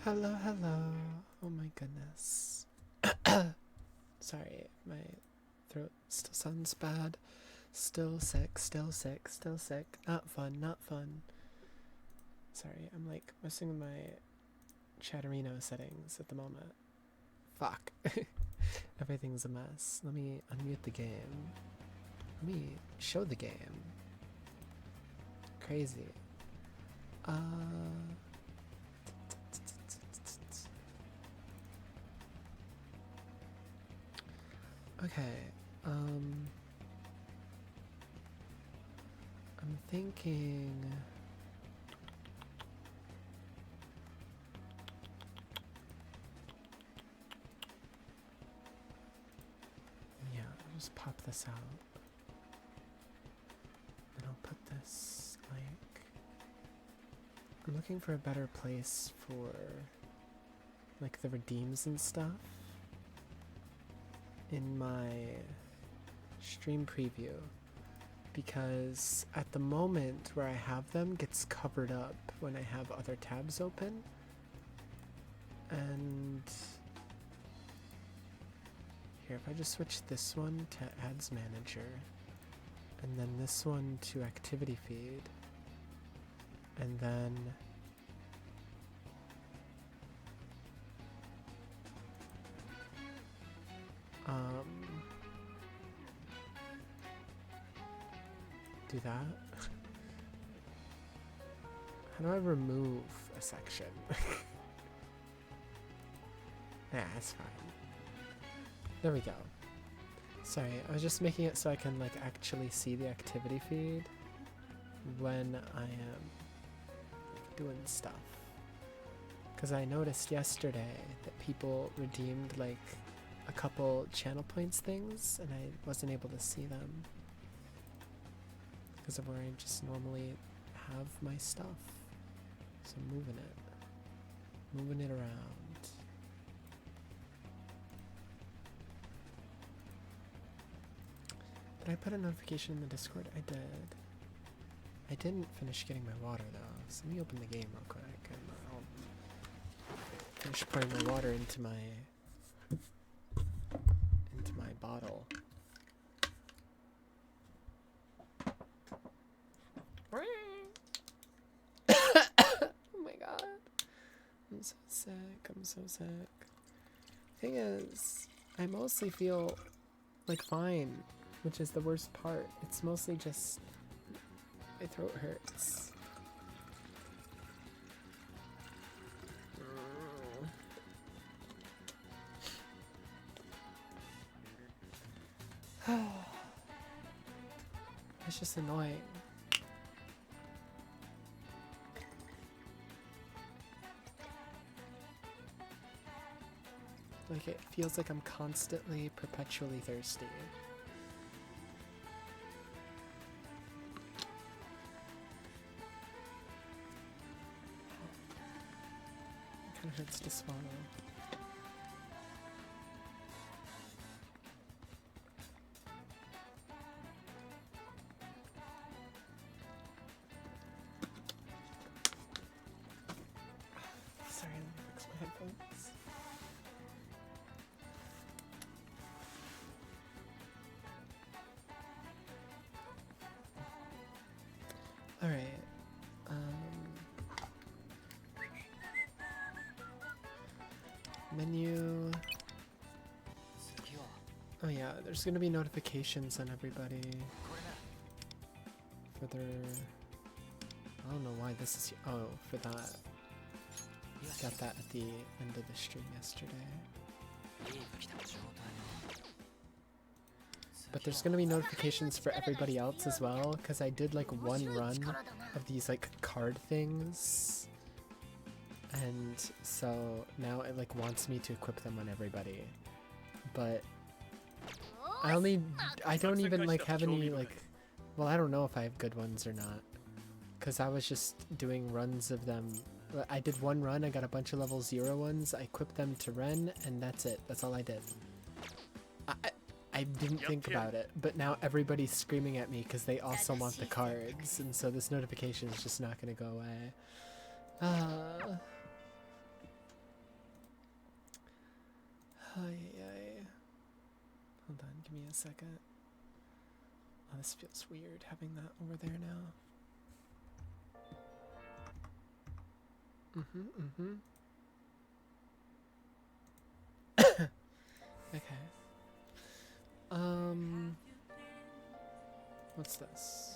Hello, hello. Oh my goodness. Sorry, my throat still sounds bad. Still sick, still sick, still sick. Not fun, not fun. Sorry, I'm like messing with my Chatterino settings at the moment. Fuck. Everything's a mess. Let me unmute the game. Let me show the game. Crazy. Okay, I'm thinking... Yeah, I'll just pop this out. And I'll put this, like... I'm looking for a better place for, like, the redeems and stuff in my stream preview, because at the moment where I have them gets covered up when I have other tabs open. And here, if I just switch this one to ads manager and then this one to activity feed, and then do that. How do I remove a section? Nah, it's fine. There we go. Sorry, I was just making it so I can like actually see the activity feed when I am doing stuff. Because I noticed yesterday that people redeemed like a couple channel points things and I wasn't able to see them because of where I just normally have my stuff. So I'm moving it around. Did I put a notification in the Discord? I did. I didn't finish getting my water though, so let me open the game real quick and I'll finish pouring my water into my bottle. Oh my god. I'm so sick. I'm so sick. Thing is, I mostly feel like fine, which is the worst part. It's mostly just my throat hurts. It's just annoying. Like it feels like I'm constantly, perpetually thirsty. It kind of hurts to swallow. Sorry, let me fix my headphones. Alright. Menu. Oh yeah, there's gonna be notifications on everybody for their... I don't know why this is... Oh, for that. Got that at the end of the stream yesterday. But there's gonna be notifications for everybody else as well, because I did like one run of these like card things. And so now it like wants me to equip them on everybody. But I don't even like have any like, well, I don't know if I have good ones or not. Because I was just doing runs of them. I did one run, I got a bunch of level 0 ones, I equipped them to Ren, and that's it. That's all I did. I didn't think about it, but now everybody's screaming at me because they also want the cards, and so this notification is just not going to go away. Ay, ay. Hold on, give me a second. Oh, this feels weird having that over there now. Okay. What's this?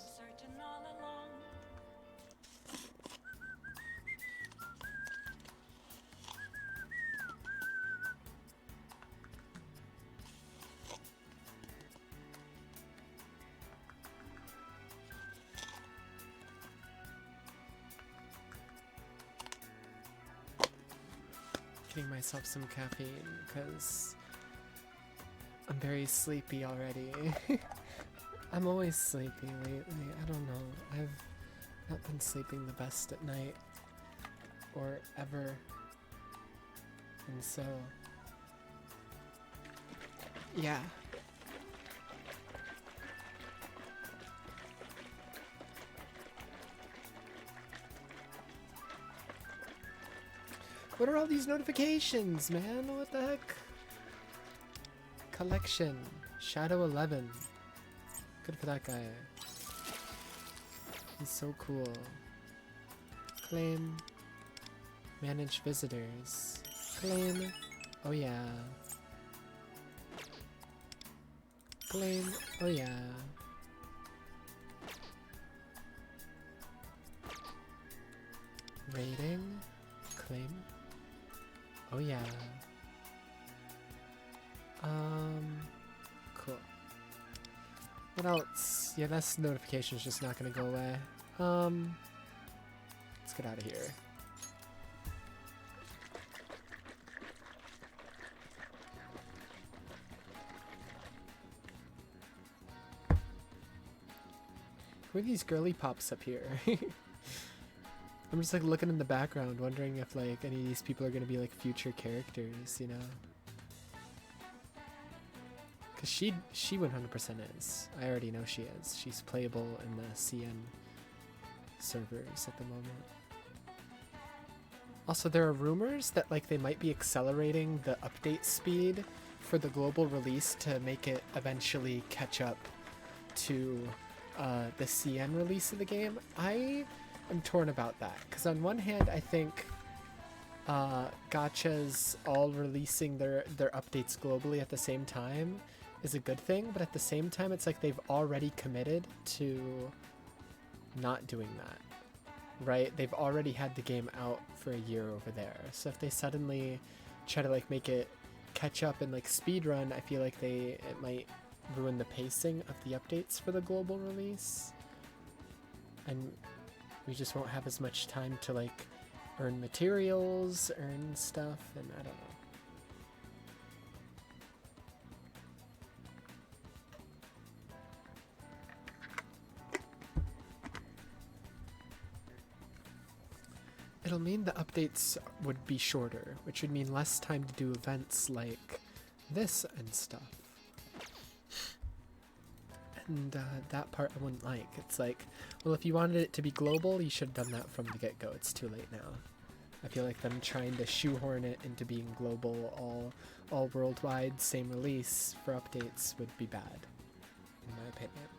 Getting myself some caffeine because I'm very sleepy already. I'm always sleepy lately. I don't know. I've not been sleeping the best at night or ever. And so, yeah. What are all these notifications, man? What the heck? Collection. Shadow 11. Good for that guy. He's so cool. Claim. Manage visitors. Claim. Oh yeah. Claim. Oh yeah. Rating. Claim. Oh yeah. Cool. What else? Yeah, this notification's just not gonna go away. Let's get out of here. Who are these girly pops up here? I'm just like looking in the background, wondering if like any of these people are gonna be like future characters, you know? Cause she 100% is. I already know she is. She's playable in the CN servers at the moment. Also, there are rumors that like they might be accelerating the update speed for the global release to make it eventually catch up to the CN release of the game. I am torn about that because on one hand, I think gachas all releasing their updates globally at the same time is a good thing, but at the same time, it's like they've already committed to not doing that, right? They've already had the game out for a year over there, so if they suddenly try to like make it catch up and like speed run, I feel like it might ruin the pacing of the updates for the global release, and we just won't have as much time to like earn materials, earn stuff, and I don't know. It'll mean the updates would be shorter, which would mean less time to do events like this and stuff. And that part I wouldn't like. It's like, well, if you wanted it to be global, you should have done that from the get-go. It's too late now. I feel like them trying to shoehorn it into being global, all worldwide, same release for updates would be bad, in my opinion.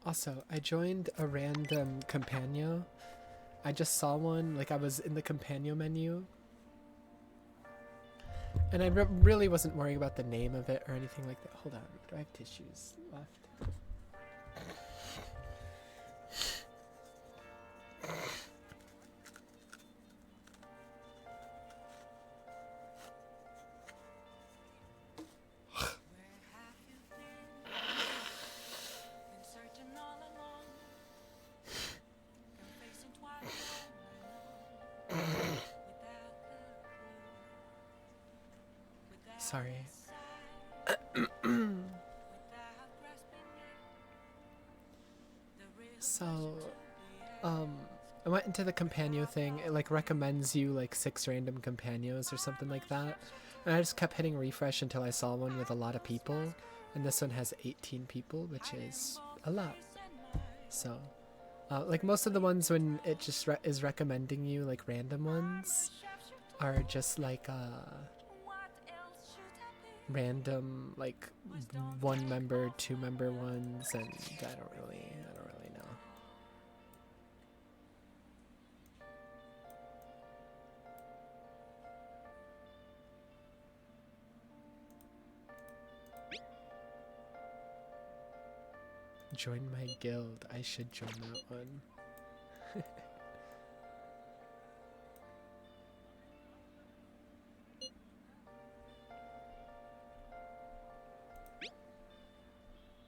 Also, I joined a random Companion. I just saw one, like I was in the Companion menu. And I really wasn't worrying about the name of it or anything like that. Hold on, do I have tissues left? Sorry. So, I went into the Companion thing. It like recommends you like 6 random Companions or something like that. And I just kept hitting refresh until I saw one with a lot of people. And this one has 18 people, which is a lot. So, like most of the ones when it just is recommending you, like random ones, are just like random, like 1 member, 2 member ones, and I don't really know. Join my guild. I should join that one.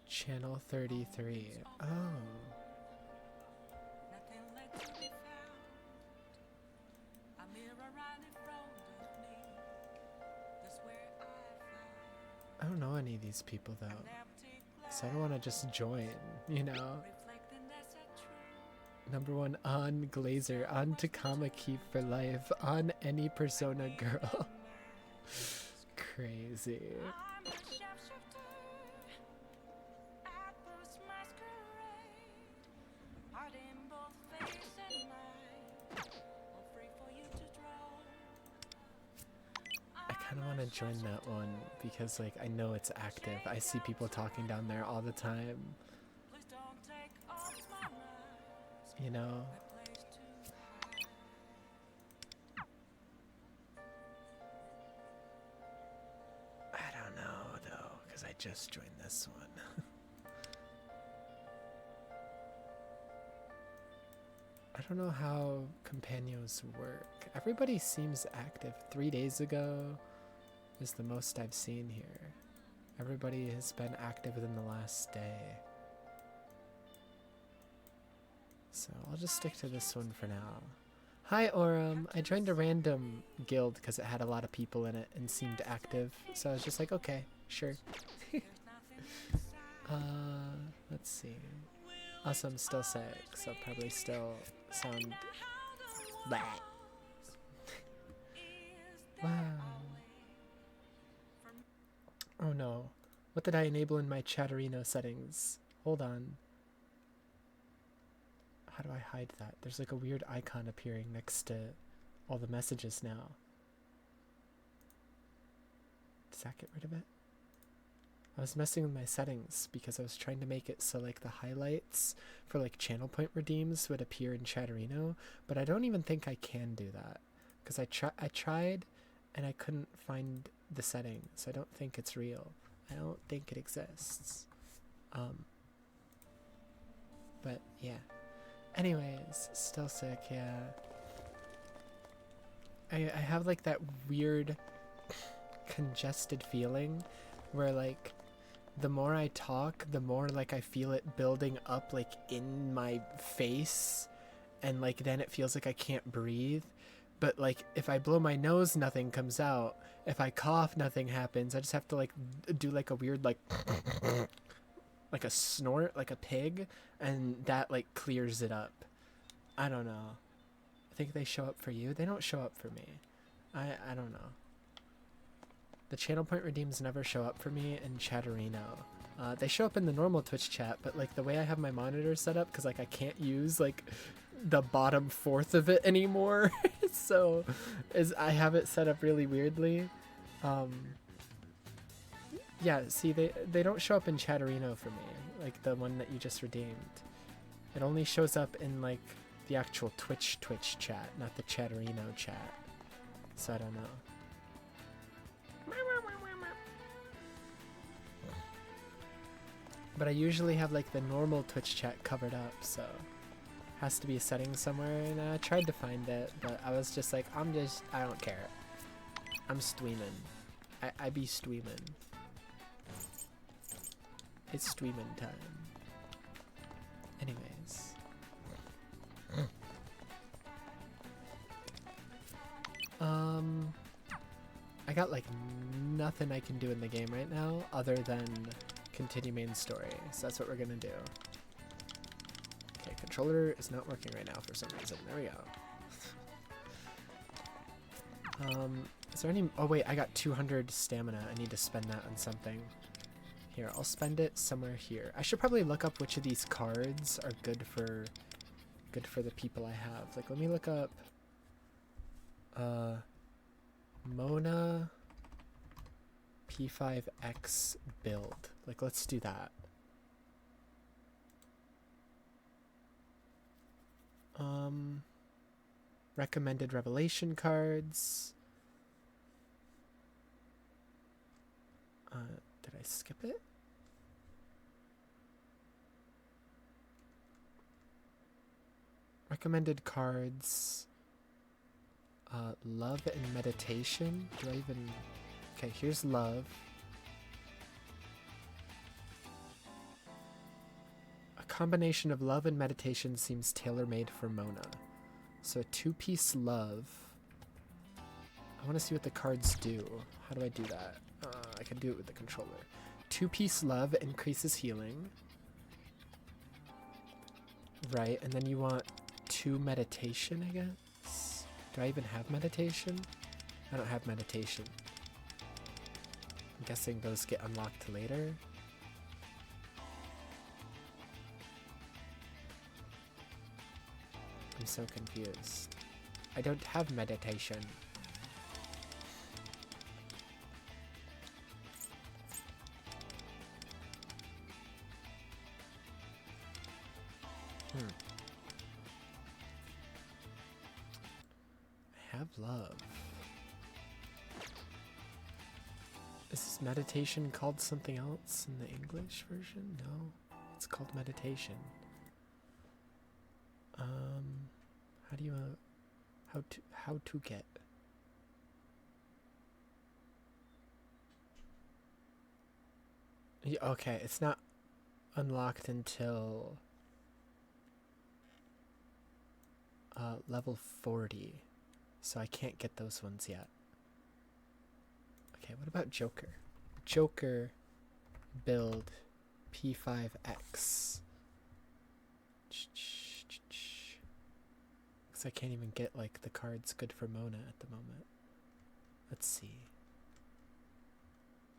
Channel 33. Oh. I don't know any of these people though, so I don't want to just join, you know? Number 1 on Glazer, on Takama Keep for life, on any Persona girl. Crazy. I kind of want to join that one because like I know it's active. I see people talking down there all the time. You know? I don't know though, because I just joined this one. I don't know how companions work. Everybody seems active. 3 days ago is the most I've seen here. Everybody has been active within the last day. So I'll just stick to this one for now. Hi Aurum, I joined a random guild because it had a lot of people in it and seemed active. So I was just like, okay, sure. Let's see. Also, I'm still sick, so probably still sound bad. Wow. Oh no. What did I enable in my Chatterino settings? Hold on. How do I hide that? There's like a weird icon appearing next to all the messages now. Does that get rid of it? I was messing with my settings because I was trying to make it so like the highlights for like channel point redeems would appear in Chatterino, but I don't even think I can do that because I tried and I couldn't find the setting, so I don't think it's real. I don't think it exists. But yeah. Anyways, still sick, yeah. I have like that weird congested feeling where like the more I talk, the more like I feel it building up like in my face, and like then it feels like I can't breathe. But like if I blow my nose, nothing comes out. If I cough, nothing happens. I just have to like do like a weird like like a snort like a pig, and that like clears it up. I don't know. I think they show up for you. They don't show up for me. I don't know. The channel point redeems never show up for me in Chatterino. They show up in the normal Twitch chat, but like the way I have my monitor set up, because like I can't use like the bottom fourth of it anymore, so I have it set up really weirdly. Yeah, see, they don't show up in Chatterino for me, like the one that you just redeemed. It only shows up in like the actual Twitch chat, not the Chatterino chat. So I don't know. But I usually have like the normal Twitch chat covered up, so has to be a setting somewhere, and I tried to find it, but I was just like, I don't care. I'm streaming. I be streaming. It's streaming time. Anyways. I got like nothing I can do in the game right now other than continue main story, so that's what we're gonna do. Okay, controller is not working right now for some reason. There we go. Is there any... Oh wait, I got 200 stamina. I need to spend that on something. Here, I'll spend it somewhere here. I should probably look up which of these cards are good for the people I have. Like, let me look up Mona P5X build. Like, let's do that. Recommended revelation cards. Did I skip it? Recommended cards. Love and meditation. Do I even... Okay, here's love. A combination of love and meditation seems tailor-made for Mona. So a 2-piece love. I want to see what the cards do. How do I do that? I can do it with the controller. 2-piece love increases healing. Right, and then you want 2 meditation, I guess? Do I even have meditation? I don't have meditation. I'm guessing those get unlocked later. I'm so confused. I don't have meditation. I have love. Is this meditation called something else in the English version? No, it's called meditation. How do you, how to get? Yeah, okay, it's not unlocked until level 40, so I can't get those ones yet. Okay, what about Joker? Joker build P5X. Because I can't even get like the cards good for Mona at the moment. Let's see.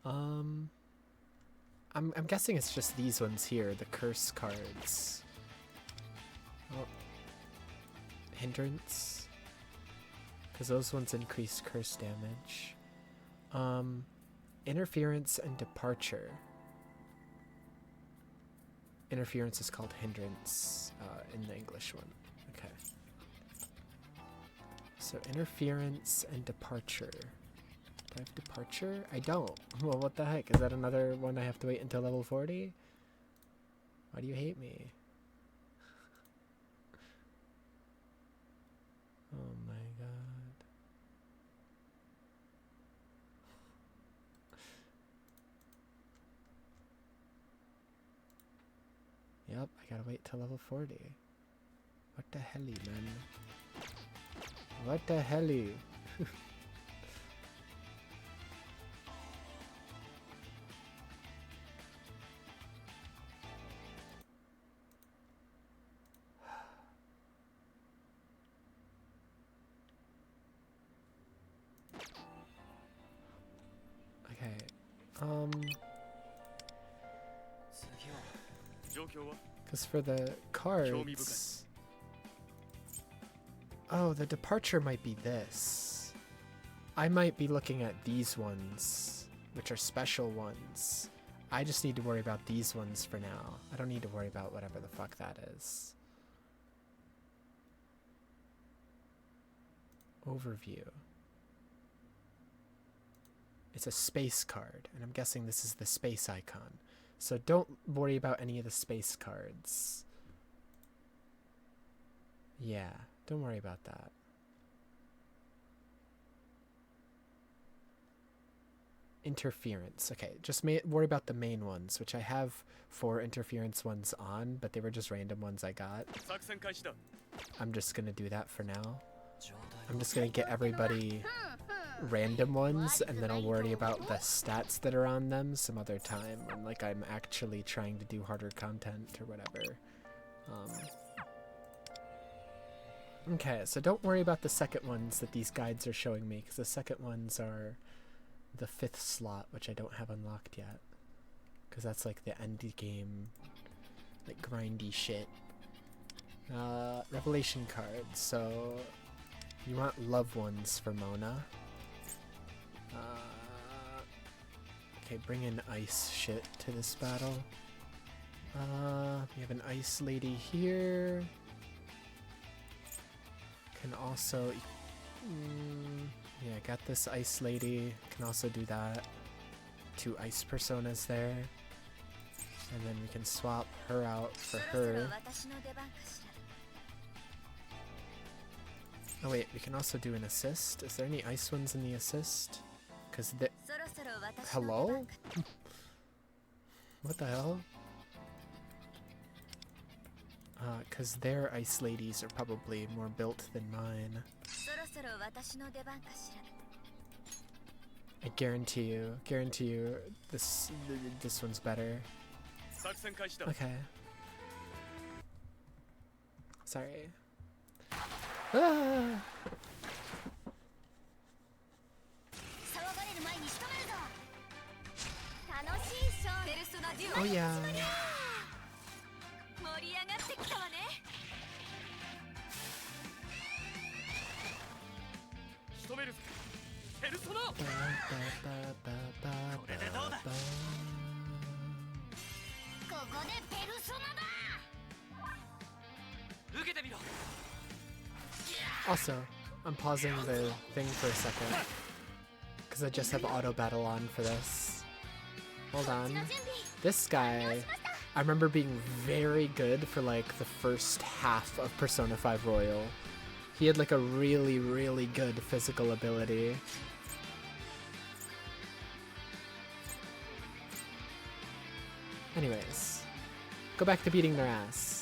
I'm guessing it's just these ones here, the curse cards. Oh. Hindrance. Because those ones increase curse damage. Interference and departure. Interference is called hindrance in the English one. Okay. So interference and departure. Do I have departure? I don't. Well, what the heck? Is that another one I have to wait until level 40? Why do you hate me? Oh my god. Yep, I gotta wait till level 40. What the helly, man? What the helly? Okay, because for the cards... Oh, the departure might be this. I might be looking at these ones, which are special ones. I just need to worry about these ones for now. I don't need to worry about whatever the fuck that is. Overview. It's a space card, and I'm guessing this is the space icon. So don't worry about any of the space cards. Yeah, don't worry about that. Interference. Okay, just worry about the main ones, which I have 4 interference ones on, but they were just random ones I got. I'm just gonna do that for now. I'm just gonna get everybody random ones, and then I'll worry about the stats that are on them some other time when like I'm actually trying to do harder content or whatever. Okay, so don't worry about the second ones that these guides are showing me, because the second ones are the 5th slot, which I don't have unlocked yet. Because that's like the end game, like grindy shit. Revelation cards. So you want Love Ones for Mona. Okay, bring in ice shit to this battle. We have an ice lady here. Can also, yeah, got this ice lady. Can also do that. 2 ice personas there. And then we can swap her out for her. Oh wait, we can also do an assist. Is there any ice ones in the assist? Cause the— hello? What the hell? Cause their ice ladies are probably more built than mine. I guarantee you, this one's better. Okay. Sorry. Ah! Oh yeah. Also, I'm pausing the thing for a second because I just have auto battle on for this. Hold on. This guy, I remember being very good for like the first half of Persona 5 Royal. He had like a really, really good physical ability. Anyways, go back to beating their ass.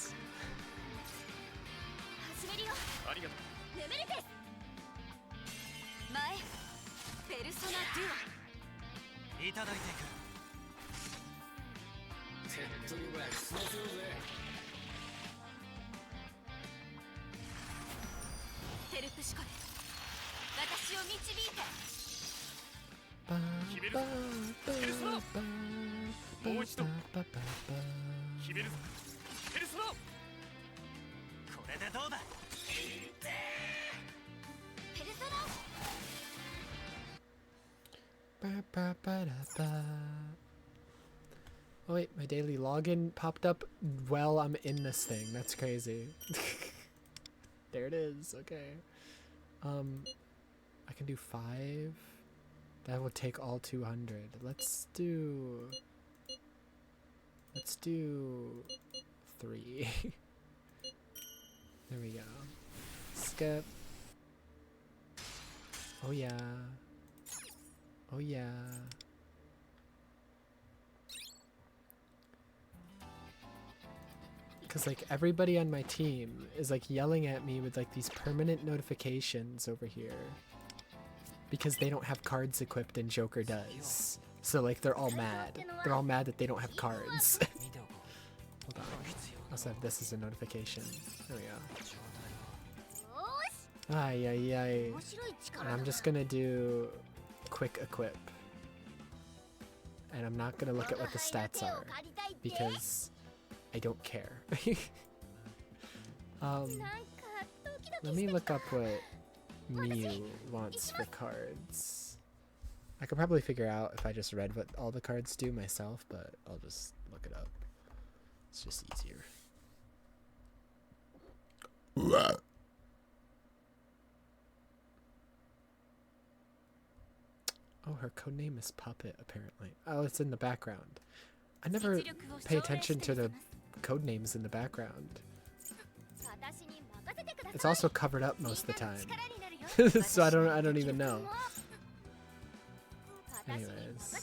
Oh wait, my daily login popped up while I'm in this thing. That's crazy. There it is. Okay. I can do 5. That will take all 200. Let's do 3. There we go. Skip. Oh yeah. Oh yeah. Because like everybody on my team is like yelling at me with like these permanent notifications over here. Because they don't have cards equipped and Joker does. So like they're all mad. They're all mad that they don't have cards. Hold on. I also have this as a notification. There we go. Ay, ay, ay. And I'm just gonna do quick equip. And I'm not gonna look at what the stats are. Because I don't care. Let me look up what Miu wants for cards. I could probably figure out if I just read what all the cards do myself, but I'll just look it up. It's just easier. Oh, her codename is Puppet, apparently. Oh, it's in the background. I never pay attention to the codenames in the background. It's also covered up most of the time. So I don't even know. Anyways.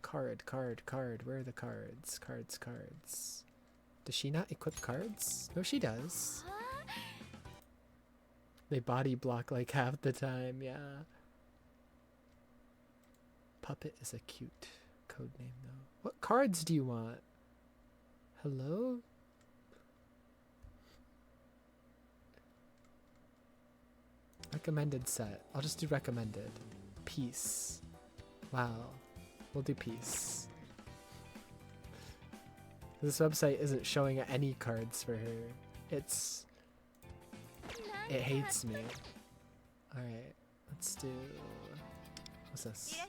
Card. Where are the cards? Cards. Does she not equip cards? No, she does. They body block like half the time, yeah. Puppet is a cute codename though. What cards do you want? Hello? Recommended set. I'll just do recommended. Peace. Wow. We'll do peace. This website isn't showing any cards for her. It hates me. Alright, let's do... What's this?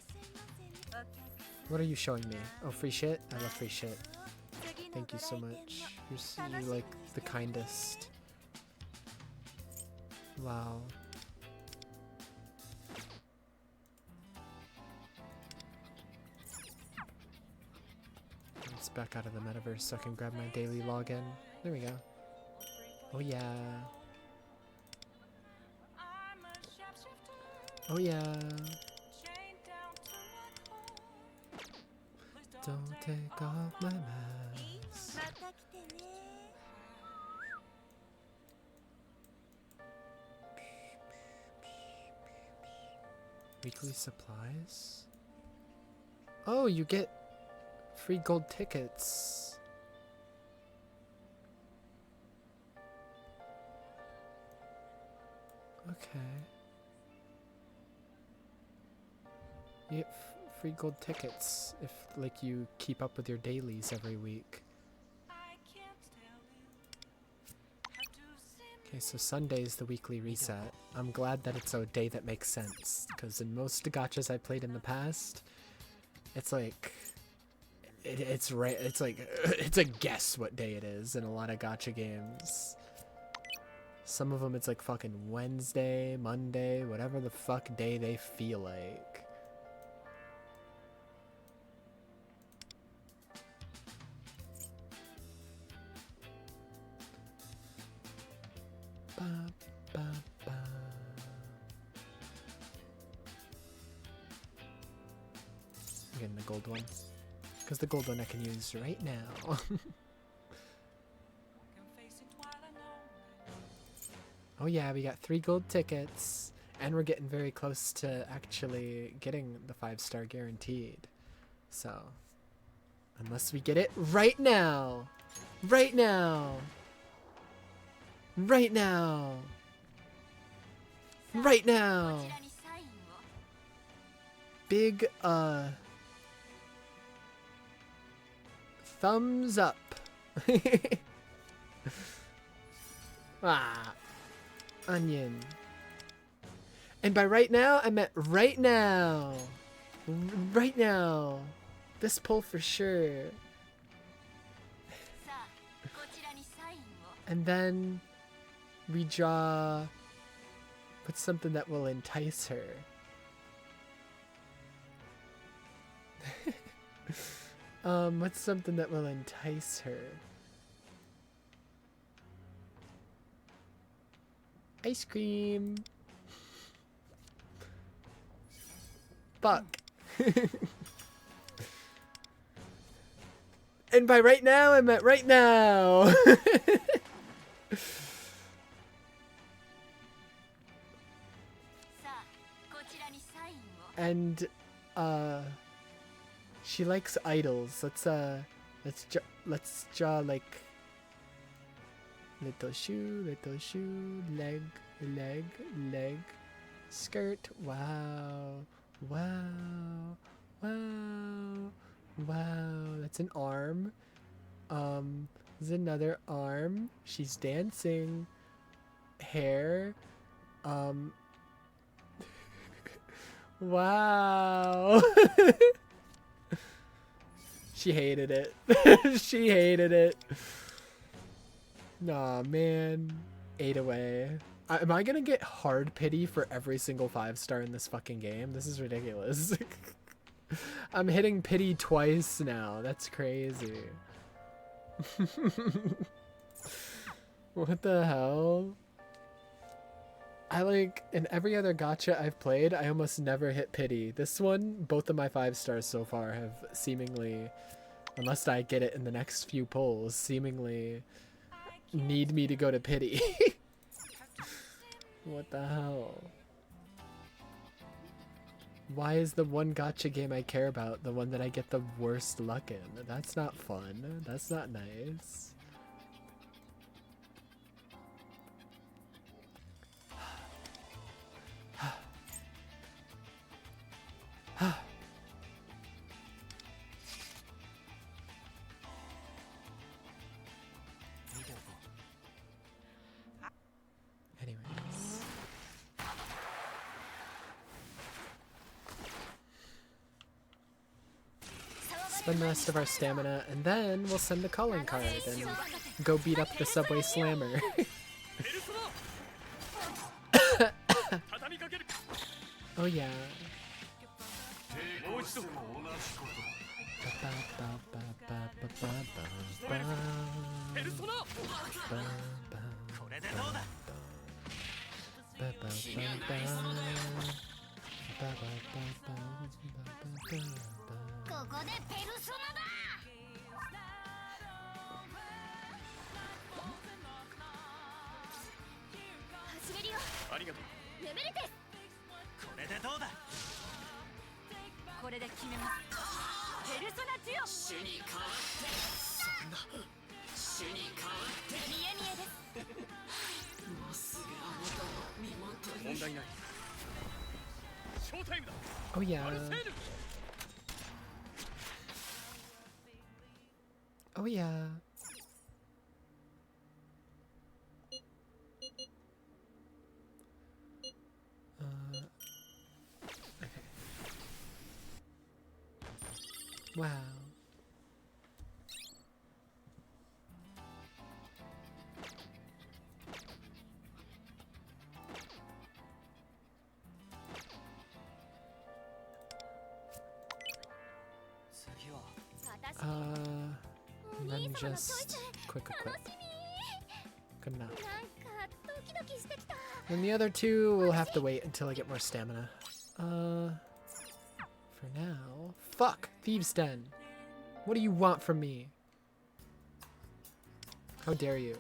What are you showing me? Oh, free shit? I love free shit. Thank you so much. You're like the kindest. Wow. Let's back out of the metaverse so I can grab my daily login. There we go. Oh yeah. Oh yeah. Don't take off my mask. Weekly supplies? Oh, you get free gold tickets. Okay. You get free gold tickets if, like, you keep up with your dailies every week. Okay, so Sunday's the weekly reset. I'm glad that it's a day that makes sense, because in most gachas I played in the past, it's like, it's like, it's a guess what day it is in a lot of gacha games. Some of them it's like fucking Wednesday, Monday, whatever the fuck day they feel like. Ba, ba, ba. I'm getting the gold one. Because the gold one I can use right now. Oh yeah, we got 3 gold tickets. And we're getting very close to actually getting the 5-star guaranteed. So, unless we get it right now. Right now. Right now. Right now. Big, thumbs up. Ah. Onion. And by right now, I meant right now. Right now. This pull for sure. And then we draw... What's something that will entice her? What's something that will entice her? Ice cream. Fuck. And by right now, I meant right now. And she likes idols. Let's draw like little shoe, leg, skirt. Wow, wow, wow, wow. That's an arm. There's another arm. She's dancing. Hair. Wow. She hated it. She hated it. Nah, man. 8 away. Am I gonna get hard pity for every single 5-star in this fucking game? This is ridiculous. I'm hitting pity twice now. That's crazy. What the hell? In every other gacha I've played, I almost never hit pity. This one, both of my 5-stars so far have seemingly, unless I get it in the next few pulls, seemingly need me to go to pity. What the hell? Why is the one gacha game I care about the one that I get the worst luck in? That's not fun. That's not nice. spend the rest of our stamina, and then we'll send the calling card and go beat up the subway slammer. Oh yeah. Oh yeah. Oh yeah. Okay. Wow. And then just quick equip. Good enough. And the other two will have to wait until I get more stamina. For now, fuck! Thieves' Den! What do you want from me? How dare you?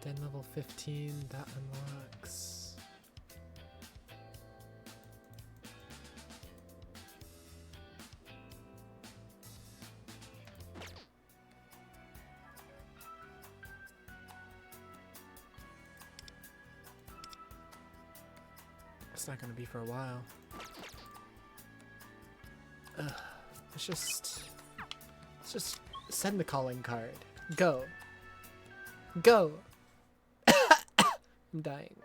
Den level 15, that unlocks. It's not gonna be for a while. Let's just send the calling card. Go. Go. I'm dying.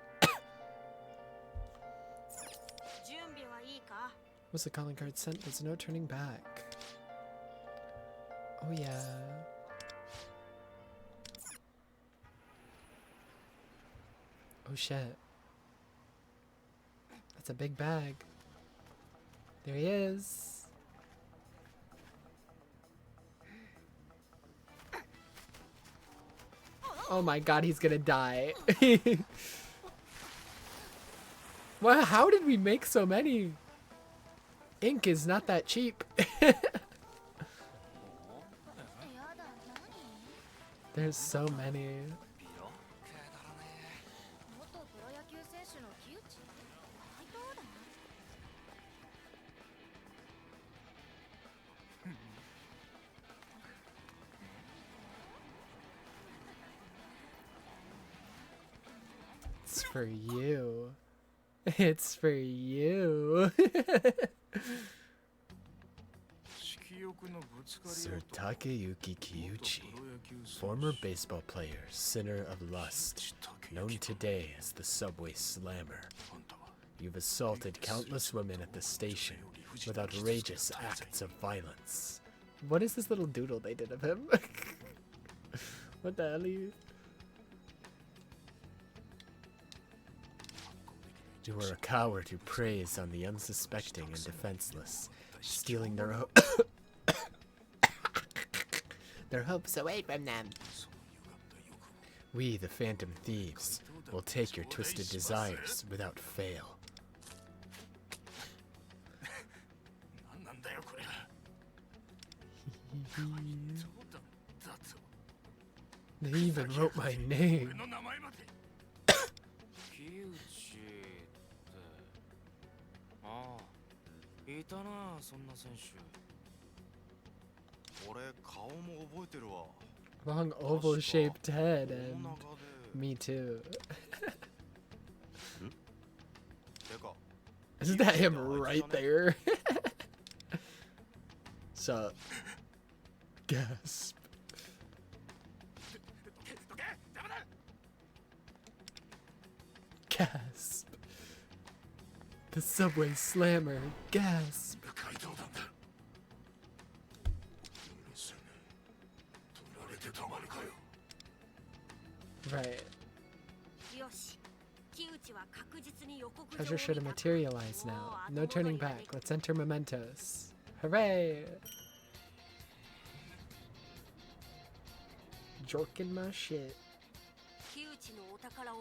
Once the calling card sent, there's no turning back. Oh yeah. Oh shit. That's a big bag. There he is. Oh my god, he's gonna die. Well, how did we make so many? Ink is not that cheap. There's so many. It's for you. It's for you. Sir Takeyuki Kiyuchi, former baseball player, sinner of lust, known today as the Subway Slammer. You've assaulted countless women at the station with outrageous acts of violence. What is this little doodle they did of him? What the hell are you? You were a coward who preys on the unsuspecting and defenseless, stealing their their hopes away from them. We, the Phantom Thieves, will take your twisted desires without fail. They even wrote my name. Long oval-shaped head, and me too. Isn't that him right there? So, gasp. Gasp. The subway slammer. Gasp. Right. Treasure should have materialized now. No turning back. Let's enter Mementos. Hooray! Jorking my shit.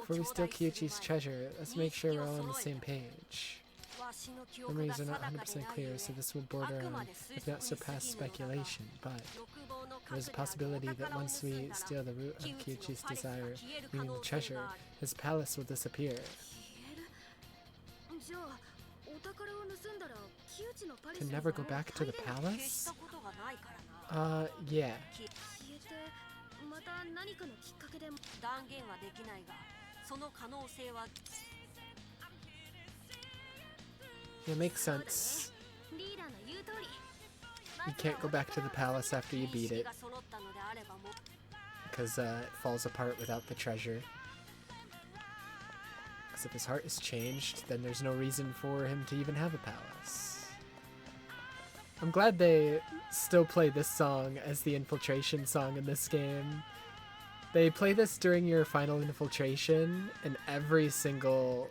Before we steal Kyuchi's treasure, let's make sure we're all on the same page. Memories are not 100% clear, so this would border on, if not surpass speculation, but there's a possibility that once we steal the root of Kyuchi's desire, meaning the treasure, his palace will disappear. To never go back to the palace? Yeah. Yeah, makes sense. You can't go back to the palace after you beat it, because it falls apart without the treasure. Because if his heart is changed, then there's no reason for him to even have a palace. I'm glad they still play this song as the infiltration song in this game. They play this during your final infiltration in every single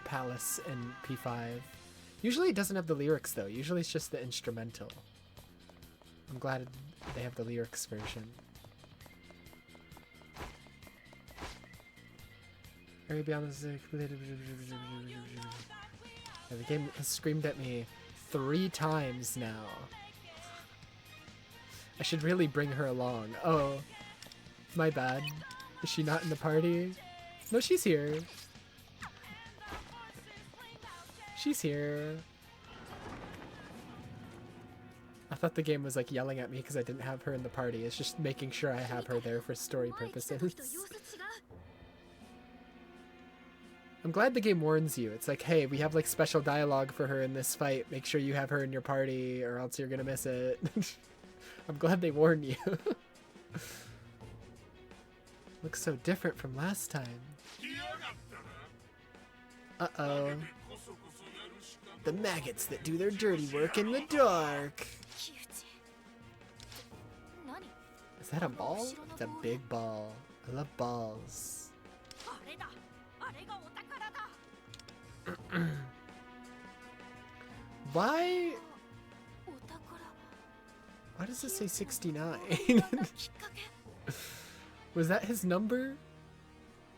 palace in P5. Usually it doesn't have the lyrics though, usually it's just the instrumental. I'm glad they have the lyrics version. Hurry beyond the game has screamed at me 3 times now. I should really bring her along. Oh, my bad. Is she not in the party? No, she's here. She's here. I thought the game was like yelling at me because I didn't have her in the party. It's just making sure I have her there for story purposes. I'm glad the game warns you. It's like, hey, we have like special dialogue for her in this fight. Make sure you have her in your party or else you're gonna miss it. I'm glad they warn you. Looks so different from last time. Uh-oh. The maggots that do their dirty work in the dark. Is that a ball? It's a big ball. I love balls. Why? Why does it say 69? Was that his number?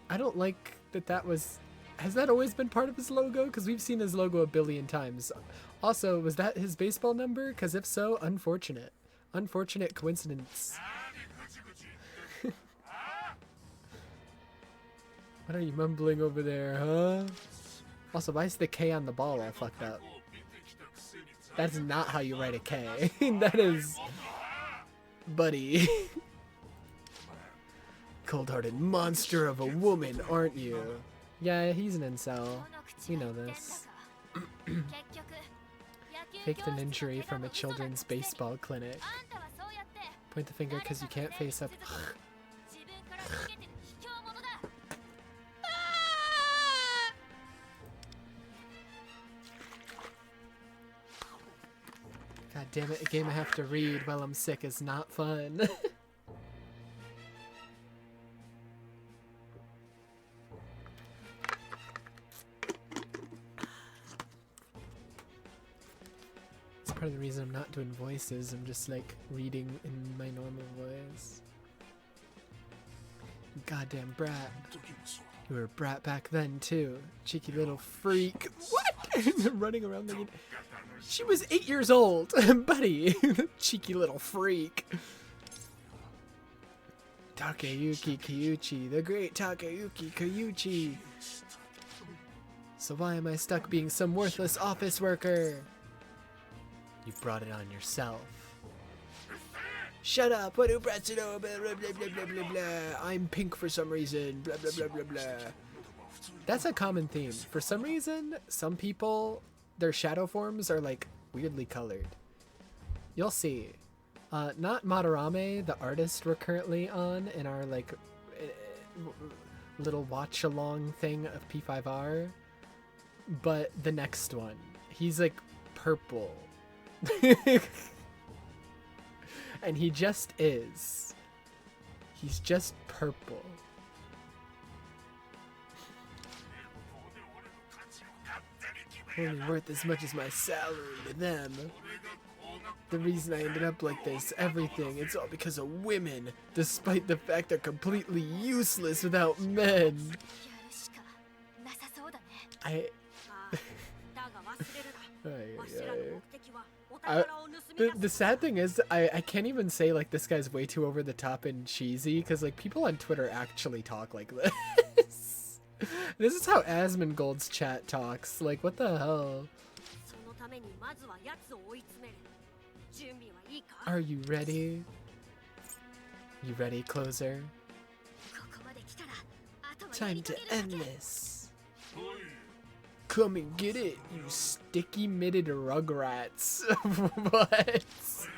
I don't like that that was... Has that always been part of his logo? Because we've seen his logo a billion times. Also, was that his baseball number? Because if so, unfortunate. Unfortunate coincidence. What are you mumbling over there, huh? Also, why is the K on the ball all fucked up? That's not how you write a K. That is... Buddy. Cold-hearted monster of a woman, aren't you? Yeah, he's an incel. We know this. Faked an injury from a children's baseball clinic. Point the finger because you can't face up. God damn it, a game I have to read while I'm sick is not fun. It's part of the reason I'm not doing voices, I'm just like reading in my normal voice. Goddamn brat. You were a brat back then too. Cheeky little freak. What? Running around the... She was 8 years old, buddy. Cheeky little freak. Takeyuki Kyuchi, the great Takeyuki Kyuchi. So why am I stuck being some worthless office worker? You brought it on yourself. Shut up, what do brats know? Blah blah blah blah blah blah. I'm pink for some reason. Blah blah blah blah blah. That's a common theme. For some reason, some people, their shadow forms are like weirdly colored. You'll see. Not Madarame, the artist we're currently on in our like little watch along thing of P5R, but the next one. He's like purple. And he just is. He's just purple. Only worth as much as my salary to them. The reason I ended up like this, everything, it's all because of women, despite the fact they're completely useless without men. The sad thing is, I can't even say like this guy's way too over the top and cheesy, because like people on Twitter actually talk like this. This is how Asmongold's chat talks. Like, what the hell? Are you ready? You ready, closer? Time to end this. Come and get it, you sticky-mitted rugrats. What?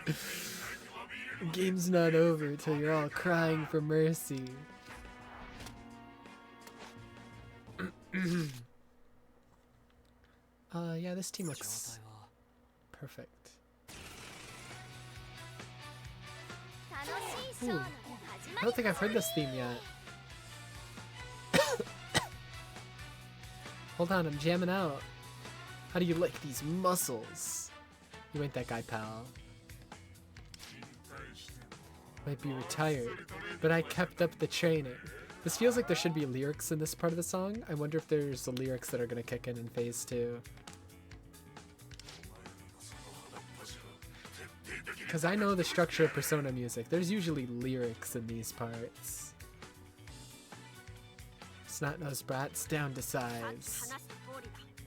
The game's not over till you're all crying for mercy. Yeah, this team looks perfect. Ooh. I don't think I've heard this theme yet. Hold on, I'm jamming out. How do you like these muscles? You ain't that guy, pal. Might be retired, but I kept up the training. This feels like there should be lyrics in this part of the song. I wonder if there's the lyrics that are gonna kick in phase 2. Because I know the structure of Persona music. There's usually lyrics in these parts. Snot-nosed brats down to size.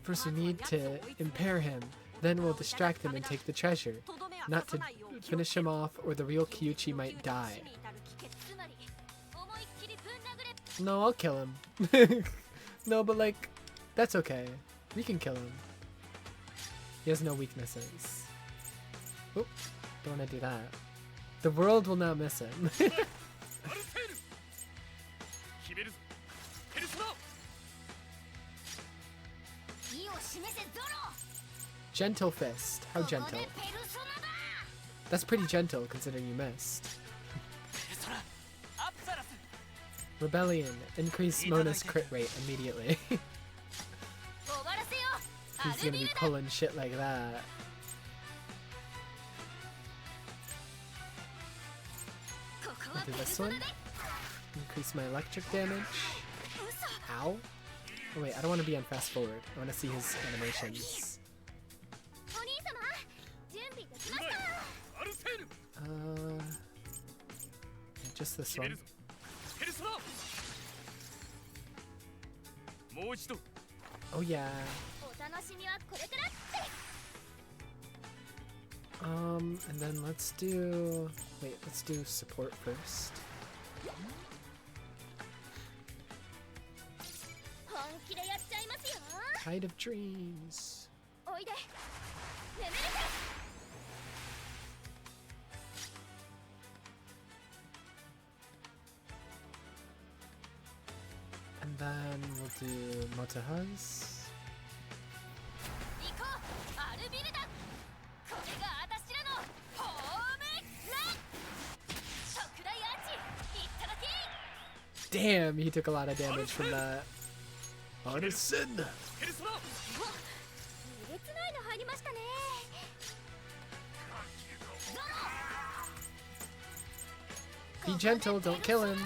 First we need to impair him, then we'll distract him and take the treasure. Not to finish him off or the real Kyuchi might die. No, I'll kill him. No, but like, that's okay. We can kill him. He has no weaknesses. Oop, don't want to do that. The world will not miss him. Gentle fist. How gentle? That's pretty gentle considering you missed. Rebellion. Increase Mona's crit rate immediately. He's gonna be pulling shit like that. I'll do this one. Increase my electric damage. Ow. Oh wait, I don't want to be on fast forward. I want to see his animations. Just this one. Oh yeah. And then let's do... Wait, let's do support first. Tide of Dreams. And then we'll do Motahuz. Damn, he took a lot of damage from that. Artisan! Be gentle, don't kill him.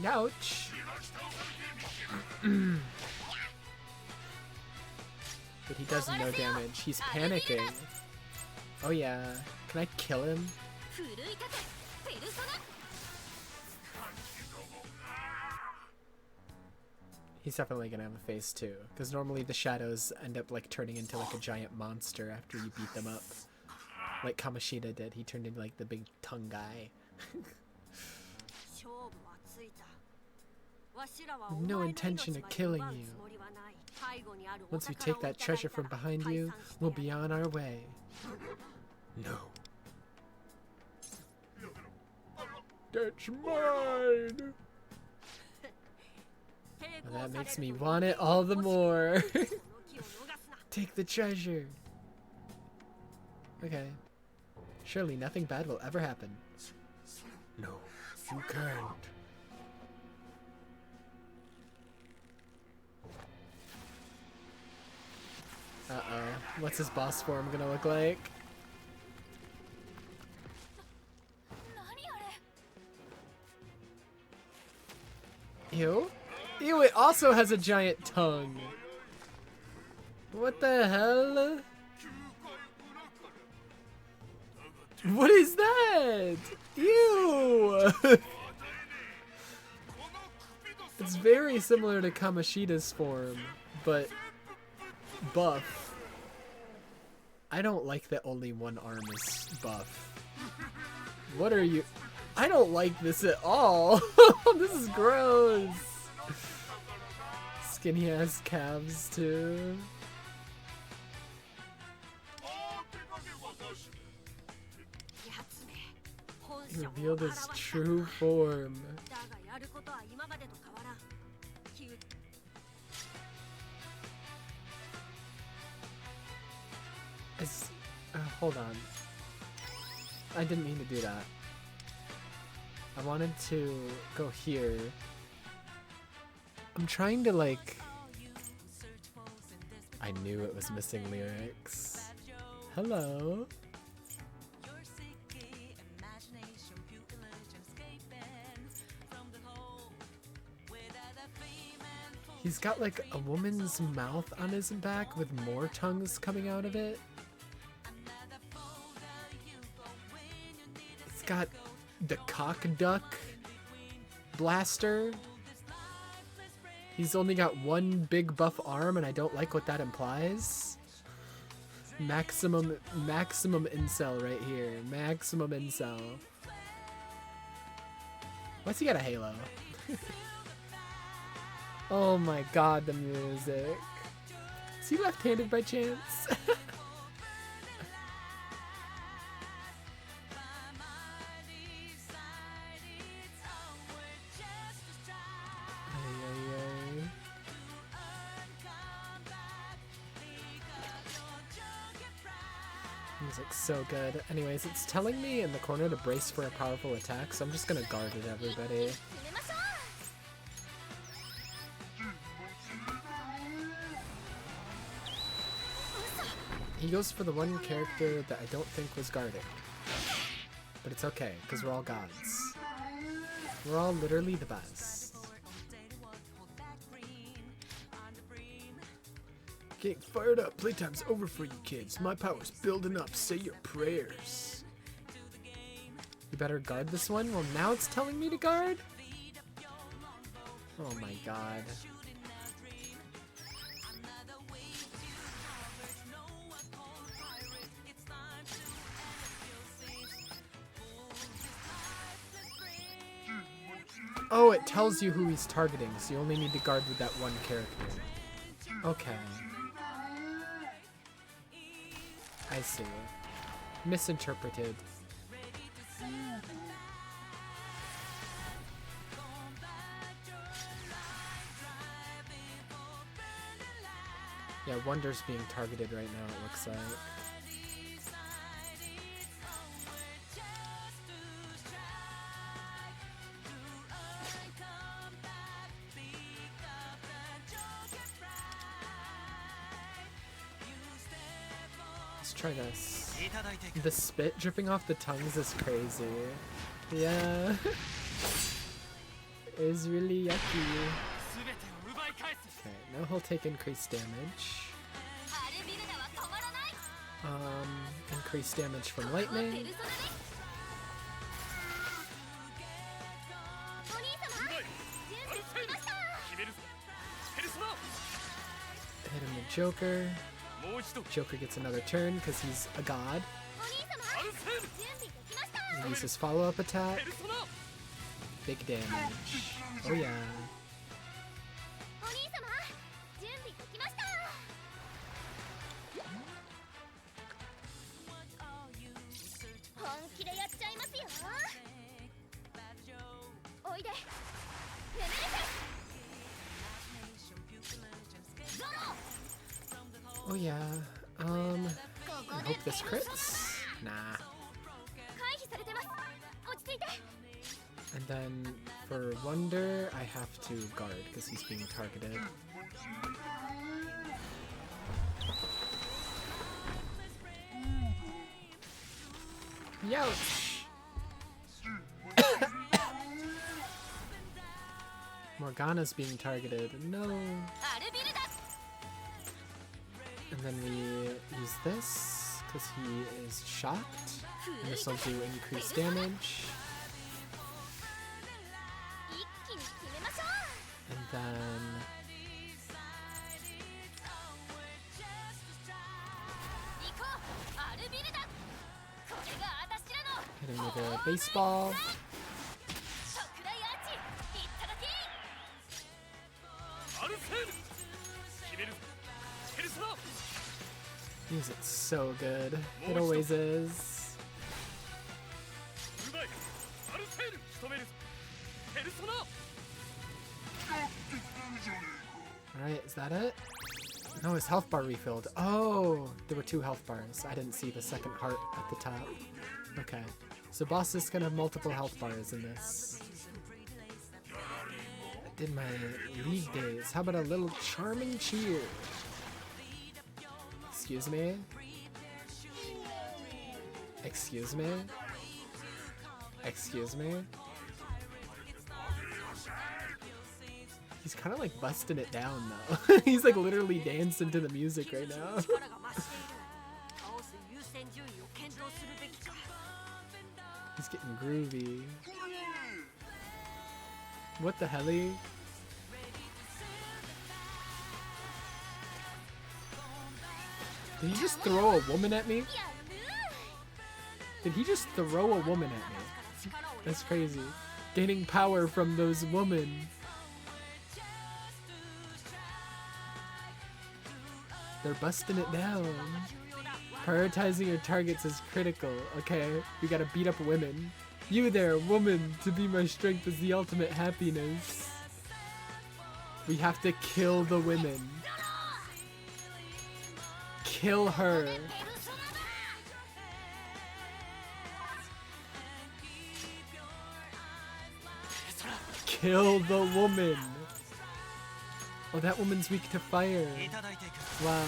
Ouch. But he does no damage. He's panicking. Oh yeah. Can I kill him? He's definitely gonna have a face too, because normally the shadows end up like turning into like a giant monster after you beat them up. Like Kamoshida did, he turned into like the big tongue guy. No intention of killing you. Once we take that treasure from behind you, we'll be on our way. No. That's mine! Well, that makes me want it all the more. Take the treasure. Okay. Surely nothing bad will ever happen. No, you can't. Uh-oh. What's his boss form gonna look like? Ew. Ew, it also has a giant tongue. What the hell? What is that? Ew! It's very similar to Kamoshida's form, but buff. I don't like that only one arm is buff. What are you? I don't like this at all. This is gross. Skinny ass calves too. He revealed his true form. Hold on. I didn't mean to do that. I wanted to go here. I'm trying to like... I knew it was missing lyrics. Hello? He's got like a woman's mouth on his back with more tongues coming out of it. It's got the cock duck blaster. He's only got one big buff arm and I don't like what that implies. Maximum incel right here. Maximum incel. Why's he got a halo? Oh my god, the music. Is he left-handed by chance? Music's so good. Anyways, it's telling me in the corner to brace for a powerful attack, so I'm just gonna guard it, everybody. He goes for the one character that I don't think was guarding. But it's okay, because we're all gods. We're all literally the best. Getting fired up. Playtime's over for you kids. My power's building up. Say your prayers. You better guard this one? Well, now it's telling me to guard? Oh my god. Oh, it tells you who he's targeting, so you only need to guard with that one character. Okay. I see. Misinterpreted. Yeah, Wonder's being targeted right now, it looks like. Let's try this. The spit dripping off the tongues is crazy. Yeah. It's really yucky. Okay, now he'll take increased damage. Increased damage from lightning. Hit him with Joker. Joker gets another turn because he's a god. He uses follow-up attack. Big damage. Oh yeah. Oh yeah. I hope this crits. Nah. And then for Wonder, I have to guard because he's being targeted. Youch! Morgana's being targeted. No. And then we use this because he is shocked. And this will do increased damage. And then hit him with a baseball. Music's so good. It always is. Alright, is that it? No, his health bar refilled. Oh, there were 2 health bars. I didn't see the second heart at the top. Okay, so boss is gonna have multiple health bars in this. I did my league days. How about a little charming cheer? Excuse me? Excuse me? Excuse me? He's kind of like busting it down though. He's like literally dancing to the music right now. He's getting groovy. What the helly? Did he just throw a woman at me? Did he just throw a woman at me? That's crazy. Gaining power from those women. They're busting it down. Prioritizing your targets is critical. Okay, we gotta beat up women. You there, woman, to be my strength is the ultimate happiness. We have to kill the women. Kill her. Kill the woman. Oh, that woman's weak to fire. Wow.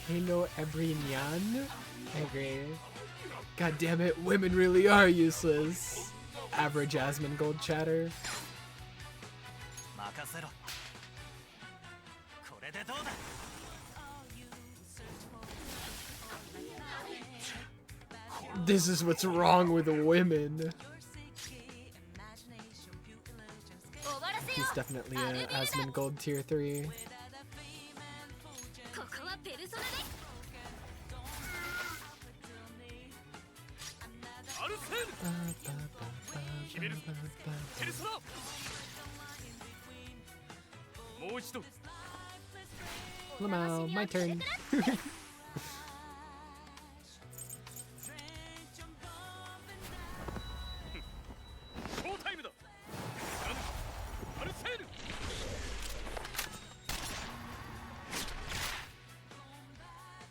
Hino Ebrinian? I agree. God damn it, women really are useless. Average Asmongold chatter. This is what's wrong with women. He's definitely a Asmongold tier 3. Lamau, my turn.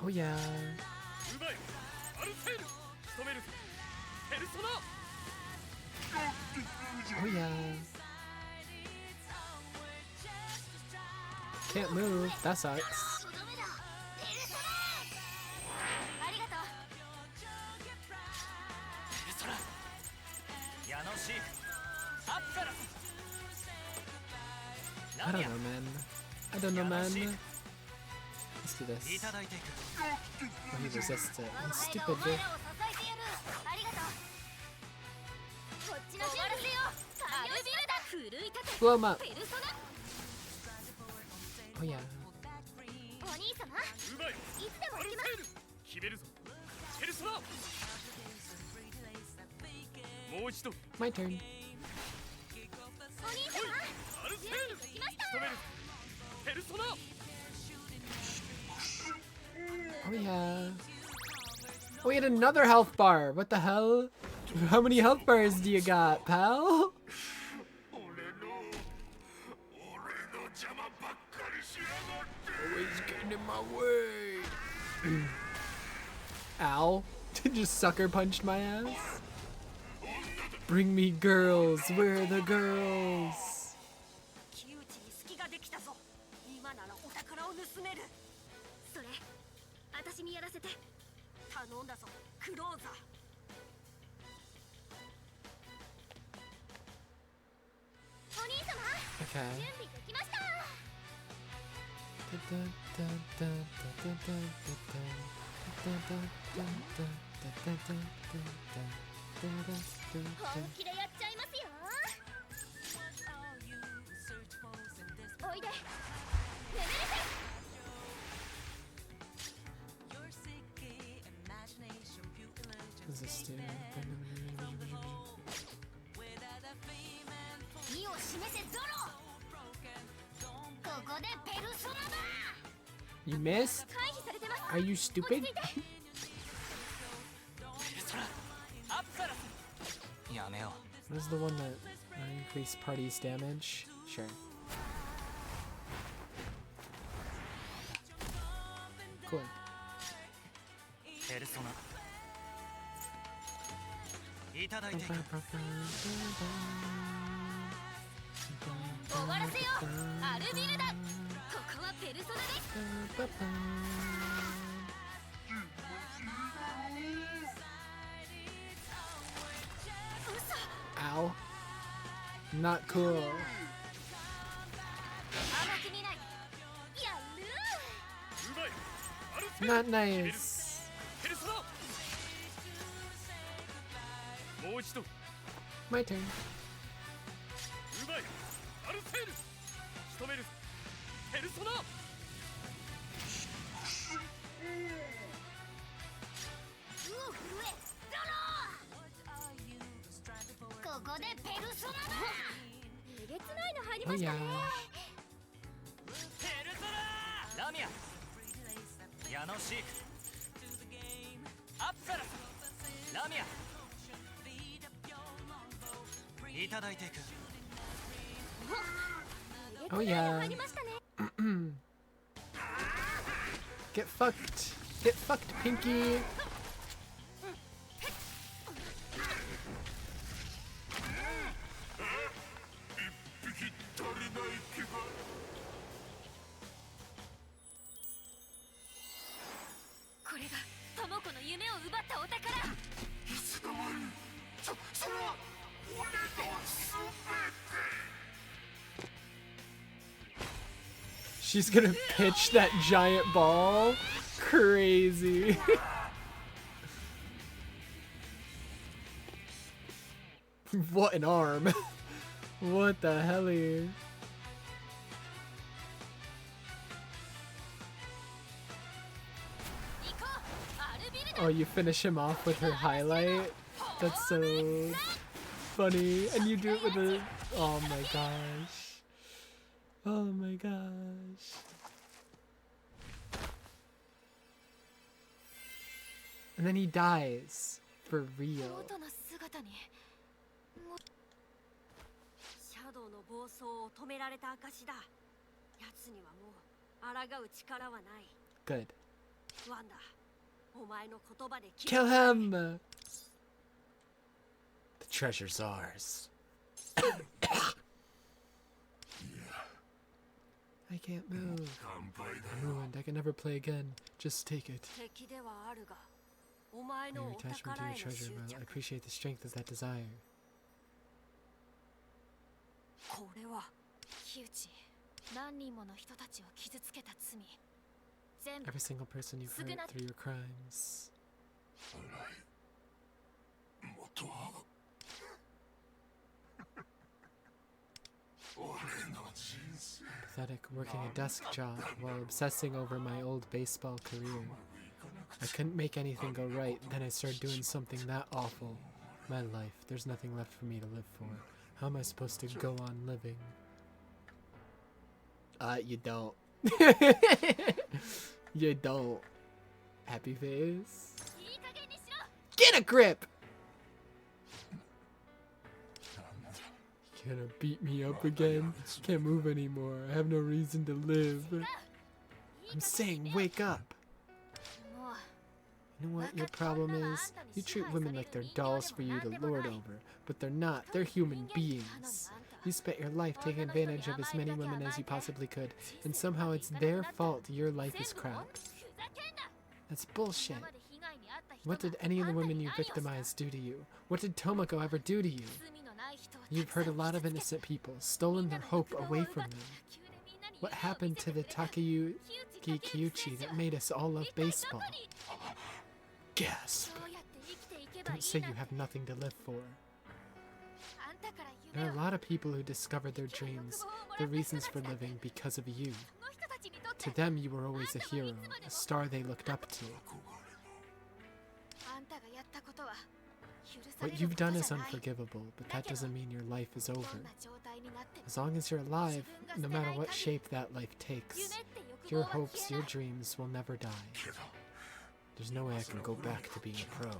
Oh yeah. Oh yeah. Can't move. That sucks. I don't know, man. I don't know, man. This Let's do this. Oh, he resists it. He's stupid, dude. Blow him up. Oh yeah. My turn. Oh yeah. Oh, we had another health bar. What the hell? How many health bars do you got, pal? Always getting in my way. Ow. Just sucker punched my ass. Bring me girls. Where are the girls? Okay. What does this do? You missed? Are you stupid? What is the one that increased party's damage? Sure. Cool. Ow. Not cool. Not nice. My turn. Oh yeah. Oh yeah. Get fucked. Get fucked, Pinky. She's gonna pitch that giant ball. Crazy. What an arm. What the helly. Oh, you finish him off with her highlight? That's so funny. And you do it with a... Oh my gosh. Oh my gosh. And then he dies. For real. Good. Kill him! The treasure's ours. I can't move. I'm ruined. I can never play again. Just take it. Your attachment to your treasure, well, I appreciate the strength of that desire. Every single person you've hurt through your crimes. Pathetic, working a desk job while obsessing over my old baseball career. I couldn't make anything go right, then I started doing something that awful. My life, there's nothing left for me to live for. How am I supposed to go on living? You don't. You don't. Happy face? Get a grip! Gonna beat me up again? Can't move anymore. I have no reason to live. I'm saying wake up. You know what your problem is? You treat women like they're dolls for you to lord over, but they're not. They're human beings. You spent your life taking advantage of as many women as you possibly could, and somehow it's their fault your life is crap. That's bullshit. What did any of the women you victimized do to you? What did Tomoko ever do to you? You've hurt a lot of innocent people, stolen their hope away from them. What happened to the Takayuki Kyuchi that made us all love baseball? Gasp. Don't say you have nothing to live for. There are a lot of people who discovered their dreams, their reasons for living because of you. To them you were always a hero, a star they looked up to. What you've done is unforgivable, but that doesn't mean your life is over. As long as you're alive, no matter what shape that life takes, your hopes, your dreams will never die. There's no way I can go back to being a pro.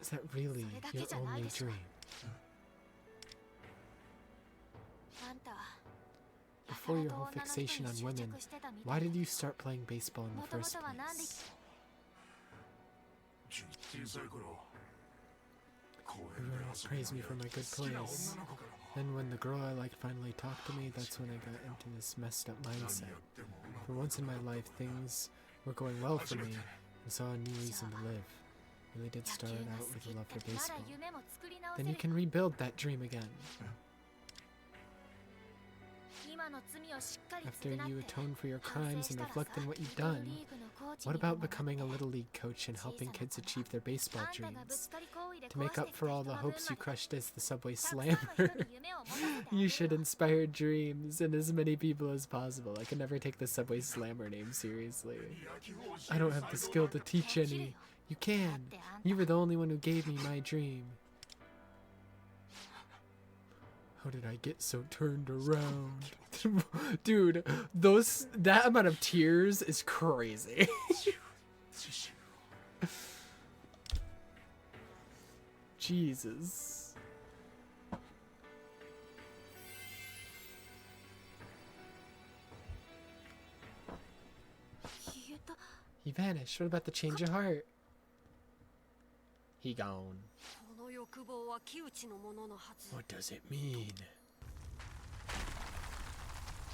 Is that really your only dream? Before your whole fixation on women, why did you start playing baseball in the first place? Everyone else praised me for my good plays. Then when the girl I liked finally talked to me, that's when I got into this messed up mindset. For once in my life, things were going well for me, and saw a new reason to live. Really did start out with a love for baseball. Then you can rebuild that dream again. After you atone for your crimes and reflect on what you've done, what about becoming a Little League coach and helping kids achieve their baseball dreams? To make up for all the hopes you crushed as the Subway Slammer, you should inspire dreams in as many people as possible. I can never take the Subway Slammer name seriously. I don't have the skill to teach any. You can. You were the only one who gave me my dream. How did I get so turned around? Dude, that amount of tears is crazy. Jesus. He vanished. What about the change of heart? He gone. What does it mean?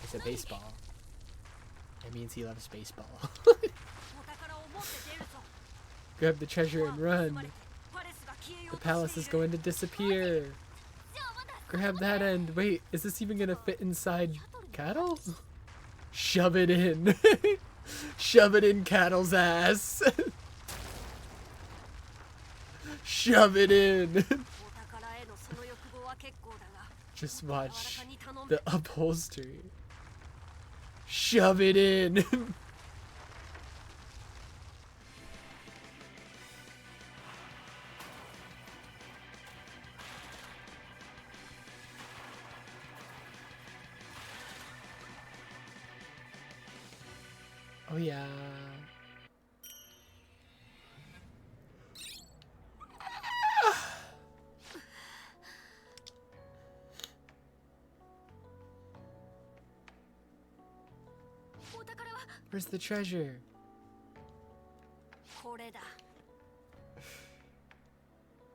It's a baseball. It means he loves baseball. Grab the treasure and run. The palace is going to disappear. Grab that end. Wait, is this even gonna fit inside cattle? Shove it in. Shove it in Cattle's ass. Shove it in. Just watch the upholstery. Shove it in. Oh yeah. Where's the treasure?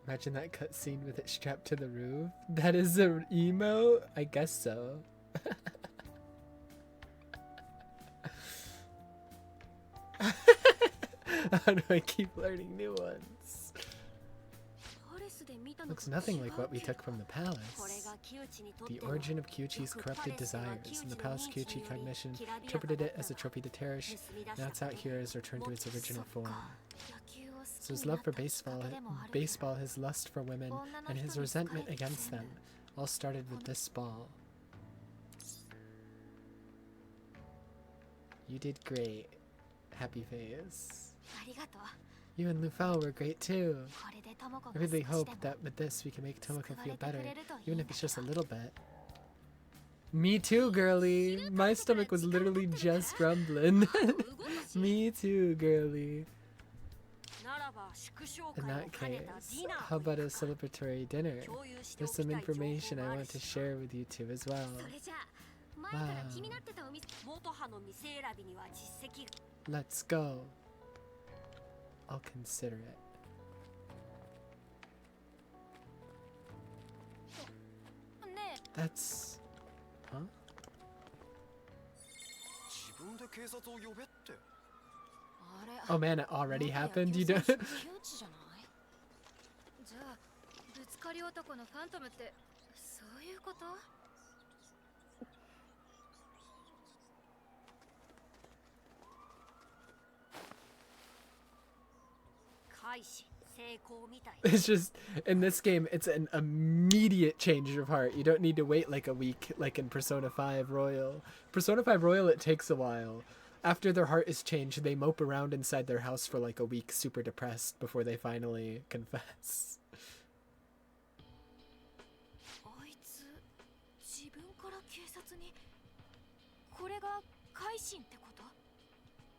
Imagine that cutscene with it strapped to the roof. That is an emo? I guess so. How do I keep learning new ones? Looks nothing like what we took from the palace. The origin of Kyuchi's corrupted desires. In the palace, Kyuchi cognition interpreted it as a trophy to cherish. Now it's out here as returned to its original form. So his love for baseball, his lust for women, and his resentment against them all started with this ball. You did great. Happy face. You and Lufao were great too. I really hope that with this we can make Tomoko feel better, even if it's just a little bit. Me too, girly. My stomach was literally just rumbling. Me too, girly. In that case, how about a celebratory dinner? There's some information I want to share with you two as well. Wow. Let's go. I'll consider it. That's... Huh? Oh man, it already happened? You don't... It's just, in this game, it's an immediate change of heart. You don't need to wait like a week, like in Persona 5 Royal. Persona 5 Royal, it takes a while. After their heart is changed, they mope around inside their house for like a week, super depressed, before they finally confess.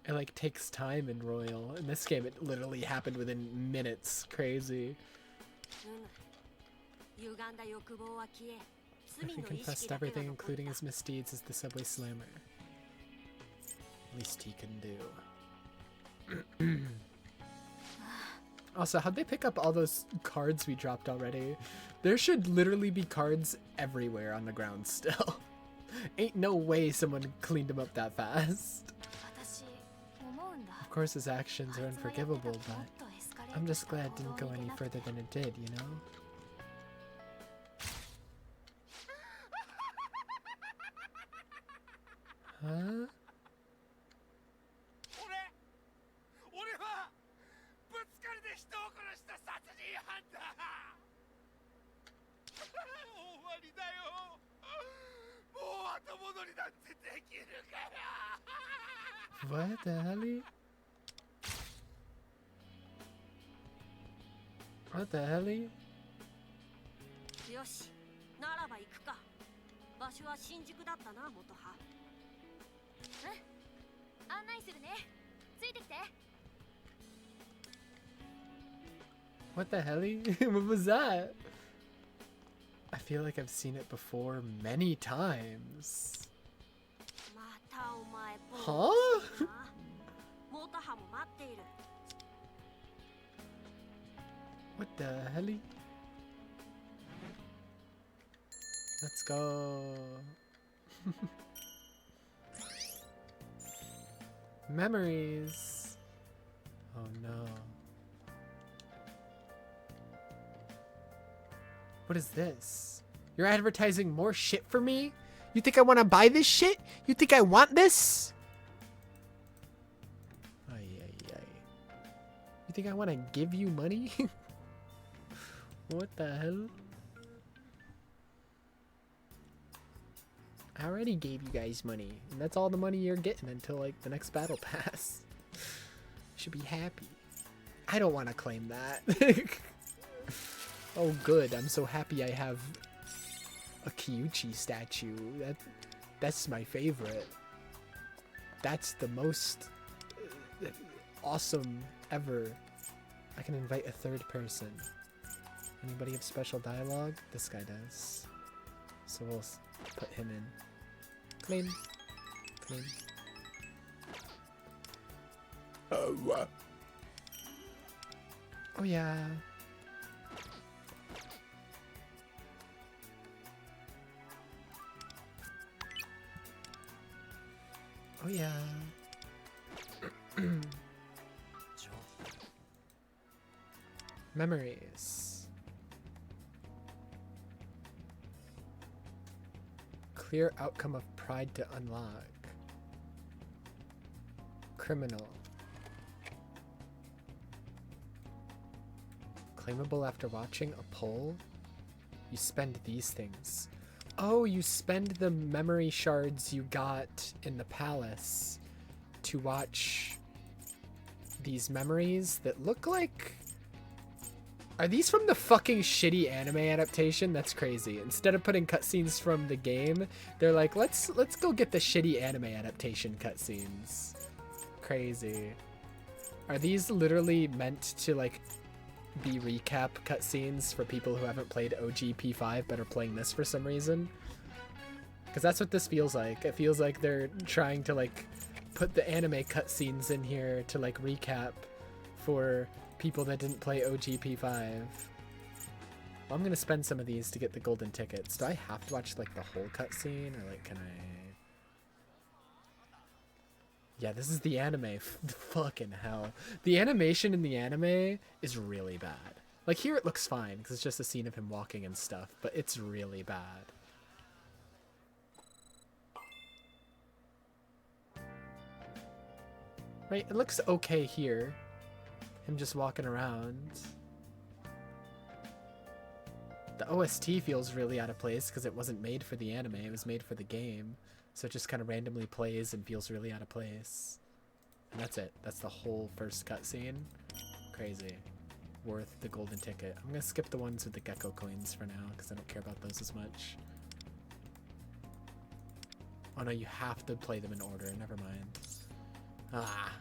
It like takes time in Royal. In this game, it literally happened within minutes. Crazy. If he confessed everything, including his misdeeds, as the subway slammer. Least he can do. Also, how'd they pick up all those cards we dropped already? There should literally be cards everywhere on the ground still. Ain't no way someone cleaned them up that fast. Of course his actions are unforgivable, but I'm just glad it didn't go any further than it did, you know? Huh? What the hell? What the hell? What the hell? What was that? I feel like I've seen it before many times. Huh? What the hell? Let's go. Memories. Oh no. What is this? You're advertising more shit for me? You think I want to buy this shit? You think I want this? Ay, ay, ay. You think I want to give you money? What the hell? I already gave you guys money, and that's all the money you're getting until like the next battle pass. You should be happy. I don't want to claim that. Oh good, I'm so happy I have a Kyuchi statue. That's my favorite. That's the most awesome ever. I can invite a third person. Anybody have special dialogue? This guy does. So we'll put him in. Claim. Claim. Oh. Oh yeah. Oh yeah. Memories. Clear outcome of Pride to unlock. Criminal. Claimable after watching a poll? You spend these things. Oh, you spend the memory shards you got in the palace to watch these memories that look like... Are these from the fucking shitty anime adaptation? That's crazy. Instead of putting cutscenes from the game, they're like, let's go get the shitty anime adaptation cutscenes. Crazy. Are these literally meant to like be recap cutscenes for people who haven't played OG P5 but are playing this for some reason? Because that's what this feels like. It feels like they're trying to like put the anime cutscenes in here to like recap for people that didn't play OG P5. Well, I'm gonna spend some of these to get the golden tickets. Do I have to watch like the whole cutscene, or like can I? Yeah, this is the anime. Fucking hell, the animation in the anime is really bad. Like here it looks fine because it's just a scene of him walking and stuff, but it's really bad. Right, it looks okay here. Him just walking around. The OST feels really out of place because it wasn't made for the anime, it was made for the game. So it just kind of randomly plays and feels really out of place. And that's it. That's the whole first cutscene. Crazy. Worth the golden ticket. I'm gonna skip the ones with the gecko coins for now because I don't care about those as much. Oh no, you have to play them in order. Never mind. Ah.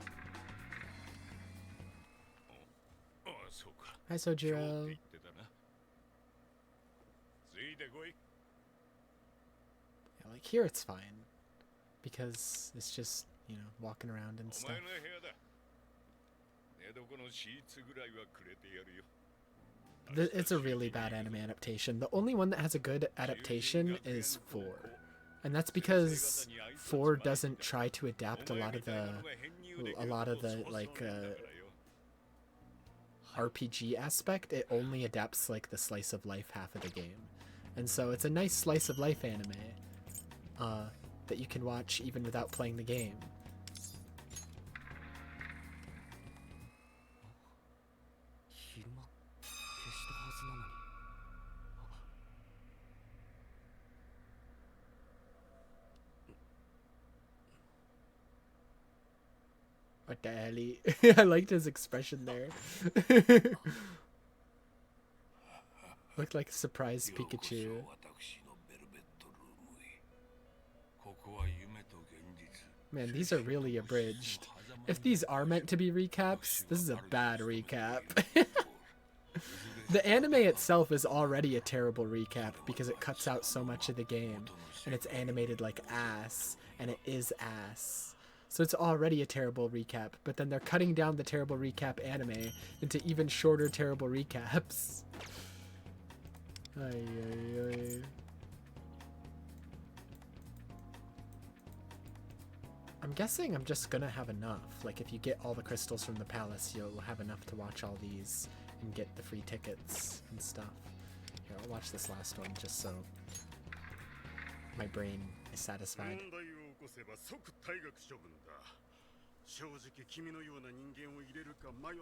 Hi, Sojiro. Yeah, like here it's fine. Because it's just, you know, walking around and stuff. It's a really bad anime adaptation. The only one that has a good adaptation is 4. And that's because 4 doesn't try to adapt a lot of the like RPG aspect. It only adapts like the slice of life half of the game. And so it's a nice slice of life anime that you can watch even without playing the game. What the hell? I liked his expression there. Looked like a surprised Pikachu. Man, these are really abridged. If these are meant to be recaps, this is a bad recap. The anime itself is already a terrible recap because it cuts out so much of the game. And it's animated like ass. And it is ass. So it's already a terrible recap. But then they're cutting down the terrible recap anime into even shorter terrible recaps. Ay, ay, ay. I'm guessing I'm just gonna have enough. Like if you get all the crystals from the palace, you'll have enough to watch all these and get the free tickets and stuff. Here, I'll watch this last one just so my brain is satisfied.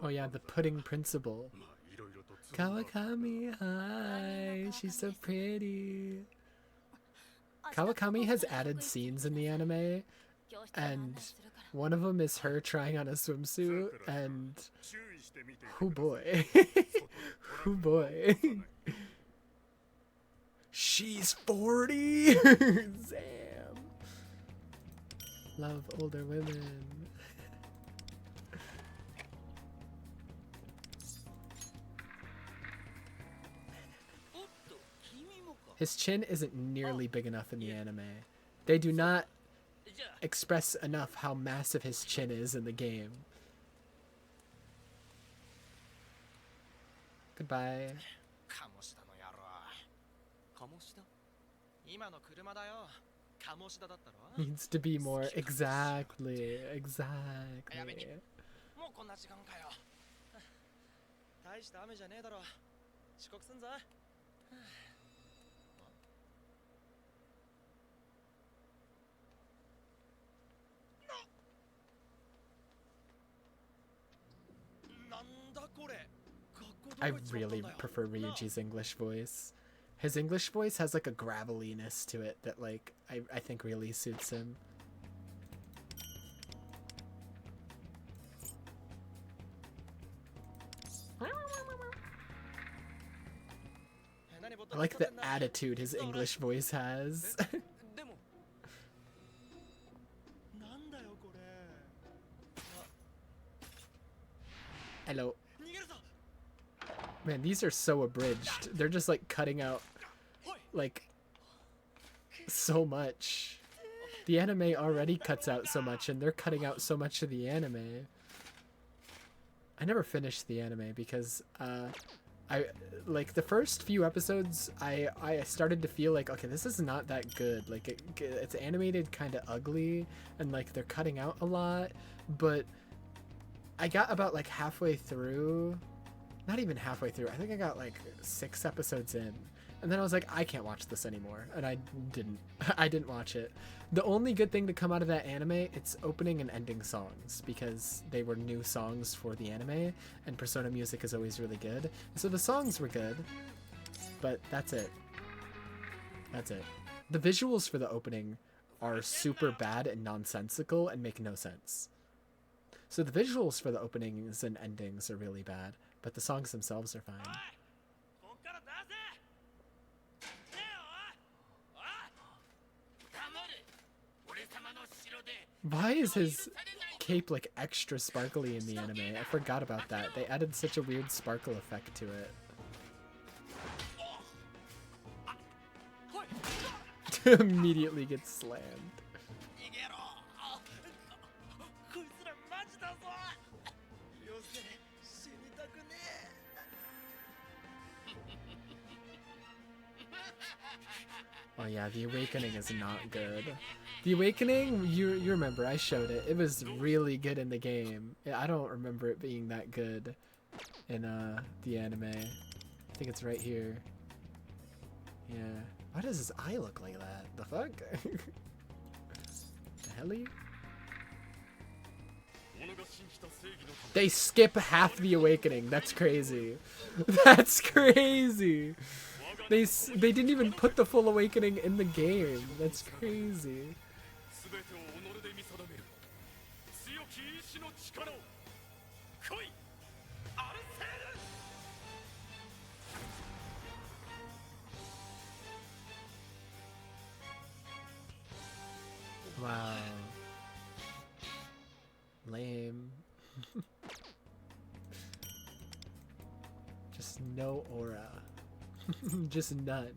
Oh yeah, the pudding principal. Kawakami, hi, she's so pretty. Kawakami has added scenes in the anime, and one of them is her trying on a swimsuit, and oh boy, oh boy, she's 40. Damn, love older women. His chin isn't nearly big enough in the anime. They do not express enough how massive his chin is in the game. Goodbye. Needs to be more. Exactly. Exactly. I really prefer Ryuji's English voice. His English voice has like a graveliness to it that like I think really suits him. I like the attitude his English voice has. Hello. Man, these are so abridged. They're just like cutting out like so much. The anime already cuts out so much and they're cutting out so much of the anime. I never finished the anime because I like the first few episodes I started to feel like, okay, this is not that good. Like it's animated kind of ugly and like they're cutting out a lot, but I got about like halfway through, not even halfway through. I think I got like 6 episodes in. And then I was like, I can't watch this anymore. And I didn't. I didn't watch it. The only good thing to come out of that anime, it's opening and ending songs because they were new songs for the anime and Persona music is always really good. So the songs were good, but that's it. That's it. The visuals for the opening are super bad and nonsensical and make no sense. So the visuals for the openings and endings are really bad, but the songs themselves are fine. Why is his cape like extra sparkly in the anime? I forgot about that. They added such a weird sparkle effect to it. Immediately gets slammed. Oh yeah, The Awakening is not good. The Awakening, you remember, I showed it. It was really good in the game. I don't remember it being that good in the anime. I think it's right here. Yeah. Why does his eye look like that? The fuck? The helly? They skip half The Awakening. That's crazy. That's crazy. They didn't even put the full Awakening in the game. That's crazy. Wow. Lame. Just no aura. Just none.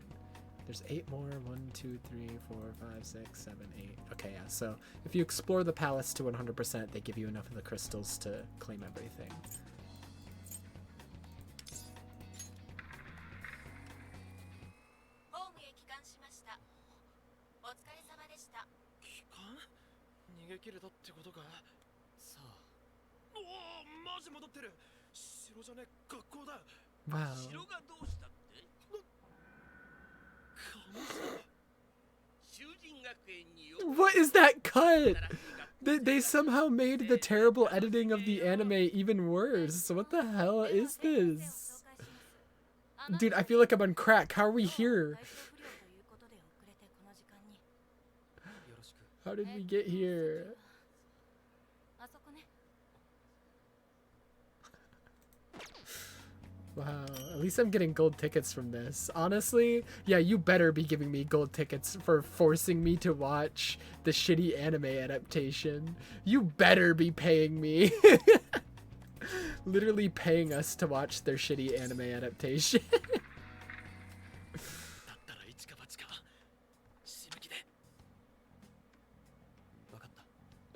There's 8 more. 1, 2, 3, 4, 5, 6, 7, 8. Okay, yeah. So if you explore the palace to 100%, they give you enough of the crystals to claim everything. Wow. What is that cut? They somehow made the terrible editing of the anime even worse. What the hell is this? Dude, I feel like I'm on crack. How are we here? How did we get here? Wow, at least I'm getting gold tickets from this. Honestly, yeah, you better be giving me gold tickets for forcing me to watch the shitty anime adaptation. You better be paying me. Literally paying us to watch their shitty anime adaptation.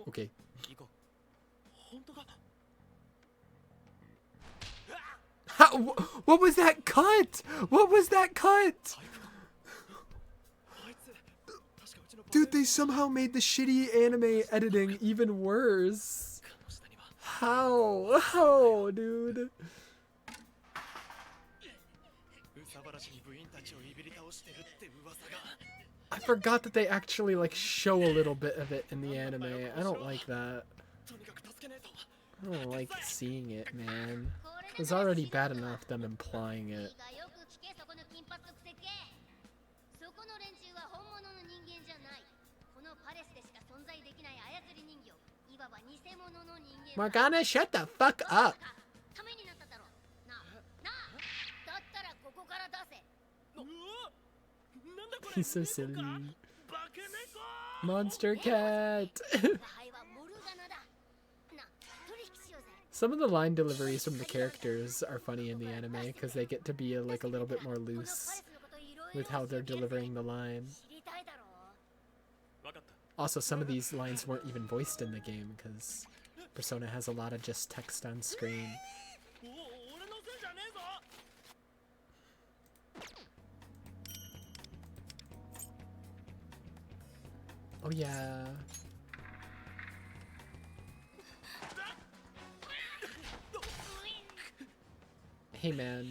Okay. How, what was that cut? What was that cut? Dude, they somehow made the shitty anime editing even worse. How? How, dude? I forgot that they actually like show a little bit of it in the anime. I don't like that. I don't like seeing it, man. It was already bad enough them implying it. Morgana, shut the fuck up! He's so silly. Monster cat! Some of the line deliveries from the characters are funny in the anime because they get to be a little bit more loose with how they're delivering the line. Also, some of these lines weren't even voiced in the game because Persona has a lot of just text on screen. Oh yeah. Hey man.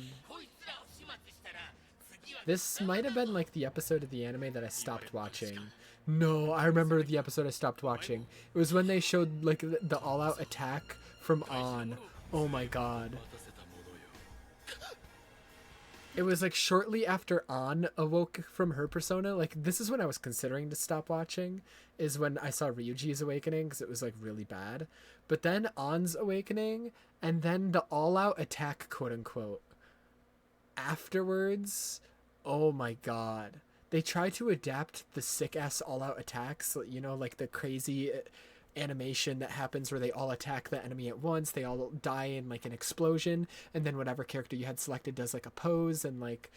This might have been like the episode of the anime that I stopped watching. No, I remember the episode I stopped watching. It was when they showed like the all-out attack from On. Oh my god. It was like shortly after On awoke from her persona. Like this is when I was considering to stop watching, is when I saw Ryuji's awakening because it was like really bad. But then On's awakening and then the all-out attack, quote unquote. Afterwards, oh my god. They try to adapt the sick-ass all-out attacks, you know, like the crazy animation that happens where they all attack the enemy at once, they all die in like an explosion, and then whatever character you had selected does like a pose, and like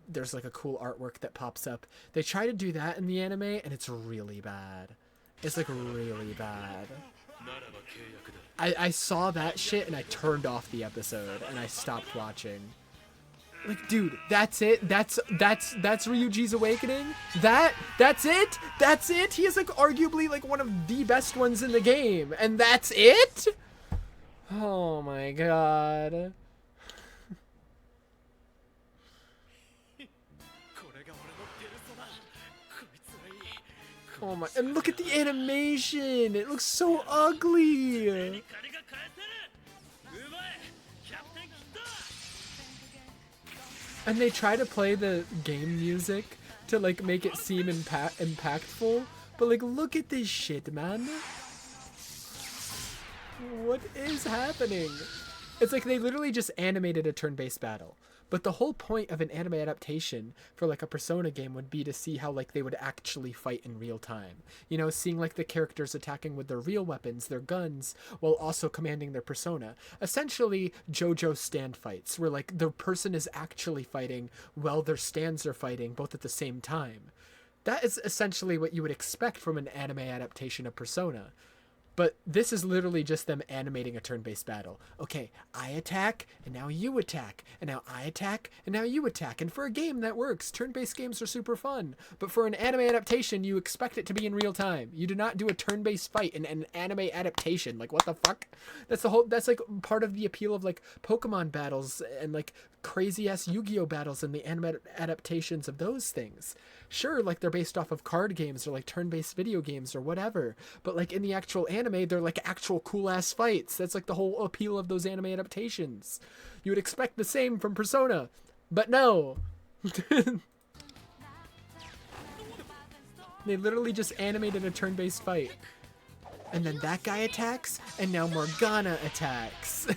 there's like a cool artwork that pops up. They try to do that in the anime, and it's really bad. It's like really bad. I saw that shit and I turned off the episode and I stopped watching. Like, dude, that's it? That's Ryuji's awakening? That's it? That's it? He is like arguably like one of the best ones in the game, and that's it? Oh my god. Oh my, and look at the animation! It looks so ugly! And they try to play the game music to like make it seem impactful, but like look at this shit, man. What is happening? It's like they literally just animated a turn-based battle. But the whole point of an anime adaptation for like a Persona game would be to see how like they would actually fight in real time. You know, seeing like the characters attacking with their real weapons, their guns, while also commanding their persona. Essentially, JoJo stand fights, where like the person is actually fighting while their stands are fighting both at the same time. That is essentially what you would expect from an anime adaptation of Persona. But this is literally just them animating a turn-based battle. Okay, I attack, and now you attack. And now I attack, and now you attack. And for a game, that works. Turn-based games are super fun. But for an anime adaptation, you expect it to be in real time. You do not do a turn-based fight in an anime adaptation. Like, what the fuck? That's like part of the appeal of like Pokemon battles and like crazy-ass Yu-Gi-Oh battles and the anime adaptations of those things. Sure, like they're based off of card games or like turn-based video games or whatever, but like in the actual anime, they're like actual cool-ass fights. That's like the whole appeal of those anime adaptations. You would expect the same from Persona, but no. They literally just animated a turn-based fight. And then that guy attacks, and now Morgana attacks.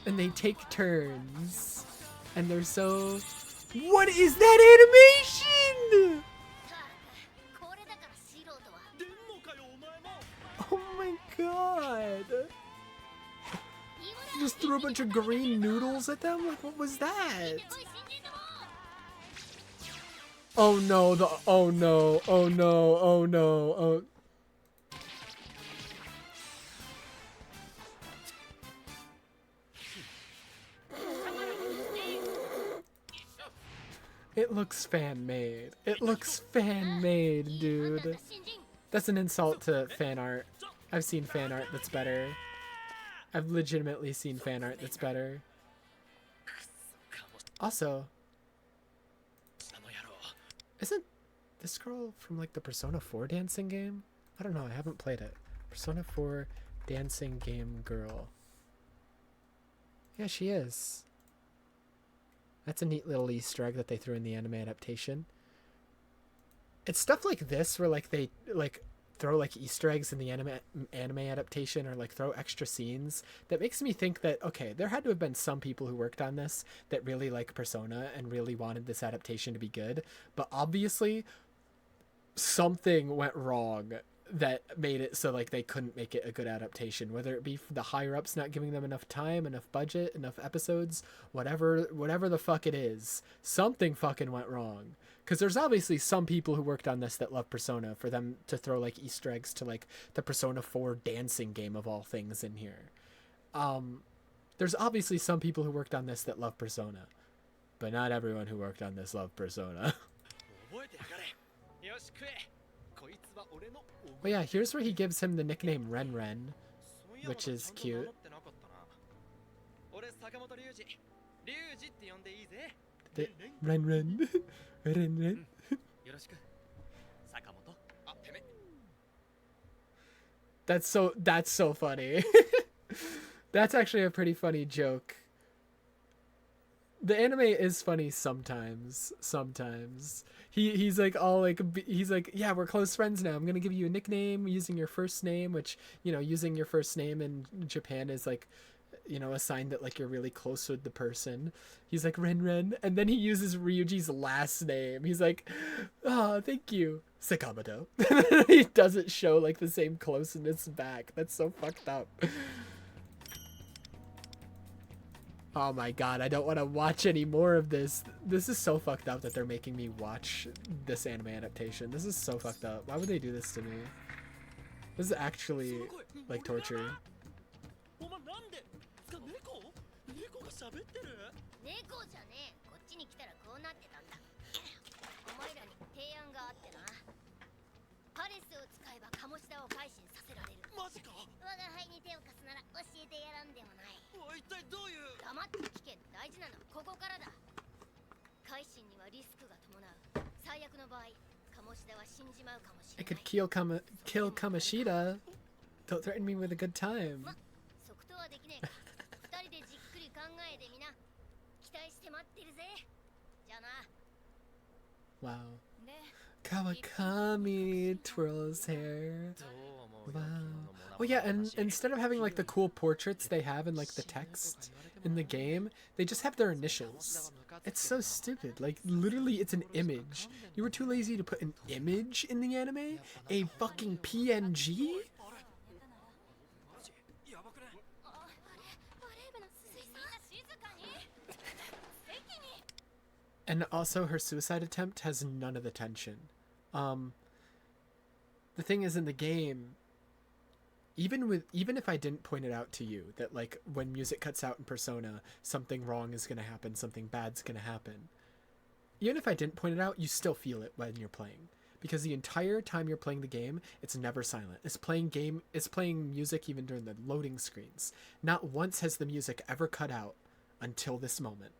And they take turns. And they're so... What is that animation? Oh my god. Just threw a bunch of green noodles at them? Like, what was that? Oh no, oh no, oh no, oh no, oh... It looks fan-made. It looks fan-made, dude. That's an insult to fan art. I've seen fan art that's better. I've legitimately seen fan art that's better. Also, isn't this girl from like the Persona 4 dancing game? I don't know, I haven't played it. Persona 4 dancing game girl. Yeah, she is. That's a neat little Easter egg that they threw in the anime adaptation. It's stuff like this where like they like throw like Easter eggs in the anime adaptation, or like throw extra scenes, that makes me think that okay, there had to have been some people who worked on this that really like Persona and really wanted this adaptation to be good, but obviously something went wrong that made it so like they couldn't make it a good adaptation, whether it be the higher ups not giving them enough time, enough budget, enough episodes, whatever the fuck it is, something fucking went wrong. Because there's obviously some people who worked on this that love Persona, for them to throw like Easter eggs to like the Persona 4 dancing game of all things in here. There's obviously some people who worked on this that love Persona, but not everyone who worked on this loved Persona. But yeah, here's where he gives him the nickname Ren Ren, which is cute. Ren Ren. Ren Ren. That's so funny. That's actually a pretty funny joke. The anime is funny sometimes. He's like all like, he's like, yeah, we're close friends now, I'm gonna give you a nickname using your first name, which, you know, using your first name in Japan is like, you know, a sign that like you're really close with the person. He's like Ren Ren, and then he uses Ryuji's last name. He's like, oh, thank you, Sakamoto. He doesn't show like the same closeness back. That's so fucked up. Oh my god, I don't want to watch any more of this. This is so fucked up that they're making me watch this anime adaptation. This is so fucked up. Why would they do this to me? This is actually like torture. I could kill Kamoshida. Don't threaten me with a good time. Wow. Kawakami twirls hair. Wow. Oh yeah, and instead of having like the cool portraits they have in like the text in the game, they just have their initials. It's so stupid. Like literally it's an image. You were too lazy to put an image in the anime? A fucking PNG? And also her suicide attempt has none of the tension. The thing is, in the game, even if I didn't point it out to you that like when music cuts out in Persona, something wrong is gonna happen, something bad's gonna happen. Even if I didn't point it out, you still feel it when you're playing, because the entire time you're playing the game, it's never silent. It's playing music even during the loading screens. Not once has the music ever cut out until this moment.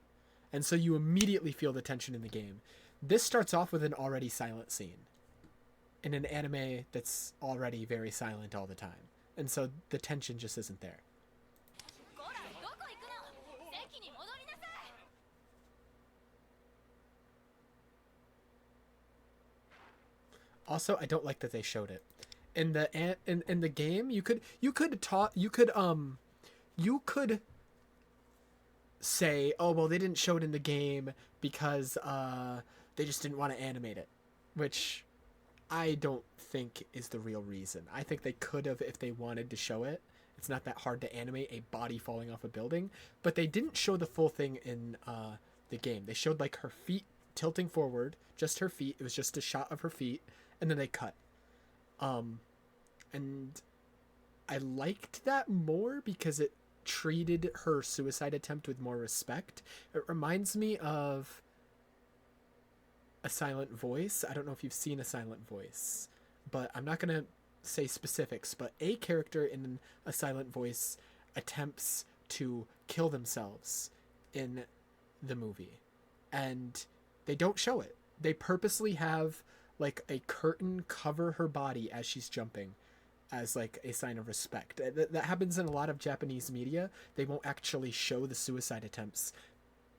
And so you immediately feel the tension in the game. This starts off with an already silent scene in an anime that's already very silent all the time. And so the tension just isn't there. Also, I don't like that they showed it. In the game, you could say, oh well, they didn't show it in the game because they just didn't want to animate it, which I don't think is the real reason. I think they could have if they wanted to show it. It's not that hard to animate a body falling off a building, but they didn't show the full thing in the game. They showed like her feet tilting forward, just her feet. It was just a shot of her feet, and then they cut. And I liked that more because it treated her suicide attempt with more respect. It reminds me of A Silent Voice. I don't know if you've seen A Silent Voice, but I'm not gonna say specifics, but a character in A Silent Voice attempts to kill themselves in the movie, and they don't show it. They purposely have like a curtain cover her body as she's jumping, as like a sign of respect. That happens in a lot of Japanese media. They won't actually show the suicide attempts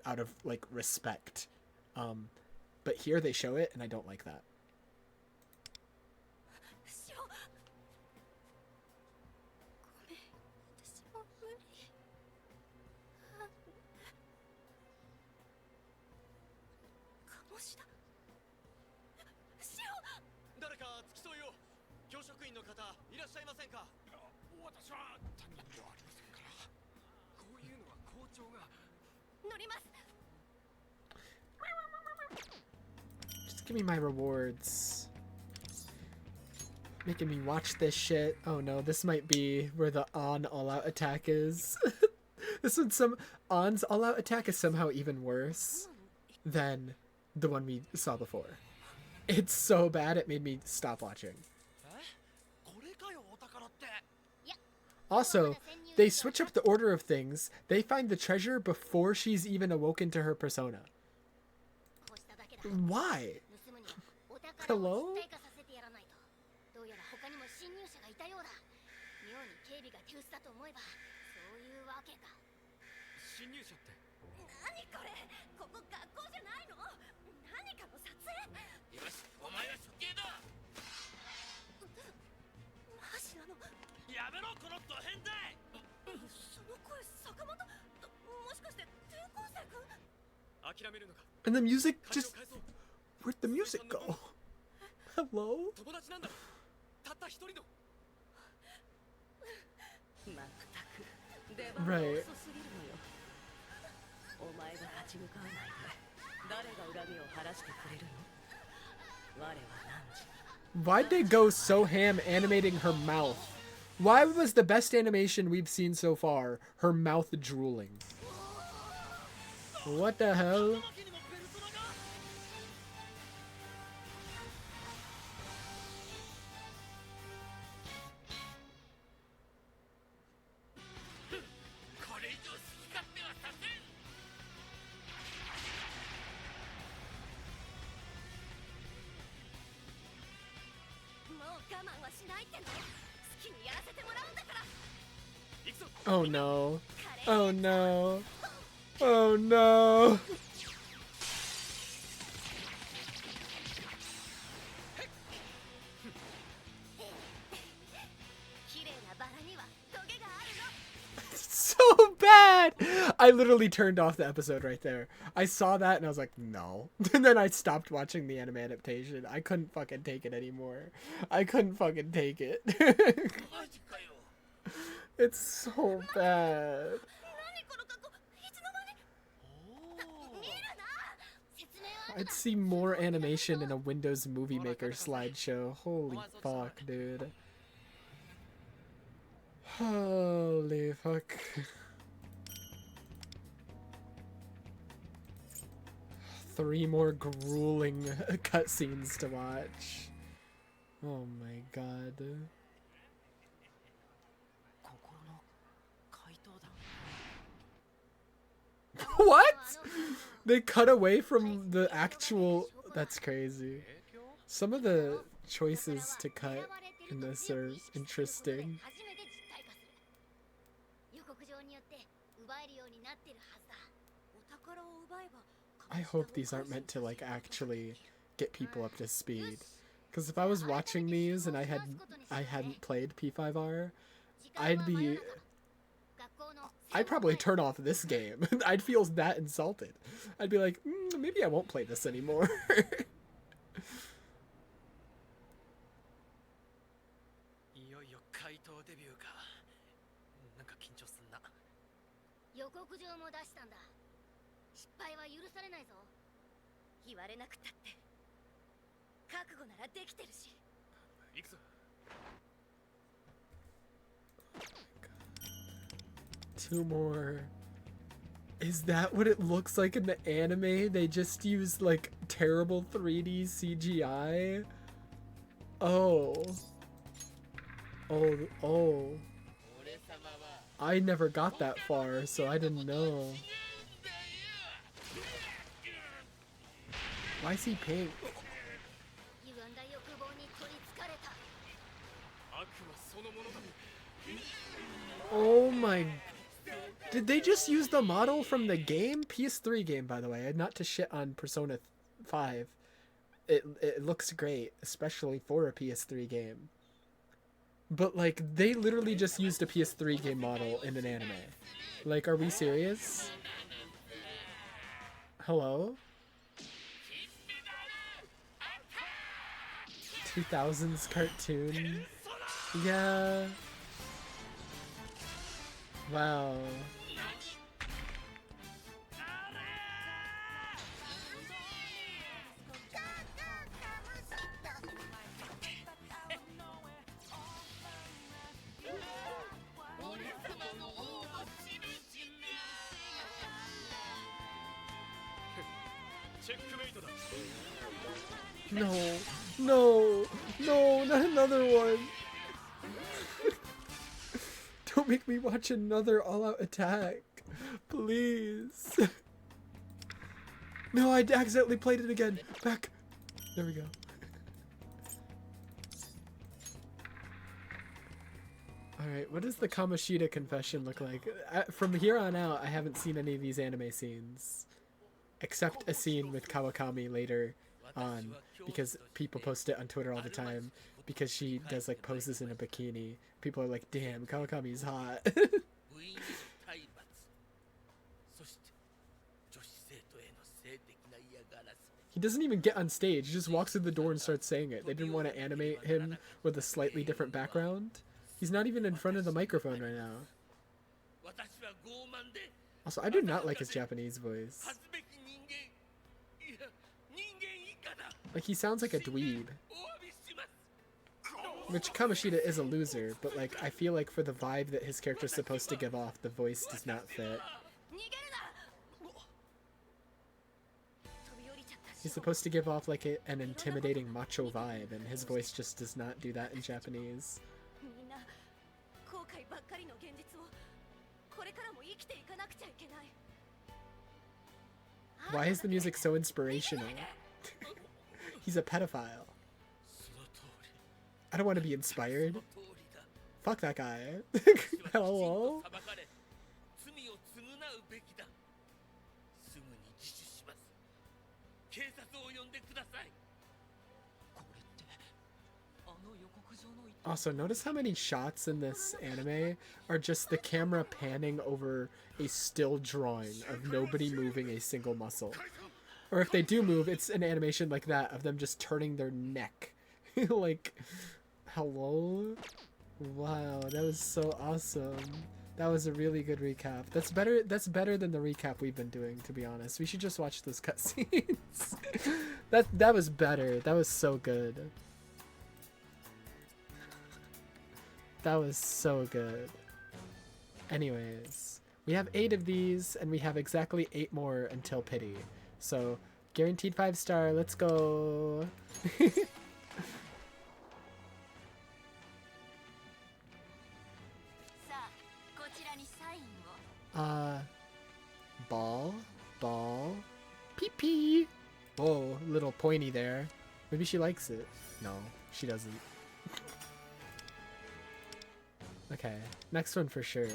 out of like respect. But here they show it, and I don't like that. Just give me my rewards. Making me watch this shit. Oh no, this might be where the On all-out attack is. This one, On's all-out attack is somehow even worse than the one we saw before. It's so bad it made me stop watching. Also, they switch up the order of things. They find the treasure before she's even awoken to her persona. Why? Hello? And the music just... Where'd the music go? Hello? Right. Why'd they go so ham animating her mouth? Why was the best animation we've seen so far her mouth drooling? What the hell? Oh no. Oh no. Oh no. So bad. I literally turned off the episode right there. I saw that and I was like, no. And then I stopped watching the anime adaptation. I couldn't fucking take it anymore. I couldn't fucking take it. It's so bad. I'd see more animation in a Windows Movie Maker slideshow. Holy fuck, dude. Holy fuck. Three more grueling cutscenes to watch. Oh my god. What? They cut away from the actual... That's crazy. Some of the choices to cut in this are interesting. I hope these aren't meant to like actually get people up to speed. Because if I was watching these and I hadn't played P5R, I'd probably turn off this game. I'd feel that insulted. I'd be like, maybe I won't play this anymore. Two more. Is that what it looks like in the anime? They just use like terrible 3D CGI? Oh. Oh. I never got that far, so I didn't know. Why is he pink? Oh my... Did they just use the model from the game? PS3 game, by the way. Not to shit on Persona 5. It looks great, especially for a PS3 game. But, like, they literally just used a PS3 game model in an anime. Like, are we serious? Hello? 2000s cartoon? Yeah. Wow. No, no, no, not another one. Don't make me watch another all-out attack. Please. No, I accidentally played it again. Back. There we go. Alright, what does the Kamoshida confession look like? From here on out, I haven't seen any of these anime scenes. Except a scene with Kawakami later on, because people post it on Twitter all the time, because she does like poses in a bikini. People are like, damn, Kawakami's hot. He doesn't even get on stage, he just walks through the door and starts saying it. They didn't want to animate him with a slightly different background. He's not even in front of the microphone right now. Also, I do not like his Japanese voice. Like, he sounds like a dweeb. Which Kamoshida is a loser, but like, I feel like for the vibe that his character's supposed to give off, the voice does not fit. He's supposed to give off like an intimidating macho vibe, and his voice just does not do that in Japanese. Why is the music so inspirational? He's a pedophile. I don't want to be inspired. Fuck that guy. Hello? Also, notice how many shots in this anime are just the camera panning over a still drawing of nobody moving a single muscle. Or if they do move, it's an animation like that of them just turning their neck. Like, hello? Wow, that was so awesome. That was a really good recap. That's better than the recap we've been doing, to be honest. We should just watch those cutscenes. that was better. That was so good. That was so good. Anyways, we have 8 of these, and we have exactly 8 more until Pity. So, guaranteed 5-star, let's go! Ball, pee-pee! Whoa, little pointy there. Maybe she likes it. No, she doesn't. Okay, next one for sure.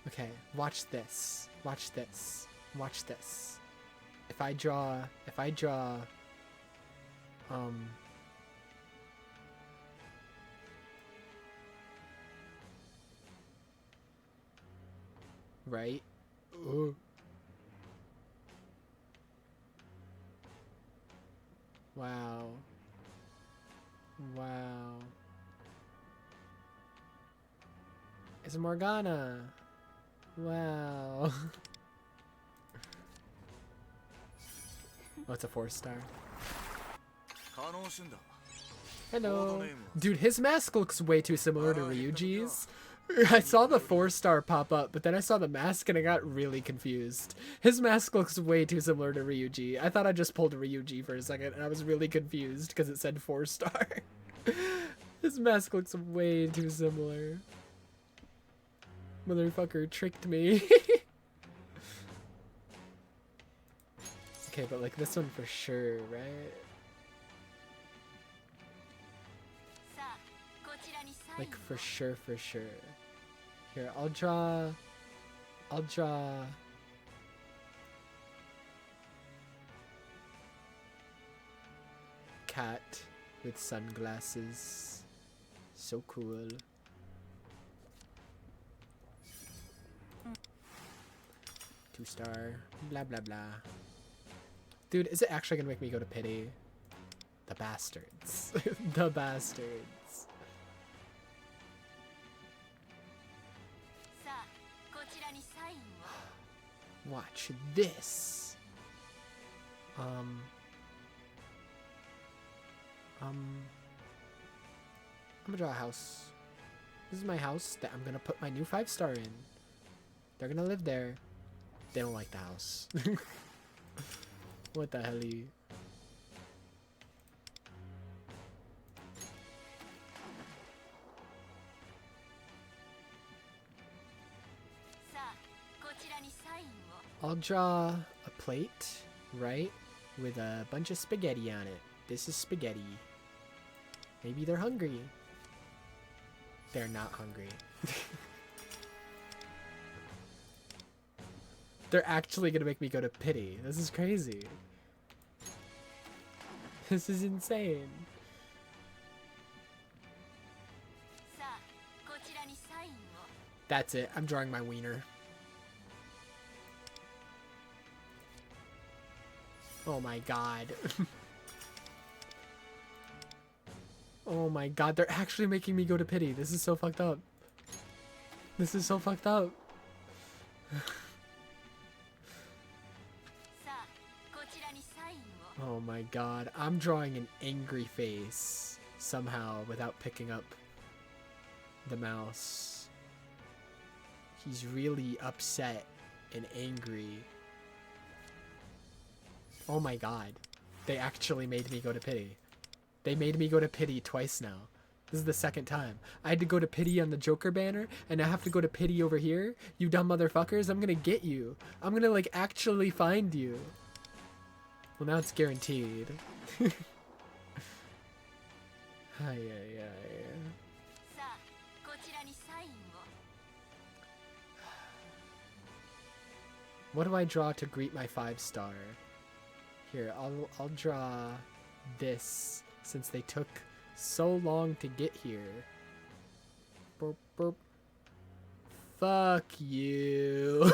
Okay, watch this. Watch this. Watch this. If I draw, right? Ooh. Wow. Wow. It's Morgana. Wow. Oh, it's a 4-star. Hello. Dude, his mask looks way too similar to Ryuji's. I saw the 4-star pop up, but then I saw the mask and I got really confused. His mask looks way too similar to Ryuji. I thought I just pulled Ryuji for a second, and I was really confused because it said 4-star. His mask looks way too similar. Motherfucker tricked me. Okay, but like this one for sure, right? Like for sure, for sure. Here, I'll draw cat with sunglasses. So cool. Two-star. Blah blah blah. Dude, is it actually gonna make me go to pity? The bastards. The bastards. Watch this. I'm gonna draw a house. This is my house that I'm gonna put my new 5-star in. They're gonna live there. They don't like the house. What the hell? I'll draw a plate, right, with a bunch of spaghetti on it. This is spaghetti. Maybe they're hungry. They're not hungry. They're actually gonna make me go to pity. This is crazy. This is insane. That's it. I'm drawing my wiener. Oh my god. Oh my god, they're actually making me go to pity. This is so fucked up. This is so fucked up. Oh my god, I'm drawing an angry face somehow without picking up the mouse. He's really upset and angry. Oh my god, they actually made me go to pity. They made me go to pity twice now. This is the second time. I had to go to pity on the Joker banner, and I have to go to pity over here. You dumb motherfuckers, I'm gonna get you. I'm gonna like actually find you. Well, now it's guaranteed. Ay, ay, ay. What do I draw to greet my 5-star? Here, I'll draw this since they took so long to get here. Burp, burp. Fuck you.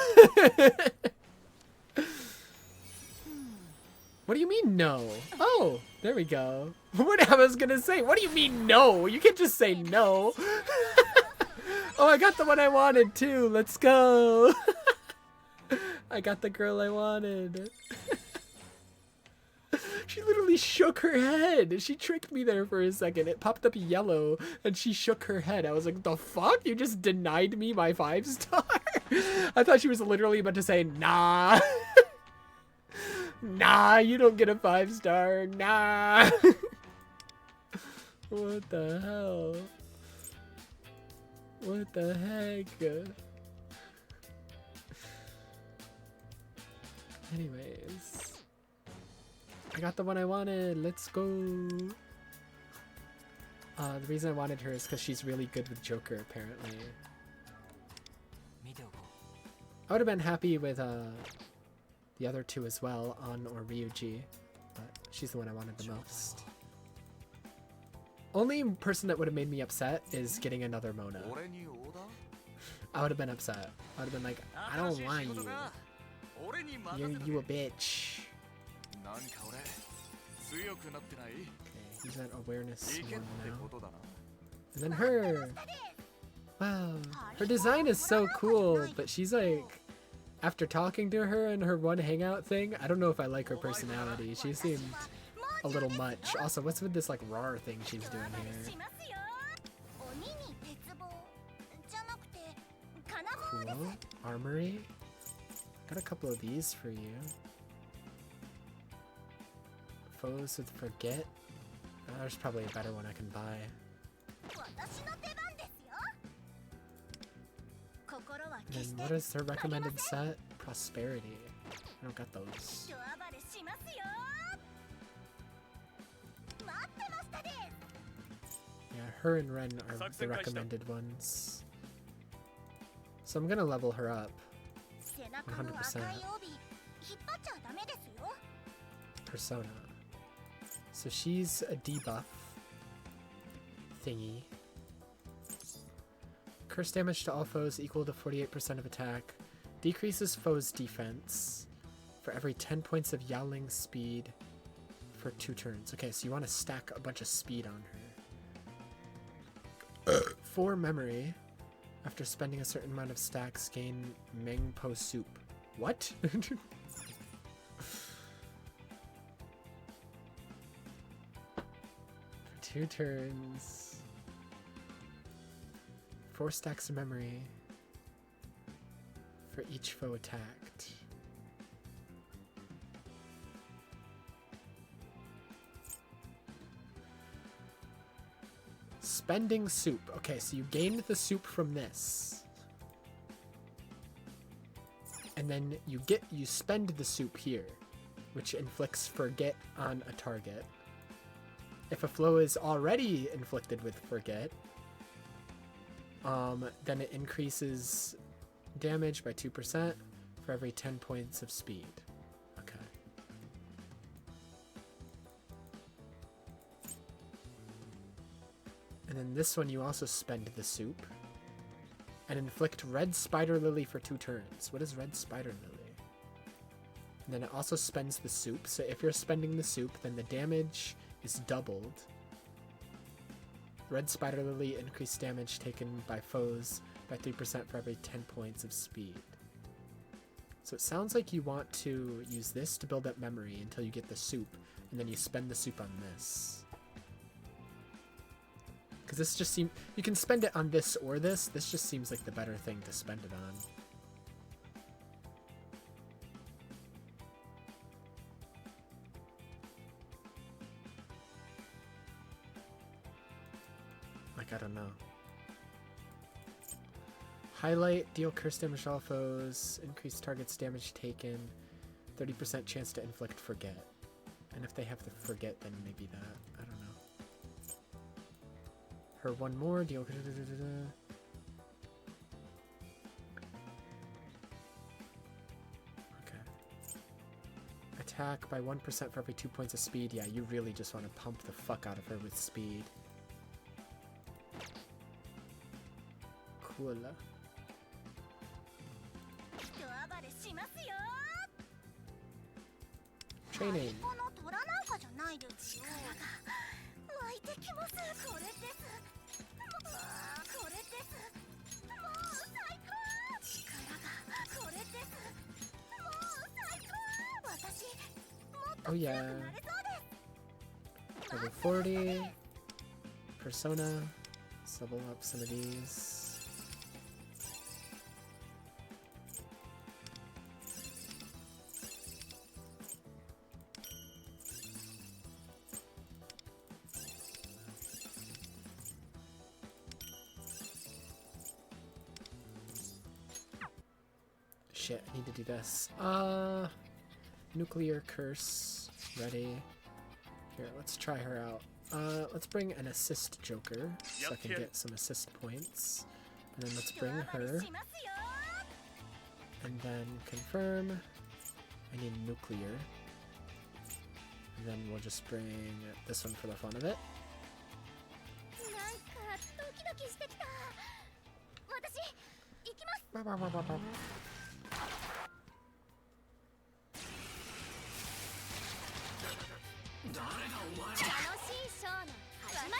What do you mean no? Oh, there we go. What I was gonna say, what do you mean no? You can't just say no. Oh, I got the one I wanted too. Let's go. I got the girl I wanted. She literally shook her head. She tricked me there for a second. It popped up yellow and she shook her head. I was like, the fuck? You just denied me my 5-star? I thought she was literally about to say, nah. Nah, you don't get a 5-star. Nah. What the hell? What the heck? Anyways. I got the one I wanted. Let's go. The reason I wanted her is because she's really good with Joker, apparently. I would have been happy with the other two as well, An or Ryuji, but she's the one I wanted the most. Only person that would have made me upset is getting another Mona. I would have been upset. I would have been like, I don't want you. You a bitch. Okay, he's at awareness 1 now. And then her! Wow. Her design is so cool, but she's like... After talking to her and her one hangout thing, I don't know if I like her personality. She seemed a little much. Also, what's with this like RAR thing she's doing here? Cool. Armory. Got a couple of these for you. Foes with Forget. There's probably a better one I can buy. And then what is her recommended set? Prosperity. I don't got those. her and Ren are the recommended ones. So I'm gonna level her up 100%. Persona. So she's a debuff thingy. Curse damage to all foes equal to 48% of attack. Decreases foes' defense for every 10 points of Yaoling speed for 2 turns. Okay, so you want to stack a bunch of speed on her. 4 memory. After spending a certain amount of stacks, gain Mengpo soup. What? For 2 turns. 4 stacks of memory for each foe attacked. Spending soup. Okay, so you gained the soup from this. And then you spend the soup here, which inflicts forget on a target. If a flow is already inflicted with forget, then it increases damage by 2% for every 10 points of speed. Okay. And then this one you also spend the soup. And inflict Red Spider Lily for 2 turns. What is Red Spider Lily? And then it also spends the soup. So if you're spending the soup, then the damage is doubled. Red Spider Lily increased damage taken by foes by 3% for every 10 points of speed. So it sounds like you want to use this to build up memory until you get the soup, and then you spend the soup on this. Because this just seems... You can spend it on this or this. This just seems like the better thing to spend it on. Like, I don't know. Highlight, deal curse damage to all foes, increase target's damage taken, 30% chance to inflict forget. And if they have the forget, then maybe that. I don't know. Her one more, deal... Okay. Attack by 1% for every 2 points of speed. Yeah, you really just want to pump the fuck out of her with speed. Cool. Training. Oh yeah. Level 40. Persona. Let's level up some of these. Shit, I need to do this. Nuclear Curse. Ready. Here, let's try her out. Let's bring an assist Joker, so I can get some assist points. And then let's bring her. And then confirm. I need nuclear. And then we'll just bring this one for the fun of it.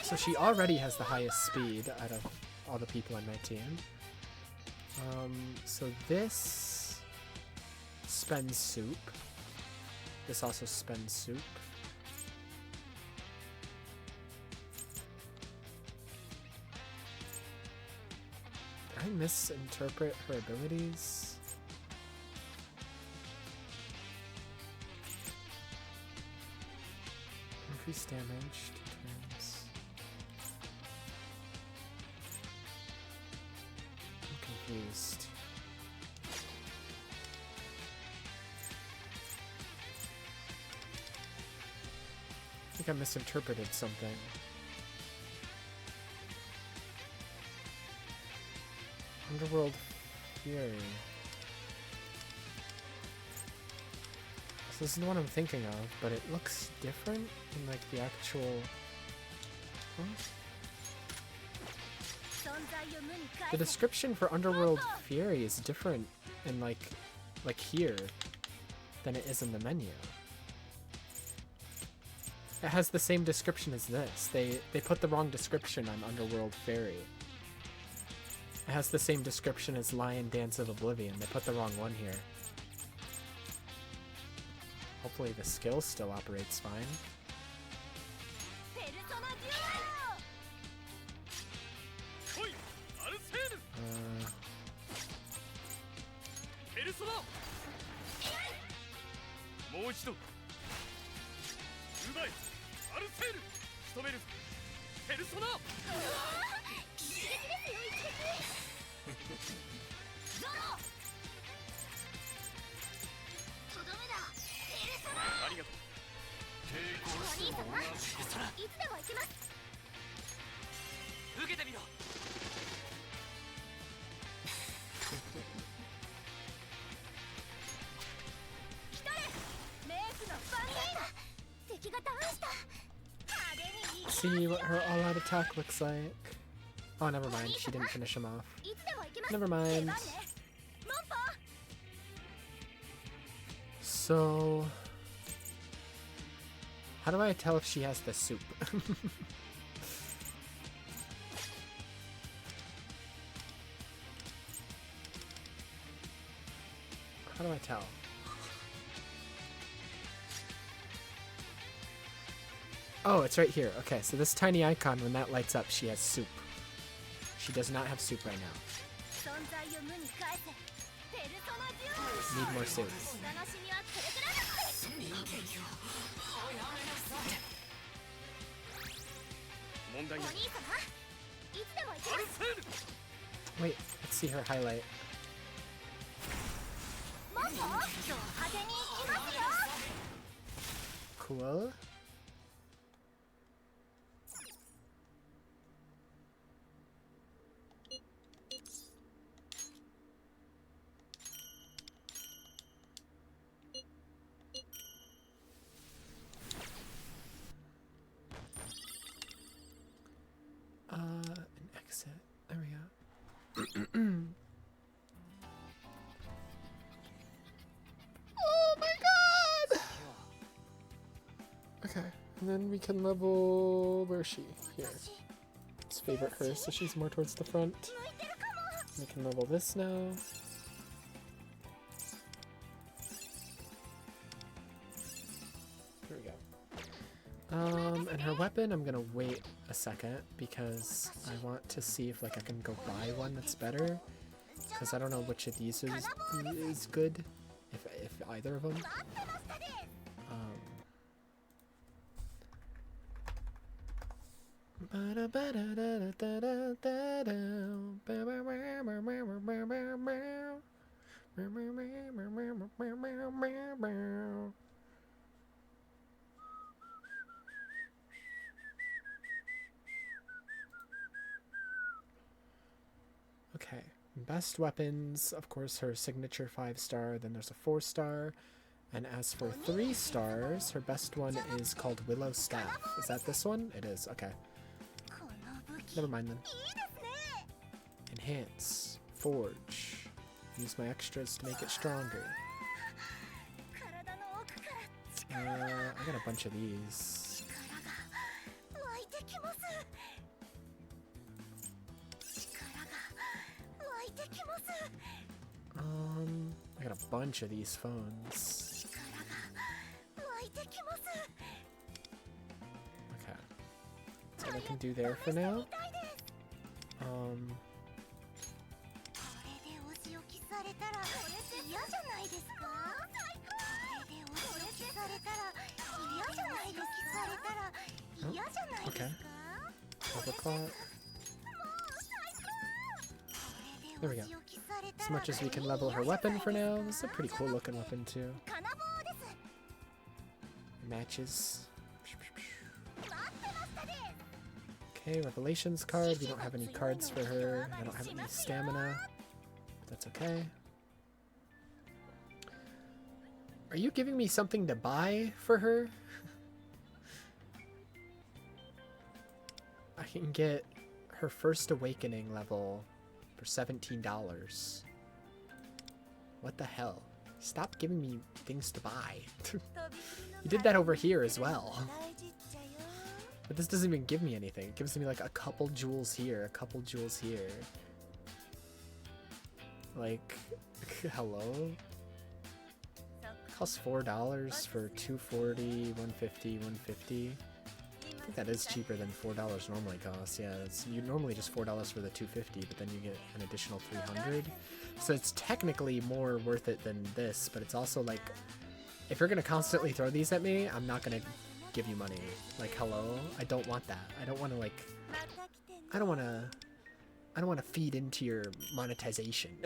So she already has the highest speed out of all the people on my team. So this spends soup. This also spends soup. Did I misinterpret her abilities? Increase damage, 2 turns. I'm confused. I think I misinterpreted something. Underworld Fury. So this is the one I'm thinking of, but it looks different in like the actual... Huh? The description for Underworld Fury is different in like here than it is in the menu. It has the same description as this. They put the wrong description on Underworld Fairy. It has the same description as Lion Dance of Oblivion. They put the wrong one here. Hopefully the skill still operates fine. See what her all-out attack looks like. Oh, never mind. She didn't finish him off. Never mind. So... how do I tell if she has the soup? How do I tell? Oh, it's right here. Okay, so this tiny icon, when that lights up, she has soup. She does not have soup right now. Need more soup. Wait, let's see her highlight. Cool. An exit. There we go. Oh my god! Okay, and then we can level... where is she? Here. Let's favorite her so she's more towards the front. We can level this now. Here we go. And her weapon, I'm gonna wait a second because I want to see if like I can go buy one that's better. Because I don't know which of these is good, if either of them. Okay, best weapons, of course her signature 5-star, then there's a 4-star, and as for 3 stars, her best one is called Willow Staff. Is that this one? It is, okay. Never mind then. Enhance, Forge, use my extras to make it stronger. I got a bunch of these. I got a bunch of these phones. Okay. That's all I can do there for now. Oh, okay. Overclock. There we go. As much as we can level her weapon for now. This is a pretty cool looking weapon too. Matches. Okay, Revelations card. We don't have any cards for her. I don't have any stamina. That's okay. Are you giving me something to buy for her? I can get her first awakening level for $17. What the hell? Stop giving me things to buy. You did that over here as well. But this doesn't even give me anything. It gives me like a couple jewels here, a couple jewels here. Like, hello? Costs $4 for 240, 150, 150. I think that is cheaper than $4 normally costs. Yeah, it's you normally just $4 for the 250, but then you get an additional 300. So it's technically more worth it than this, but it's also like, if you're gonna constantly throw these at me, I'm not gonna give you money. Like, hello? I don't want that. I don't want to like, I don't want to feed into your monetization.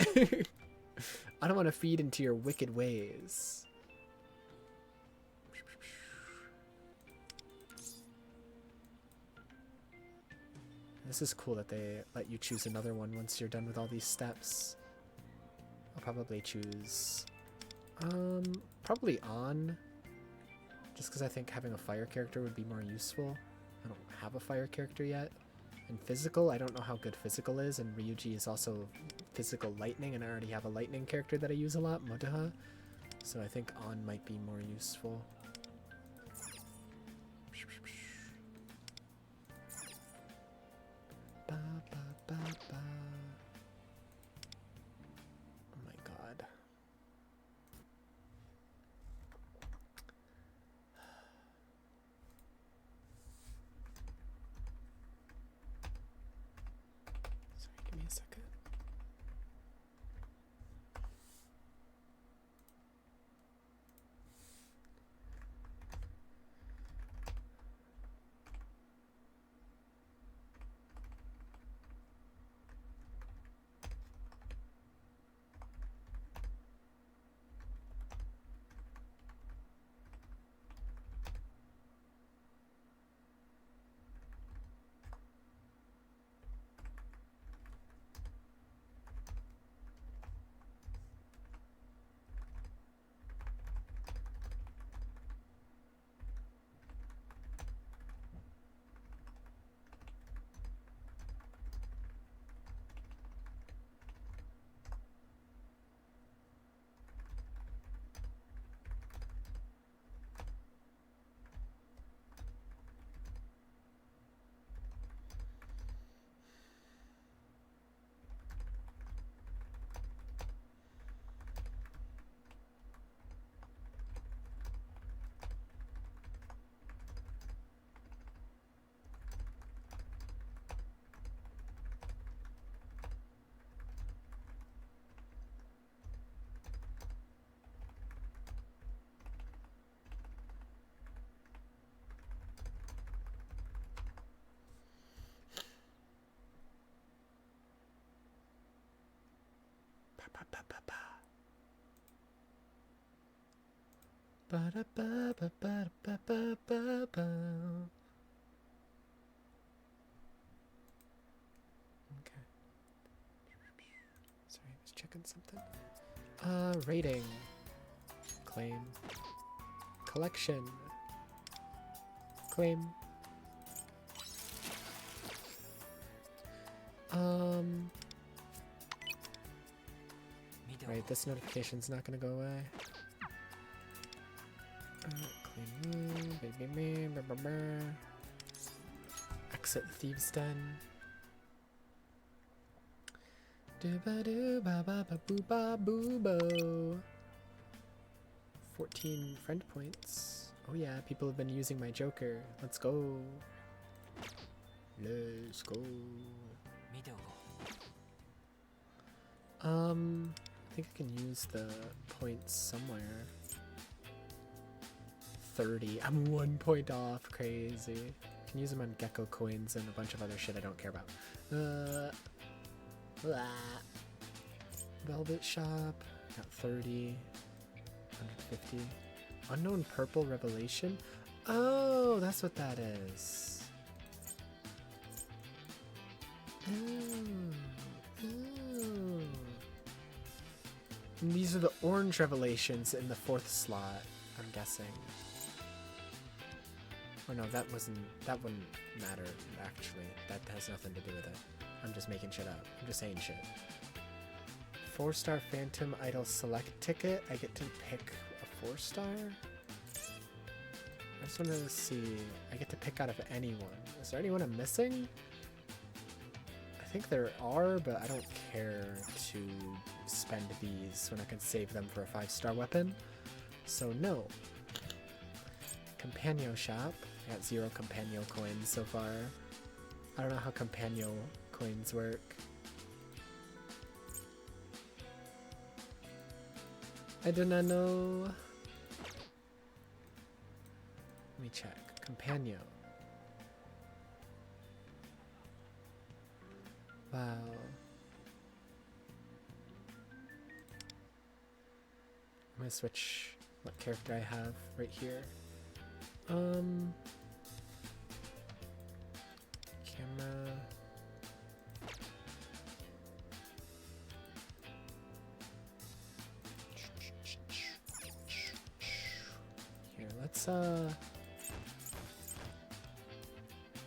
I don't want to feed into your wicked ways. This is cool that they let you choose another one once you're done with all these steps. I'll probably choose, probably on, just because I think having a fire character would be more useful. I don't have a fire character yet. And physical, I don't know how good physical is, and Ryuji is also physical lightning, and I already have a lightning character that I use a lot, Motoha. So I think on might be more useful. Ba, ba, ba, ba. Oh my god. Sorry, give me a second. Ba-da-ba-ba-ba-ba-ba-ba. Okay. Sorry, I was checking something. Rating. Claim. Collection. Claim. Right, this notification's not gonna go away. Exit Thieves' Den. 14 friend points. Oh yeah, people have been using my Joker. Let's go. Let's go. I think I can use the points somewhere. 30. I'm 1 point off. Crazy. I can use them on Gecko coins and a bunch of other shit I don't care about. Velvet shop. Got 30. 150. Unknown purple revelation. Oh, that's what that is. Oh. Oh. And these are the orange revelations in the 4th slot, I'm guessing. Or no, that wouldn't matter, actually. That has nothing to do with it. I'm just making shit up. I'm just saying shit. 4-star Phantom Idol select ticket. I get to pick a 4-star? I just wanted to see. I get to pick out of anyone. Is there anyone I'm missing? I think there are, but I don't care to spend these when I can save them for a 5-star weapon. So no. Companion shop. I got 0 Companion coins so far. I don't know how Companion coins work. I do not know. Let me check. Companion. Wow. I'm gonna switch what character I have right here. Camera. Here, let's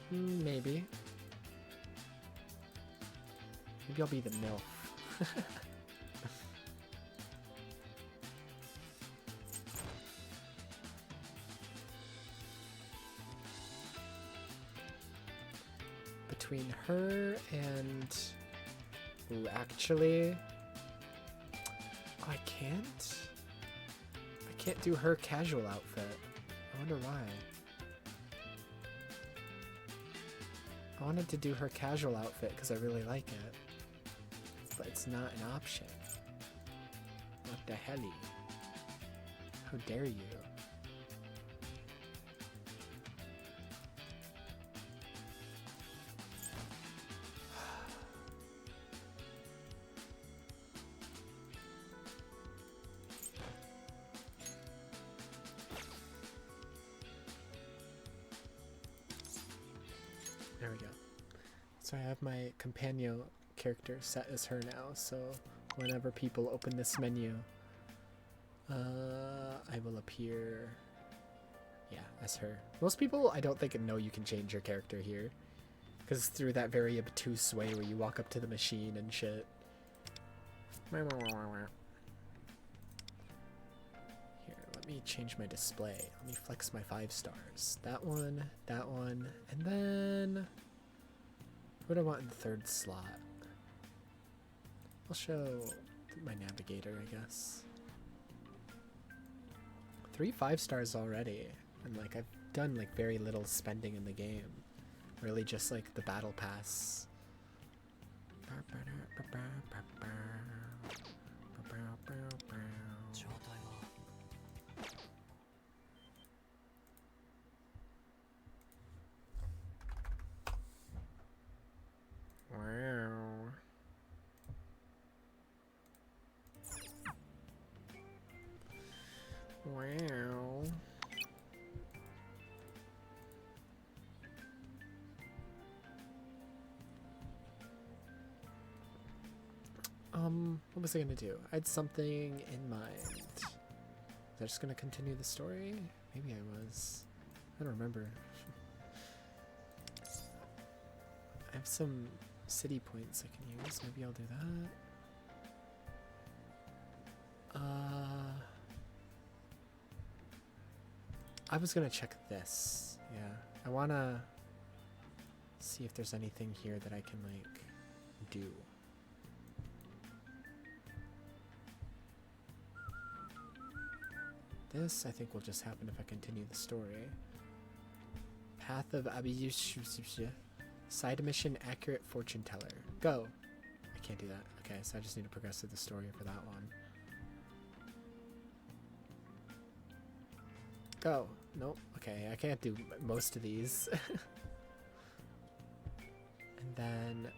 maybe I'll be the MILF. Between her and... Ooh, actually... Oh, I can't? I can't do her casual outfit. I wonder why. I wanted to do her casual outfit because I really like it. But it's not an option. What the helly? How dare you? There we go. So I have my companion character set as her now, so whenever people open this menu, I will appear, yeah, as her. Most people, I don't think, know you can change your character here, because it's through that very obtuse way where you walk up to the machine and shit. Here, let me change my display. Let me flex my 5 stars. That one, and then what do I want in the 3rd slot? I'll show my navigator, I guess. 3 5 stars already, and like I've done like very little spending in the game. Really just like the battle pass. Wow. Wow. What was I gonna do? I had something in mind. Was I just gonna continue the story? Maybe I was. I don't remember. I have some city points I can use. Maybe I'll do that. I was gonna check this. Yeah. I wanna see if there's anything here that I can, like, do. This, I think, will just happen if I continue the story. Path of Abiyush. Side mission accurate fortune teller. Go. I can't do that. Okay, so I just need to progress through the story for that one. Go. Nope. Okay, I can't do most of these. And then...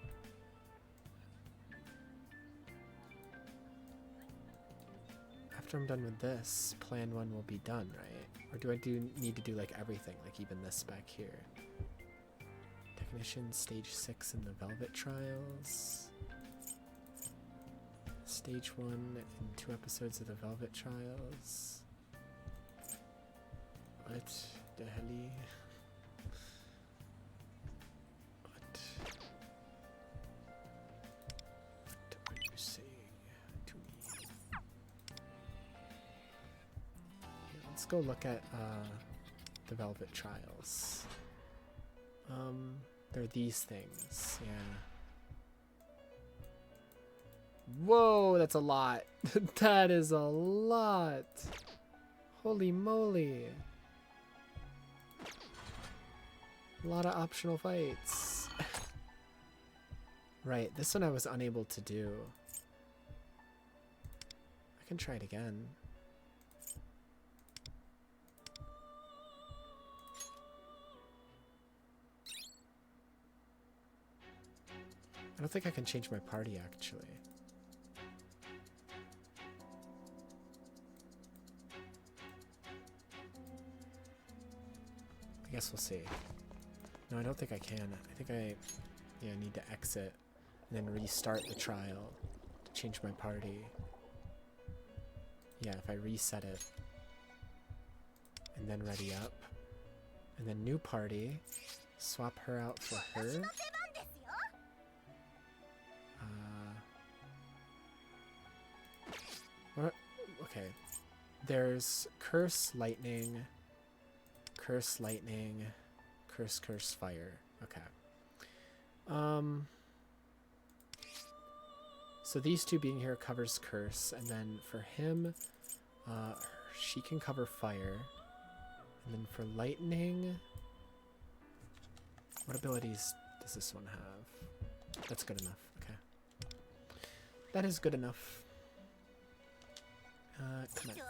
after I'm done with this, plan 1 will be done, right? Or do I need to do like everything, like even this back here? Technician stage 6 in the Velvet Trials. Stage 1 in 2 episodes of the Velvet Trials. What the hell? What are you saying to me? Yeah, let's go look at the Velvet Trials. They're these things, yeah. Whoa, that's a lot. That is a lot. Holy moly. A lot of optional fights. Right, this one I was unable to do. I can try it again. I don't think I can change my party, actually. I guess we'll see. No, I don't think I can. I think I need to exit and then restart the trial to change my party. Yeah, if I reset it and then ready up and then new party, swap her out for her. Okay, there's Curse Lightning, Curse Lightning, Curse Fire. Okay. So these two being here covers Curse, and then for him, she can cover Fire. And then for Lightning, what abilities does this one have? That's good enough. Okay. That is good enough. Commence.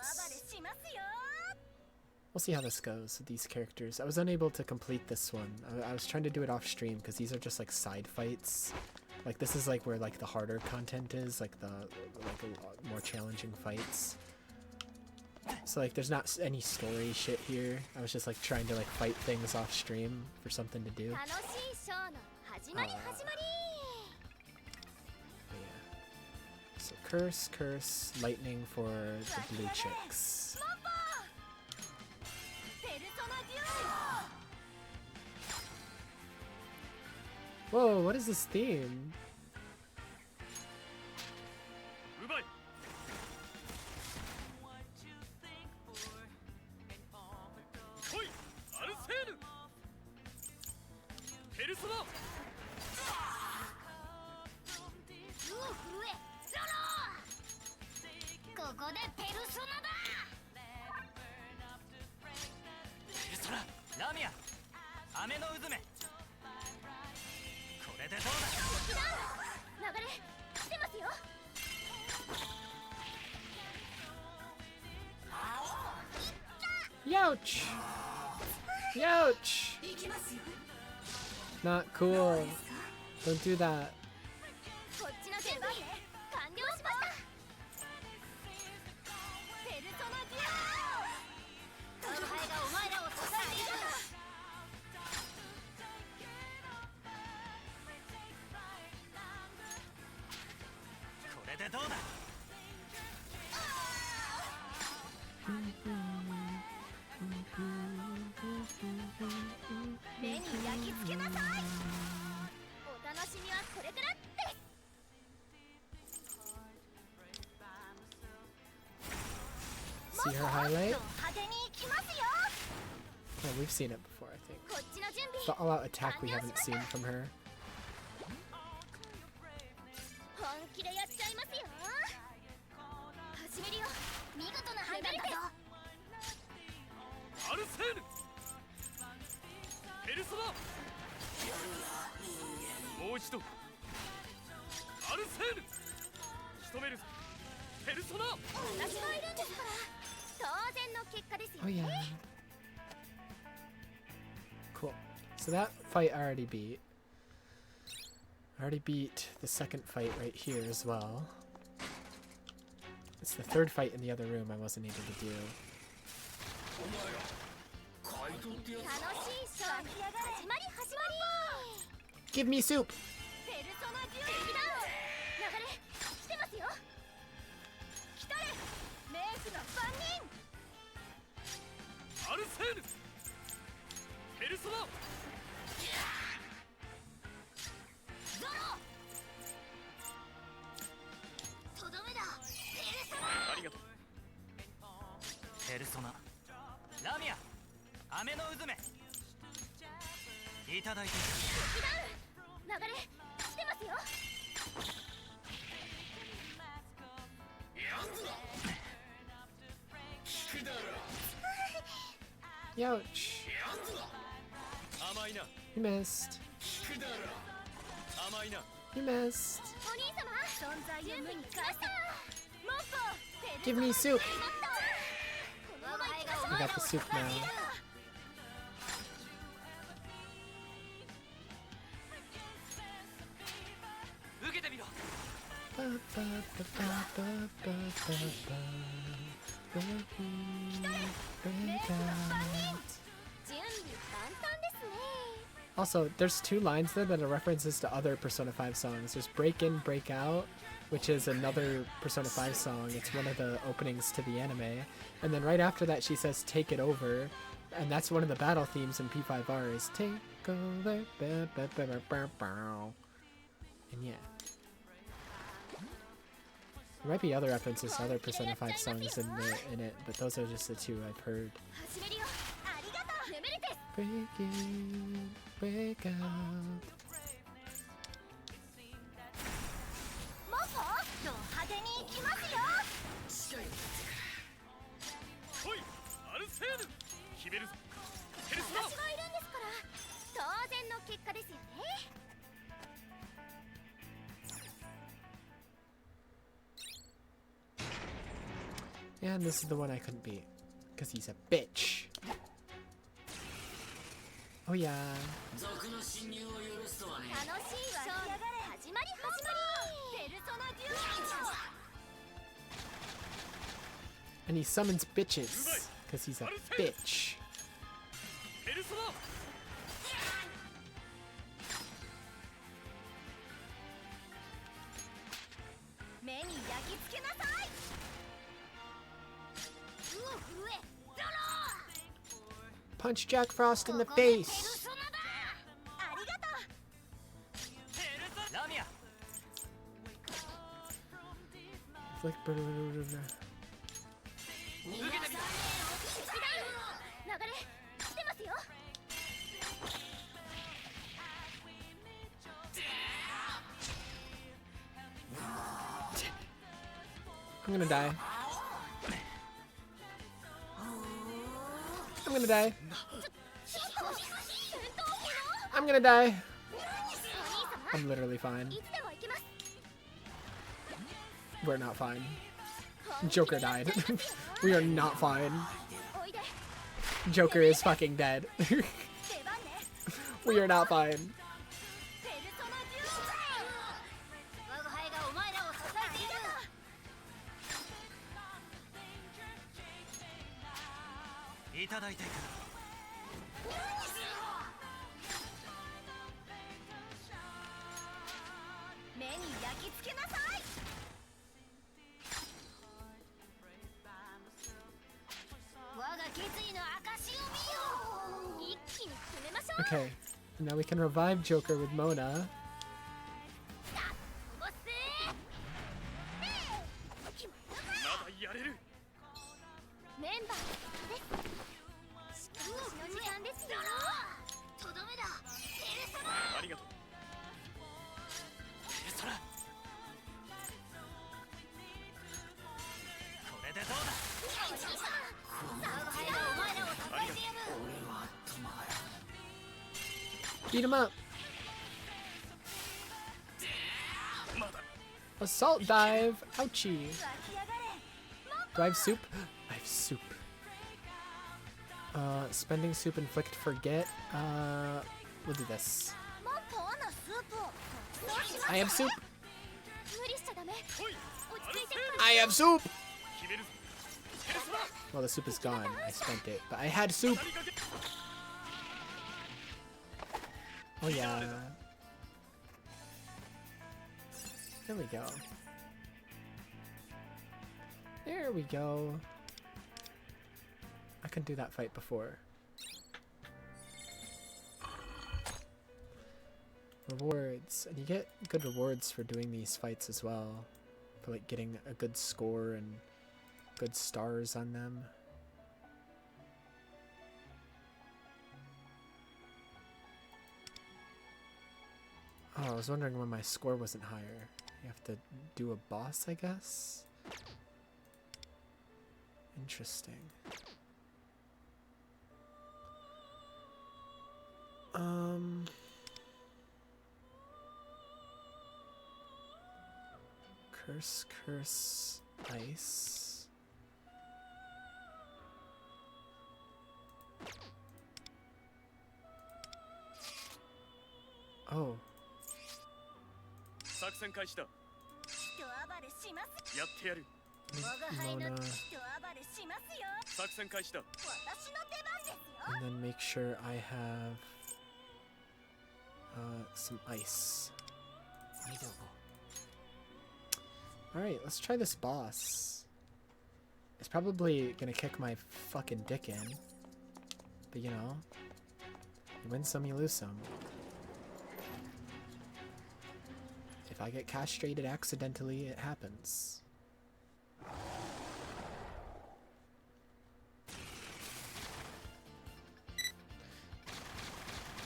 We'll see how this goes with these characters. I was unable to complete this one. I was trying to do it off stream because these are just like side fights. Like this is like where like the harder content is, like the more challenging fights. So like there's not any story shit here. I was just like trying to like fight things off stream for something to do. Yeah. So Curse, Lightning for the blue chicks. Whoa, what is this theme? Youch! Youch! Not cool. Don't do that. See her highlight? Oh, we've seen it before, I think. The all-out attack we haven't seen from her. Oh yeah. Cool. So that fight I already beat. I already beat the second fight right here as well. It's the third fight in the other room I wasn't able to do. Give me soup! アルセーヌペルソナありがとうペルソナラミア雨の渦めいただいて流れ来てますよ。 Youch. 甘いな You missed. 甘いな You missed. お兄様存在を無に返した。モッポ Give me soup. このまま行か I got the soup now. 受けてみろ Ba, ba, ba, ba, ba, ba, ba, ba. Break out. 準備万端ですね。 Also, there's two lines there that are references to other Persona 5 songs. There's Break In, Break Out, which is another Persona 5 song. It's one of the openings to the anime. And then right after that, she says Take It Over. And that's one of the battle themes in P5R is Take Over. Ba, ba, ba, ba, ba, ba. And yeah. There might be other references to other Persona 5 songs in it, but those are just the two I've heard. 始めるよ。ありがとう。ネメルテス。 Break in, break out. モッポド派手に行きますよ。来いアルセーヌ決めるぞペルソナ私がいるんですから当然の結果ですよね。 And this is the one I couldn't beat. Because he's a bitch. Oh yeah. 楽しいわ。始まりペルソナデュオ。 And he summons bitches. Because he's a bitch. ペルソナ 目に焼き付けなさい。うお震えドロー。 Punch Jack Frost in the ここでペル face. ソナだ。ありがとう。ペルソナラミア Flick, 流れ来てますよ。 I'm gonna die. I'm gonna die. I'm gonna die. I'm literally fine. いつでも行きます。 We're not fine. Joker died. We are not fine. おいで。 Joker is fucking dead. 出番ね。 We are not fine. ペルソナデュオ。我が輩がお前らを支えている。 いただいていく 目に焼き付けなさい。 我が決意の証を見よ。一気に決めましょう。 Okay. Now we can revive Joker with Mona. おっせー。決まったか。まだやれる メンバーですしかもの時間ですよ。とどめだ。ペルソナ。ありがとうペルソナこれでどうだ Beat him up. Assault dive. Ouchie. Do I have soup? I have soup. Spending soup inflict forget. We'll do this. I have soup. I have soup. 決めるぞペルソナ Well, the soup is gone. I spent it, but I had soup. 何かけ Oh yeah. There we go. There we go. I couldn't do that fight before. Rewards. And you get good rewards for doing these fights as well. For like getting a good score and good stars on them. Oh, I was wondering when my score wasn't higher. You have to do a boss, I guess? Interesting. Curse, ice. Oh. 作戦開始だ。人暴れしますやってやる。我が輩の Mona. 人暴れしますよ作戦開始だ。私の出番ですよ And then make sure I have some ice. 見ておこ Alright, let's try this boss. It's probably gonna kick my fucking dick in. But you know, you win some, you lose some. If I get castrated accidentally, it happens.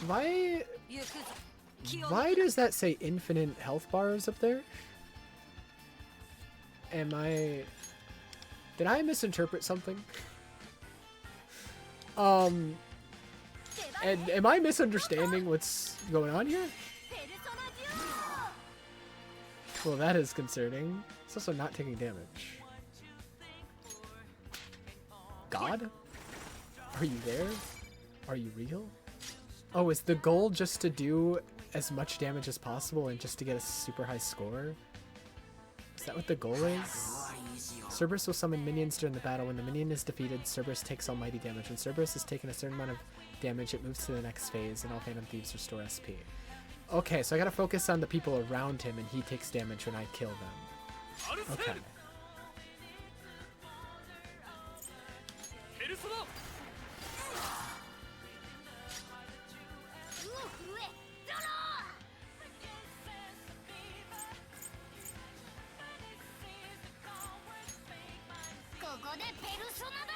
Why 行くぞ気を Why does that say infinite health bars up there? Did I misinterpret something? And am I misunderstanding what's going on here? ペルソナデュオ Well, that is concerning. It's also not taking damage. God? Are you there? Are you real? Oh, is the goal just to do as much damage as possible and just to get a super high score? Is that what the goal is? Cerberus will summon minions during the battle. When the minion is defeated, Cerberus takes almighty damage. When Cerberus has taken a certain amount of damage, it moves to the next phase, and all Phantom Thieves restore SP. Okay, so I gotta focus on the people around him, and he takes damage when I kill them. Okay. ペルソナ。うお震えドローここでペルソナだう。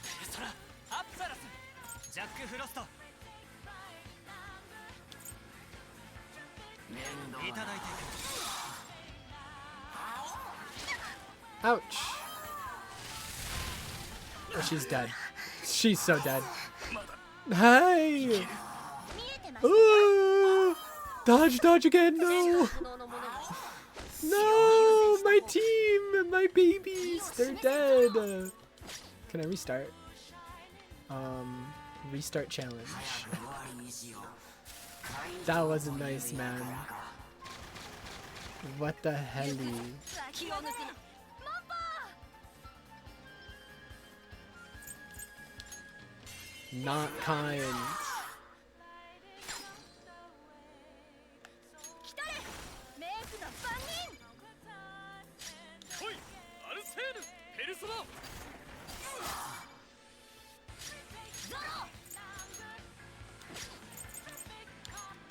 ペルソナアプサラスジャック・フロストいただいていく Ouch. Oh, she's dead. She's so dead. Hi! 見えてます Ooh! Dodge, dodge again! No! 可能のものが No! My team! My babies! They're dead! Can I restart? Restart challenge. That wasn't nice, man. What the hell? 気を抜くなマンパ Not kind. 来たれメイクの番人ほい。アルセーヌ。ペルソナ。ゾロ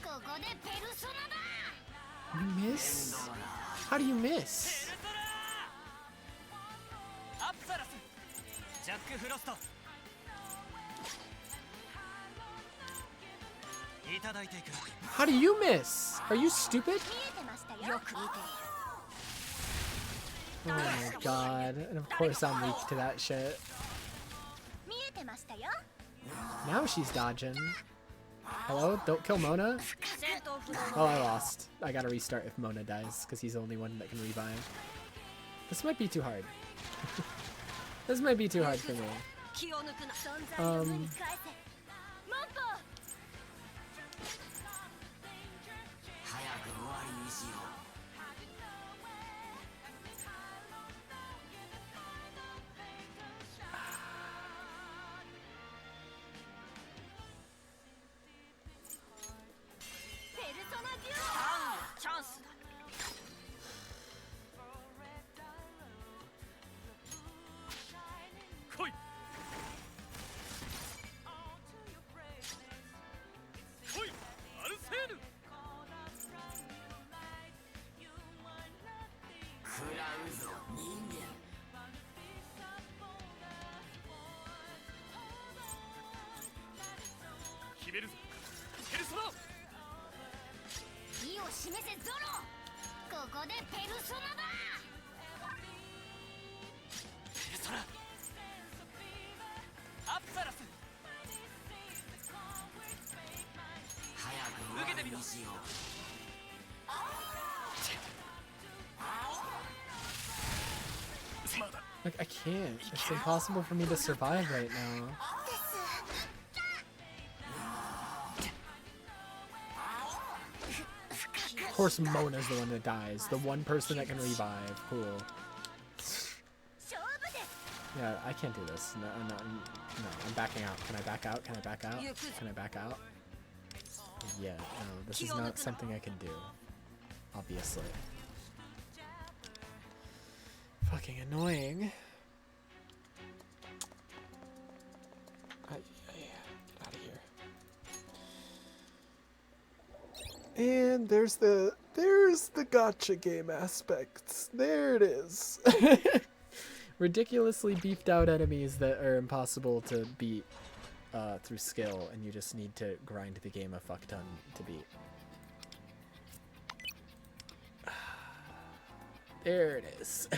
ここでペルソナだ You miss? How do you miss? アプサラスジャック・フロストいただいていく How do you miss? Are you stupid? 見えてましたよよく見て Oh my god. And of course I'm weak to that shit. 見えてましたよ Now she's dodging. Hello? Don't kill Mona? 戦闘不能 Oh, I lost. I gotta restart if Mona dies, because he's the only one that can revive. This might be too hard. This might be too hard for me. 気を抜くな存在の無に返せマンパペルソナデュオチャンスだ ペめるぞペルソナ。意を示せゾロ。ここでペルソナだ。ペルソナアプサラス。早く受けてみろ。 Like, I can't. It's impossible for me to survive right now. Of course, Mona's the one that dies. The one person that can revive. Cool. Yeah, I can't do this. No, I'm backing out. Can I back out? Can I back out? Can I back out? Yeah, no, this is not something I can do. Obviously. Fucking annoying. Get out of here. And there's the gacha game aspects. There it is. Ridiculously beefed out enemies that are impossible to beat through skill, and you just need to grind the game a fuck ton to beat. There it is.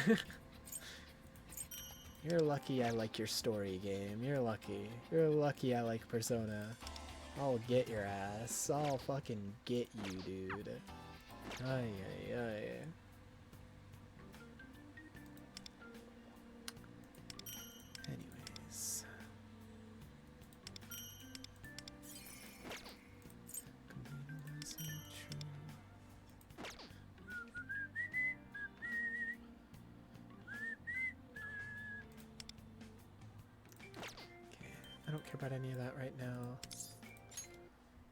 You're lucky I like your story game. You're lucky. You're lucky I like Persona. I'll get your ass. I'll fucking get you, dude. Ay, ay, ay. Anyways. I don't care about any of that right now.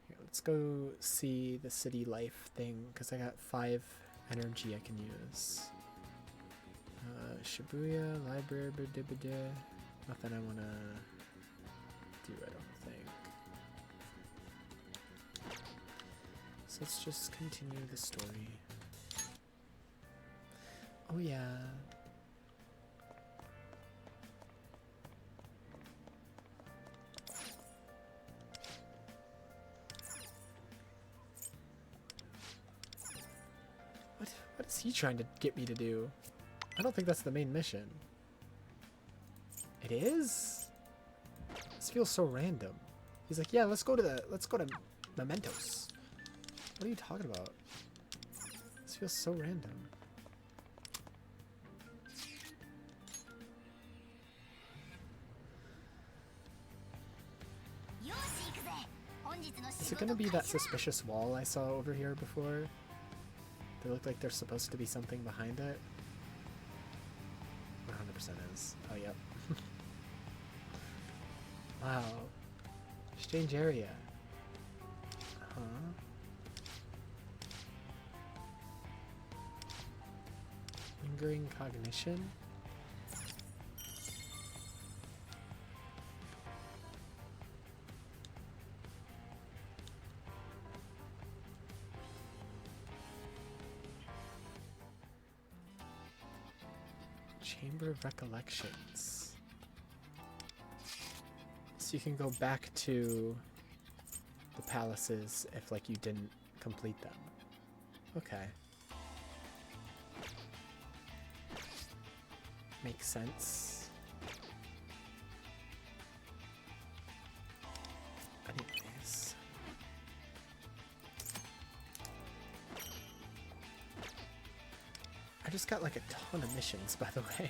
Here, let's go see the city life thing, because I got 5 energy I can use. Shibuya, library, nothing I want to do, I don't think. So let's just continue the story. Oh yeah. What is he trying to get me to do? I don't think that's the main mission. It is? This feels so random. He's like, yeah, let's go to Mementos. What are you talking about? This feels so random. Is it gonna be that suspicious wall I saw over here before? They look like there's supposed to be something behind it. 100% is. Oh, yep. Wow. Strange area. Huh? Lingering cognition? Chamber of Recollections. So you can go back to the palaces if, like, you didn't complete them. Okay. Makes sense. Anyways. I just got like a ton of missions, by the way.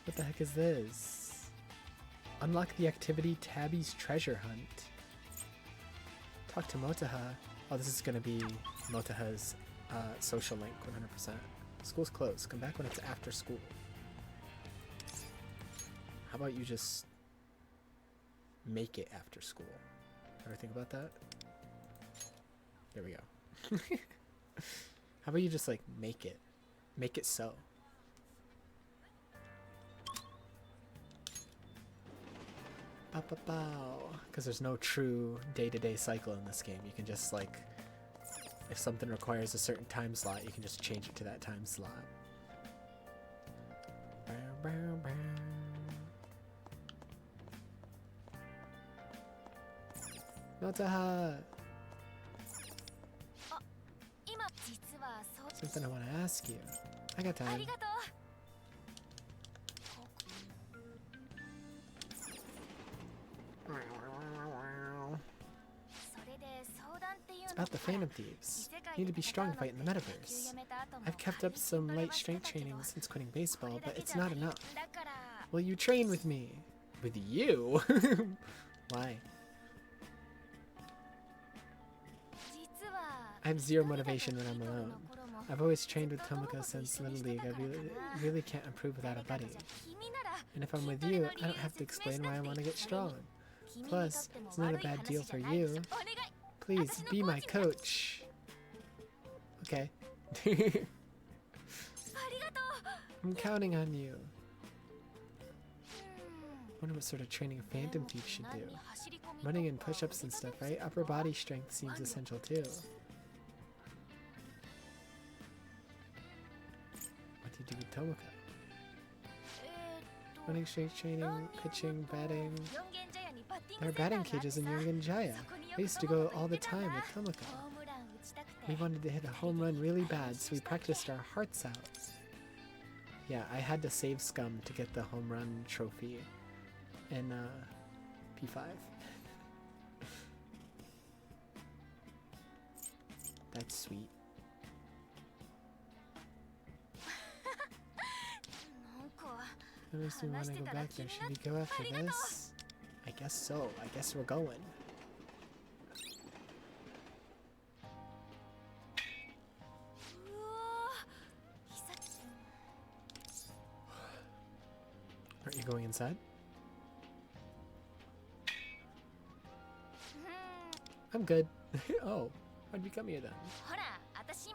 What the heck is this? Unlock the activity Tabby's Treasure Hunt. Talk to Motaha. Oh, this is gonna be Motaha's social link, 100%. School's closed. Come back when it's after school. How about you just make it after school? Ever think about that? There we go. How about you just like make it? Make it so. Because there's no true day-to-day cycle in this game. You can just like, if something requires a certain time slot, you can just change it to that time slot. Notaha! 今実はそう Something I want to ask you. I got あ time. りがとう It's about the Phantom Thieves. Need to be strong to fight in the metaverse. I've kept up some light strength training since quitting baseball, but it's not enough. Will you train with me? With you? Why? I have zero motivation when I'm alone. I've always trained with Tomoko since Little League. I really can't improve without a buddy. And if I'm with you, I don't have to explain why I want to get strong. Plus, it's not a bad deal for you. Please, be my coach. Okay. I'm counting on you. Wonder what sort of training a Phantom Thief should do. Running and push-ups and stuff, right? Upper body strength seems essential too. What do you do with Tomoko? Running, strength training, pitching, batting. There are batting cages in Yongen Jaya. I used to go all the time with Tomoko. We wanted to hit a home run really bad, so we practiced our hearts out. Yeah, I had to save Scum to get the home run trophy in P5. That's sweet. I just want to go back there. Should we go after this? I guess so. I guess we're going. Aren't you going inside? I'm good. Oh, how'd we come here then?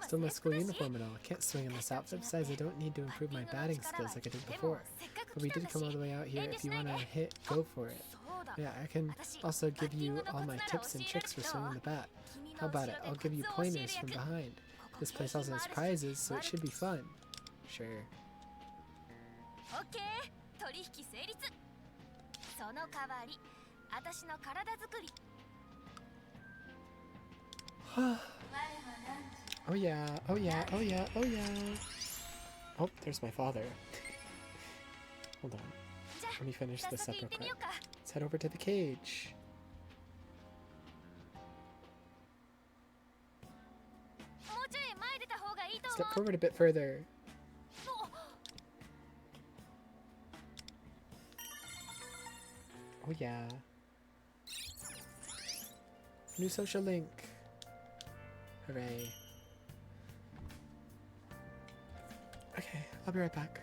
Still my school uniform and all. I can't swing in this outfit. Besides, I don't need to improve my batting skills like I did before. But we did come all the way out here. If you want to hit, go for it. Yeah, I can also give you all my tips and tricks for swinging the bat. How about it? I'll give you pointers from behind. This place also has prizes, so it should be fun. Sure. Oh yeah, oh yeah, oh yeah, oh yeah. Oh, there's my father. Hold on. Let me finish this up real quick. Let's head over to the cage. Step forward a bit further. Oh yeah. New social link. Hooray. Okay, I'll be right back.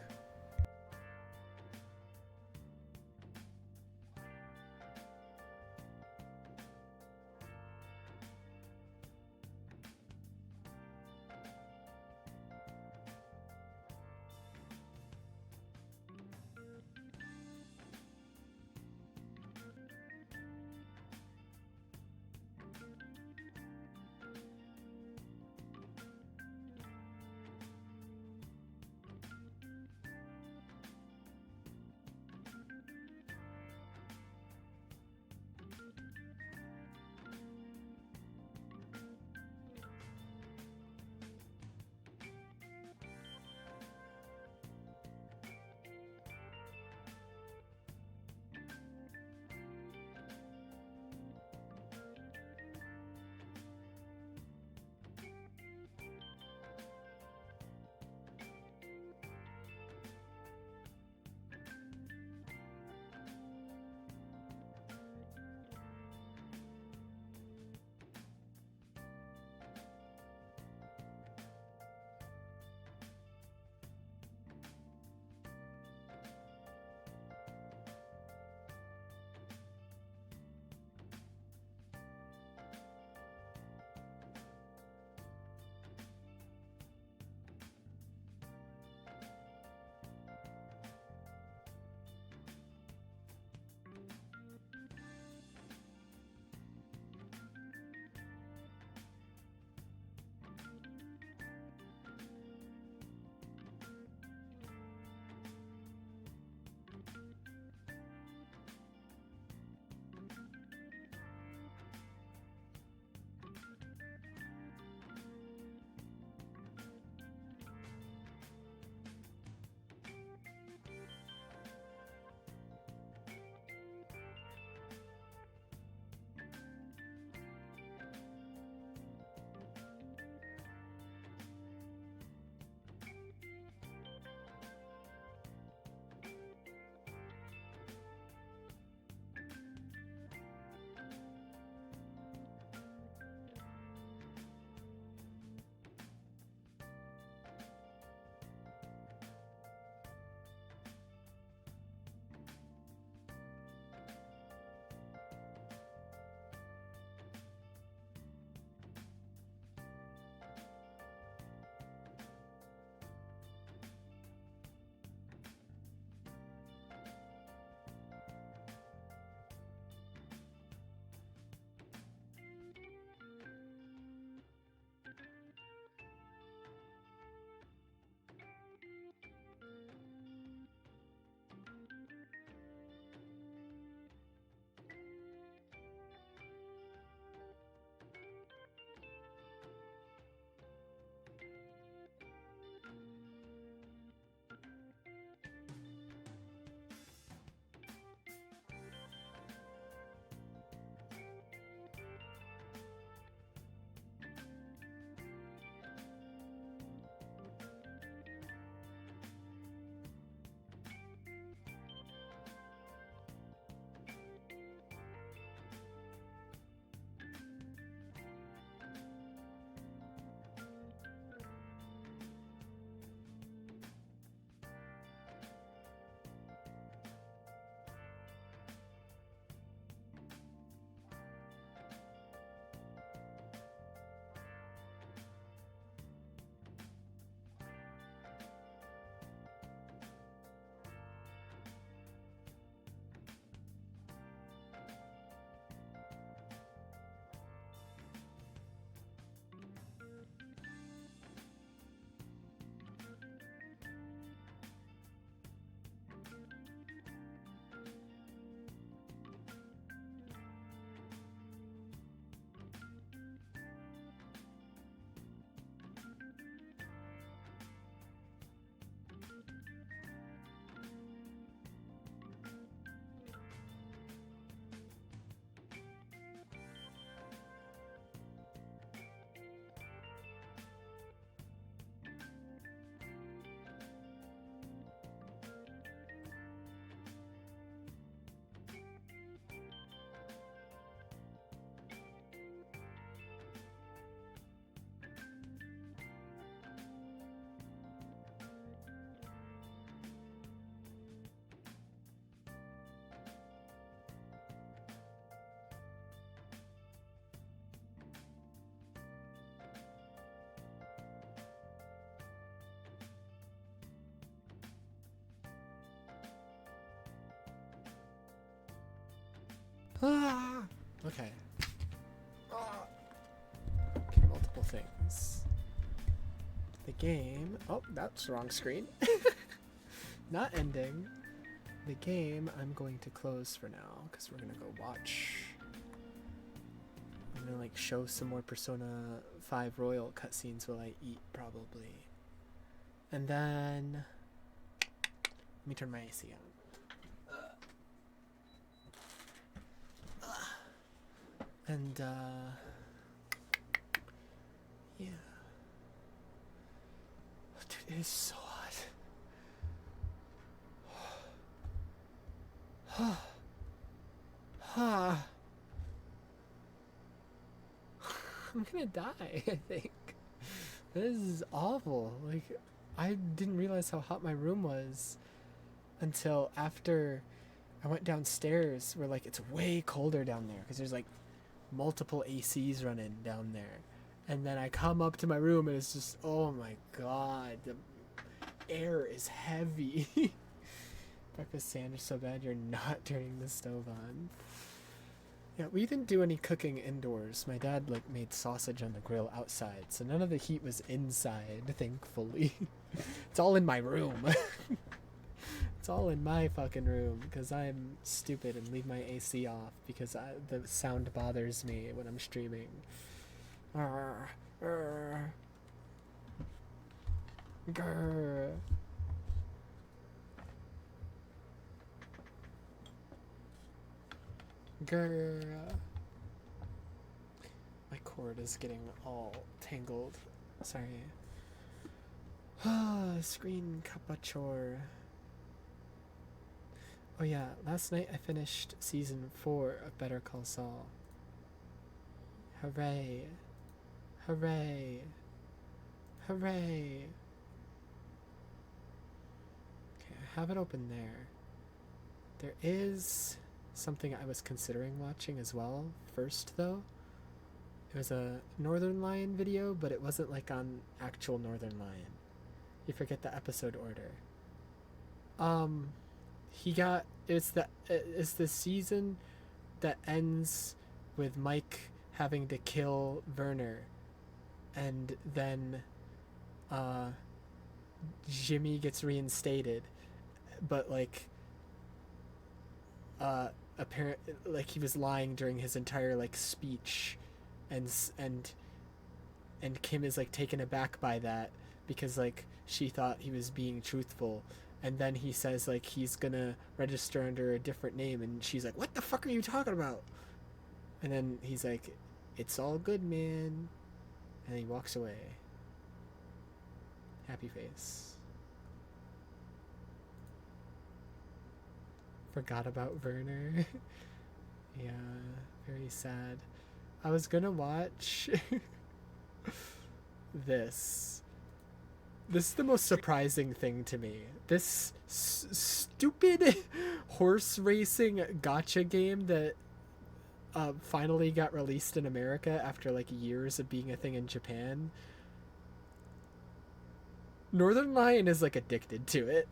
Ah! Okay. Ah. Okay, multiple things. The game. Oh, that's the wrong screen. Not ending. The game I'm going to close for now because we're gonna go watch. I'm gonna like show some more Persona 5 Royal cutscenes while I eat probably. And then let me turn my AC on. And yeah. Dude, it is so hot. I'm gonna die, I think. This is awful. Like, I didn't realize how hot my room was until after I went downstairs where, like, it's way colder down there because there's, like, multiple ACs running down there. And then I come up to my room and it's just, oh my god, the air is heavy. Breakfast sandwich so bad you're not turning the stove on. Yeah, we didn't do any cooking indoors. My dad like made sausage on the grill outside, so none of the heat was inside, thankfully. It's all in my room. It's all in my fucking room because I'm stupid and leave my AC off because the sound bothers me when I'm streaming. Grr. Grr. My cord is getting all tangled. Sorry. Screen capture. Oh yeah, last night I finished season 4 of Better Call Saul. Hooray. Hooray. Hooray. Okay, I have it open there. There is something I was considering watching as well first though. It was a Northern Lion video, but it wasn't like on actual Northern Lion. You forget the episode order. It's the season that ends with Mike having to kill Werner, and then Jimmy gets reinstated, but like he was lying during his entire like speech, and Kim is like taken aback by that because like she thought he was being truthful. And then he says, like, he's gonna register under a different name. And she's like, what the fuck are you talking about? And then he's like, it's all good, man. And he walks away. Happy face. Forgot about Werner. Yeah, very sad. I was gonna watch this. This is the most surprising thing to me. This stupid horse racing gacha game that finally got released in America after like years of being a thing in Japan. Northern Lion is like addicted to it.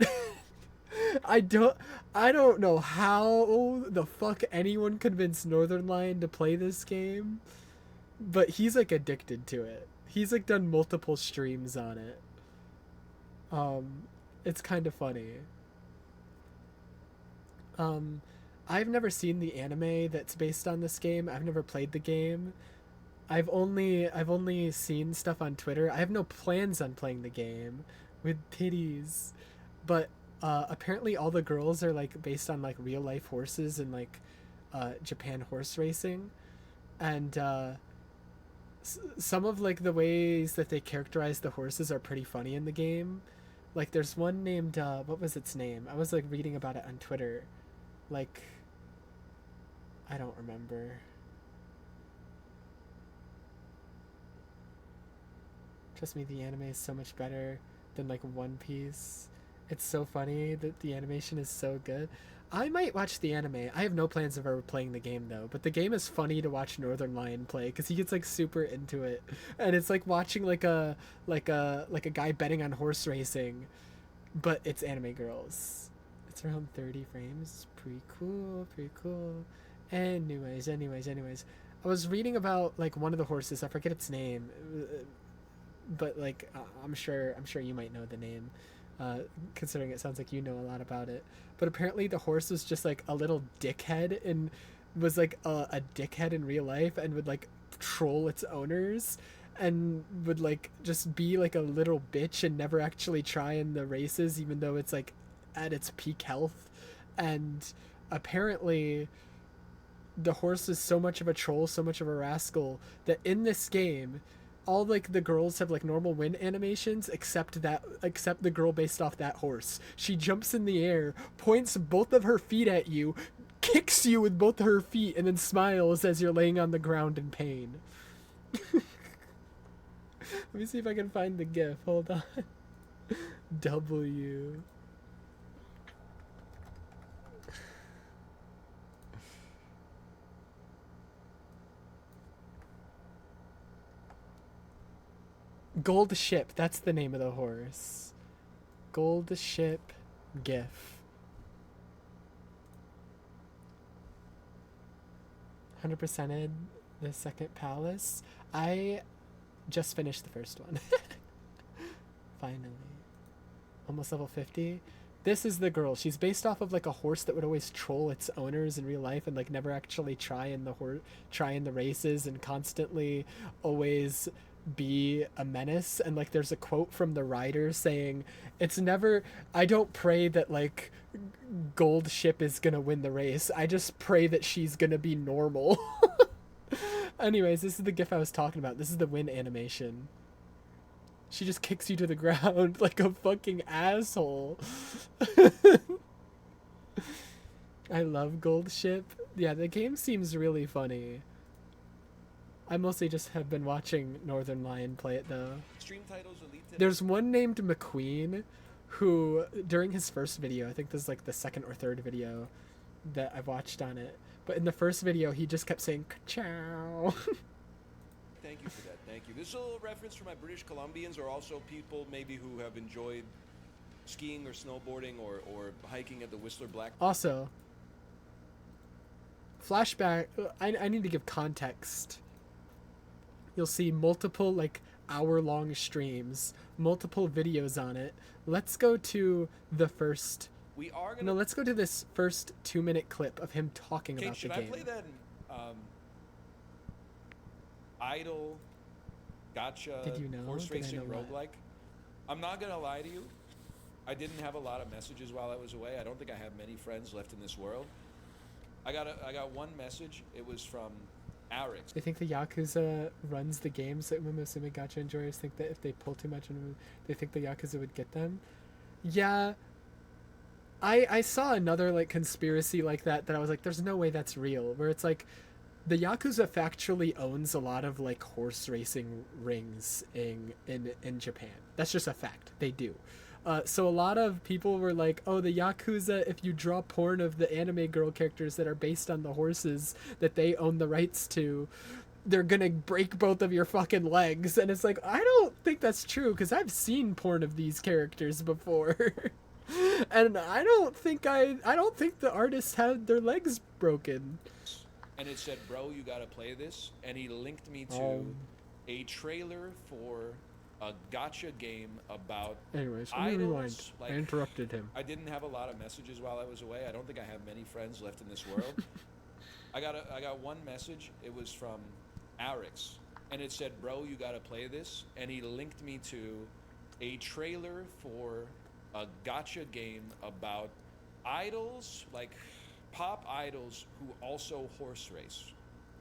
I don't know how the fuck anyone convinced Northern Lion to play this game, but he's like addicted to it. He's like done multiple streams on it. It's kind of funny. I've never seen the anime that's based on this game. I've never played the game. I've only seen stuff on Twitter. I have no plans on playing the game with titties, but apparently all the girls are like based on like real life horses and like Japan horse racing, and some of like the ways that they characterize the horses are pretty funny in the game. Like there's one named what was its name? I was like reading about it on Twitter. Like I don't remember. Trust me, the anime is so much better than like One Piece. It's so funny that the animation is so good. I might watch the anime. I have no plans of ever playing the game though, but the game is funny to watch Northern Lion play because he gets like super into it, and it's like watching like a guy betting on horse racing, but it's anime girls. It's around 30 frames. Pretty cool, pretty cool. Anyways. I was reading about like one of the horses. I forget its name, but like I'm sure you might know the name, considering it sounds like you know a lot about it. But apparently the horse was just like a little dickhead and was like a dickhead in real life and would like troll its owners and would like just be like a little bitch and never actually try in the races even though it's like at its peak health. And apparently the horse is so much of a troll, so much of a rascal, that in this game all like the girls have like normal win animations except the girl based off that horse. She jumps in the air, points both of her feet at you, kicks you with both her feet, and then smiles as you're laying on the ground in pain. Let me see if I can find the gif. Hold on. W. Gold Ship, that's the name of the horse. Gold Ship GIF. 100%ed the second palace. I just finished the first one. Finally. Almost level 50. This is the girl. She's based off of like a horse that would always troll its owners in real life and like never actually try in the races and constantly always be a menace. And like there's a quote from the rider saying, I don't pray that like Gold Ship is gonna win the race, I just pray that she's gonna be normal. Anyways, this is the gif I was talking about. This is the win animation. She just kicks you to the ground like a fucking asshole. I love Gold Ship. Yeah, the game seems really funny. I mostly just have been watching Northern Lion play it though. Stream titles Elite. There's one named McQueen who, during his first video, I think this is like the second or third video that I've watched on it, but in the first video he just kept saying "Ka-chow." Thank you for that. Thank you. This is a little reference for my British Columbians, or also people maybe who have enjoyed skiing or snowboarding or hiking at the Whistler Black. Also, flashback, I need to give context. You'll see multiple like hour-long streams, multiple videos on it. Let's go to the first. We are gonna. No, let's go to this first 2-minute clip of him talking Kate, about the should game. I play that Idle Gotcha Did you know? horse Did I racing know what? roguelike? I'm not gonna lie to you. I didn't have a lot of messages while I was away. I don't think I have many friends left in this world. I got one message. It was from Arix. They think the Yakuza runs the games that Musume Gacha enjoyers think that if they pull too much, they think the Yakuza would get them. Yeah. I saw another like conspiracy like that I was like, there's no way that's real. Where it's like, the Yakuza factually owns a lot of like horse racing rings in Japan. That's just a fact. They do. So a lot of people were like, oh, the Yakuza, if you draw porn of the anime girl characters that are based on the horses that they own the rights to, they're gonna break both of your fucking legs. And it's like, I don't think that's true, because I've seen porn of these characters before. And I don't think the artists had their legs broken. And it said, bro, you gotta play this. And he linked me to a trailer for a gacha game about Anyways, idols. rewind. Like, I interrupted him. I didn't have a lot of messages while I was away. I don't think I have many friends left in this world. I got one message. It was from Arix. And it said, bro, you gotta play this. And he linked me to a trailer for a gacha game about idols, like pop idols who also horse race.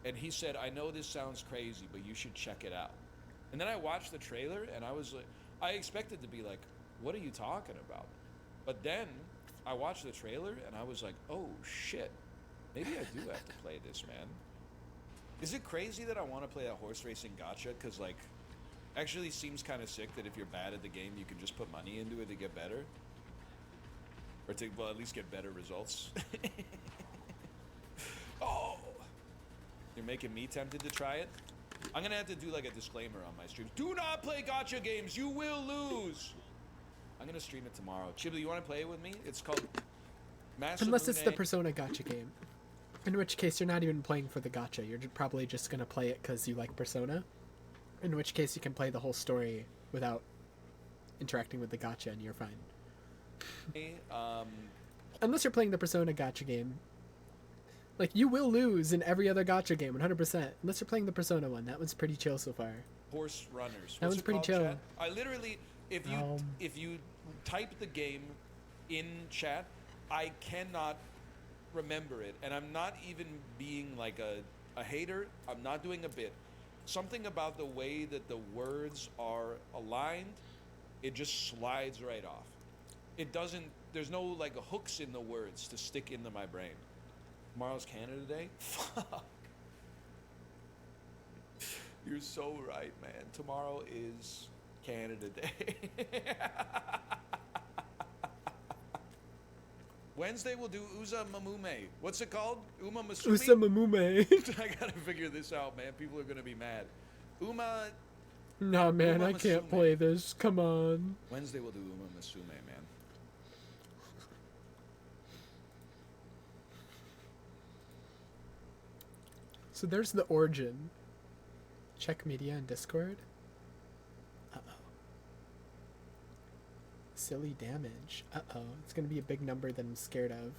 And he said, I know this sounds crazy, but you should check it out. And then I watched the trailer and I was like, I expected to be like, what are you talking about? But then I watched the trailer and I was like, oh shit, maybe I do have to play this, man. Is it crazy that I want to play that horse racing gacha? Because like, actually seems kind of sick that if you're bad at the game, you can just put money into it to get better. Or to, well, at least get better results. Oh! You're making me tempted to try it? I'm gonna have to do like a disclaimer on my stream. Do not play gacha games, you will lose! I'm gonna stream it tomorrow. Chibli, you wanna play it with me? It's called Masamune. Unless it's the Persona Gacha game. In which case, you're not even playing for the gacha. You're probably just gonna play it because you like Persona. In which case, you can play the whole story without interacting with the gacha, and you're fine. Unless you're playing the Persona gacha game. Like, you will lose in every other gacha game, 100%. Unless you're playing the Persona one. That one's pretty chill so far. Horse runners. That one's pretty chill. Chat? I literally, if you type the game in chat, I cannot remember it, and I'm not even being like a hater. I'm not doing a bit. Something about the way that the words are aligned, it just slides right off. It doesn't. There's no like hooks in the words to stick into my brain. Tomorrow's Canada Day. Fuck. You're so right, man. Tomorrow is Canada Day. Wednesday we'll do Uza Mamume. What's it called? Uma Masumi? Usa Mamume. I gotta figure this out, man. People are gonna be mad. Uma. Nah, man, Uma I can't Musume. play this. Come on. Wednesday we'll do Uma Masume, man. So there's the origin. Check media and Discord. Uh-oh. Silly damage. Uh-oh. It's gonna be a big number that I'm scared of.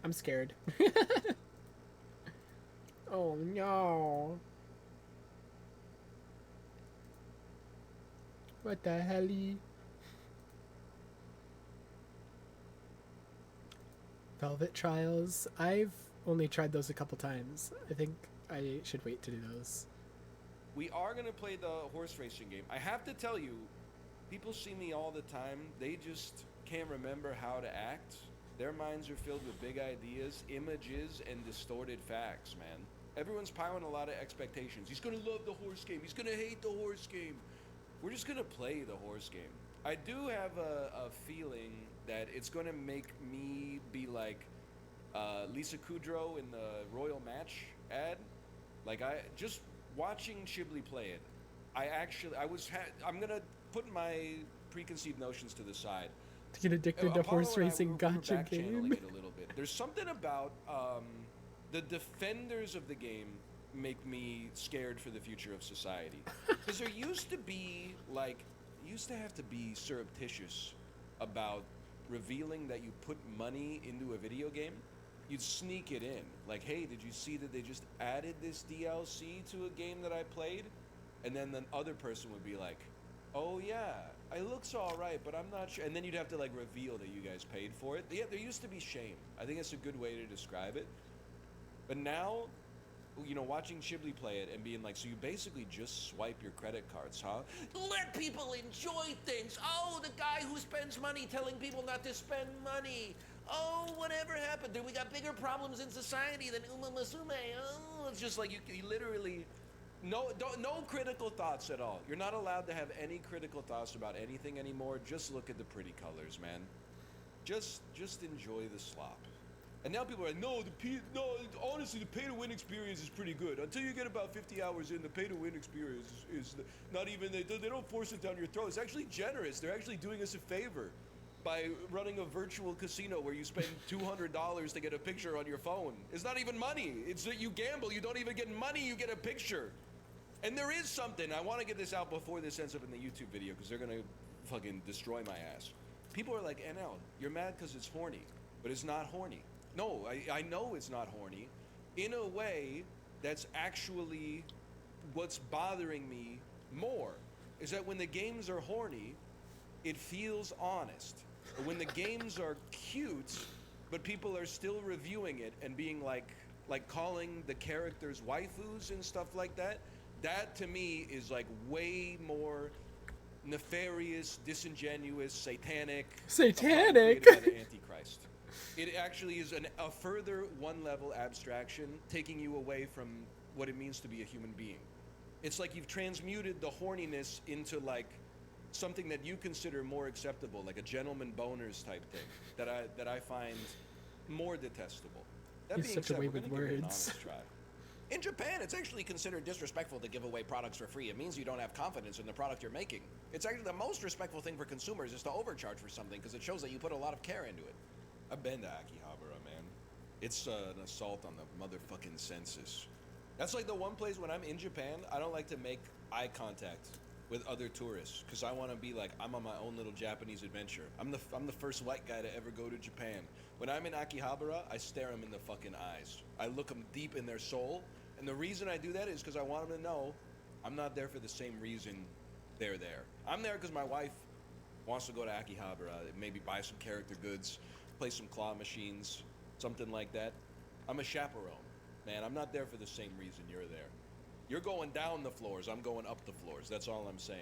I'm scared. Oh no. What the helly? Velvet Trials. I've only tried those a couple times. I think I should wait to do those. We are gonna play the horse racing game. I have to tell you, people see me all the time. They just can't remember how to act. Their minds are filled with big ideas, images, and distorted facts, man. Everyone's piling a lot of expectations. He's gonna love the horse game. He's gonna hate the horse game. We're just gonna play the horse game. I do have a feeling that it's gonna make me be like Lisa Kudrow in the Royal Match ad. Like, I just watching Shibli play it. I'm gonna put my preconceived notions to the side. To get addicted to Apollo horse and I, racing we were gacha back-channeling game. it a little bit. There's something about the defenders of the game make me scared for the future of society. Because there used to be, like, you used to have to be surreptitious about revealing that you put money into a video game. You'd sneak it in. Like, hey, did you see that they just added this DLC to a game that I played? And then the other person would be like, oh yeah, it looks all right, but I'm not sure. And then you'd have to like reveal that you guys paid for it. Yeah, there used to be shame. I think it's a good way to describe it. But now, you know, watching Shibli play it and being like, so you basically just swipe your credit cards, huh? Let people enjoy things. Oh, the guy who spends money telling people not to spend money. Oh, whatever happened? We got bigger problems in society than Uma Musume. Oh, it's just like you literally, no critical thoughts at all. You're not allowed to have any critical thoughts about anything anymore. Just look at the pretty colors, man. Just enjoy the slop. And now people are like, no, honestly, the pay-to-win experience is pretty good. Until you get about 50 hours in, the pay-to-win experience is not even, they don't force it down your throat. It's actually generous. They're actually doing us a favor by running a virtual casino where you spend $200 to get a picture on your phone. It's not even money. It's that you gamble. You don't even get money. You get a picture. And there is something. I want to get this out before this ends up in the YouTube video because they're going to fucking destroy my ass. People are like, NL, you're mad because it's horny. But it's not horny. No, I know it's not horny. In a way, that's actually what's bothering me more. Is that when the games are horny, it feels honest. But when the games are cute, but people are still reviewing it and being like calling the characters waifus and stuff like that, that to me is like way more nefarious, disingenuous, satanic. Satanic? By the Antichrist. It actually is a further one-level abstraction, taking you away from what it means to be a human being. It's like you've transmuted the horniness into like something that you consider more acceptable, like a gentleman boners type thing, that I find more detestable. That He's being such a said, way we're with gonna give it an words. honest try. In Japan, it's actually considered disrespectful to give away products for free. It means you don't have confidence in the product you're making. It's actually the most respectful thing for consumers is to overcharge for something because it shows that you put a lot of care into it. I've been to Akihabara, man. It's an assault on the motherfucking senses. That's like the one place when I'm in Japan, I don't like to make eye contact with other tourists because I want to be like I'm on my own little Japanese adventure. I'm the first white guy to ever go to Japan. When I'm in Akihabara, I stare them in the fucking eyes. I look them deep in their soul, and the reason I do that is because I want them to know I'm not there for the same reason they're there. I'm there because my wife wants to go to Akihabara, maybe buy some character goods, play some claw machines, something like that. I'm a chaperone, man. I'm not there for the same reason you're there. You're going down the floors, I'm going up the floors. That's all I'm saying.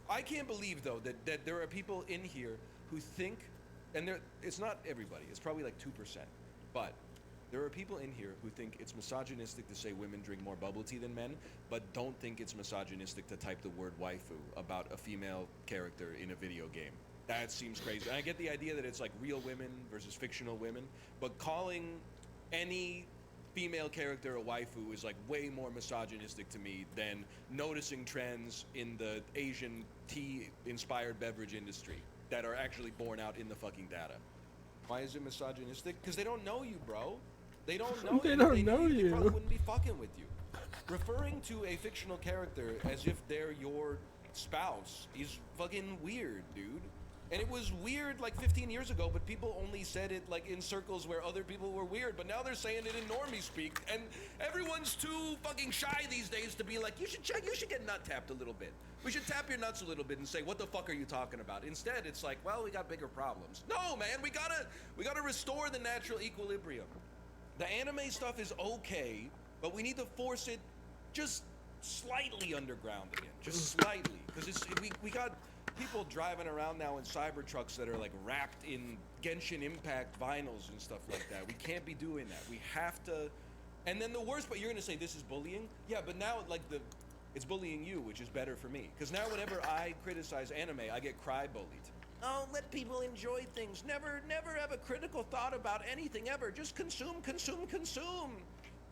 I can't believe, though, that there are people in here who think, and it's not everybody, it's probably like 2%, but there are people in here who think it's misogynistic to say women drink more bubble tea than men, but don't think it's misogynistic to type the word waifu about a female character in a video game. That seems crazy. And I get the idea that it's like real women versus fictional women, but calling any female character a waifu is like way more misogynistic to me than noticing trends in the Asian tea-inspired beverage industry that are actually borne out in the fucking data. Why is it misogynistic? Because they don't know you, bro. They don't know They you. don't They know They you. probably wouldn't be fucking with you. Referring to a fictional character as if they're your spouse is fucking weird, dude. And it was weird like 15 years ago, but people only said it like in circles where other people were weird. But now they're saying it in normie speak, and everyone's too fucking shy these days to be like, you should get nut tapped a little bit. We should tap your nuts a little bit and say, what the fuck are you talking about? Instead, it's like, well, we got bigger problems. No, man, we gotta restore the natural equilibrium. The anime stuff is okay, but we need to force it just slightly underground again, just slightly, because we got people driving around now in Cybertrucks that are like wrapped in Genshin Impact vinyls and stuff like that. We can't be doing that. We have to. And then the worst, but you're gonna say this is bullying? Yeah, but now like it's bullying you, which is better for me. Because now whenever I criticize anime, I get cry bullied. Oh, let people enjoy things. Never have a critical thought about anything ever. Just consume.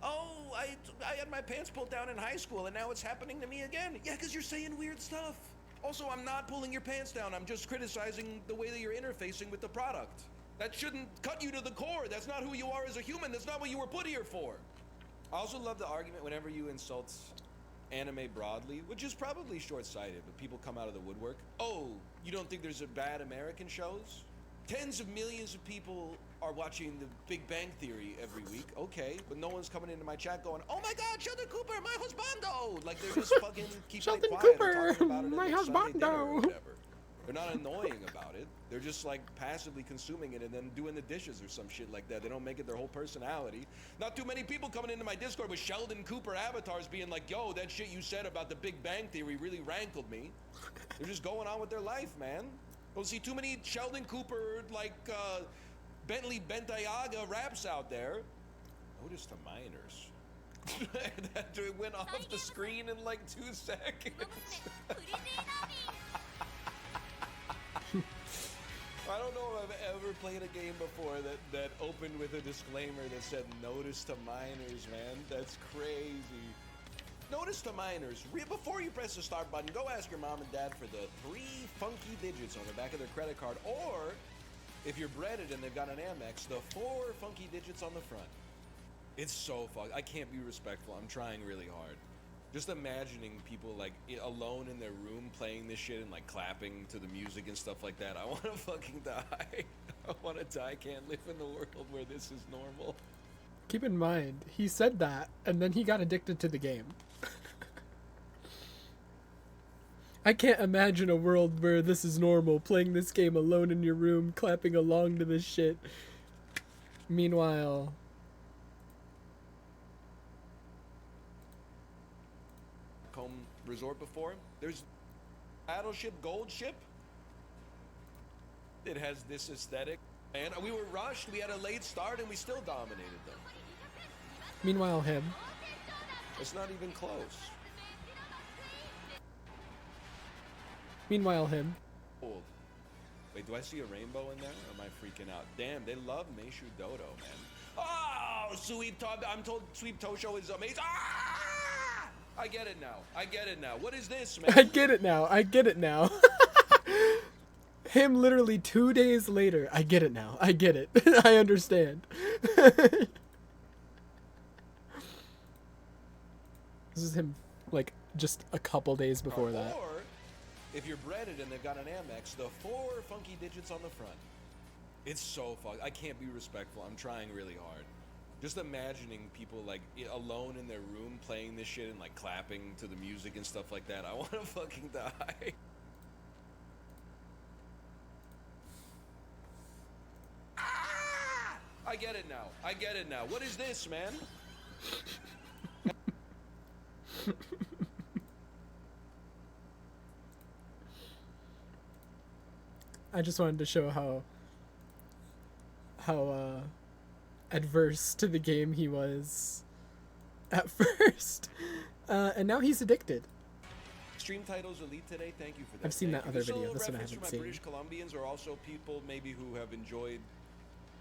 Oh, I had my pants pulled down in high school and now it's happening to me again. Yeah, because you're saying weird stuff. Also, I'm not pulling your pants down. I'm just criticizing the way that you're interfacing with the product. That shouldn't cut you to the core. That's not who you are as a human. That's not what you were put here for. I also love the argument whenever you insult anime broadly, which is probably short-sighted, but people come out of the woodwork. Oh, you don't think there's a bad American shows? Tens of millions of people are watching The Big Bang Theory every week. Okay, but no one's coming into my chat going, "Oh my God, Sheldon Cooper, my husbando!" Like they're just fucking keeping Sheldon it quiet Cooper, or talking about it my at like Sunday dinner or husbando. whatever. They're not annoying about it. They're just like passively consuming it and then doing the dishes or some shit like that. They don't make it their whole personality. Not too many people coming into my Discord with Sheldon Cooper avatars being like, "Yo, that shit you said about The Big Bang Theory really rankled me." They're just going on with their life, man. Don't see too many Sheldon Cooper, like, Bentley Bentayaga raps out there. Notice to minors. That went off the screen in like 2 seconds. I don't know if I've ever played a game before that opened with a disclaimer that said notice to minors, man. That's crazy. Notice to minors, before you press the start button, go ask your mom and dad for the 3 funky digits on the back of their credit card, or if you're breaded and they've got an Amex, the 4 funky digits on the front. It's so fun. I can't be respectful. I'm trying really hard. Just imagining people like alone in their room playing this shit and like clapping to the music and stuff like that. I want to fucking die. I want to die. I can't live in the world where this is normal. Keep in mind, he said that, and then he got addicted to the game. I can't imagine a world where this is normal, playing this game alone in your room, clapping along to this shit. Meanwhile... Home resort before. There's Battleship Gold Ship. It has this aesthetic. And we were rushed, we had a late start, and we still dominated them. Meanwhile, him. It's not even close. Meanwhile, him. Old. Wait, do I see a rainbow in there? Or am I freaking out? Damn, they love Meishu Dodo, man. Oh, I'm told Sweep Tosho is amazing. Ah! I get it now. What is this, man? I get it now. him literally 2 days later. I get it now. I get it. I understand. This is him, like, just a couple days before that. Or, if you're breaded and they've got an Amex, the 4 funky digits on the front. It's so fun. I can't be respectful. I'm trying really hard. Just imagining people, like, alone in their room playing this shit and, like, clapping to the music and stuff like that. I want to fucking die. Ah! I get it now. I get it now. What is this, man? I just wanted to show how adverse to the game he was at first, and now he's addicted. Stream titles elite today. Thank you for that. I've seen Thank that you. other This video. little This one I reference haven't for my seen. British Columbians are also people maybe who have enjoyed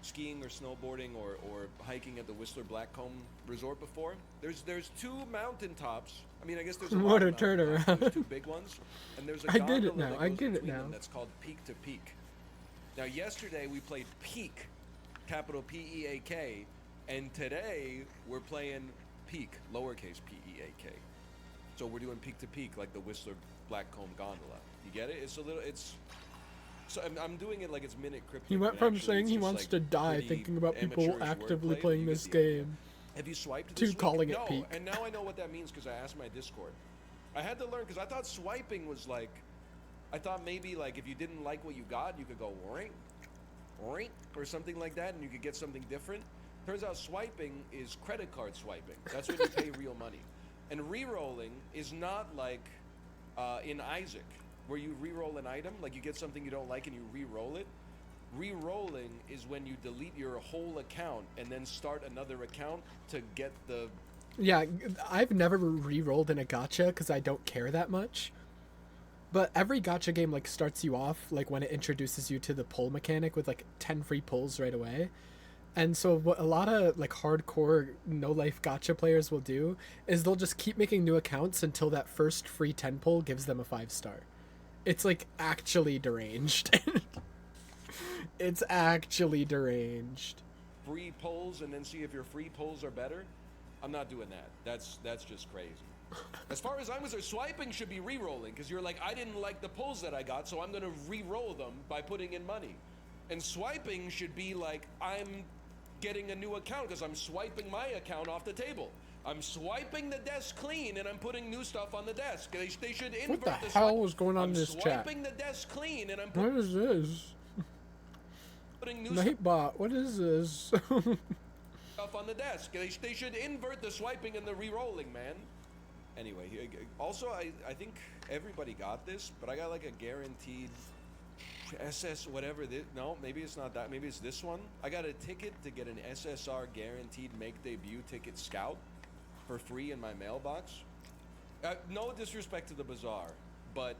skiing or snowboarding or hiking at the Whistler Blackcomb Resort before. There's 2 mountaintops. I mean, I guess there's a What lot a of mountaintops, but there's turnaround. 2 big ones, and there's a I get it gondola now, that I goes get it between now. them that's called Peak to Peak. Now, yesterday we played Peak, capital P-E-A-K, and today we're playing Peak, lowercase P-E-A-K. So we're doing Peak to Peak, like the Whistler Blackcomb gondola. You get it? So I'm doing it like it's Minute Cryptic. He went but from actually saying it's he just, wants like, to die pretty thinking about people amateurish actively wordplay, playing but you this get the idea. game. Have you swiped To this week? calling it No, Peak. and now I know what that means because I asked my Discord. I had to learn because I thought swiping was like, I thought maybe like if you didn't like what you got, you could go ring, ring, or something like that, and you could get something different. Turns out swiping is credit card swiping. That's when you pay real money. And re-rolling is not like in Isaac, where you re-roll an item, like you get something you don't like and you re-roll it. Re-rolling is when you delete your whole account and then start another account to get the... Yeah, I've never re-rolled in a gacha because I don't care that much. But every gacha game like starts you off like when it introduces you to the pull mechanic with like 10 free pulls right away. And so what a lot of like hardcore no life gacha players will do is they'll just keep making new accounts until that first free 10 pull gives them a 5-star. It's like actually deranged. It's actually deranged. free pulls and then see if your free pulls are better. I'm not doing that. That's just crazy. As far as I'm concerned, swiping should be re-rolling because you're like, I didn't like the pulls that I got, so I'm gonna re-roll them by putting in money. And swiping should be like, I'm getting a new account because I'm swiping my account off the table. I'm swiping the desk clean and I'm putting new stuff on the desk. They should invert What the the hell is going on I'm in this chat? swiping the desk clean and I'm What is this? putting new stuff Nightbot, what is this? on the desk. They should invert the swiping and the re-rolling, man. Anyway, also I think everybody got this, but I got like a guaranteed SS whatever this, no, maybe it's not that, maybe it's this one. I got a ticket to get an SSR guaranteed make debut ticket scout for free in my mailbox. No disrespect to the bazaar, but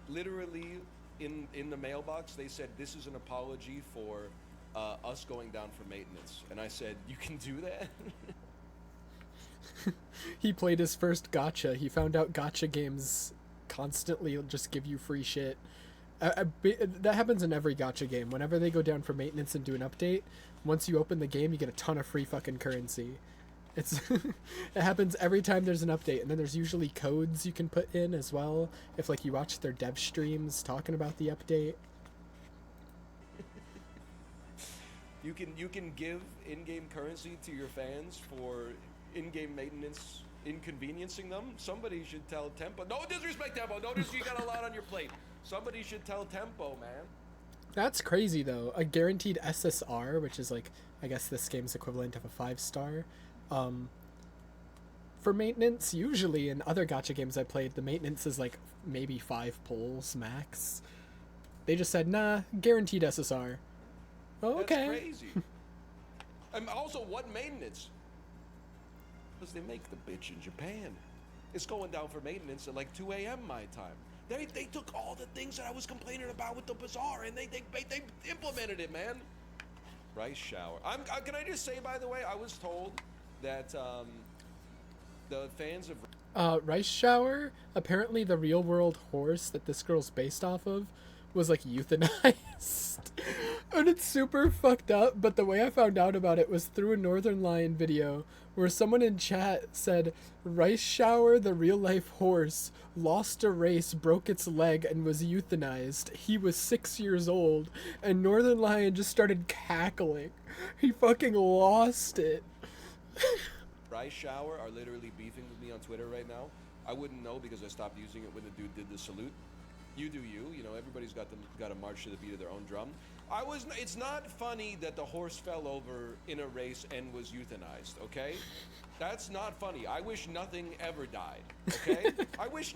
literally in the mailbox they said this is an apology for us going down for maintenance, and I said, you can do that? He played his first gacha. He found out gacha games constantly just give you free shit. That happens in every gacha game. Whenever they go down for maintenance and do an update, once you open the game, you get a ton of free fucking currency. It's it happens every time there's an update, and then there's usually codes you can put in as well if like you watch their dev streams talking about the update. You can give in-game currency to your fans for in-game maintenance, inconveniencing them. Somebody should tell Tempo. No disrespect, Tempo. Notice you got a lot on your plate. Somebody should tell Tempo, man. That's crazy though. A guaranteed SSR, which is like I guess this game's equivalent of a 5-star. For maintenance, usually in other gacha games I played, the maintenance is like maybe 5 pulls max. They just said, nah, guaranteed SSR. Oh, okay. That's crazy. And also, what maintenance? Because they make the bitch in Japan. It's going down for maintenance at like 2 a.m. my time. They took all the things that I was complaining about with the bazaar and they implemented it, man. Rice shower. Can I just say, by the way, I was told that the fans of Rice Shower, apparently the real world horse that this girl's based off of, was like euthanized. And it's super fucked up, but the way I found out about it was through a Northern Lion video where someone in chat said Rice Shower, the real life horse, lost a race, broke its leg, and was euthanized. He was 6 years old, and Northern Lion just started cackling. He fucking lost it. Rice Shower are literally beefing with me on Twitter right now. I wouldn't know because I stopped using it when the dude did the salute. You do you. You know, everybody's got to march to the beat of their own drum. It's not funny that the horse fell over in a race and was euthanized, okay? That's not funny. I wish nothing ever died, okay? I wish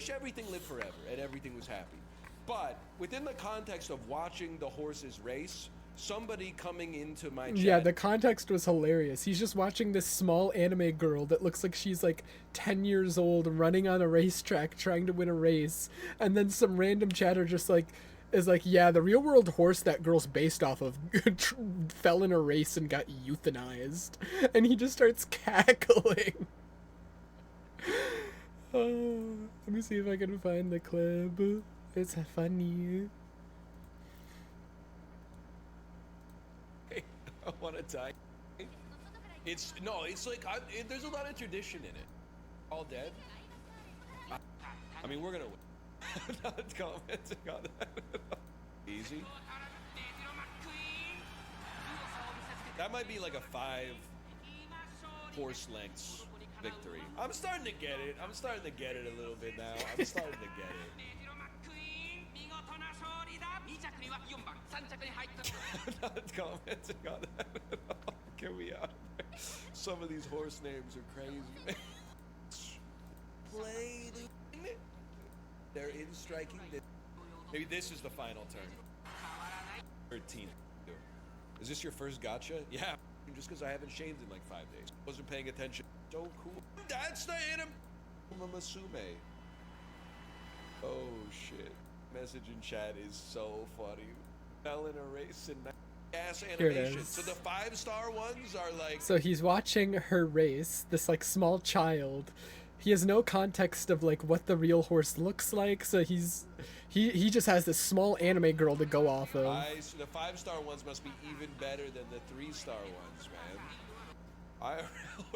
everything lived forever and everything was happy. But within the context of watching the horses race, somebody coming into my chat... Yeah, the context was hilarious. He's just watching this small anime girl that looks like she's like 10 years old running on a racetrack trying to win a race. And then some random chatter just like is like, yeah, the real world horse that girl's based off of fell in a race and got euthanized. And he just starts cackling. Oh, let me see if I can find the clip. It's funny. I want to die. It's like there's a lot of tradition in it. All dead. I mean, we're gonna win. Not commenting on that. Easy. That might be like a 5 horse lengths victory. I'm starting to get it. I'm starting to get it a little bit now. I'm starting to get it. Not commenting on that at all. Get me out of there. Some of these horse names are crazy. Play the... They're in striking. Maybe this is the final turn. 13. Is this your first gotcha? Yeah. Just because I haven't shaved in like 5 days. Wasn't paying attention. So cool. That's the anime. Masume. Oh shit. Message in chat is so funny. Fell in a race and ass animation. So the 5-star ones are like... So he's watching her race, this like small child. He has no context of like what the real horse looks like, so he just has this small anime girl to go off of. So the 5-star ones must be even better than the 3-star ones, man.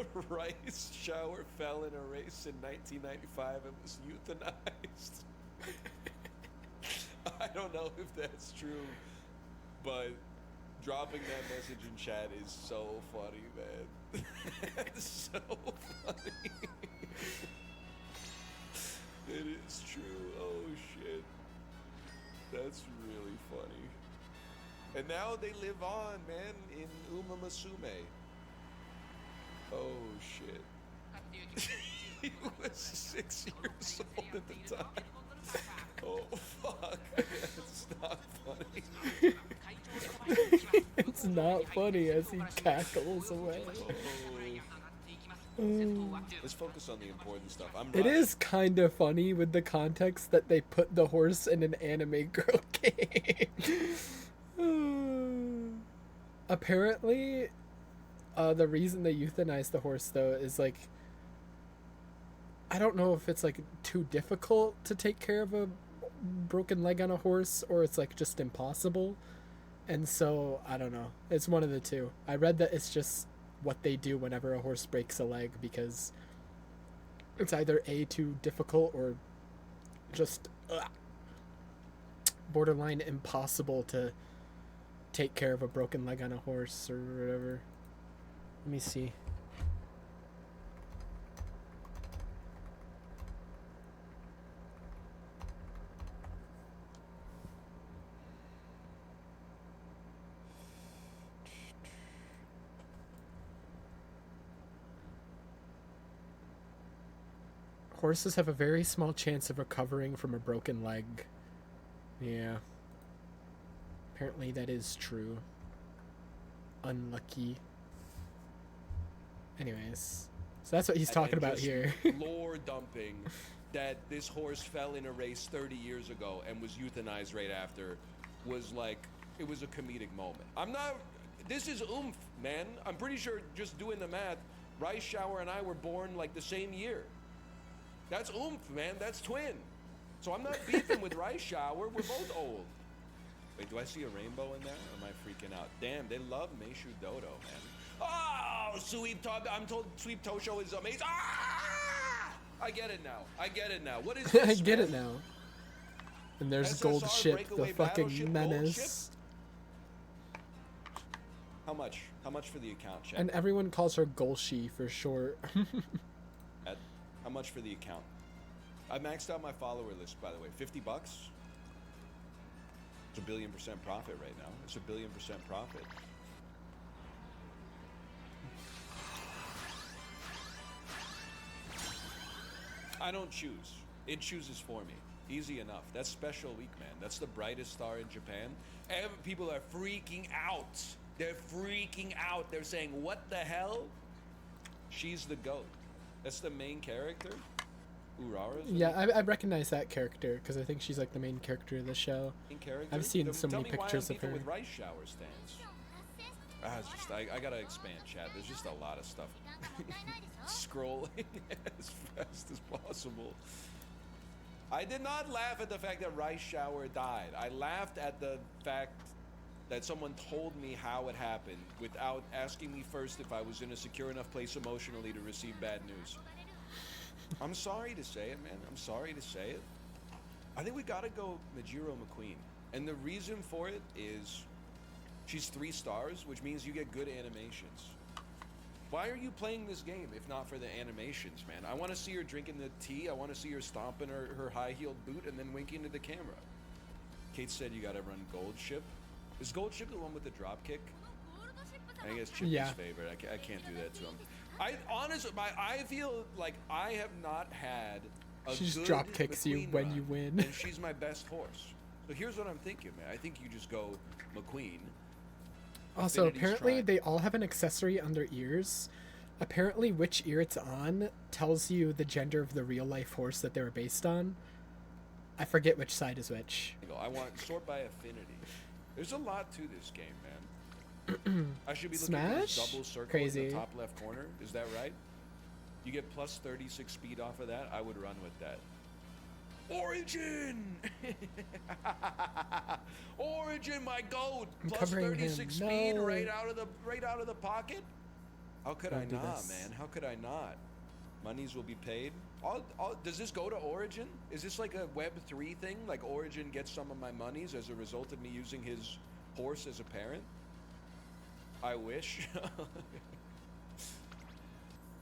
IRL Rice Shower fell in a race in 1995 and was euthanized. I don't know if that's true, but dropping that message in chat is so funny, man. It's so funny. It is true. Oh shit. That's really funny. And now they live on, man, in Uma Musume. Oh shit. He was 6 years old at the time. Oh fuck. It's not funny. It's not funny as he cackles away. Let's focus on the important stuff. It is kind of funny with the context that they put the horse in an anime girl game. Apparently, the reason they euthanize the horse though is like, I don't know if it's like too difficult to take care of a broken leg on a horse or it's like just impossible. And so, I don't know. It's one of the two. I read that it's just what they do whenever a horse breaks a leg because it's either A, too difficult or just borderline impossible to take care of a broken leg on a horse or whatever. Let me see. Horses have a very small chance of recovering from a broken leg. Yeah. Apparently that is true. Unlucky. Anyways. So that's what he's talking about here. Lore dumping that this horse fell in a race 30 years ago and was euthanized right after was like, it was a comedic moment. This is oomph, man. I'm pretty sure just doing the math, Rice Shower and I were born like the same year. That's oomph, man. That's twin. So I'm not beefing with Rice Shower. We're both old. Wait, do I see a rainbow in there? Or am I freaking out? Damn, they love Meishu Dodo, man. Oh, I'm told Sweep Tosho is amazing. Ah! I get it now. I get it now. What is this, I get man? it now. And there's SSR Gold Ship, the breakaway fucking battleship, Gold menace. How much? How much for the account, chat? And everyone calls her Golshi for short. How much for the account? I maxed out my follower list, by the way. $50? It's $1 billion% profit right now. It's $1 billion% profit. I don't choose. It chooses for me. Easy enough. That's Special Week, man. That's the brightest star in Japan. People are freaking out. They're freaking out. They're saying, what the hell? She's the GOAT. That's the main character? Urara's the Yeah, I recognize that character because I think she's like the main character of the show. main character? I've seen Then so tell many me why pictures I'm of beefing her. with Rice Shower stands. It's just, I gotta expand, chat. There's just a lot of stuff. 時間がもったいないでしょ Scrolling as fast as possible. I did not laugh at the fact that Rice Shower died. I laughed at the fact that someone told me how it happened without asking me first if I was in a secure enough place emotionally to receive bad news. I'm sorry to say it, man. I'm sorry to say it. I think we gotta go Majiro McQueen. And the reason for it is she's 3 stars, which means you get good animations. Why are you playing this game if not for the animations, man? I want to see her drinking the tea. I want to see her stomping her high-heeled boot and then winking to the camera. Kate said you gotta run Gold Ship. Is Gold Ship the one with the drop kick? ゴールドシップ I 様 guess Chippy's Yeah. favorite. I can't do that to him. I feel like I have not had a She just good drop kicks you McQueen when run, you win. and she's my best horse. So here's what I'm thinking, man. I think you just go McQueen. Also, Affinity's apparently tried. they all have an accessory on their ears. Apparently, which ear it's on tells you the gender of the real life horse that they were based on. I forget which side is which. I want sort by affinity. There's a lot to this game, man. I should be looking at this Smash? double circle in Crazy. the top left corner. Is that right? You get plus 36 speed off of that. I would run with that. Origin! Origin, my goat! I'm Plus covering 36 him. speed No. right out of the pocket? How could I Don't do not, this. man? How could I not? Monies will be paid. Does this go to Origin? Is this like a Web3 thing? Like Origin gets some of my monies as a result of me using his horse as a parent? I wish.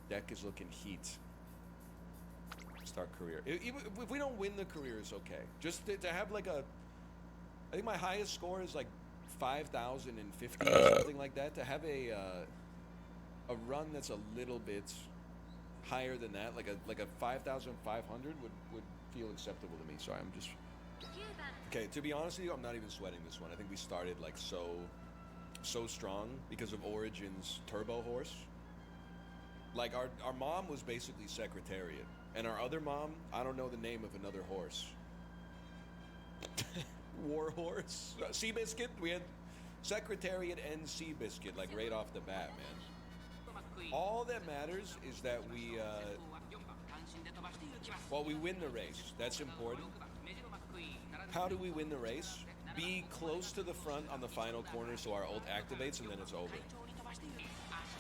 Deck is looking heat. Start career. Even if we don't win the career, is okay. Just to have like a, I think my highest score is like 5,050 or something like that. To have a run that's a little bit higher than that, like a 5,500 would feel acceptable to me. Sorry, I'm just 9番 okay. To be honest with you, I'm not even sweating this one. I think we started like so strong because of Origin's turbo horse. Like our mom was basically Secretariat, and our other mom, I don't know the name of another horse. War horse, Seabiscuit. We had Secretariat and Seabiscuit like right off the bat, man. All that matters is that we win the race. That's important. How do we win the race? Be close to the front on the final corner so our ult activates and then it's over.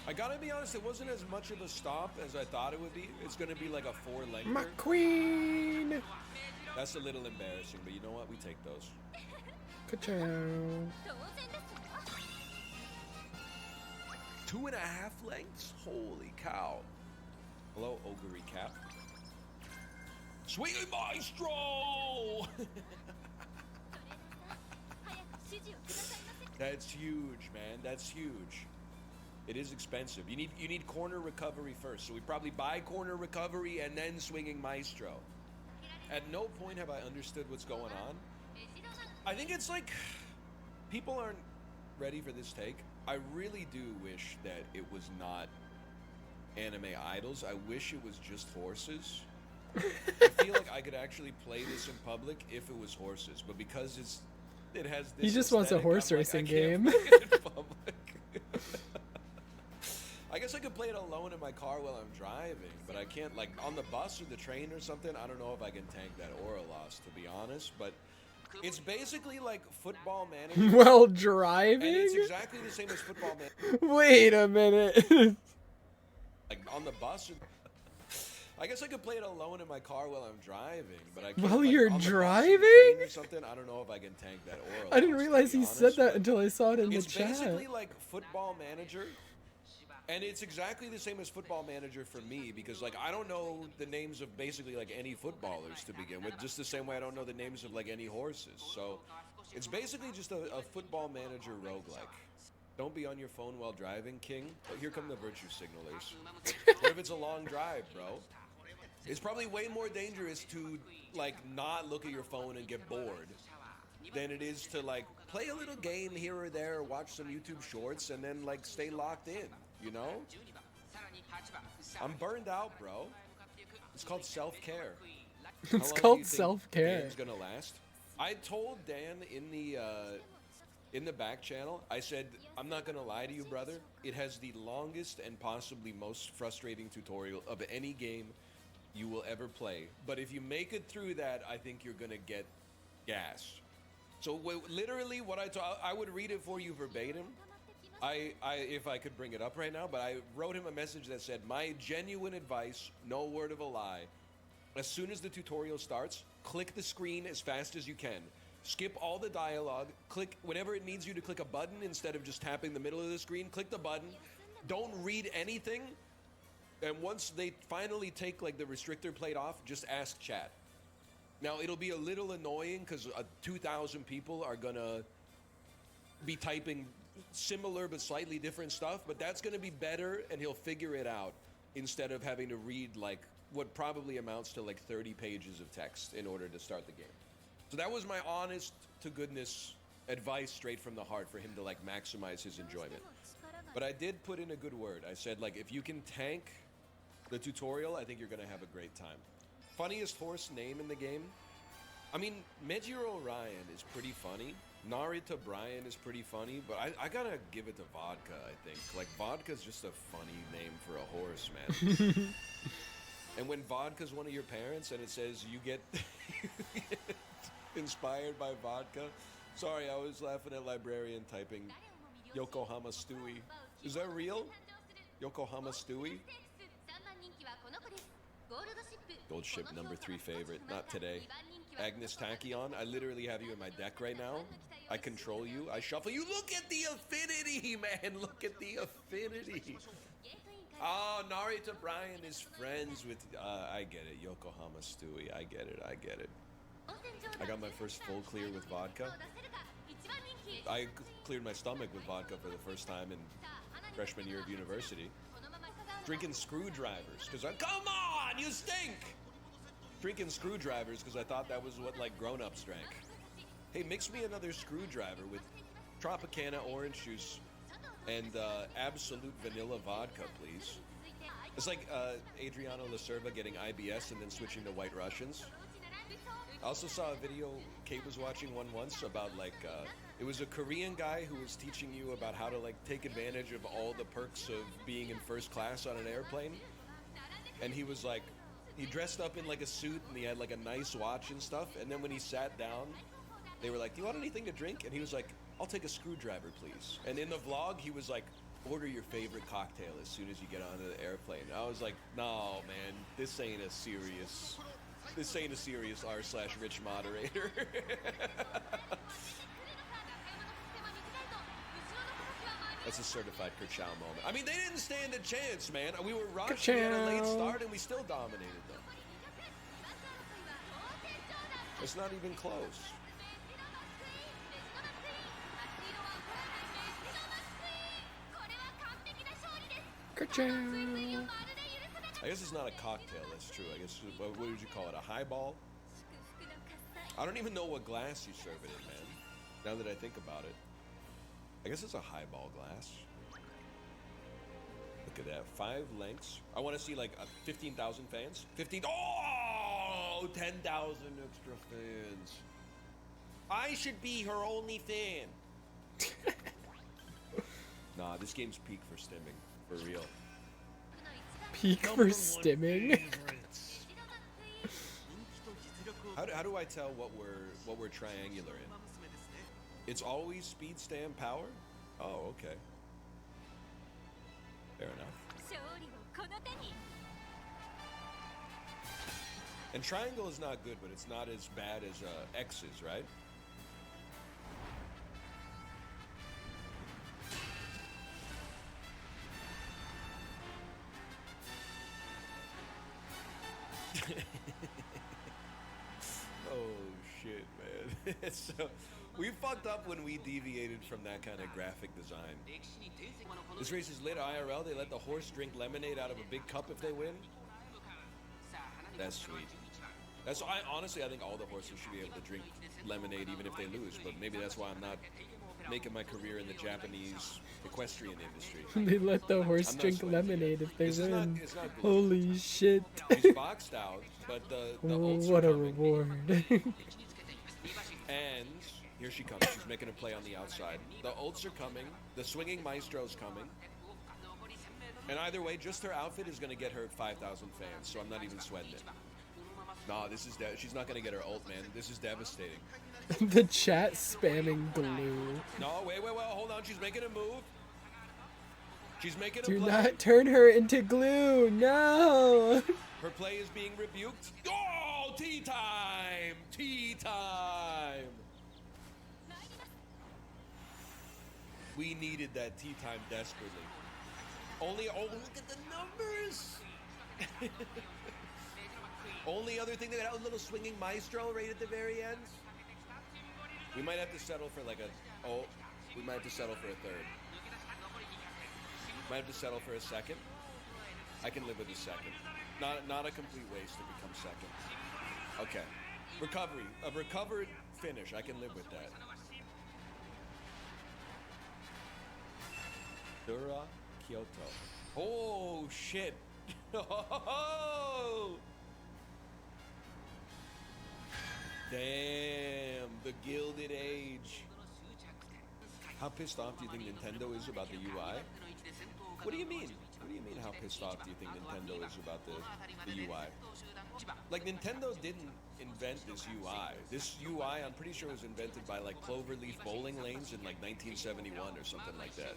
I gotta be honest, it wasn't as much of a stop as I thought it would be. It's gonna be like a 4-lengther. McQueen! That's a little embarrassing, but you know what? We take those. Ka-chow. 当然ですよ 2.5 lengths? Holy cow. Hello, Ogre Cap. Swinging Maestro! それでは早く指示をくださいませ That's huge, man. That's huge. It is expensive. You need corner recovery first. So we probably buy corner recovery and then swinging Maestro. At no point have I understood what's going on. メジロマン I think it's like people aren't ready for this take. I really do wish that it was not anime idols. I wish it was just horses. I feel like I could actually play this in public if it was horses, but because it has this. He just wants a aesthetic, horse I'm like, racing I can't game. play it in public. I guess guess I could play it alone in my car while I'm driving, but I can't, like, on the bus or the train or something. I don't know if I can tank that aura loss, to be honest, but it's basically like Football Manager. While And driving? it's exactly the same as Football Manager. Wait a minute. Like, on the bus or... I guess I could play it alone in my car while I'm driving, but I can't, While like, you're on the bus or the driving? train or something. I don't know if I can tank that aura I didn't loss, to realize be he said honest, that but until I saw it in the it's chat. basically like Football Manager, and it's exactly the same as Football Manager for me, because like I don't know the names of basically like any footballers to begin with, just the same way I don't know the names of like any horses. So it's basically just a Football Manager roguelike. Don't be on your phone while driving, King. Oh, here come the virtue signalers. What if it's a long drive, bro? It's probably way more dangerous to like not look at your phone and get bored than it is to like play a little game here or there, watch some YouTube shorts, and then like stay locked in, you know? I'm burned out, bro. It's called self-care. How It's long do called you think self-care. game's gonna last? I told Dan in the back channel, I said, I'm not gonna lie to you, brother. It has the longest and possibly most frustrating tutorial of any game you will ever play. But if you make it through that, I think you're gonna get gas. So literally, what I would read it for you verbatim. If I could bring it up right now, but I wrote him a message that said, my genuine advice, no word of a lie. As soon as the tutorial starts, click the screen as fast as you can. Skip all the dialogue. Click whenever it needs you to click a button instead of just tapping the middle of the screen. Click the button. Don't read anything. And once they finally take like the restrictor plate off, just ask chat. Now it'll be a little annoying because 2,000 people are gonna be typing similar but slightly different stuff, but that's gonna be better and he'll figure it out instead of having to read like what probably amounts to like 30 pages of text in order to start the game. So that was my honest to goodness advice straight from the heart for him to like maximize his enjoyment. But I did put in a good word. I said like, if you can tank the tutorial, I think you're gonna have a great time. Funniest horse name in the game? I mean, Mejiro Ryan is pretty funny. Narita Brian is pretty funny, but I gotta give it to Vodka, I think. Like, Vodka's just a funny name for a horse, man. And when Vodka's one of your parents and it says you get inspired by Vodka. Sorry, I was laughing at Librarian typing Yokohama Stewie. Is that real? Yokohama Stewie? Gold ship number 3 favorite. Not today. Agnes Tachyon, I literally have you in my deck right now. I control you. I shuffle you. Look at the affinity, man. Look at the affinity. Oh, Narita Brian is friends with... I get it. Yokohama Stewie. I get it. I get it. I got my first full clear with vodka. I cleared my stomach with vodka for the first time in freshman year of university. Drinking screwdrivers, because come on, you stink! Drinking screwdrivers, because I thought that was what, like, grown-ups drank. Hey, mix me another screwdriver with Tropicana orange juice and Absolute vanilla vodka, please. It's like Adriano Lacerva getting IBS and then switching to White Russians. I also saw a video Kate was watching once about like it was a Korean guy who was teaching you about how to like take advantage of all the perks of being in first class on an airplane. And he was like, he dressed up in like a suit and he had like a nice watch and stuff. And then when he sat down, they were like, "Do you want anything to drink?" And he was like, "I'll take a screwdriver, please." And in the vlog, he was like, "Order your favorite cocktail as soon as you get onto the airplane." I was like, "No, man, this ain't a serious r/rich moderator." That's a certified Kerchow moment. I mean, they didn't stand a chance, man. We were rushed, we had a late start, and we still dominated them. It's not even close. Kerchow. I guess it's not a cocktail, that's true. I guess, what would you call it, a highball? I don't even know what glass you serve it in, man. Now that I think about it. I guess it's a highball glass. Look at that, 5 lengths. I want to see like 15,000 fans. 10,000 extra fans. I should be her only fan. Nah, this game's peak for stimming, for real. Peak for stimming. How do I tell what we're triangular in? It's always speed, stand, power? Oh, okay. Fair enough. 勝利をこの手に And triangle is not good, but it's not as bad as X is, right? Oh shit, man. So we fucked up when we deviated from that kind of graphic design. This race is lit IRL. They let the horse drink lemonade out of a big cup if they win. That's sweet. Honestly, I think all the horses should be able to drink lemonade even if they lose. But maybe that's why I'm not making my career in the Japanese equestrian industry. They let the horse I'm not drink sweating. lemonade if they It's not- win. it's not good. Holy shit. She's boxed out, but the Oh, ults are what a coming. reward. And here she comes. She's making a play on the outside. The ults are coming. The swinging maestro's coming. And either way, just her outfit is going to get her 5,000 fans, so I'm not even sweating it. Nah, this is she's not going to get her ult, man. This is devastating. The chat spamming glue. No, wait, hold on. She's making a move. She's making a Do play. not turn her into glue. No. Her play is being rebuked. Oh, tea time! Tea time! We needed that tea time desperately. Oh, look at the numbers! Only other thing, they got a little swinging maestro right at the very end. We might have to settle for we might have to settle for a third. Might have to settle for a second. I can live with a second. Not a complete waste to become second. Okay. Recovery. A recovered finish. I can live with that. Dura Kyoto. Oh, shit. Oh! Damn. The Gilded Age. How pissed off do you think Nintendo is about the UI? What do you mean? What do you mean how pissed off do you think Nintendo is about the UI? Like, Nintendo didn't invent this UI. This UI, I'm pretty sure, was invented by, like, Cloverleaf bowling lanes in, like, 1971 or something like that.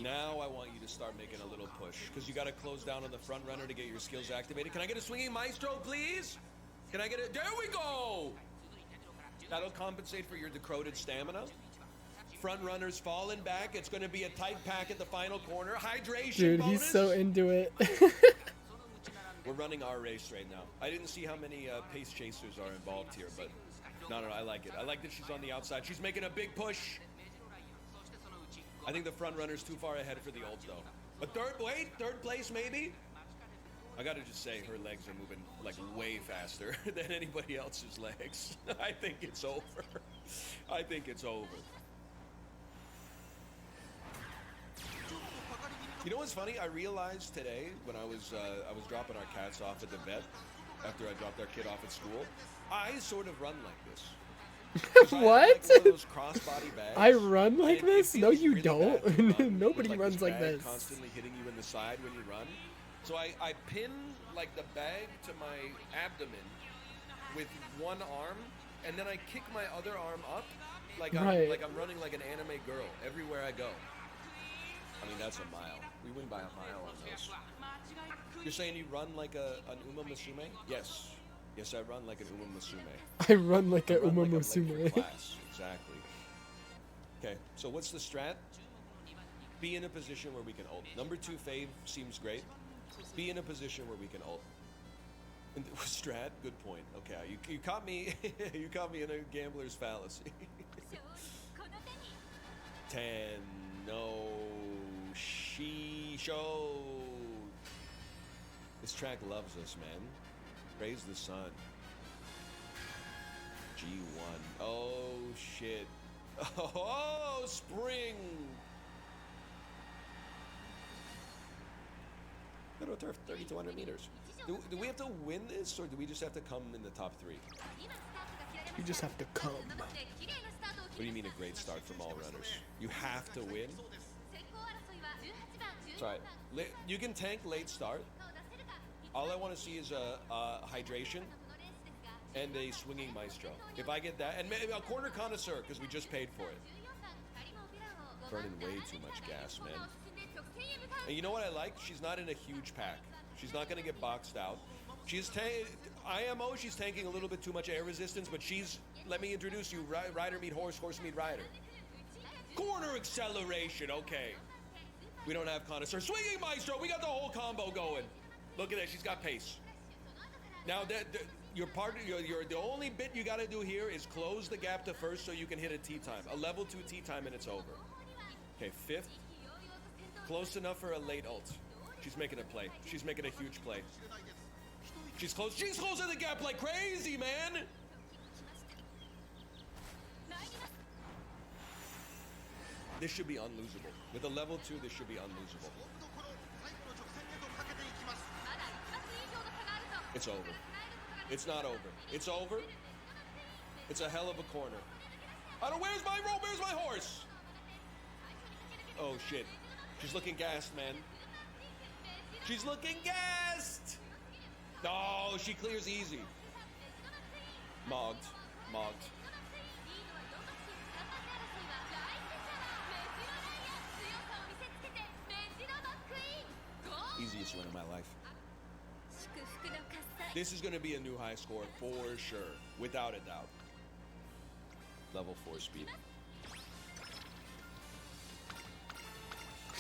Now I want you to start making a little push, because you got to close down on the front runner to get your skills activated. Can I get a swinging maestro, please? Can I get it? There we go! That'll compensate for your decroded stamina. Front runners falling back. It's going to be a tight pack at the final corner. Hydration Dude, bonus. he's so into it. We're running our race right now. I didn't see how many pace chasers are involved here, but no, I like it. I like that she's on the outside. She's making a big push. I think the front runner's too far ahead for the ult, though. Third place maybe? I gotta just say, her legs are moving like way faster than anybody else's legs. I think it's over. I think it's over. You know what's funny? I realized today when I was dropping our cats off at the vet after I dropped our kid off at school, I sort of run like this. 'Cause I have, What? like, one of those crossbody bags. I run like And it this? No, feels you really bad to don't. run with, Nobody like, runs like bag this. Constantly hitting you in the side when you run. So I pin like the bag to my abdomen with one arm, and then I kick my other arm up like I'm running like an anime girl everywhere I go. I mean, that's a mile. We win by a mile on those. You're saying you run like an Uma Musume? Yes. Yes, I run like an Uma Musume. I run like a I run Uma like I'm Musume. late for class. Exactly. Okay, so what's the strat? Be in a position where we can ult. Number 2 fave seems great. Be in a position where we can ult. And strat, good point. Okay, you caught me. You caught me in a gambler's fallacy. この手に Ten, no, she showed. This track loves us, man. Praise the sun. G1. Oh, shit. Oh, spring. Little turf, 3,200 meters. Do we have to win this, or do we just have to come in the top 3? 今スタートが切られま You した just have to come. 登って綺麗なスタートを What do you mean a great start from all runners? You have to win? 先行争いは18番 It's alright. You can tank late start. All I want to see is a hydration and a swinging maestro. If I get that, and maybe a corner connoisseur because we just paid for it. Burning way too much gas, man. And you know what I like? She's not in a huge pack. She's not going to get boxed out. She's IMO, she's tanking a little bit too much air resistance, but she's, let me introduce you, rider meet horse, horse meet rider. Corner acceleration, okay. We don't have connoisseur. Swinging maestro, we got the whole combo going. Look at that, she's got pace. Now, the only bit you got to do here is close the gap to first so you can hit a T time. A level 2 T time and it's over. Okay, fifth. Close enough for a late ult. She's making a play. She's making a huge play. She's close. She's closing the gap like crazy, man! This should be unlosable. With a level 2, this should be unlosable. It's over. It's not over. It's over. It's a hell of a corner. I don't. Where's my rope? Where's my horse? Oh shit. She's looking gassed, man. She's looking gassed. No, she clears easy. Mogged. Mogged. Easiest win of my life. This is going to be a new high score for sure, without a doubt. Level 4 speed.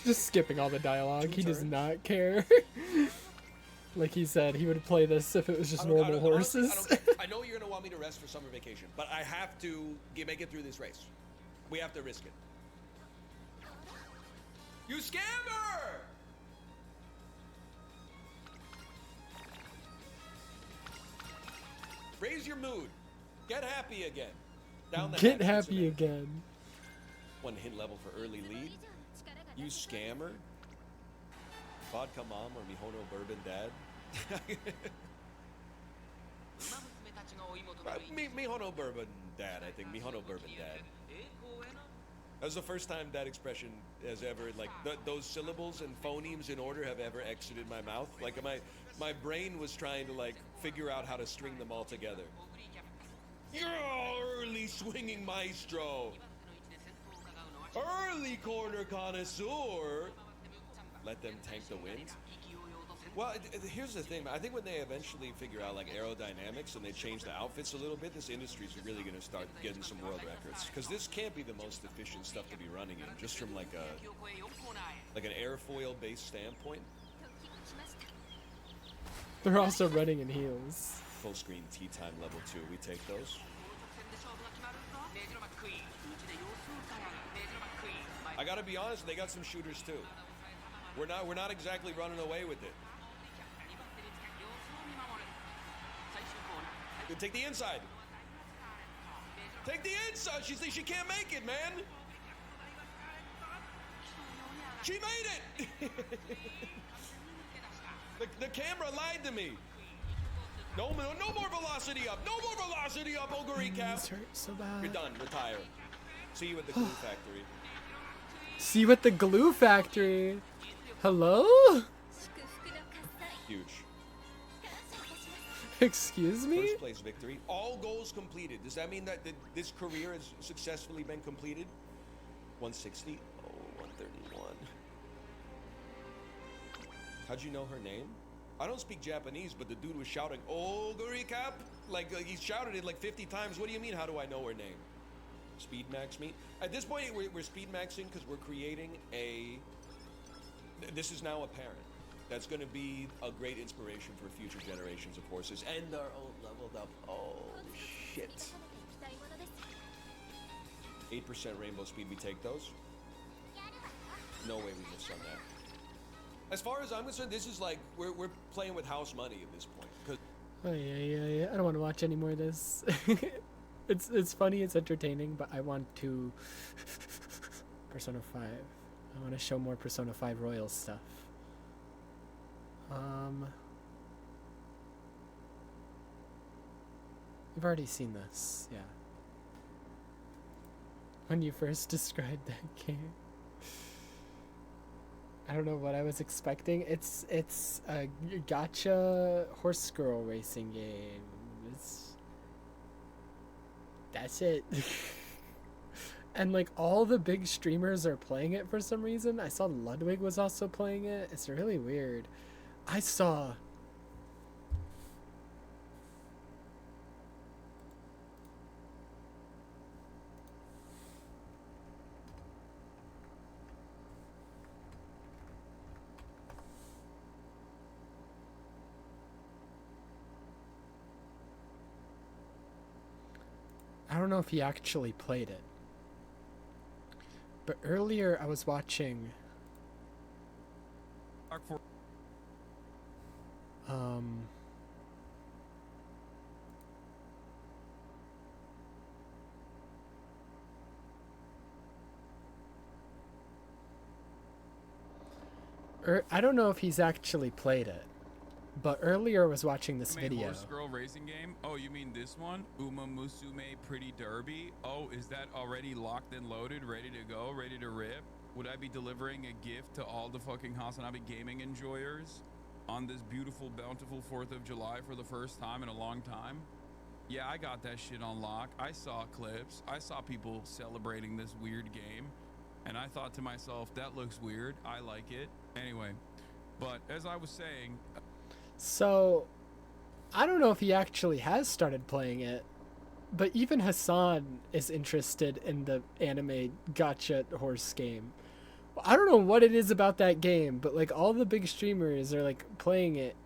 Just skipping all the dialogue. He does not care. Like he said, he would play this if it was just normal horses. Honestly, I know you're going to want me to rest for summer vacation, but I have to make it through this race. We have to risk it. You scammer! Raise your mood. Get happy again. Down the Get happy again. 1 hit level for early lead. You scammer. Vodka mom or Mihono bourbon dad. Mihono bourbon dad, I think. Mihono bourbon dad. That was the first time that expression has ever, like, those syllables and phonemes in order have ever exited my mouth. Like, my brain was trying to, like, figure out how to string them all together. You're early swinging maestro. Early corner connoisseur. Let them tank the wind. Well, here's the thing. I think when they eventually figure out like aerodynamics and they change the outfits a little bit, this industry is really going to start getting some world records. Because this can't be the most efficient stuff to be running in, just from like an airfoil based standpoint. They're also running in heels. Full screen T time level 2. We take those. I gotta be honest, they got some shooters too. We're not exactly running away with it. Take the inside. Take the inside. She can't make it, man. She made it. the camera lied to me. No more velocity up. No more velocity up. Ogre recap. This hurt so bad. You're done. Retire. See you at the glue factory. See you at the glue factory. Hello? Huge. Excuse me? First place victory. All goals completed. Does that mean that this career has successfully been completed? 160. Oh, 131. How'd you know her name? I don't speak Japanese, but the dude was shouting, Ogre recap? Like he shouted it like 50 times. What do you mean, how do I know her name? Speed max me. At this point, we're speed maxing because we're creating a... This is now apparent. That's going to be a great inspiration for future generations of horses. And our own leveled up. Oh, shit. 8% rainbow speed, we take those? No way we miss on that. As far as I'm concerned, this is like, we're playing with house money at this point. Cause Oh, yeah. I don't want to watch any more of this. It's funny, it's entertaining, but I want to... Persona 5. I want to show more Persona 5 Royal stuff. You've already seen this, yeah. When you first described that game. I don't know what I was expecting. It's a gacha horse girl racing game. That's it. And like all the big streamers are playing it for some reason. I saw Ludwig was also playing it. It's really weird. I saw I don't know if he actually played it. But earlier I was watching um I don't know if he's actually played it. But earlier I was watching this video. Horse girl racing game? Oh, you mean this one? Uma Musume Pretty Derby? Oh, is that already locked and loaded, ready to go, ready to rip? Would I be delivering a gift to all the fucking Hasanabe gaming enjoyers on this beautiful, bountiful 4th of July for the first time in a long time? Yeah, I got that shit on lock. I saw clips. I saw people celebrating this weird game. And I thought to myself, that looks weird. I like it. Anyway, but as I was saying... So, I don't know if he actually has started playing it, but even Hassan is interested in the anime gacha horse game. I don't know what it is about that game, but like all the big streamers are like playing it.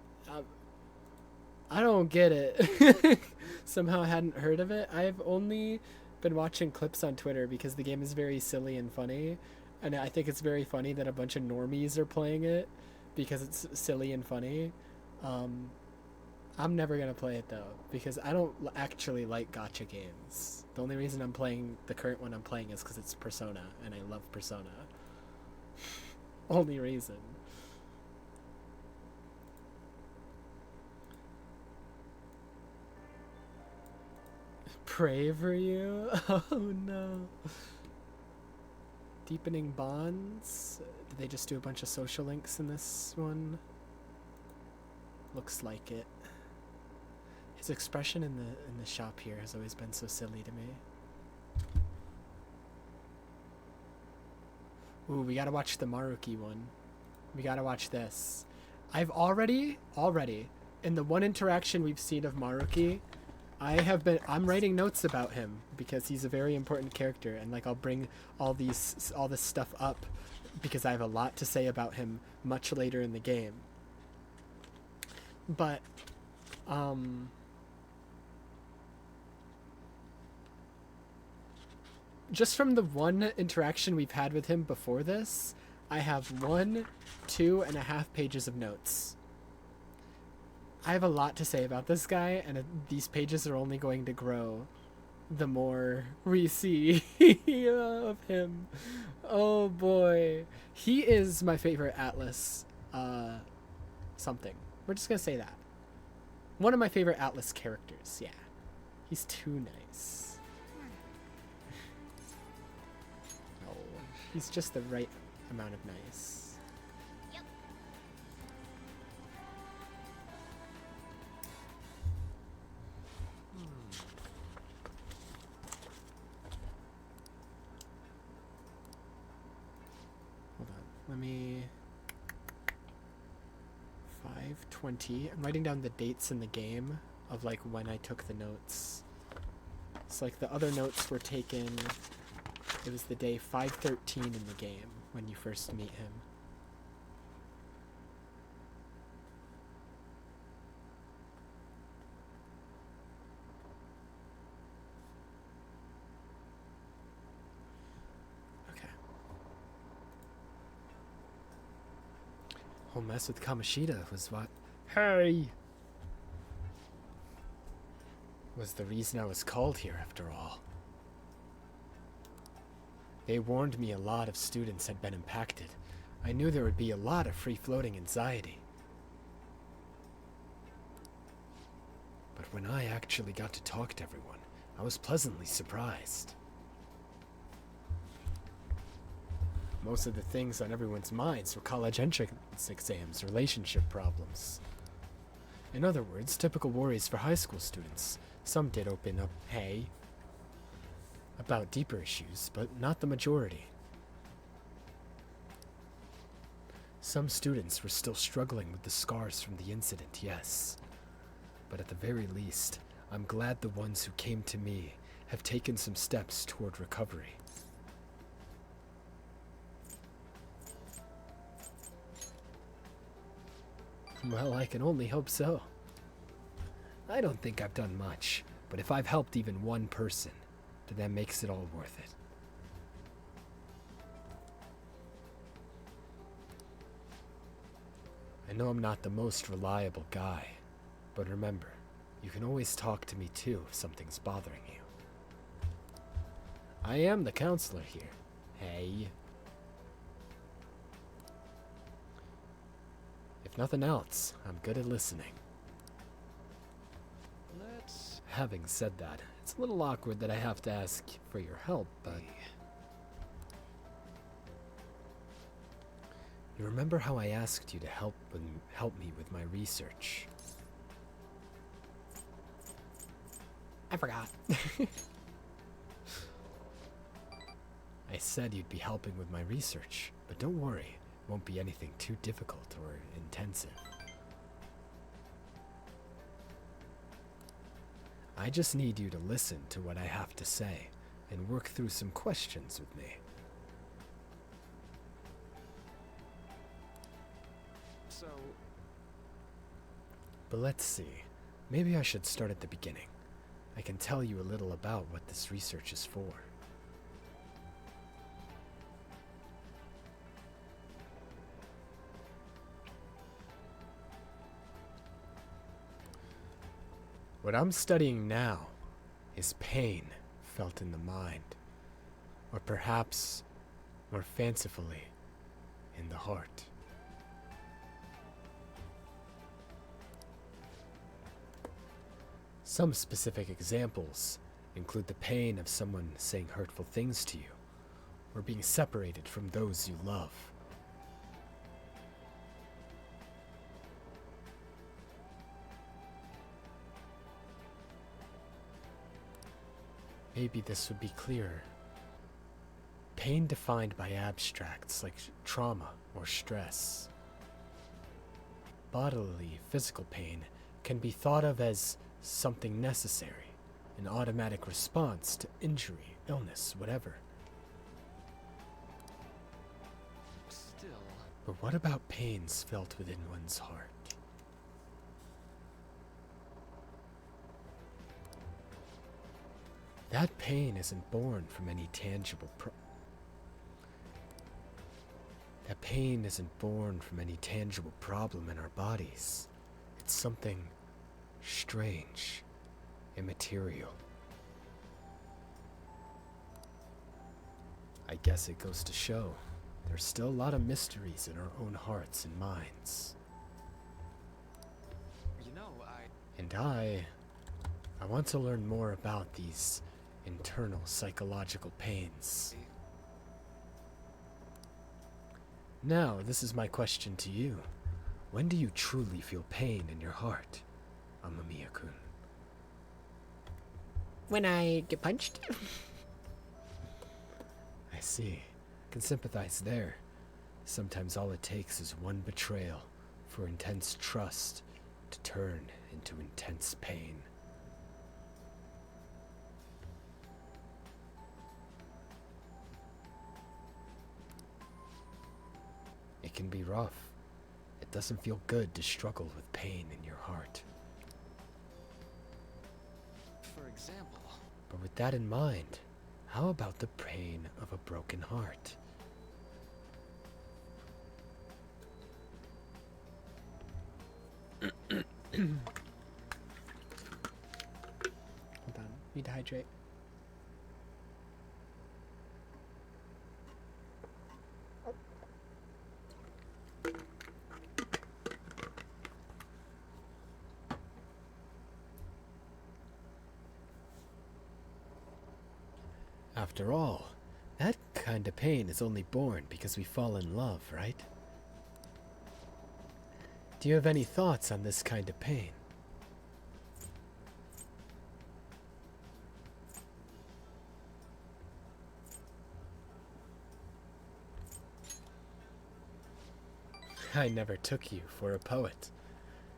I don't get it. Somehow I hadn't heard of it. I've only been watching clips on Twitter because the game is very silly and funny, and I think it's very funny that a bunch of normies are playing it because it's silly and funny. I'm never gonna play it though because I don't actually like gacha games. The only reason I'm playing the current one I'm playing is because it's Persona and I love Persona. Only reason. Pray for you? Oh no. Deepening bonds? Did they just do a bunch of social links in this one? Looks like it. His expression in the shop here has always been so silly to me. Ooh, we gotta watch the Maruki one. We gotta watch this. I've already, in the one interaction we've seen of Maruki, I'm writing notes about him because he's a very important character, and like I'll bring all this stuff up because I have a lot to say about him much later in the game. But, just from the one interaction we've had with him before this, I have 2.5 pages of notes. I have a lot to say about this guy, and these pages are only going to grow the more we see of him. Oh boy. He is my favorite Atlas, something. We're just gonna say that. One of my favorite Atlas characters, yeah. He's too nice. Oh, he's just the right amount of nice. Yep. Hold on, let me... 5:20. I'm writing down the dates in the game of like when I took the notes. It's like the other notes were taken. It was the day 5:13 in the game when you first meet him. Okay. Whole mess with Kamoshida was what? Hey! Was the reason I was called here after all. They warned me a lot of students had been impacted. I knew there would be a lot of free-floating anxiety. But when I actually got to talk to everyone, I was pleasantly surprised. Most of the things on everyone's minds were college entrance exams, relationship problems. In other words, typical worries for high school students. Some did open up, about deeper issues, but not the majority. Some students were still struggling with the scars from the incident, yes. But at the very least, I'm glad the ones who came to me have taken some steps toward recovery. Well, I can only hope so. I don't think I've done much, but if I've helped even one person, then that makes it all worth it. I know I'm not the most reliable guy, but remember, you can always talk to me too if something's bothering you. I am the counselor here. Hey. If nothing else, I'm good at listening. Having said that, it's a little awkward that I have to ask for your help, but... You remember how I asked you to help me with my research? I forgot. I said you'd be helping with my research, but don't worry, it won't be anything too difficult or intensive. I just need you to listen to what I have to say and work through some questions with me. But let's see. Maybe I should start at the beginning. I can tell you a little about what this research is for. What I'm studying now is pain felt in the mind, or perhaps more fancifully, in the heart. Some specific examples include the pain of someone saying hurtful things to you, or being separated from those you love. Maybe this would be clearer. Pain defined by abstracts like trauma or stress. Bodily, physical pain can be thought of as something necessary, an automatic response to injury, illness, whatever. Still. But what about pains felt within one's heart? That pain isn't born from any tangible That pain isn't born from any tangible problem in our bodies. It's something strange, immaterial. I guess it goes to show there's still a lot of mysteries in our own hearts and minds. You know, I want to learn more about these internal psychological pains. Now, this is my question to you. When do you truly feel pain in your heart, Amamiya-kun? When I get punched? I see. I can sympathize there. Sometimes all it takes is one betrayal for intense trust to turn into intense pain. It can be rough. It doesn't feel good to struggle with pain in your heart. For example. But with that in mind, how about the pain of a broken heart? Hold on, need to hydrate. After all, that kind of pain is only born because we fall in love, right? Do you have any thoughts on this kind of pain? I never took you for a poet.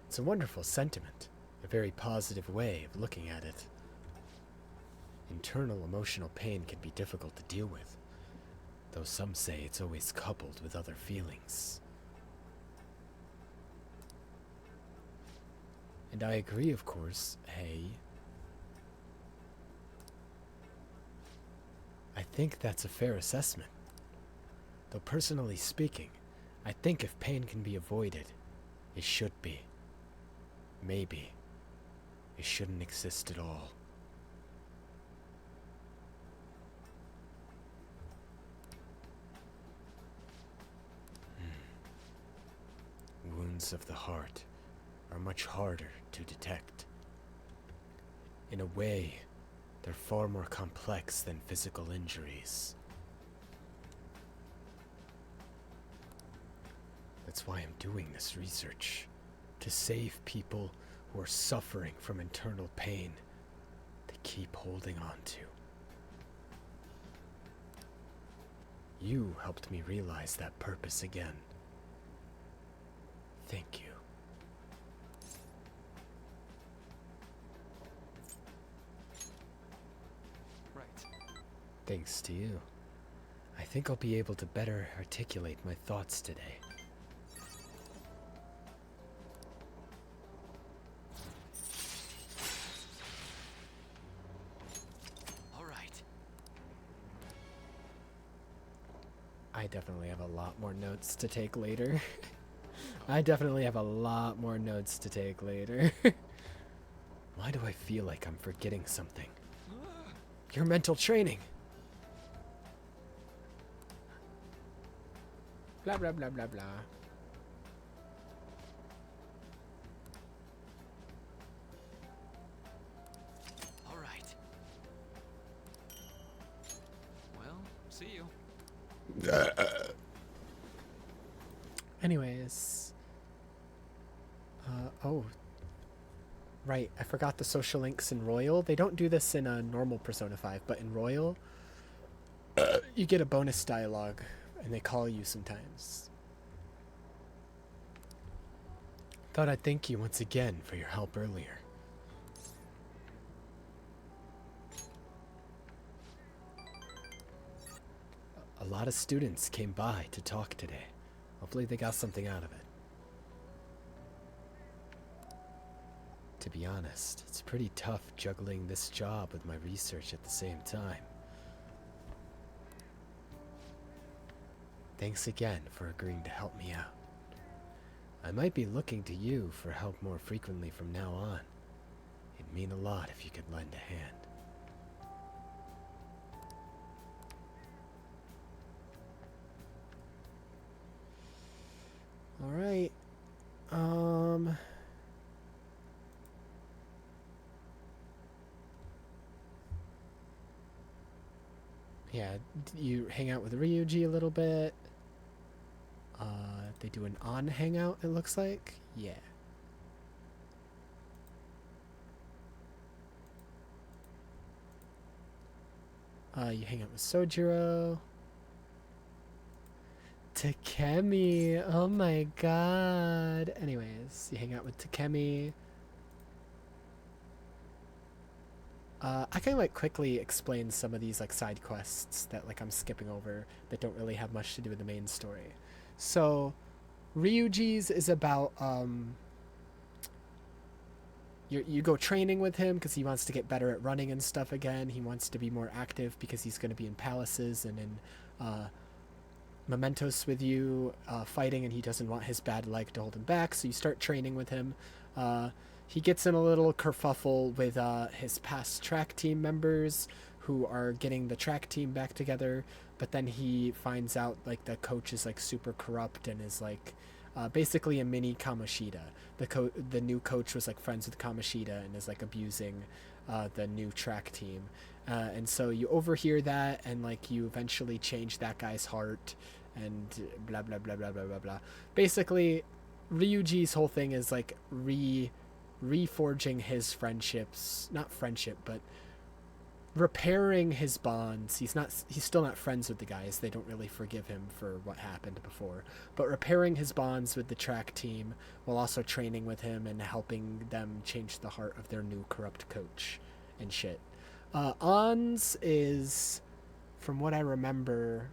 It's a wonderful sentiment, a very positive way of looking at it. Internal emotional pain can be difficult to deal with, though some say it's always coupled with other feelings. And I agree, of course, hey. I think that's a fair assessment. Though personally speaking, I think if pain can be avoided, it should be. Maybe it shouldn't exist at all. Wounds of the heart are much harder to detect. In a way, they're far more complex than physical injuries. That's why I'm doing this research, to save people who are suffering from internal pain they keep holding on to. You helped me realize that purpose again. Thank you. Right. Thanks to you. I think I'll be able to better articulate my thoughts today. All right. I definitely have a lot more notes to take later. I definitely have a lot more notes to take later. Why do I feel like I'm forgetting something? Your mental training. Blah, blah, blah, blah, blah. All right. Well, see you. Anyways. Oh. Right, I forgot the social links in Royal. They don't do this in a normal Persona 5, but in Royal, you get a bonus dialogue, and they call you sometimes. Thought I'd thank you once again for your help earlier. A lot of students came by to talk today. Hopefully they got something out of it. To be honest, it's pretty tough juggling this job with my research at the same time. Thanks again for agreeing to help me out. I might be looking to you for help more frequently from now on. It'd mean a lot if you could lend a hand. Alright. Yeah, you hang out with Ryuji a little bit. They do an on hangout, it looks like. Yeah. You hang out with Sojiro. Takemi. Oh my god. Anyways, you hang out with Takemi. I can like quickly explain some of these like side quests that like I'm skipping over that don't really have much to do with the main story. So Ryuji's is about you go training with him because he wants to get better at running and stuff again. He wants to be more active because he's going to be in palaces and in Mementos with you fighting, and he doesn't want his bad leg to hold him back, so you start training with him. He gets in a little kerfuffle with his past track team members who are getting the track team back together, but then he finds out like the coach is like super corrupt and is like basically a mini Kamoshida. The new coach was like friends with Kamoshida and is like abusing the new track team. And so you overhear that, and like you eventually change that guy's heart, and blah blah blah blah blah blah blah. Basically, Ryuji's whole thing is like reforging his friendships, not friendship, but repairing his bonds. He's still not friends with the guys. They don't really forgive him for what happened before, but repairing his bonds with the track team while also training with him and helping them change the heart of their new corrupt coach and shit. Ans is, from what I remember,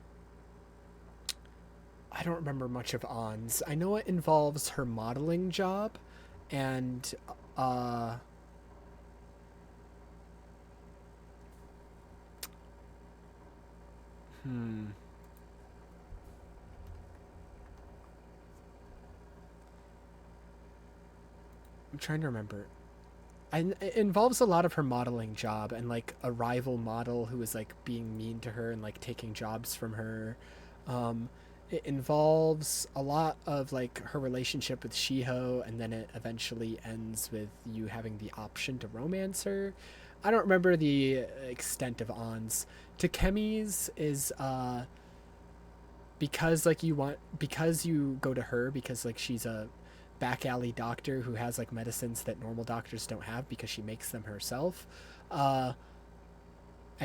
I don't remember much of Ans. I know it involves her modeling job, and I'm trying to remember. And it involves a lot of her modeling job and like a rival model who is like being mean to her and like taking jobs from her. It involves a lot of like her relationship with Shiho, and then it eventually ends with you having the option to romance her. I don't remember the extent of Ans. Takemi's is because you go to her because like she's a back alley doctor who has like medicines that normal doctors don't have because she makes them herself, and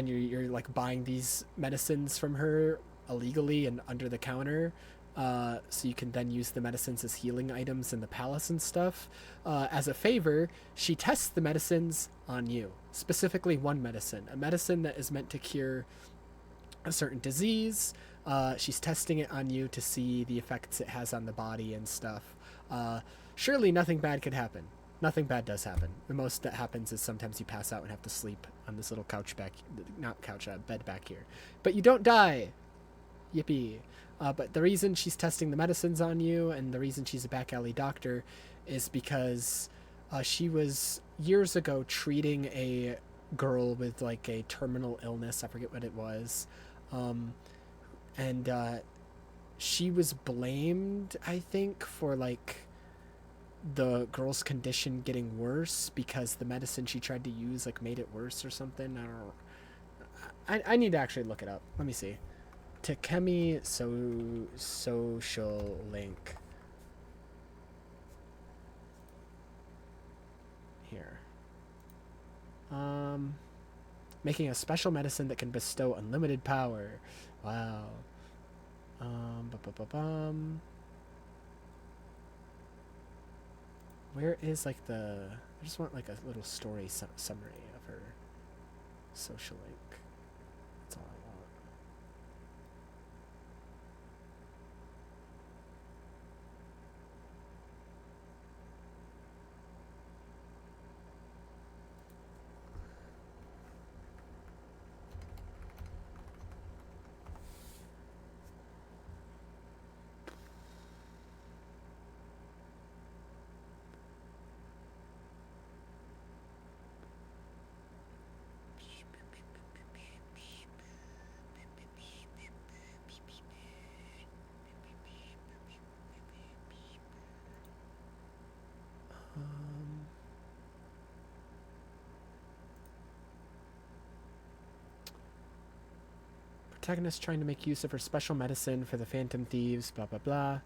you're like buying these medicines from her illegally and under the counter, so you can then use the medicines as healing items in the palace and stuff. As a favor, she tests the medicines on you, specifically one medicine, a medicine that is meant to cure a certain disease. She's testing it on you to see the effects it has on the body and stuff. Surely nothing bad could happen. Nothing bad does happen. The most that happens is sometimes you pass out and have to sleep on this little bed back here. But you don't die. Yippee. But the reason she's testing the medicines on you and the reason she's a back alley doctor is because she was years ago treating a girl with like a terminal illness. I forget what it was. And she was blamed, I think, for like the girl's condition getting worse because the medicine she tried to use like made it worse or something. I need to actually look it up. Let me see. Takemi social link. Here. Making a special medicine that can bestow unlimited power. Wow. Where is like I just want like a little story summary of her social link. That's all I want. Protagonist trying to make use of her special medicine for the Phantom Thieves, blah blah blah.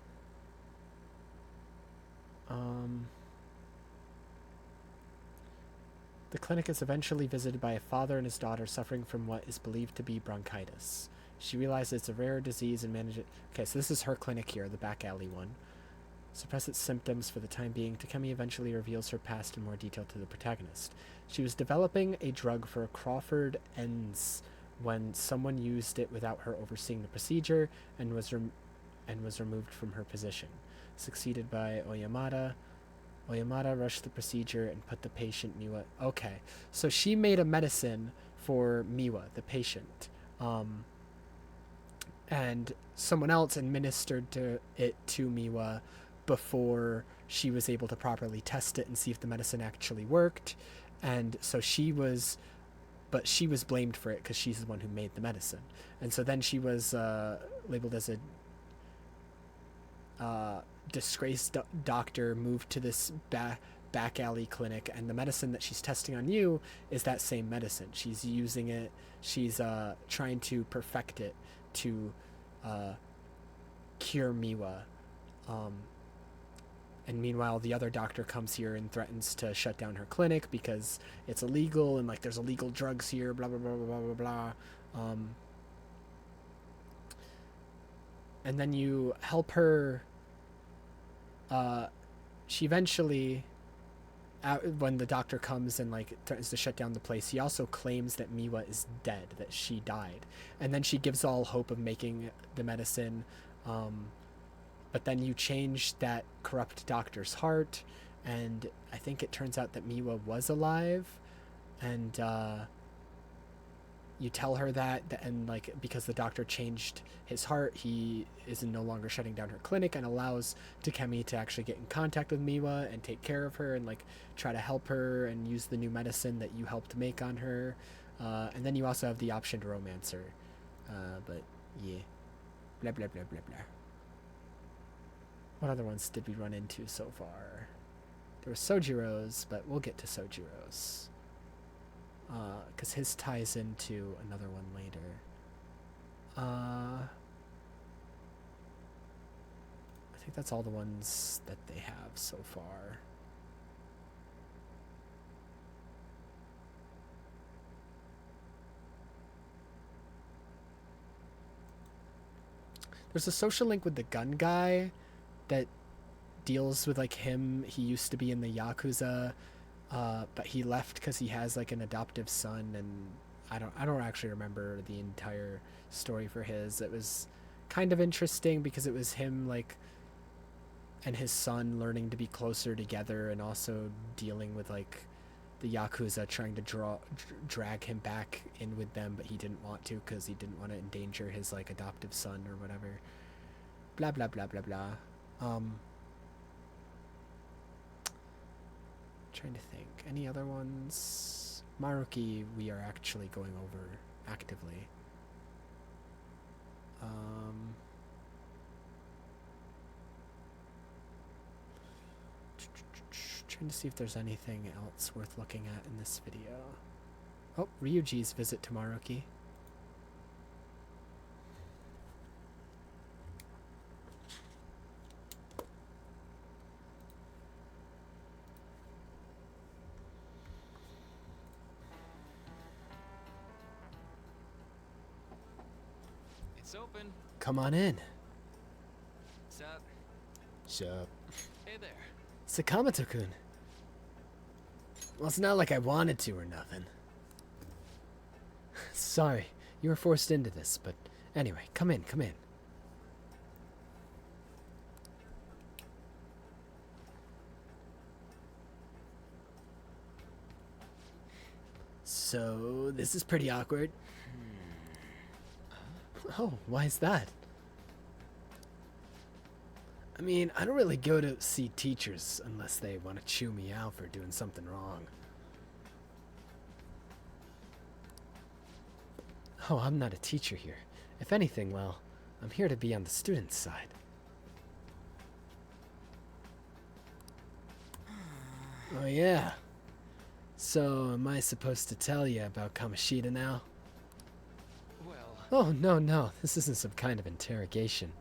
The clinic is eventually visited by a father and his daughter suffering from what is believed to be bronchitis. She realizes it's a rare disease and manages it. Okay, so this is her clinic here, the back alley one. Suppress its symptoms for the time being. Takemi eventually reveals her past in more detail to the protagonist. She was developing a drug for Crawford Ends when someone used it without her overseeing the procedure and was removed from her position. Succeeded by Oyamada. Oyamada rushed the procedure and put the patient Miwa... Okay, so she made a medicine for Miwa, the patient. And someone else administered it to Miwa before she was able to properly test it and see if the medicine actually worked. And so she was blamed for it because she's the one who made the medicine. And so then she was labeled as a disgraced doctor, moved to this back back alley clinic, and the medicine that she's testing on you is that same medicine. She's using it. She's trying to perfect it to cure Miwa. And meanwhile, the other doctor comes here and threatens to shut down her clinic because it's illegal and like there's illegal drugs here. Blah blah blah blah blah blah. And then you help her. She eventually, when the doctor comes and like threatens to shut down the place, he also claims that Miwa is dead, that she died, and then she gives all hope of making the medicine. But then you change that corrupt doctor's heart, and I think it turns out that Miwa was alive, and you tell her that, and like because the doctor changed his heart, he is no longer shutting down her clinic and allows Takemi to actually get in contact with Miwa and take care of her and like try to help her and use the new medicine that you helped make on her. And then you also have the option to romance her. But yeah, blah blah blah blah blah. What other ones did we run into so far? There was Sojiro's, but we'll get to Sojiro's. Because his ties into another one later. I think that's all the ones that they have so far. There's a social link with the gun guy that deals with like him. He used to be in the Yakuza, but he left because he has like an adoptive son, and I don't actually remember the entire story for his. It was kind of interesting because it was him like and his son learning to be closer together, and also dealing with like the Yakuza trying to drag him back in with them, but he didn't want to because he didn't want to endanger his like adoptive son or whatever. Blah blah blah blah blah. Trying to think. Any other ones? Maruki we are actually going over actively. Trying to see if there's anything else worth looking at in this video. Oh, Ryuji's visit to Maruki. It's open. Come on in. Sup? Sup? Hey there. Sakamoto-kun. Well, it's not like I wanted to or nothing. Sorry, you were forced into this, but anyway, come in, come in. So, this is pretty awkward. Oh, why is that? I mean, I don't really go to see teachers unless they want to chew me out for doing something wrong. Oh, I'm not a teacher here. If anything, well, I'm here to be on the student's side. Oh yeah. So, am I supposed to tell you about Kamoshida now? Well, Oh, no, this isn't some kind of interrogation.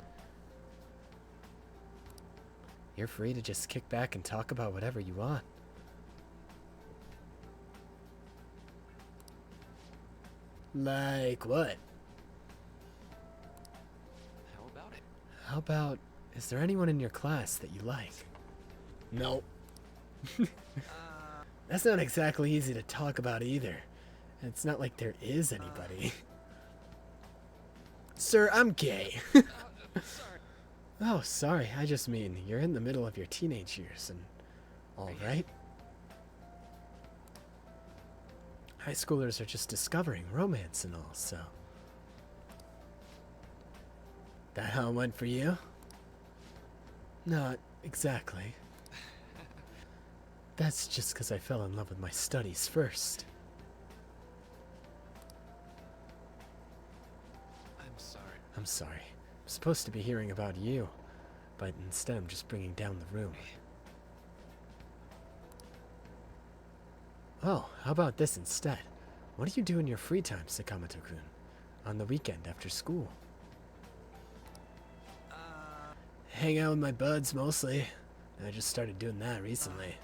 You're free to just kick back and talk about whatever you want. Like what? how about it? How about, is there anyone in your class that you like? No. That's not exactly easy to talk about either. And it's not like there is anybody. Sir, I'm gay. Sorry. Oh, sorry. I just mean, you're in the middle of your teenage years and all right. High schoolers are just discovering romance and all, so. That how it went for you? Not exactly. That's just because I fell in love with my studies first. I'm sorry. I'm sorry. I'm supposed to be hearing about you, but instead I'm just bringing down the room. Oh, how about this instead? What do you do in your free time, Sakamoto-kun? On the weekend after school? Hang out with my buds, mostly. I just started doing that recently.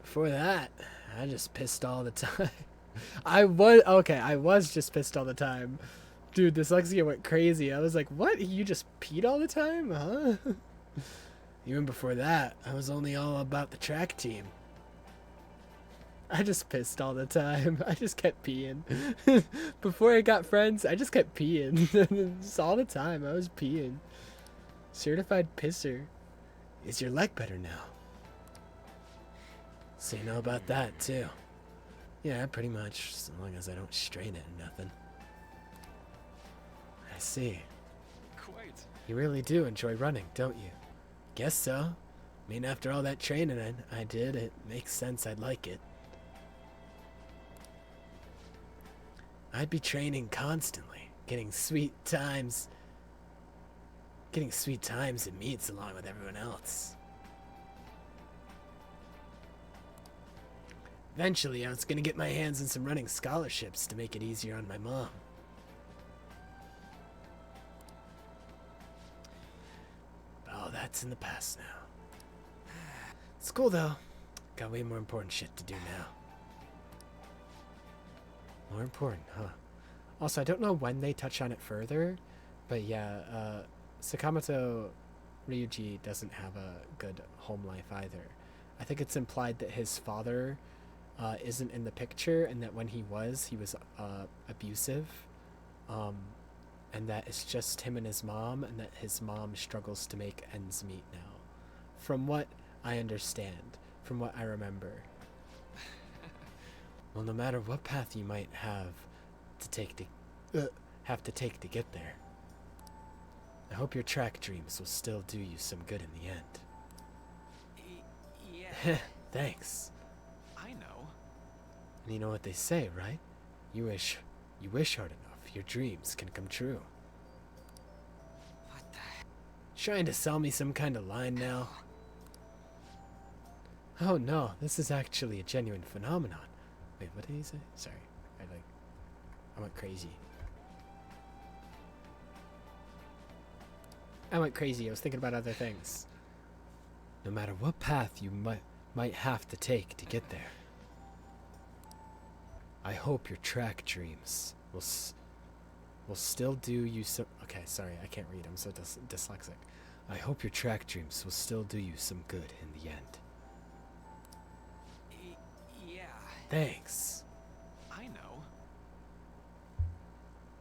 Before that, I just pissed all the time. I was just pissed all the time. Dude, dyslexia went crazy. I was like, what? You just peed all the time? Huh? Even before that, I was only all about the track team. I just pissed all the time. I just kept peeing. Before I got friends, I just kept peeing. Just all the time, I was peeing. Certified pisser. Is your leg better now? So you know about that, too. Yeah, pretty much, as long as I don't strain it or nothing. I see. Quite. You really do enjoy running, don't you? Guess so. I mean, after all that training I did, it makes sense I'd like it. I'd be training constantly, getting sweet times at meets along with everyone else. Eventually, I was gonna get my hands on some running scholarships to make it easier on my mom. Oh, that's in the past now. It's cool though. Got way more important shit to do now. More important, huh? Also, I don't know when they touch on it further, but yeah, Sakamoto Ryuji doesn't have a good home life either. I think it's implied that his father isn't in the picture, and that when he was abusive, and that it's just him and his mom, and that his mom struggles to make ends meet now. From what I understand, from what I remember. Well, no matter what path you might have to take to get there, I hope your track dreams will still do you some good in the end. Yeah. Thanks. I know. And you know what they say, right? You wish hard enough, your dreams can come true. What the? Trying to sell me some kind of line now? Oh no, this is actually a genuine phenomenon. Wait, what did he say? Sorry, I went crazy. I went crazy. I was thinking about other things. No matter what path you might have to take to get there, I hope your track dreams will still do you some. Okay, sorry, I can't read. I'm so dyslexic. I hope your track dreams will still do you some good in the end. Yeah. Thanks. I know.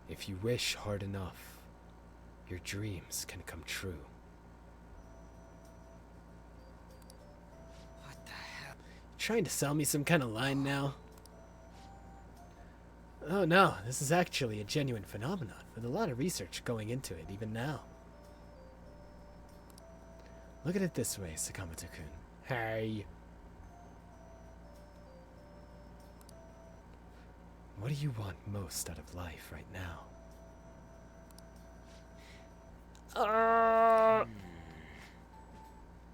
If you wish hard enough, your dreams can come true. What the hell? Trying to sell me some kind of line now? Oh no, this is actually a genuine phenomenon with a lot of research going into it even now. Look at it this way, Sakamoto-kun. Hey. What do you want most out of life right now? I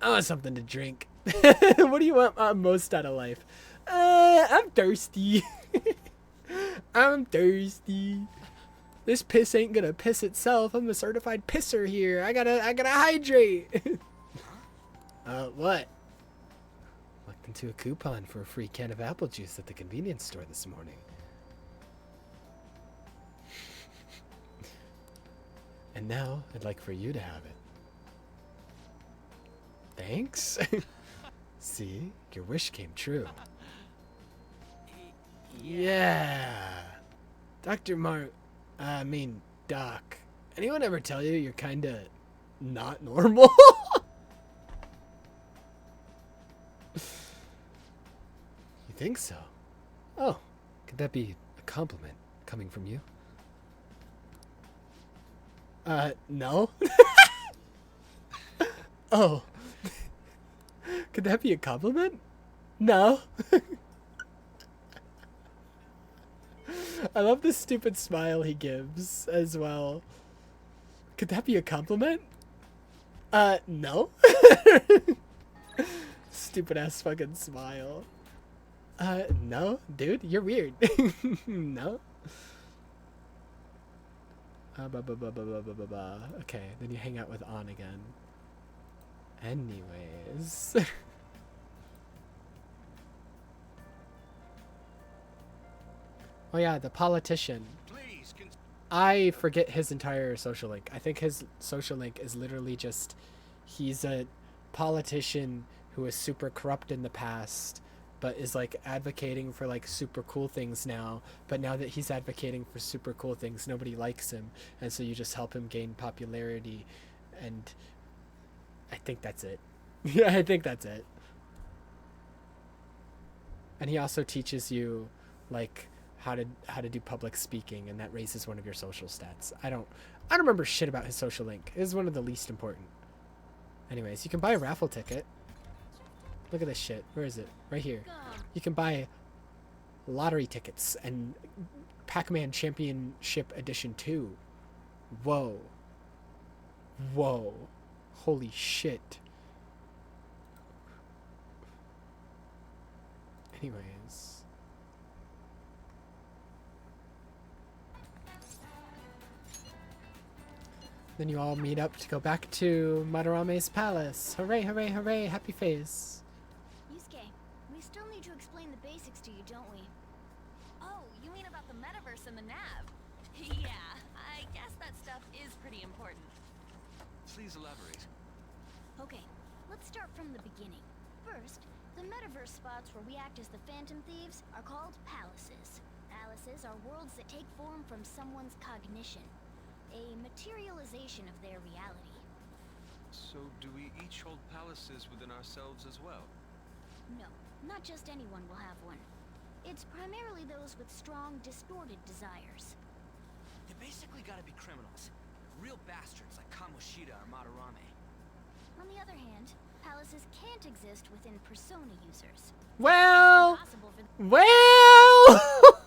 want something to drink. What do you want most out of life? I'm thirsty. I'm thirsty. This piss ain't gonna piss itself. I'm a certified pisser here. I gotta hydrate. What? Looked into a coupon for a free can of apple juice at the convenience store this morning. And now, I'd like for you to have it. Thanks? See? Your wish came true. Yeah. Doc. Anyone ever tell you you're kinda not normal? You think so? Oh, could that be a compliment coming from you? No. Oh. Could that be a compliment? No. I love the stupid smile he gives as well. Could that be a compliment? No. Stupid ass fucking smile. No, dude, you're weird. No. Okay, then you hang out with On again. Anyways. Oh yeah, the politician. Please, I forget his entire social link. I think his social link is literally just he's a politician who was super corrupt in the past but is like advocating for like super cool things now, but now that he's advocating for super cool things nobody likes him, and so you just help him gain popularity, and I think that's it. Yeah, I think that's it. And he also teaches you like how to do public speaking, and that raises one of your social stats. I don't remember shit about his social link. It is one of the least important. Anyways, you can buy a raffle ticket. Look at this shit. Where is it? Right here. You can buy lottery tickets and Pac-Man Championship Edition 2. Whoa. Whoa. Holy shit. Anyways. Then you all meet up to go back to Madarame's palace. Hooray, hooray, hooray, happy face. Yusuke, we still need to explain the basics to you, don't we? Oh, you mean about the metaverse and the nav? Yeah, I guess that stuff is pretty important. please elaborate. Okay, let's start from the beginning. First, the metaverse spots where we act as the Phantom Thieves are called palaces. Palaces are worlds that take form from someone's cognition. A materialization of their reality. So do we each hold palaces within ourselves as well? No, not just anyone will have one. It's primarily those with strong, distorted desires. They basically gotta be criminals. Real bastards like Kamoshida or Madarame. On the other hand, palaces can't exist within persona users. Well, It's impossible for well,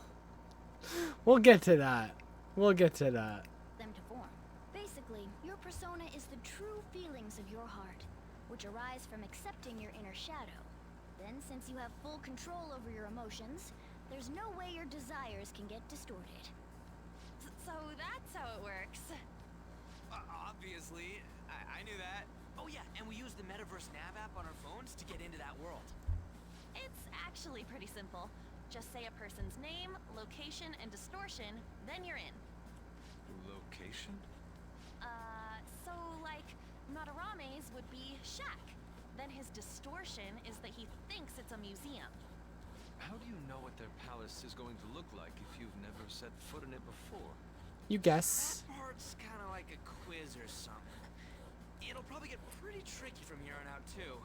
we'll get to that. We'll get to that. them to form. Basically, your persona is the true feelings of your heart, which arise from accepting your inner shadow. Then, since you have full control over your emotions, there's no way your desires can get distorted. So that's how it works. Obviously, I knew that. Oh yeah, and we use the Metaverse Nav app on our phones to get into that world. It's actually pretty simple. Just say a person's name, location, and distortion, then you're in. Location? So like, Madarame's would be shack. Then his distortion is that he thinks it's a museum. How do you know what their palace is going to look like if you've never set foot in it before? You guess. That part's kind of like a quiz or something. It'll probably get pretty tricky from here on out too.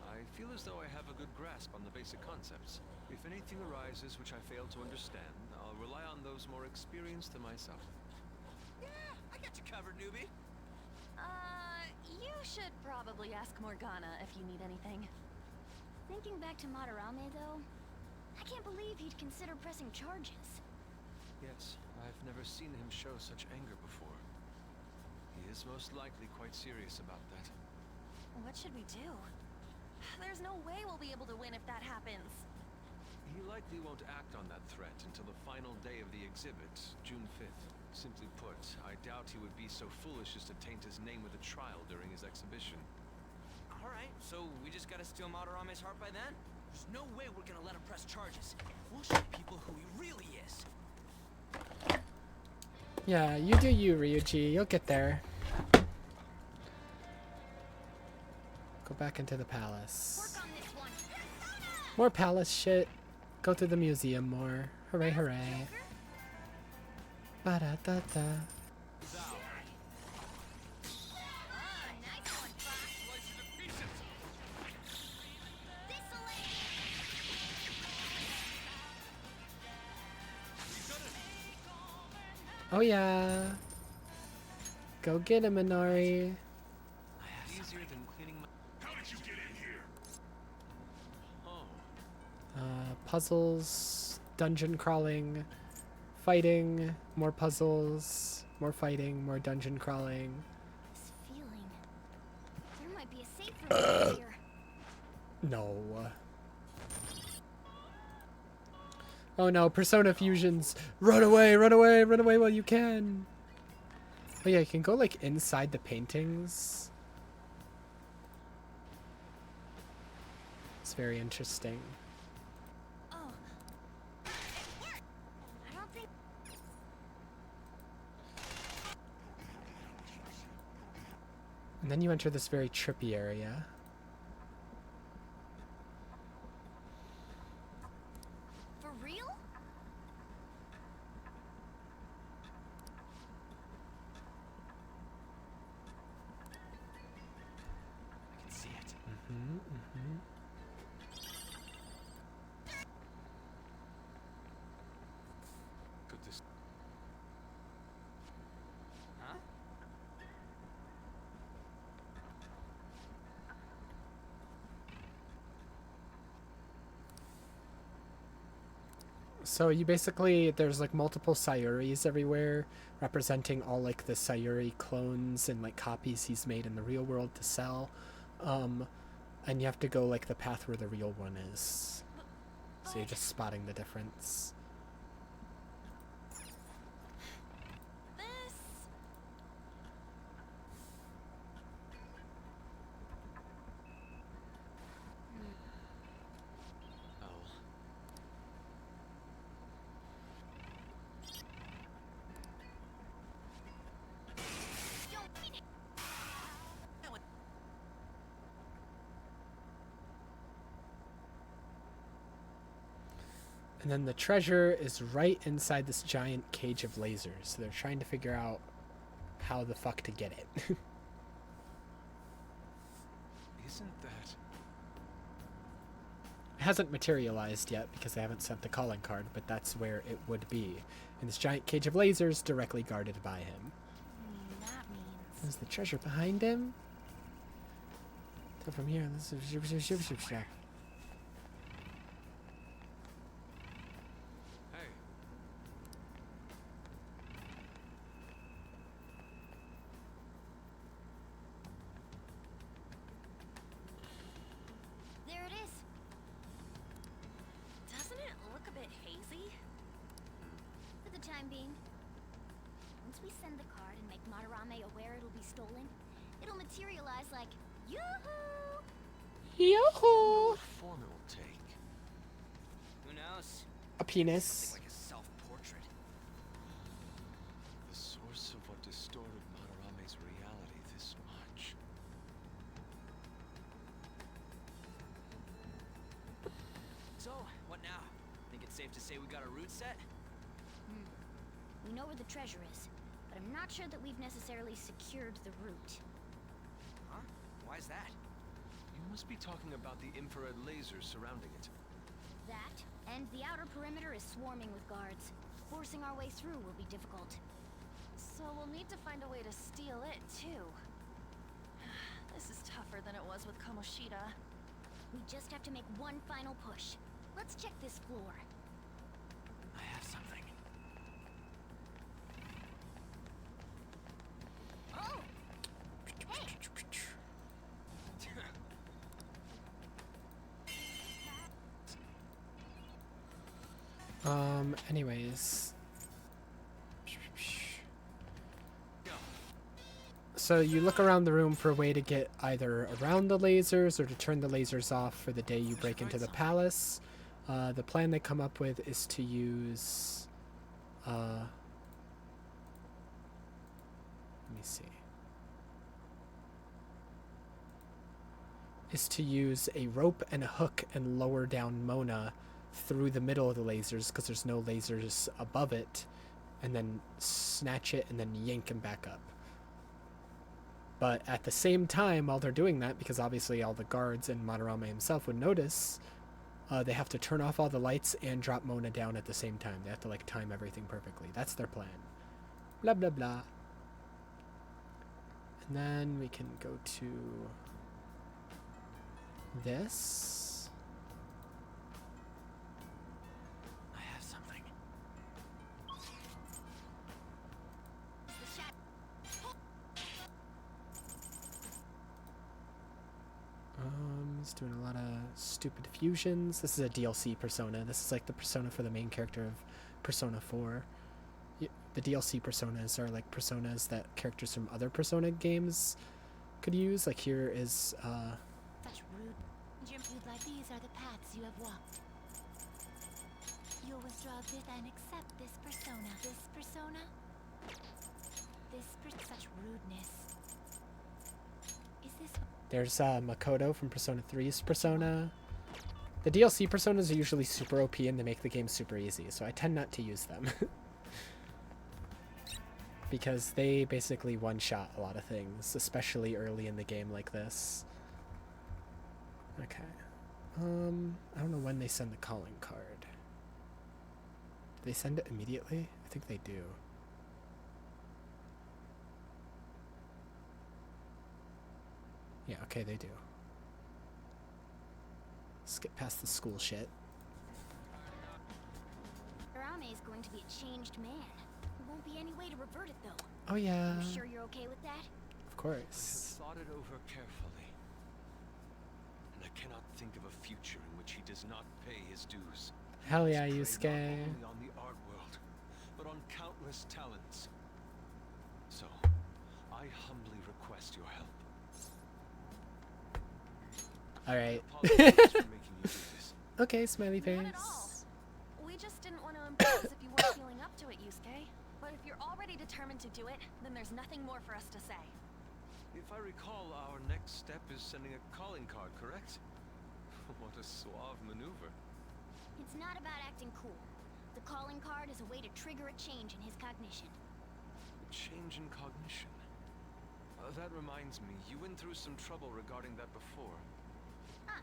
I feel as though I have a good grasp on the basic concepts. If anything arises which I fail to understand, I'll rely on those more experienced than myself. Yeah, I got you covered, newbie. You should probably ask Morgana if you need anything. Thinking back to Madarame, though, I can't believe he'd consider pressing charges. Yes, I've never seen him show such anger before. He is most likely quite serious about that. What should we do? There's no way we'll be able to win if that happens. He likely won't act on that threat until the final day of the exhibit, June 5th. Simply put, I doubt he would be so foolish as to taint his name with a trial during his exhibition. Alright, so we just gotta steal Madarame's heart by then? There's no way we're gonna let him press charges. We'll show people who he really is. Yeah, you do you, Ryuji. You'll get there. Go back into the palace. Work on this one. More palace shit. Go to the museum more. Hooray, hooray. Ba-da-da-da. Nice one, Fox. Oh yeah. Go get him, Inari. Easier than cleaning my... How did you get in here? Oh. Puzzles, dungeon crawling, fighting, more puzzles, more fighting, more dungeon crawling. This feeling. There might be a safe room here. No. Oh no, Persona Fusions! Run away, run away, run away while you can! Oh yeah, you can go like inside the paintings. It's very interesting. Oh. It worked! I don't think. And then you enter this very trippy area. For real? I can see it. Could this... Huh? So you basically, there's like multiple Sayuris everywhere, representing all like the Sayuri clones and like copies he's made in the real world to sell. And you have to go like the path where the real one is. So you're just spotting the difference. This. Oh. And then the treasure is right inside this giant cage of lasers. So they're trying to figure out how the fuck to get it. Isn't that... It hasn't materialized yet because they haven't sent the calling card, but that's where it would be. In this giant cage of lasers directly guarded by him. That means. Is the treasure behind him? So from here, this is... Hey. There it is. Doesn't it look a bit hazy? For the time being. Once we send the card and make Madarame aware it'll be stolen, it'll materialize like, yoo-hoo! Yoo-hoo! What form it will take. Who knows? A penis. Something like a self-portrait. The source of what distorted Madarame's reality this much. So, what now? Think it's safe to say we got a route set? We know where the treasure is, but I'm not sure that we've necessarily secured the route. Huh? Why's that? You must be talking about the infrared lasers surrounding it. That, and the outer perimeter is swarming with guards. Forcing our way through will be difficult. So we'll need to find a way to steal it, too. This is tougher than it was with Kamoshida. We just have to make one final push. Let's check this floor. I have something. Oh! Hey! Anyways. So you look around the room for a way to get either around the lasers or to turn the lasers off for the day you break into the palace. The plan they come up with is to use... let me see. Is to use a rope and a hook and lower down Mona through the middle of the lasers because there's no lasers above it, and then snatch it and then yank him back up. But at the same time, while they're doing that, because obviously all the guards and Madarame himself would notice, they have to turn off all the lights and drop Mona down at the same time. They have to like time everything perfectly. That's their plan. Blah blah blah. And then we can go to this. I have something. He's doing a lot of stupid fusions. This is a DLC Persona. This is like the persona for the main character of Persona 4. The DLC Personas are like personas that characters from other Persona games could use. Like here is Such rude. You'd like these are the paths you have walked. You'll withdraw this and accept this persona. This persona? Such rudeness. Is this there's Makoto from Persona 3's Persona. The DLC Personas are usually super OP and they make the game super easy, so I tend not to use them. Because they basically one-shot a lot of things, especially early in the game like this. Okay. I don't know when they send the calling card. Do they send it immediately? I think they do. Yeah, okay, they do. Skip past the school shit. Arame is going to be a changed man. There won't be any way to revert it, though. Oh yeah. You sure you're okay with that? Of I course. have thought it over carefully, and I cannot think of a future in which he does not pay his dues. Hell yeah, He has preyed Yusuke. not only on the art world, but on countless talents. So, I humbly request your help. Alright. I apologize for making you do this. Okay, smiley Not at all. face. We just didn't want to impose if you weren't feeling up to it, Yusuke. But if you're already determined to do it, then there's nothing more for us to say. If I recall, our next step is sending a calling card, correct? What a suave maneuver. It's not about acting cool. The calling card is a way to trigger a change in his cognition. A change in cognition. That reminds me, you went through some trouble regarding that before. Ah,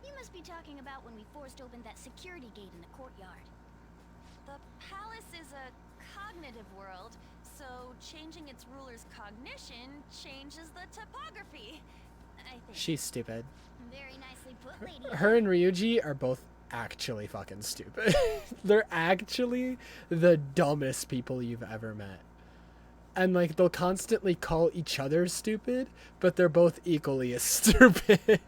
you must be talking about when we forced open that security gate in the courtyard. The palace is a cognitive world, so changing its ruler's cognition changes the topography. I think. She's stupid. Very nicely put, lady. Her and Ryuji are both actually fucking stupid. They're actually the dumbest people you've ever met. And like they'll constantly call each other stupid, but they're both equally as stupid. You're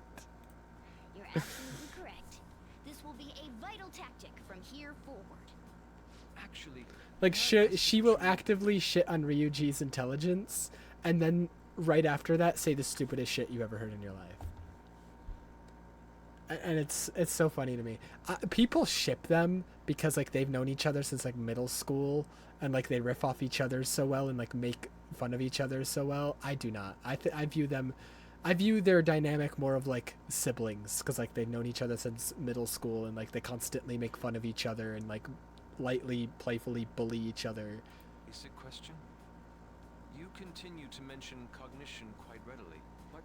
absolutely correct. This will be a vital tactic from here forward. Actually, Like she will actively shit on Ryuji's intelligence and then right after that say the stupidest shit you ever heard in your life. And it's so funny to me. People ship them because like they've known each other since like middle school and like they riff off each other so well and like make fun of each other so well. I do not. I view their dynamic more of like siblings because like they've known each other since middle school and like they constantly make fun of each other and like lightly, playfully bully each other. basic question. You continue to mention cognition quite readily, but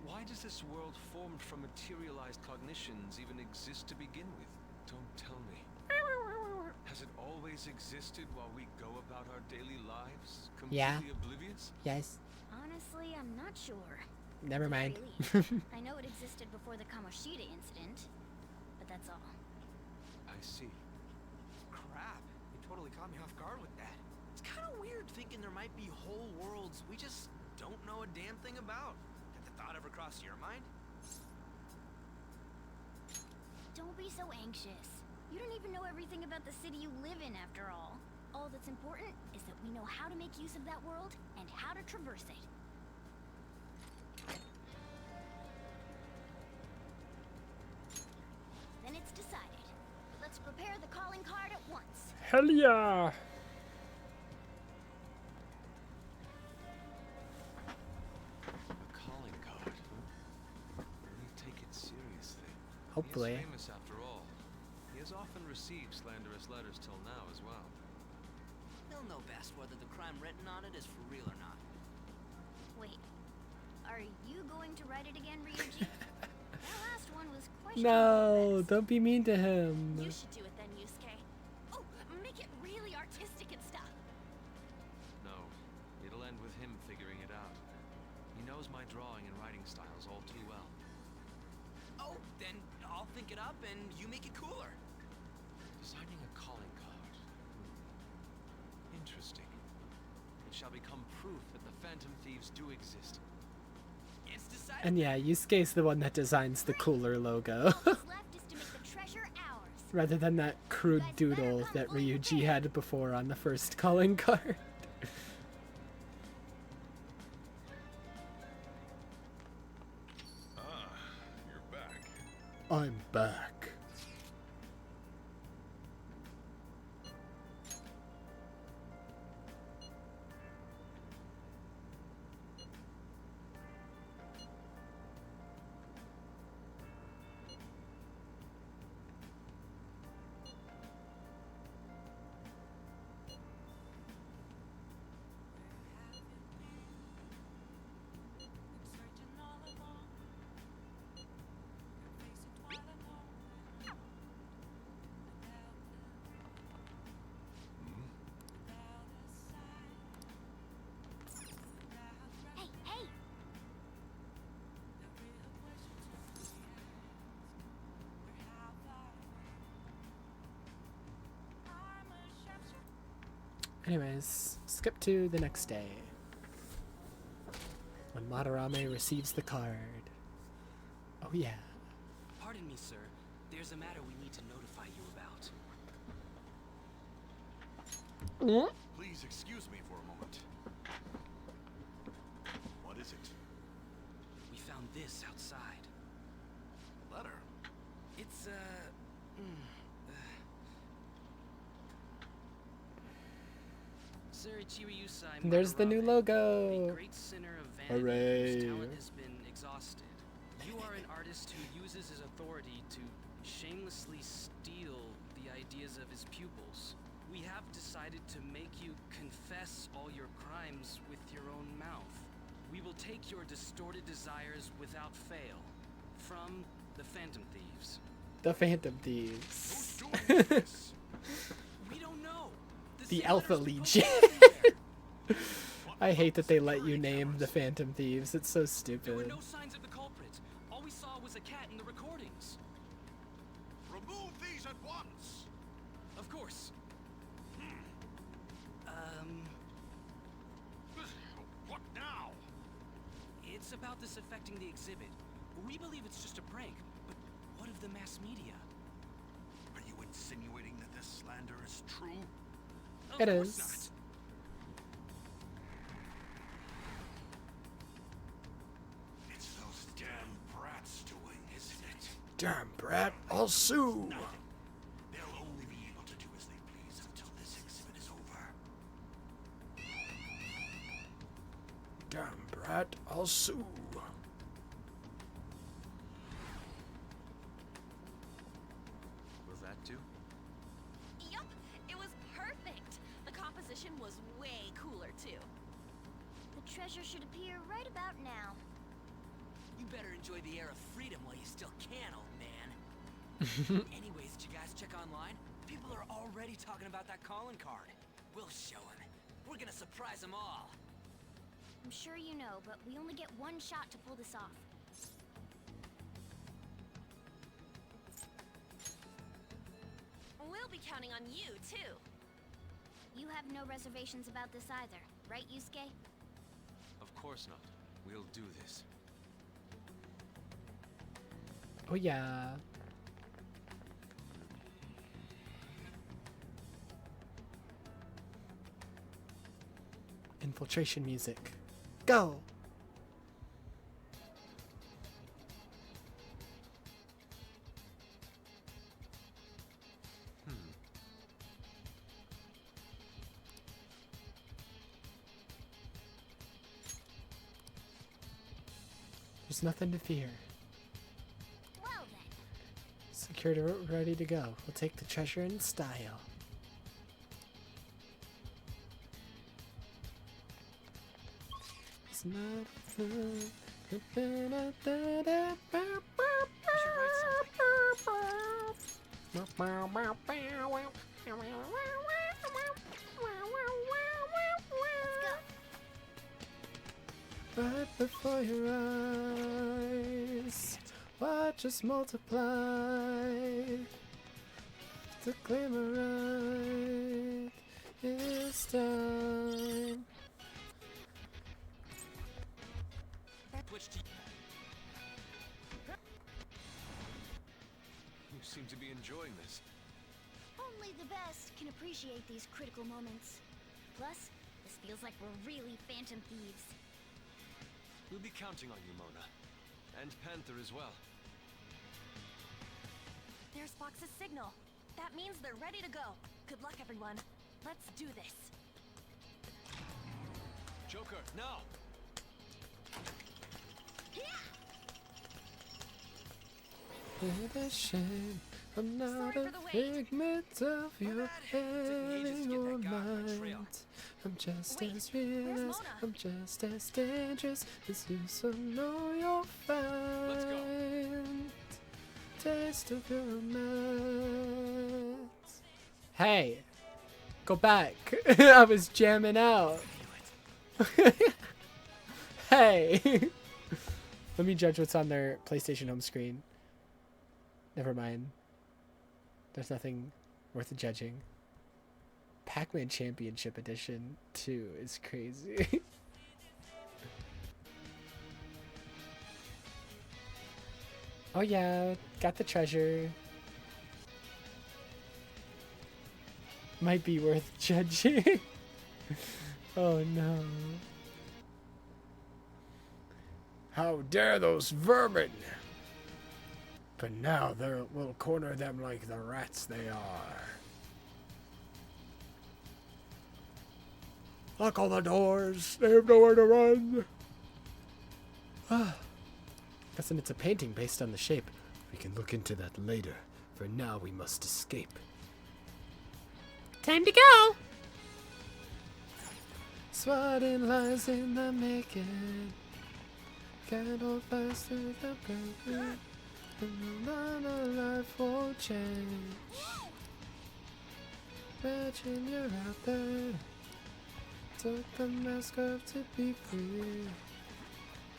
why does this world formed from materialized cognitions even exist to begin with? Don't tell me. Has it always existed while we go about our daily lives, completely Yeah. oblivious? Yes. Honestly, I'm not sure. Never At the mind. very least, I know it existed before the Kamoshida incident, but that's all. I see. Crap, you totally caught me off guard with that. It's kind of weird thinking there might be whole worlds we just don't know a damn thing about. Had the thought ever crossed your mind? Don't be so anxious. You don't even know everything about the city you live in after all. All that's important is that we know how to make use of that world and how to traverse it. Then it's decided. Let's prepare the calling card at once. Hell yeah. A calling card, huh? Really take it seriously. Hopefully. He is famous after all. He has often received slanderous letters till now as well. He'll know best whether the crime written on it is for real or not. Wait, are you going to write it again, Ryuji? That last one was questionable. No, don't be mean to him. You should do it then, Yusuke. Oh, make it really artistic and stuff. No, it'll end with him figuring it out. He knows my drawing and writing styles all too well. Oh, then I'll think it up and you make it cooler. Designing a calling card. Interesting. It shall become proof that the Phantom Thieves do exist. It's decided. And yeah, Yusuke's the one that designs the cooler logo. What's left is to make the treasure ours. Rather than that crude doodle that Ryuji had before on the first calling card. You're back. I'm back. Hey, hey! Anyways, skip to the next day. When Madarame receives the card. Oh yeah. Pardon me, sir. There's a matter we need to notify you about. Please excuse me for a moment. What is it? We found this outside. Letter? It's, Sir Ichiryu-sai And there's the new Madarame, logo. the great sinner of vanity Hooray. whose talent has been exhausted. You are an artist who uses his authority to shamelessly steal the ideas of his pupils. We have decided to make you confess all your crimes with your own mouth. We will take your distorted desires without fail from the Phantom Thieves. The Phantom Thieves. Who's doing this? We don't know. The sailors Alpha we put Legion. everywhere. I hate that they let you name the Phantom Thieves. It's so There were stupid. no signs of the culprit. All we saw was a cat in the recordings. Remove these at once! Of course. What now? It's about this affecting the exhibit. We believe it's just a prank, but what of the mass media? Are you insinuating that this slander is true? Of It course is. not. It's those damn brats doing, isn't it? Damn, brat, I'll sue. They'll only be able to do as they please until this exhibit is over. Damn, brat, I'll sue. Was that too? Yup, it was perfect. The composition was way cooler too. The treasure should appear right about now. You better enjoy the air of freedom while you still can, old man. Anyways, did you guys check online? People are already talking about that calling card. We'll show him. We're gonna surprise them all. I'm sure you know, but we only get one shot to pull this off. We'll be counting on you too. You have no reservations about this either, right, Yusuke? Of course not. We'll do this. Oh yeah. Infiltration music. Go! There's nothing to fear. Well then, Secured and ready to go. We'll take the treasure in style. It's not fun. Right before your eyes, watch us multiply. The glimmer is time. Twitch to You seem to be enjoying this. Only the best can appreciate these critical moments. Plus, this feels like we're really Phantom Thieves. We'll be counting on you, Mona. And Panther as well. There's Fox's signal. That means they're ready to go. Good luck, everyone. Let's do this. Joker, now! What a shame I'm not Sorry a for the wait. figment of your Didn't need to get your that guy on my trail. mind. I'm just Wait, as real where's as Mona? I'm just as dangerous as you, so know you'll Let's go. find taste of your romance. Hey, go back. I was jamming out. Hey. Let me judge what's on their PlayStation home screen. Never mind. There's nothing worth judging. Pac-Man Championship Edition 2 is crazy. Oh yeah, got the treasure. Might be worth judging. Oh no. How dare those vermin! But now we'll corner them like the rats they are. Lock all the doors. They have nowhere to run. Guessing it's a painting based on the shape. We can look into that later. For now, we must escape. Time to go! Swatting lies in the making. Can't hold fast to the breaking. And our life won't change. Imagine you're out there. Took the mask off to be free.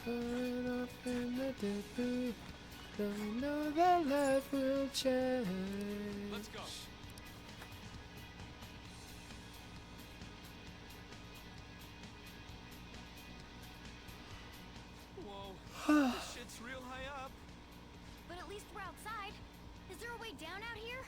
Going off in the debris. Now we know that life will change. Let's go. Whoa. This shit's real high up. But at least we're outside. Is there a way down out here?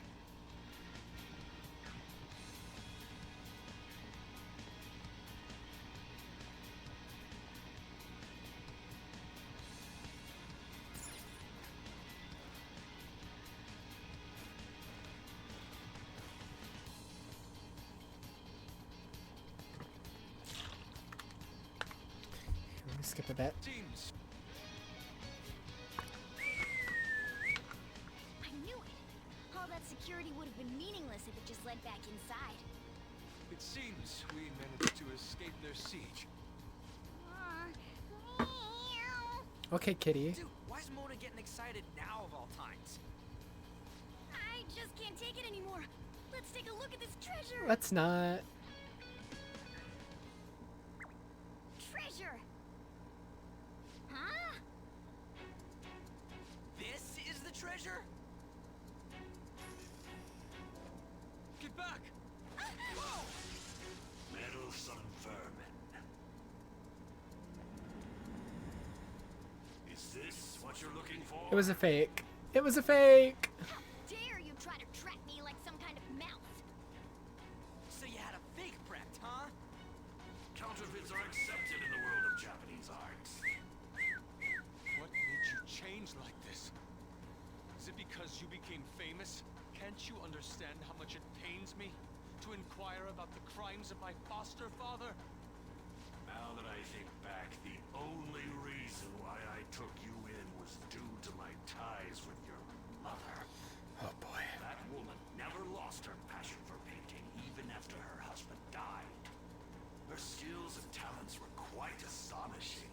Let me skip a bit. Teams. I knew it. All that security would have been meaningless if it just led back inside. It seems we managed to escape their siege. Okay, kitty. Dude, why is Mona getting excited now of all times? I just can't take it anymore. Let's take a look at this treasure. Let's not. Treasure. Huh? This is the treasure? Get back! Meddlesome vermin. Is this what you're looking for? It was a fake. It was a fake. How dare you try to track me like some kind of mouse? So you had a fake prepped, huh? Counterfeits are accepted in the world of Japanese arts. What made you change like this? Is it because you became famous? Can't you understand how much it pains me to inquire about the crimes of my foster father? Now that I think back, the only reason why I took you in was due to my ties with your mother. Oh boy. That woman never lost her passion for painting, even after her husband died. Her skills and talents were quite astonishing.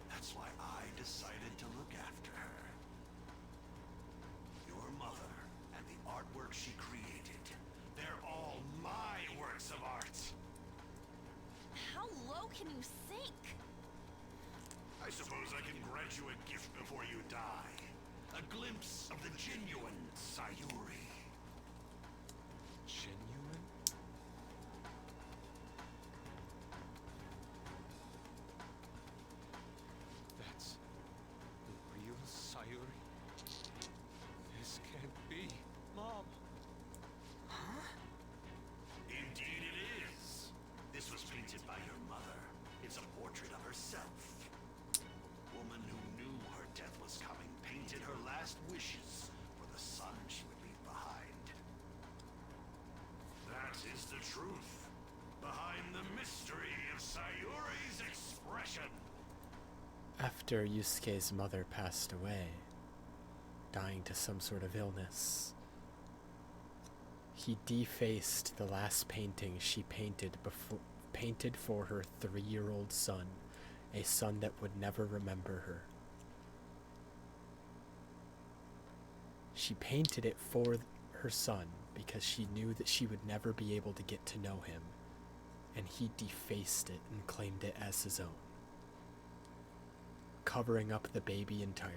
That's why I decided to look after her. Your mother and the artwork she created, they're all my works of art. How low can you sink? I suppose I can grant you a gift before you die. A glimpse of the genuine Sayuri. Genuine? That's the real Sayuri? This can't be. truth behind the mystery of Sayuri's expression. After Yusuke's mother passed away, dying to some sort of illness, he defaced the last painting she painted for her 3-year-old son, a son that would never remember her. She painted it for her son because she knew that she would never be able to get to know him, and he defaced it and claimed it as his own, covering up the baby entirely.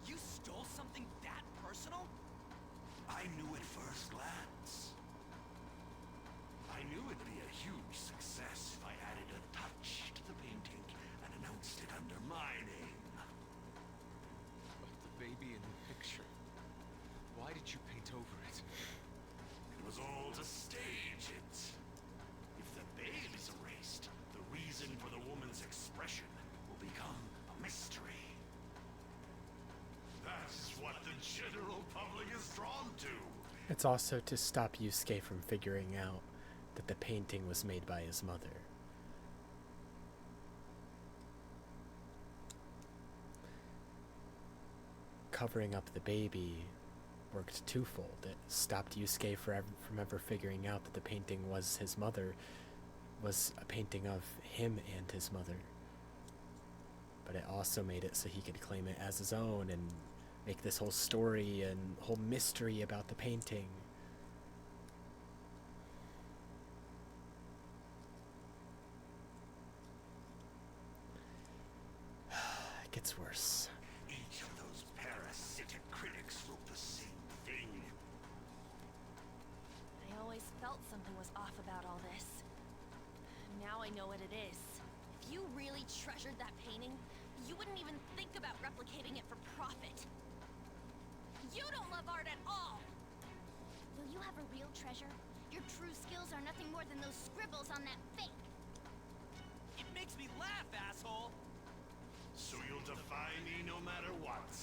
You stole something that personal? I knew at first glance. I knew it'd be a huge success if I added a touch to the painting and announced it under my name. But the baby in the picture, why did you paint over it? It was all to stage it. If the babe is erased, the reason for the woman's expression will become a mystery. That's what the general public is drawn to. It's also to stop Yusuke from figuring out that the painting was made by his mother. Covering up the baby worked twofold. It stopped Yusuke from ever figuring out that the painting was his mother, was a painting of him and his mother. But it also made it so he could claim it as his own and make this whole story and whole mystery about the painting. It gets worse. Each of those parasitic critics wrote the same thing. I always felt something was off about all this. Now I know what it is. If you really treasured that painting, you wouldn't even think about replicating it for profit. You don't love art at all! Will you have a real treasure? Your true skills are nothing more than those scribbles on that fake. It makes me laugh, asshole! So you'll defy me no matter what.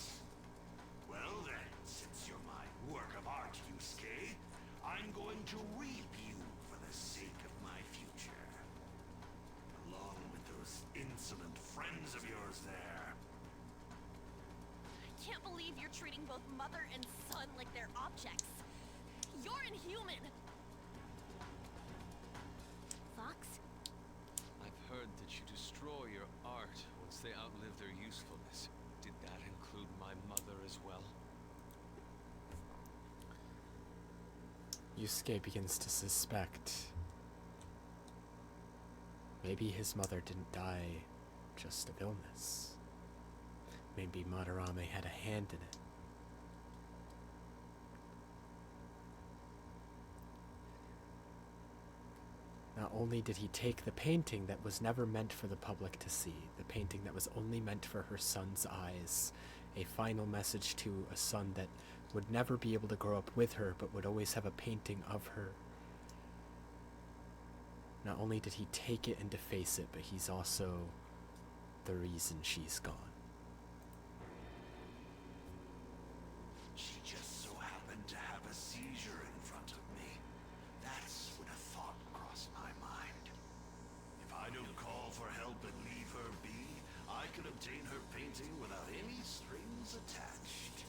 Well then, since you're my work of art, Yusuke, I'm going to reap you for the sake of my future. Along with those insolent friends of yours there. I can't believe you're treating both mother and son like they're objects. You're inhuman! Fox? I've heard that you destroy your art once they outlive their usefulness. Did that include my mother as well? Yusuke begins to suspect maybe his mother didn't die just of illness. Maybe Madarame had a hand in it. Not only did he take the painting that was never meant for the public to see, the painting that was only meant for her son's eyes, a final message to a son that would never be able to grow up with her, but would always have a painting of her. Not only did he take it and deface it, but he's also the reason she's gone. She just so happened to have a seizure in front of me. That's when a thought crossed my mind. If I don't call for help and leave her be, I could obtain her painting without any strings attached.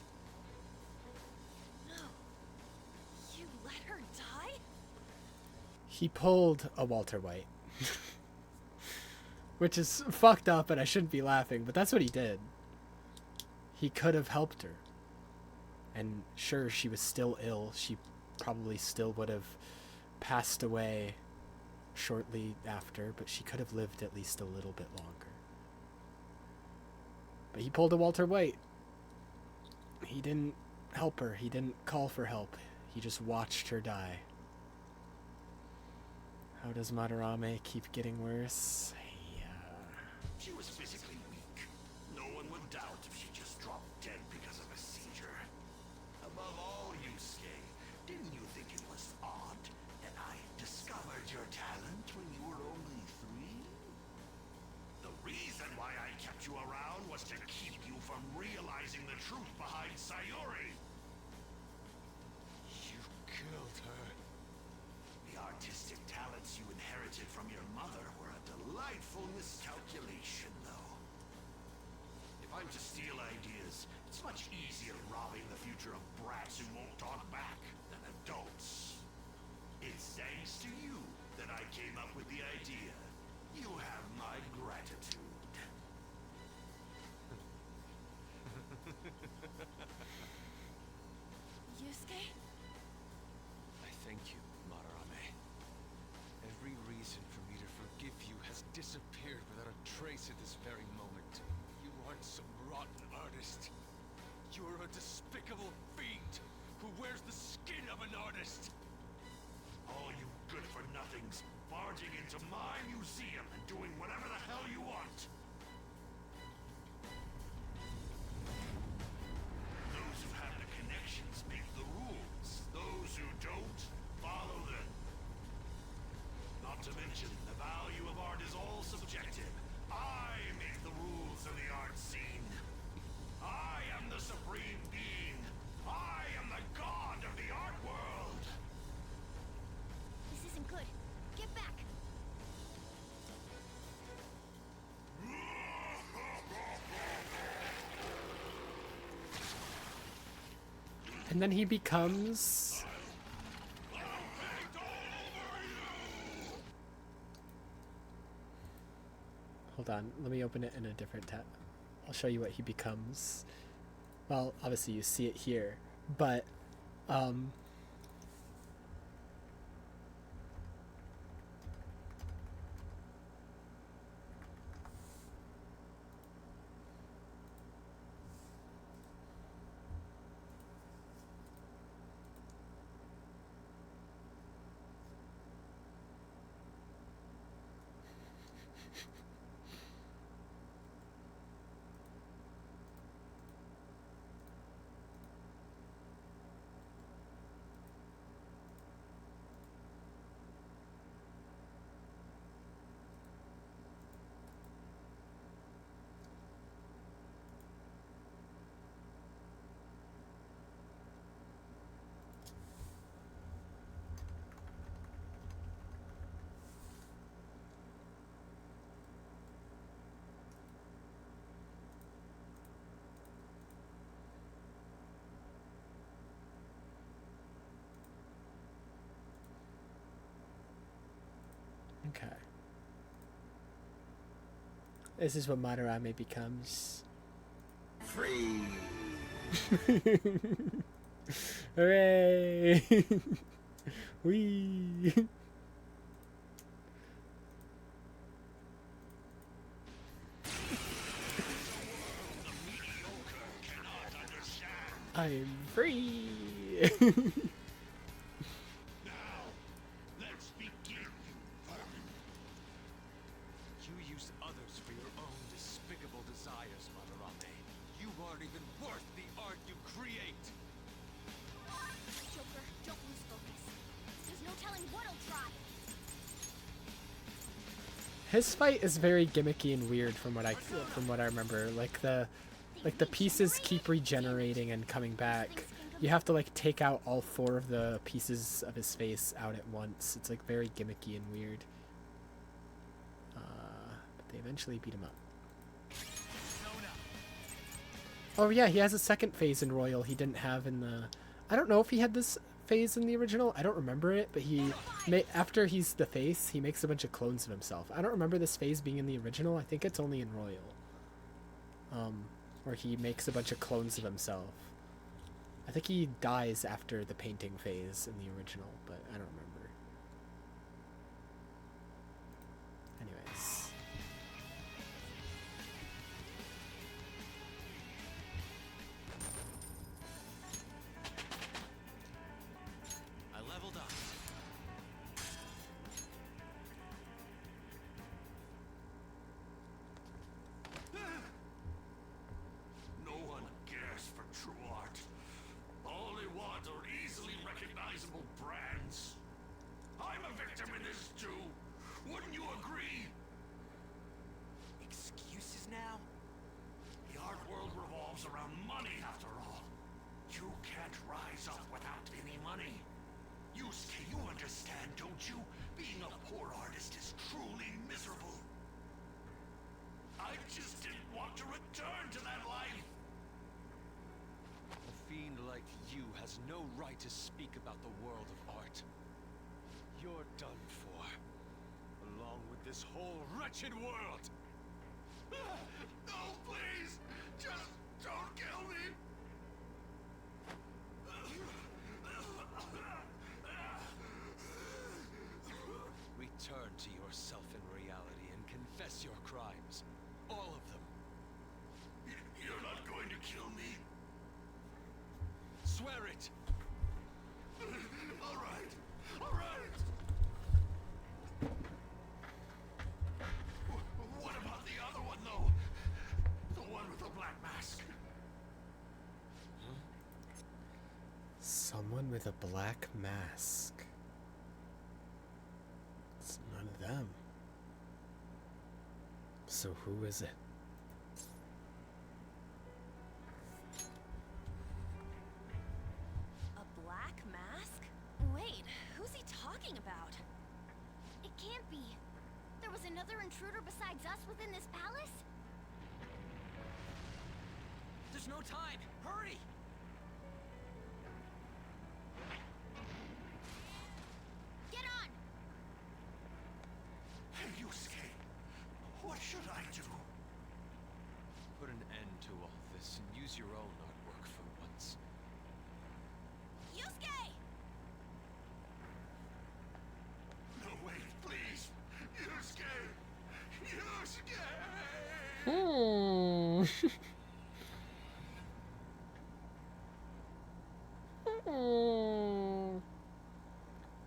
No. You let her die? He pulled a Walter White. Which is fucked up and I shouldn't be laughing, but that's what he did. He could have helped her. And sure, she was still ill. She probably still would have passed away shortly after, but she could have lived at least a little bit longer. But he pulled a Walter White. He didn't help her. He didn't call for help. He just watched her die. How does Madarame keep getting worse? She was physically weak. No one would doubt if she just dropped dead because of a seizure. Above all, Yusuke, didn't you think it was odd that I discovered your talent when you were only 3? The reason why I kept you around was to keep you from realizing the truth behind Sayuri. You killed her. It's much easier robbing the future of brats who won't talk back than adults. It's thanks to you that I came up with the idea. You have my gratitude. Yusuke? I thank you, Madarame. Every reason for me to forgive you has disappeared without a trace at this very moment. You aren't some rotten artist. You're a despicable fiend who wears the skin of an artist. All you good-for-nothings barging into my museum and doing whatever the hell you want. Those who have the connections make the rules. Those who don't, follow them. Not to mention, the value of art is all subjective. I make the rules of the art scene. I am the supreme being. I am the god of the art world. This isn't good. Get back! And then he becomes... Hold on, let me open it in a different tab. I'll show you what he becomes. Well, obviously you see it here, but okay. This is what Madarame becomes. Free. Hooray! Wee! I'm free! Now, let's begin. You use others for your own despicable desires, Madarame. You aren't even worth the art you create. Joker, don't lose focus. There's no telling what he'll try. His fight is very gimmicky and weird from what I remember. Like the pieces keep regenerating and coming back. You have to like take out all 4 of the pieces of his face out at once. It's like very gimmicky and weird. But they eventually beat him up. Oh yeah, he has a second phase in Royal he didn't have in the... I don't know if he had this phase in the original. I don't remember it, but after he's the face, he makes a bunch of clones of himself. I don't remember this phase being in the original. I think it's only in Royal. Where he makes a bunch of clones of himself. I think he dies after the painting phase in the original, but I don't remember. Anyways. I leveled up. No one cares for true art. All they want are easily recognizable brands. has no right to speak about the world of art. You're done for, along with this whole wretched world. No, please! Just don't kill me! Return to yourself in reality and confess your crimes. All of them. You're not going to kill me? Swear it! All right. All right. What about the other one, though? The one with the black mask. Someone with a black mask. It's none of them. So who is it? A black mask? Wait, who's he talking about? It can't be. There was another intruder besides us within this palace? There's no time. Hurry! Get on! Hey, Yusuke. What should I do? Put an end to all this and use your own artwork for once. Yusuke! No, wait, please. Yusuke! Yusuke! Hmm.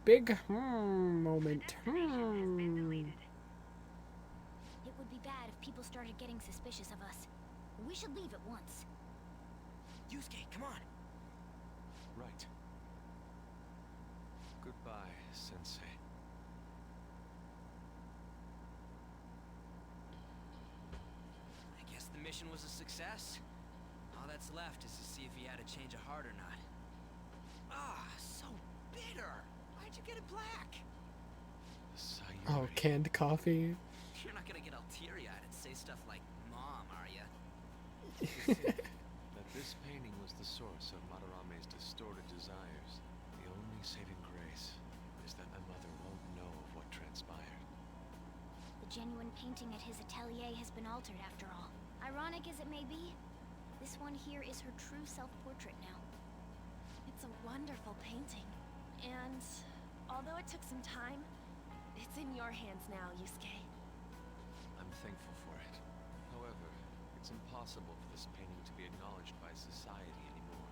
Big moment. It would be bad if people started getting suspicious of us. We should leave at once. Yusuke, come on. Right. Goodbye, Sensei. I guess the mission was a success. All that's left is to see if he had a change of heart or not. Ah, so bitter. Why'd you get it black? Oh, canned coffee. You're not gonna get all teary-eyed and say stuff like, Mom, are ya? That this painting was the source of Madarame's distorted desires. The only saving grace is that my mother won't know of what transpired. The genuine painting at his atelier has been altered after all. Ironic as it may be, this one here is her true self-portrait now. It's a wonderful painting. And although it took some time, it's in your hands now, Yusuke. I'm thankful for it. However, it's impossible for this painting to be acknowledged by society anymore.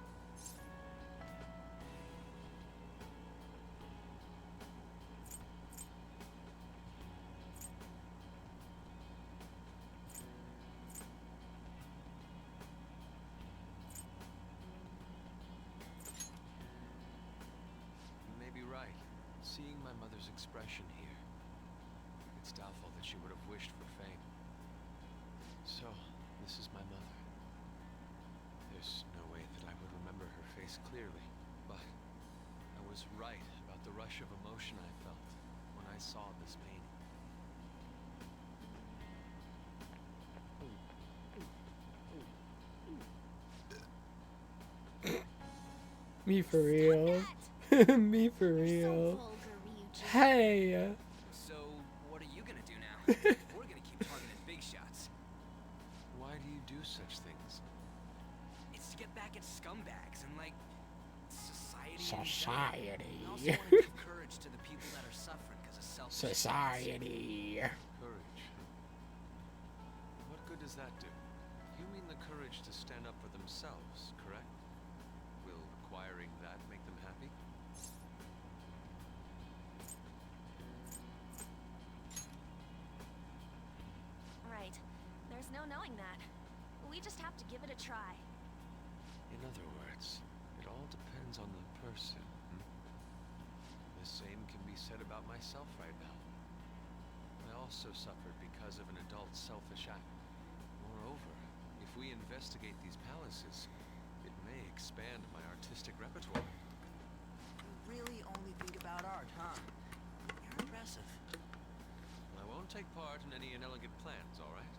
You may be right. Seeing my mother's expression here, it's doubtful that she would have wished for fame. So, this is my mother. There's no way that I would remember her face clearly, but I was right about the rush of emotion I felt when I saw this painting. Me for real. Me for real. Vulgar, Ryuji. Hey. So, what are you gonna do now? We're gonna keep targeting big shots. Why do you do such things? It's to get back at scumbags and, like, society. in general. Society. We also want to give courage to the people that are suffering because of self. Society. Courage. What good does that do? You mean the courage to stand up for themselves, correct? Will acquiring that make them happy? Right. There's no knowing that. We just have to give it a try. In other words, it all depends on the person. The same can be said about myself right now. I also suffered because of an adult selfish act. Moreover, if we investigate these palaces, it may expand my artistic repertoire. You really only think about art, huh? You're impressive. I won't take part in any inelegant plans, all right?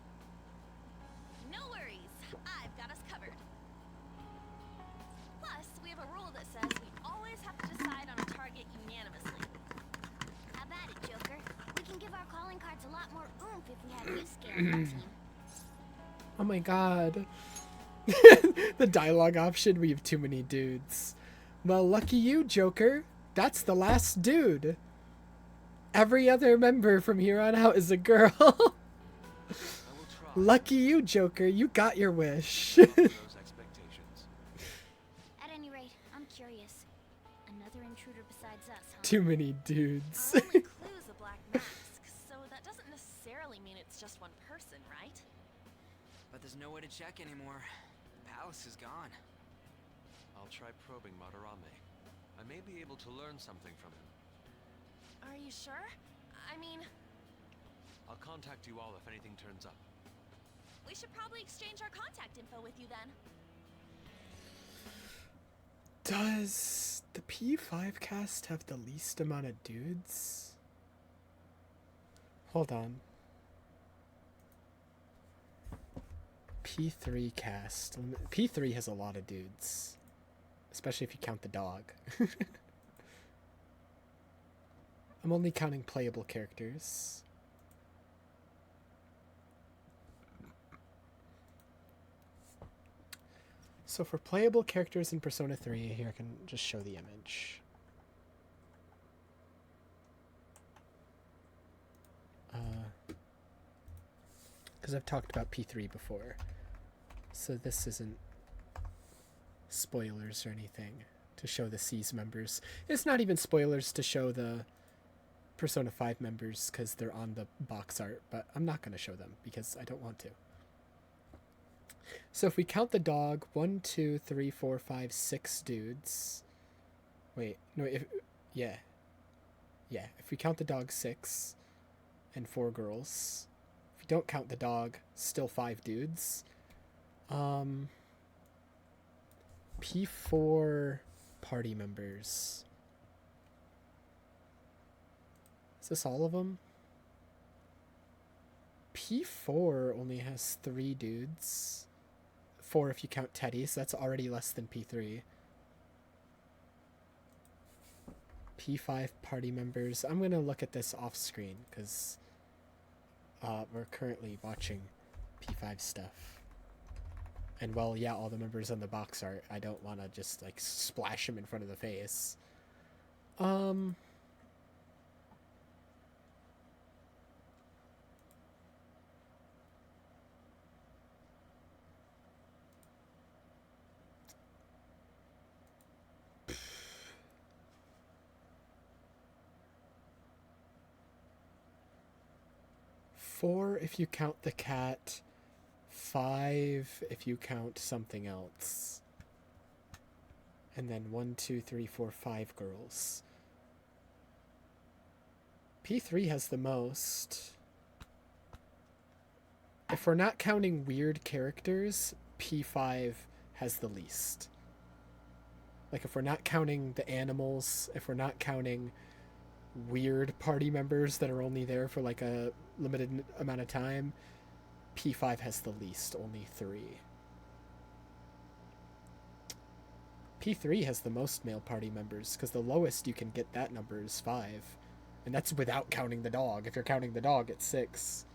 No worries. I've got us covered. Plus, we have a rule that says we always have to decide on a target unanimously. How about it, Joker? We can give our calling cards a lot more oomph if we have you scaling the team. Oh my god. The dialogue option, we have too many dudes. Well, lucky you, Joker. That's the last dude. Every other member from here on out is a girl. I will try. Lucky you, Joker. You got your wish. Up to those expectations. At any rate, I'm curious. Another intruder besides us, huh? Too many dudes. Our only clue's a black mask, so that doesn't necessarily mean it's just one person, right? But there's no way to check anymore. The palace is gone. I'll try probing Madarame. I may be able to learn something from him. Are you sure? I mean, I'll contact you all if anything turns up. we should probably exchange our contact info with you then. Does the P5 cast have the least amount of dudes? Hold on. P3 cast. P3 has a lot of dudes. Especially if you count the dog. I'm only counting playable characters. So for playable characters in Persona 3, here I can just show the image. Because I've talked about P3 before. So this isn't spoilers or anything to show the C's members. It's not even spoilers to show the Persona 5 members because they're on the box art, but I'm not going to show them because I don't want to. So if we count the dog, 1, 2, 3, 4, 5, 6 dudes. Wait, no, yeah. If we count the dog, 6 and 4 girls. If you don't count the dog, still 5 dudes. P4 party members. Is this all of them? P4 only has 3 dudes. 4 if you count Teddy, so that's already less than P3. P5 party members. I'm going to look at this off screen because we're currently watching P5 stuff. And well, yeah, all the members on the box art. I don't want to just like splash them in front of the face. 4 if you count the cat, 5 if you count something else. And then 1, 2, 3, 4, 5 girls. P3 has the most. If we're not counting weird characters, P5 has the least. Like if we're not counting the animals, if we're not counting weird party members that are only there for like a limited amount of time, P5 has the least, only 3. P3 has the most male party members because the lowest you can get that number is 5. And that's without counting the dog. If you're counting the dog, it's 6.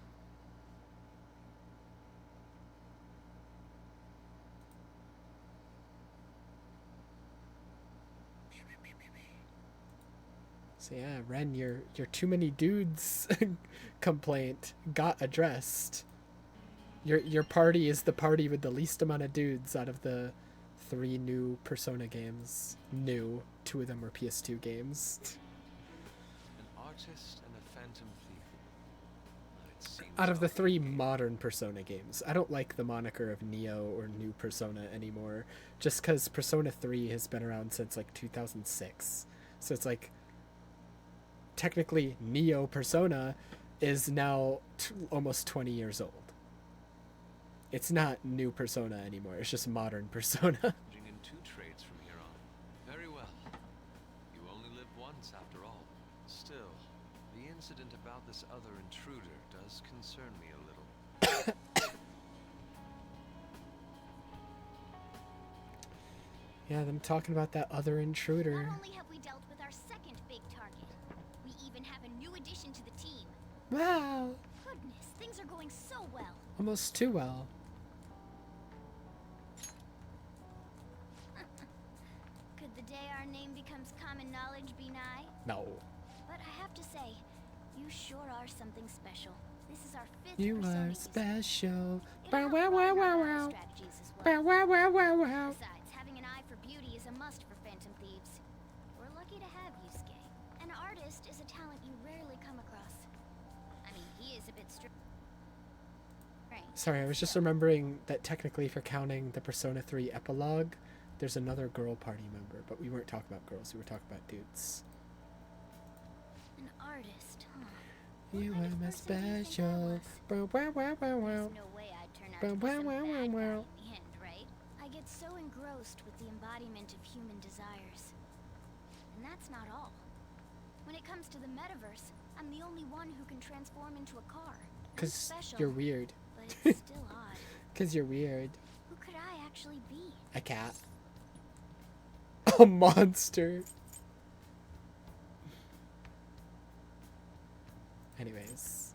So yeah, Ren, your too many dudes complaint got addressed. Your party is the party with the least amount of dudes out of the 3 new Persona games. New. 2 of them were PS2 games. An artist and a phantom thief. It seems Out of the obvious. 3 modern Persona games. I don't like the moniker of Neo or New Persona anymore, just because Persona 3 has been around since like 2006. So it's like, technically Neo Persona is now almost 20 years old. It's not New Persona anymore, it's just modern Persona. Engaging in 2 trades from here on. Very well. You only live once after all. Still, the incident about this other intruder does concern me a little. Yeah, them talking about that other intruder. Not only have we dealt with our second big target, we even have a new addition to the team. Wow. Goodness, things are going so well. Almost too well. Could the day our name becomes common knowledge be nigh? No. But I have to say, you sure are something special. This is our 5th You Persona are use. special. It'll Bow help wow wow broaden wow our wow. strategies as Bow well. wow wow wow wow. Besides, having an eye for beauty is a must for Phantom Thieves. We're lucky to have Yusuke. An artist is a talent you rarely come across. I mean, he is a bit strange. Sorry, I was just remembering that technically if you're counting the Persona 3 epilogue, there's another girl party member, but we weren't talking about girls, we were talking about dudes. An artist, huh? You What are kind of my person do you think I special. was? Bow wow wow wow wow. There's no way I'd turn out to be Bow some wow wow bad guy wow. in the end, right? I get so engrossed with the embodiment of human desires. And that's not all. When it comes to the metaverse, I'm the only one who can transform into a car. I'm 'Cause special, you're weird. but it's still odd. 'Cause you're weird. Who could I actually be? A cat. A monster. Anyways.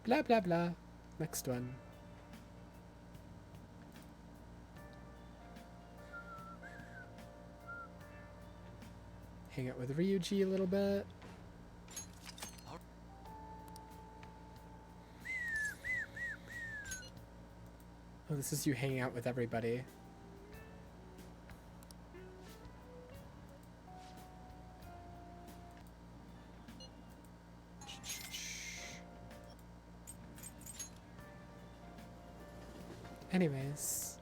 Blah blah blah. Next one. Hang out with Ryuji a little bit. Oh, this is you hanging out with everybody. Anyways.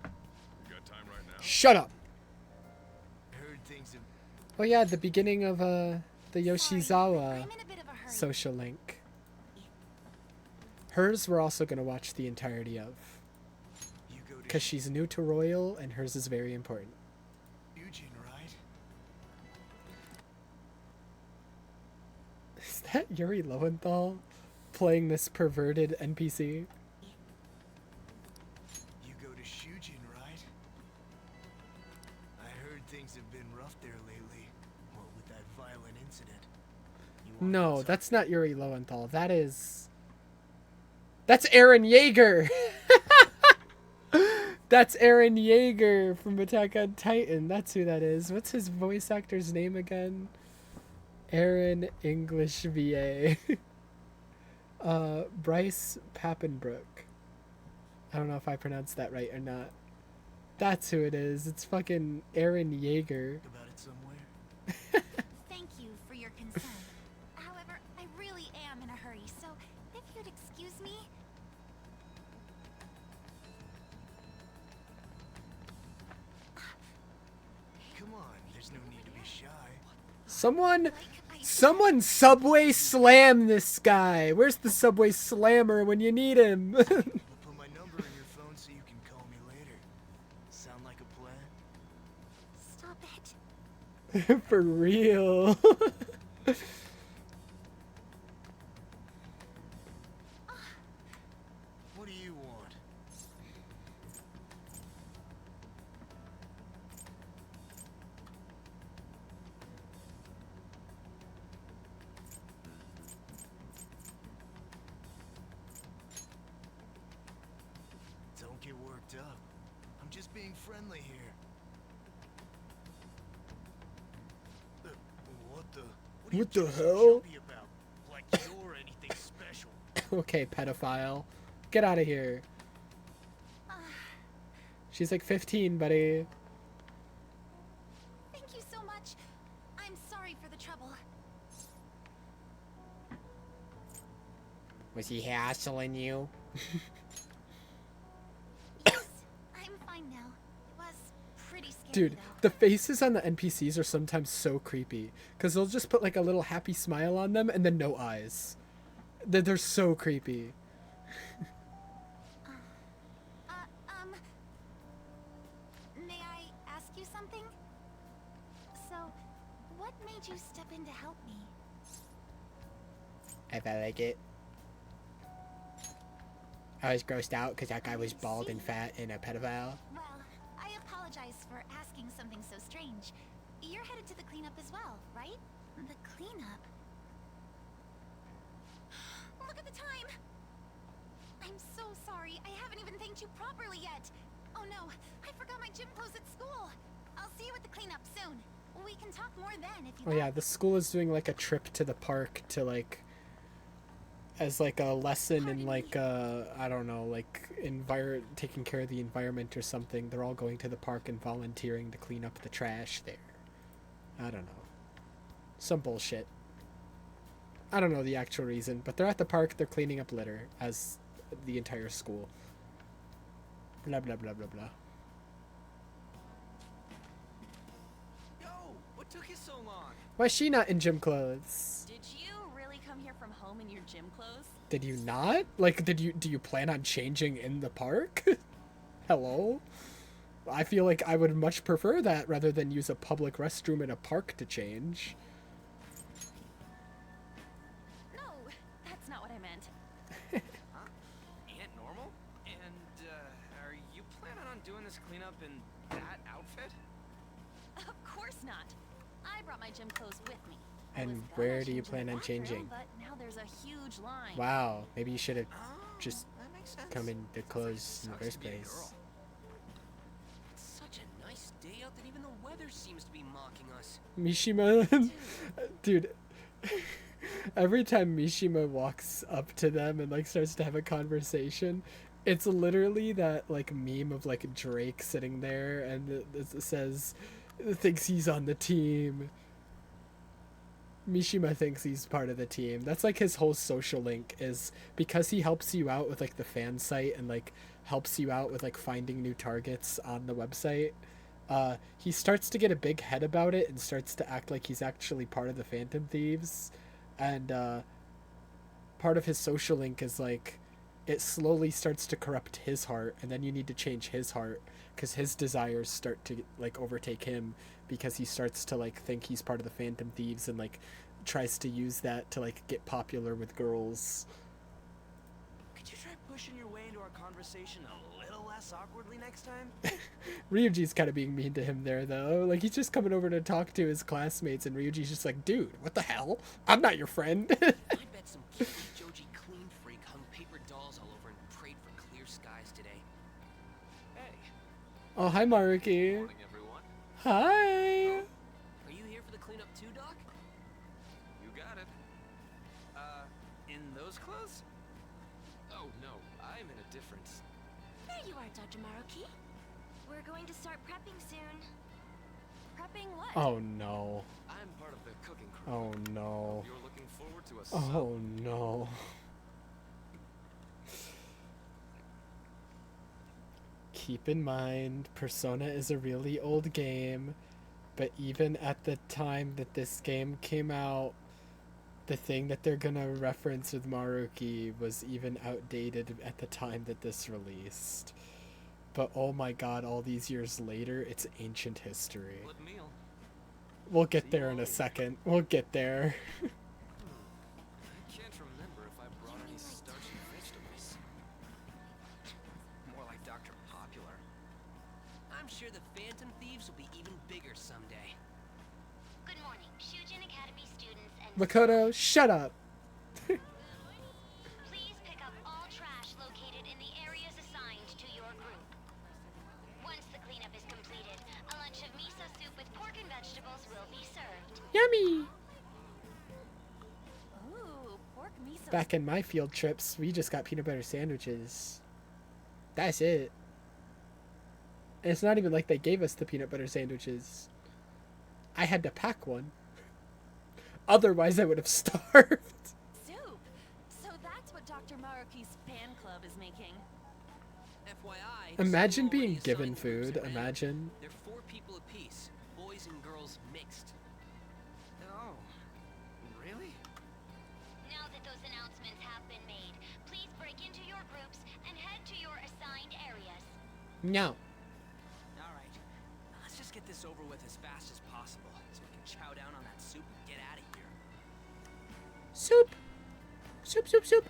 Got time right now? Shut up! Heard things have Oh yeah, the beginning of the Yoshizawa I'm in a bit of a hurry. social link. Hers we're also gonna watch the entirety of. you go to Because she's new to Royal and hers is very important. Eugene, right? Is that Yuri Lowenthal playing this perverted NPC? You go to Shujin, right? I heard things have been rough there lately. What with that violent incident. You want No, some- that's not Yuri Lowenthal. That's Eren Yeager! That's Eren Yeager from Attack on Titan. That's who that is. What's his voice actor's name again? Aaron English VA. Bryce Pappenbrook. I don't know if I pronounced that right or not. That's who it is. It's fucking Eren Yeager. about it somewhere. Thank you for your concern. However, I really am in a hurry, so if you'd excuse me. Come on, there's no need to be shy. Someone Subway Slam this guy. Where's the Subway Slammer when you need him? I'll put my number in your phone so you can call me later. Sound like a plan? Stop it. For real. What do you want? Don't get worked up. I'm just being friendly here. What the? What are you What the being so hell? jumpy about? Like you're anything special. Okay, pedophile. Get out of here. She's like 15, buddy. Thank you so much. I'm sorry for the trouble. Was he hassling you? Yes, I'm fine now. It was pretty scary, Dude, though. the faces on the NPCs are sometimes so creepy. Because they'll just put like a little happy smile on them and then no eyes. They're so creepy. May I ask you something? So, what made you step in to help me? If I like it. I was grossed out because that guy was bald and fat and a pedophile. Well, I something so strange. You're headed to the cleanup as well, right? The cleanup? Look at the time! I'm so sorry. I haven't even thanked you properly yet. Oh no, I forgot my gym clothes at school. I'll see you at the cleanup soon. We can talk more then if you Oh yeah, the school is doing like a trip to the park to like as like a lesson in like I don't know, like taking care of the environment or something. They're all going to the park and volunteering to clean up the trash there. I don't know. Some bullshit. I don't know the actual reason, but they're at the park, they're cleaning up litter as the entire school. Blah blah blah blah blah. Yo, what took you so long? Why is she not in gym clothes? Did you really come here from home in your gym clothes? Did you not? Like, do you plan on changing in the park? Hello? I feel like I would much prefer that rather than use a public restroom in a park to change. No, that's not what I meant. Huh? Aunt Normal? And, are you planning on doing this cleanup in that outfit? Of course not. I brought my gym clothes with me. I And was where gonna do you change in plan the on bathroom, changing? But now there's a huge line. Wow, maybe you should have Oh, just that makes sense. come in the clothes in the Sucks first to be a place. girl. It's such a nice day out that even the weather seems to be mocking us. Mishima, dude, every time Mishima walks up to them and like starts to have a conversation, it's literally that like meme of like Drake sitting there and it says, thinks he's on the team. Mishima thinks he's part of the team. That's like his whole social link is because he helps you out with like the fan site and like helps you out with like finding new targets on the website. He starts to get a big head about it and starts to act like he's actually part of the Phantom Thieves. And part of his social link is like it slowly starts to corrupt his heart, and then you need to change his heart because his desires start to like overtake him because he starts to like think he's part of the Phantom Thieves and like tries to use that to like get popular with girls. Could you try pushing your way into our conversation a little less awkwardly next time? Ryuji's kind of being mean to him there though. Like he's just coming over to talk to his classmates and Ryuji's just like, dude, what the hell? I'm not your friend. I bet some cute Joji clean freak hung paper dolls all over and prayed for clear skies today. Hey. Oh, hi Maruki. Morning, everyone. Hi. Are you here for the cleanup too, Doc? You got it. In those clothes? Oh no, I'm in a different. There you are, Dr. Maruki. We're going to start prepping soon. Prepping what? Oh no. I'm part of the cooking crew. Oh no. You're looking forward to a Oh no. Keep in mind, Persona is a really old game, but even at the time that this game came out, the thing that they're gonna reference with Maruki was even outdated at the time that this released. But oh my god, all these years later, it's ancient history. Good meal. We'll get there in a second. We'll get there. I can't remember if I brought any starchy vegetables. More like Dr. Popular. I'm sure the Phantom Thieves will be even bigger someday. Good morning, Shujin Academy students and Makoto, shut up! please pick up all trash located in the areas assigned to your group. Once the cleanup is completed, a lunch of miso soup with pork and vegetables will be served. Yummy! Ooh, pork miso. Back in my field trips, we just got peanut butter sandwiches. That's it. And it's not even like they gave us the peanut butter sandwiches. I had to pack one. Otherwise, I would have starved. Soup. So that's what Dr. Maruki's fan club is making. FYI. Imagine some being already given assigned groups food. are in. Imagine. They're 4 people apiece, boys and girls mixed. Oh, really? Now that those announcements have been made, please break into your groups and head to your assigned areas. No. All right, let's just get this over with as fast as possible, so we can chow down on that soup and get out of here. Soup. Soup, soup, soup.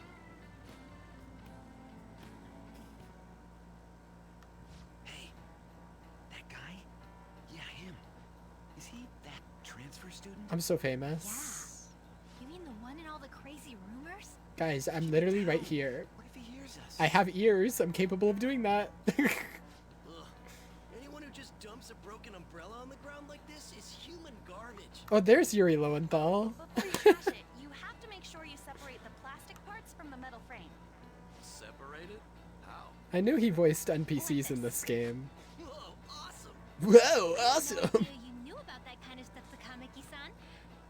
Hey, that guy? Yeah, I'm so famous. You mean the one in all the crazy rumors? Guys, I'm literally right here. What if he hears us? I have ears. I'm capable of doing that. Ugh. Anyone who just dumps a broken umbrella on the ground like this is human garbage. Oh, there's Yuri Lowenthal. Before you trash it, you have to make sure you separate the plastic parts from the metal frame. Separate it? How? I knew he voiced NPCs in this game. Whoa, awesome. Whoa, No awesome. idea you knew about that kind of stuff, Takamaki-san.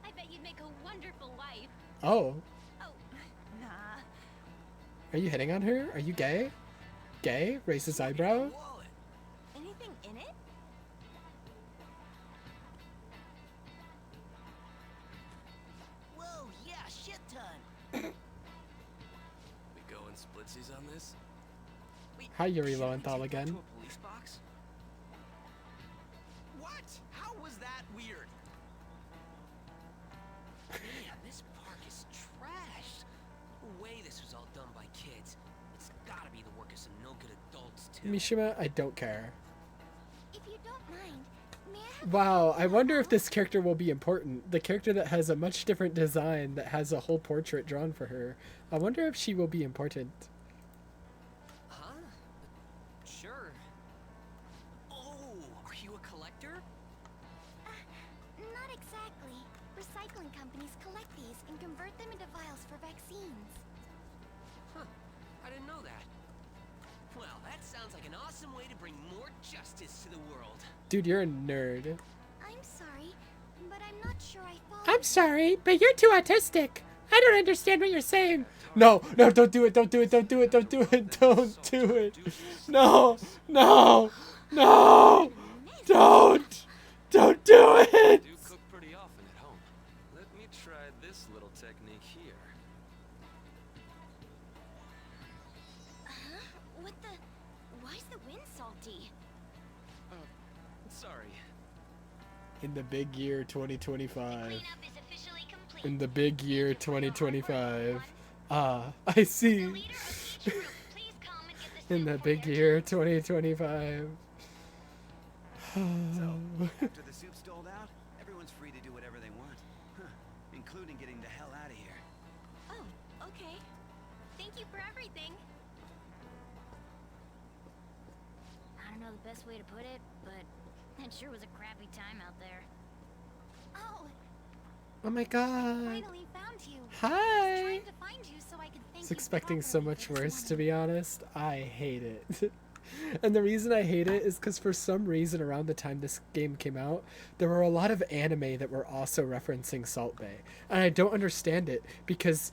I bet you'd make a wonderful wife. Oh, Oh, nah. are you hitting on her? Are you gay? Gay? Raise his eyebrow? Wallet. Anything in it? Whoa, yeah, shit ton. We going splitsies on this? Wait, Hi, Yuri Shouldn't we Lowenthal take that again. to a police box? What? How was that weird? Man, this park is trashed. No way this was all done by kids. It's gotta be the work of some no-good adults, too. Mishima, I don't care. If you don't mind, may I have Wow, I wonder if this character will be important. The character that has a much different design, that has a whole portrait drawn for her. I wonder if she will be important. Huh? Sure. Oh, are you a collector? Not exactly. Recycling companies collect these and convert them into vials for vaccines. Huh. I didn't know that. Well, that sounds like an awesome way to bring more justice to the world. Dude, you're a nerd. I'm sorry, but I'm not sure I follow. I'm sorry, but you're too autistic. I don't understand what you're saying. No, no, don't do it, don't do it, don't do it, don't do it, don't do it. No, no, no, don't do it. Do cook pretty often at home. Let me try this little technique here. Huh? What the? Why's the wind salty? Sorry. In the big year 2025. Cleanup is officially complete. In the big year 2025. Ah, I see. The leader of each group, please come and get the In the soup for big their year 2025. After the soup's doled out, everyone's free to do whatever they want. Huh. Including getting the hell out of here. Oh, okay. Thank you for everything. I don't know the best way to put it, but it sure was a crappy time out there. Oh, Oh my god. finally found you. Hi. Trying to find you so I could thank I was you expecting so properly much for this worse, to morning. be honest. I hate it. And the reason I hate it is because for some reason around the time this game came out, there were a lot of anime that were also referencing Salt Bay. And I don't understand it because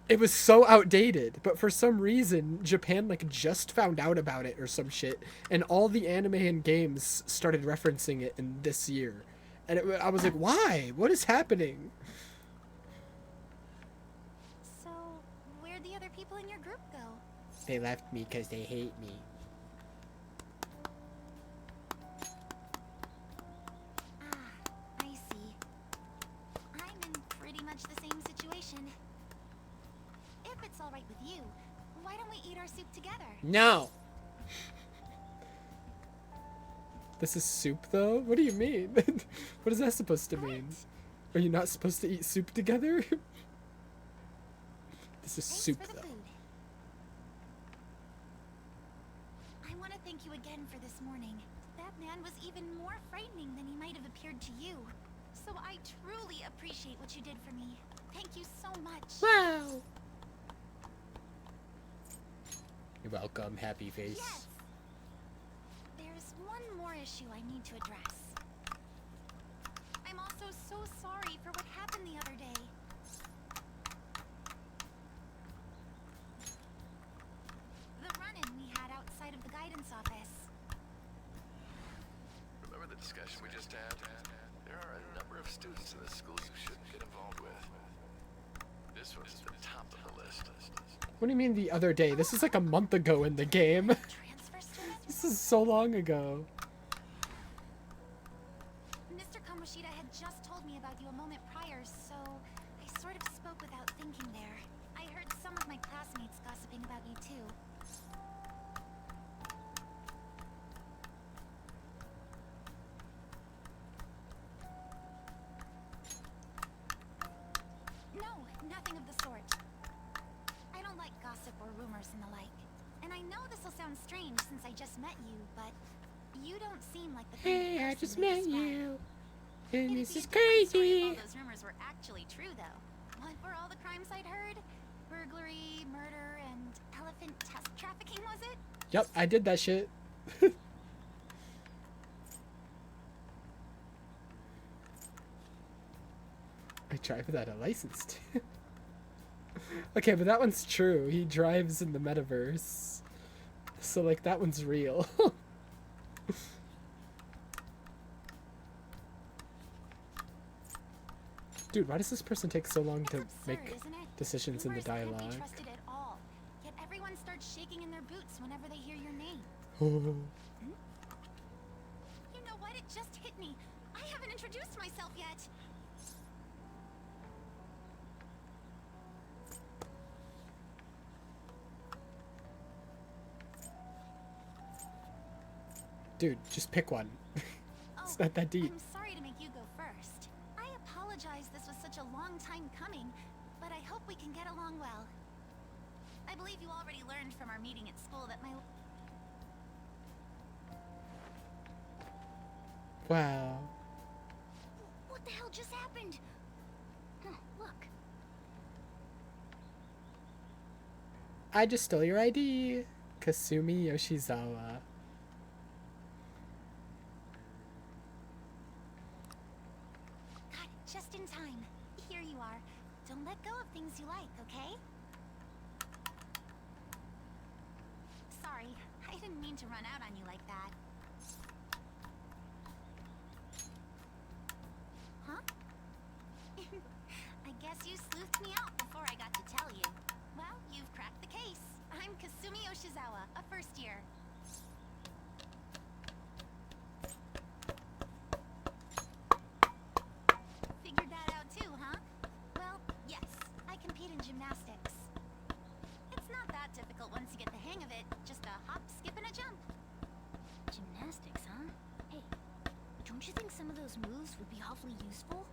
it was so outdated. But for some reason, Japan like just found out about it or some shit. And all the anime and games started referencing it in this year. And I was like, why? What is happening? So, where'd the other people in your group go? They left me because they hate me. Ah, I see. I'm in pretty much the same situation. If it's alright with you, why don't we eat our soup together? No. This is soup, though? What do you mean? What is that supposed to mean? Are you not supposed to eat soup together? This is Thanks soup, for the though. food. I want to thank you again for this morning. That man was even more frightening than he might have appeared to you. So I truly appreciate what you did for me. Thank you so much. Wow. You're welcome, happy face. Yes. There's one more issue I need to address. I'm also so sorry for what happened the other day. The run-in we had outside of the guidance office. Remember the discussion we just had? There are a number of students in this school you shouldn't get involved with. This one's at the top of the list. What do you mean the other day? This is like a month ago in the game. Transfer student? This is so long ago. Mr. Kamoshida had just told me about you a moment prior, so I sort of spoke without thinking there. I heard some of my classmates gossiping about you too. rumors and the like. And I know this will sound strange since I just met you, but you don't seem like the kind of Hey, I person just we met describe. you. And It'd this be is a different story if all crazy. those rumors were actually true, though. What were all the crimes I'd heard? Burglary, murder, and elephant test trafficking, was it? Yep, I did that shit. I drive without a license too. Okay, but that one's true. He drives in the metaverse. So, like, that one's real. Dude, why does this person take so long to It's absurd, make isn't it? decisions in the Rumors can't dialogue? be trusted at all. Yet everyone starts shaking in their boots whenever they hear your name. You know what? It just hit me. I haven't introduced myself yet. Dude, just pick one. It's Oh, not that deep. I'm sorry to make you go first. I apologize this was such a long time coming, but I hope we can get along well. I believe you already learned from our meeting at school that my... Wow. What the hell just happened? Oh, look. I just stole your ID. Kasumi Yoshizawa. God, just in time. Here you are. Don't let go of things you like, okay? Sorry, I didn't mean to run out on you like that. Huh? I guess you sleuthed me out before I got to tell you. Well, you've cracked the case. I'm Kasumi Yoshizawa, a first year. Figured that out too, huh? Well, yes, I compete in gymnastics. It's not that difficult once you get the hang of it. Just a hop, skip, and a jump. Gymnastics, huh? Hey, don't you think some of those moves would be awfully useful?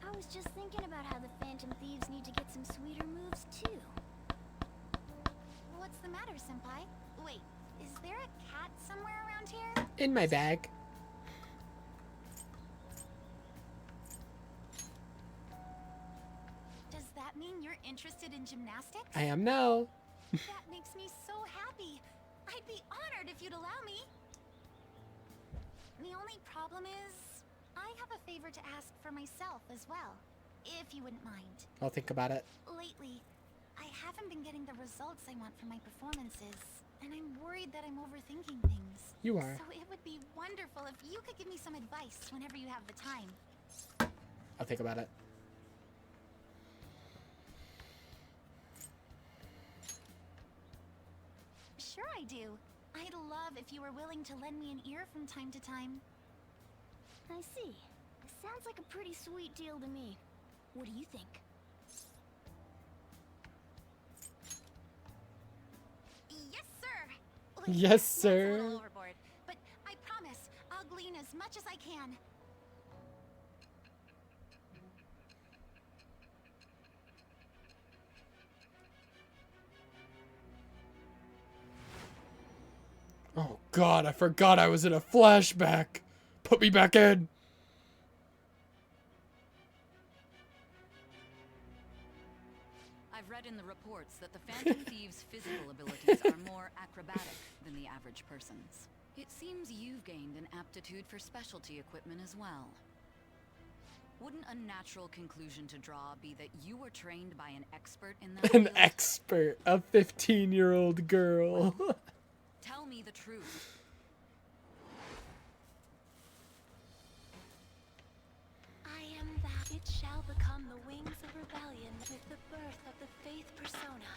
I was just thinking about how the Phantom Thieves need to get some sweeter moves, too. What's the matter, Senpai? Wait, is there a cat somewhere around here? In my bag. Does that mean you're interested in gymnastics? I am now. That makes me so happy. I'd be honored if you'd allow me. The only problem is, I have a favor to ask for myself as well, if you wouldn't mind. I'll think about it. Lately, I haven't been getting the results I want from my performances, and I'm worried that I'm overthinking things. You are. So it would be wonderful if you could give me some advice whenever you have the time. I'll think about it. Sure I do. I'd love if you were willing to lend me an ear from time to time. I see. Sounds like a pretty sweet deal to me. What do you think? Yes, sir! Wait, Yes, that's a sir. little overboard, but I promise I'll glean as much as I can. Oh god, I forgot I was in a flashback. Put me back in. I've read in the reports that the Phantom Thieves' physical abilities are more acrobatic than the average person's. It seems you've gained an aptitude for specialty equipment as well. Wouldn't a natural conclusion to draw be that you were trained by an expert in that An field? expert. A 15-year-old girl. Tell me the truth. I am that. It shall become the wings of rebellion with the birth of the Faith Persona.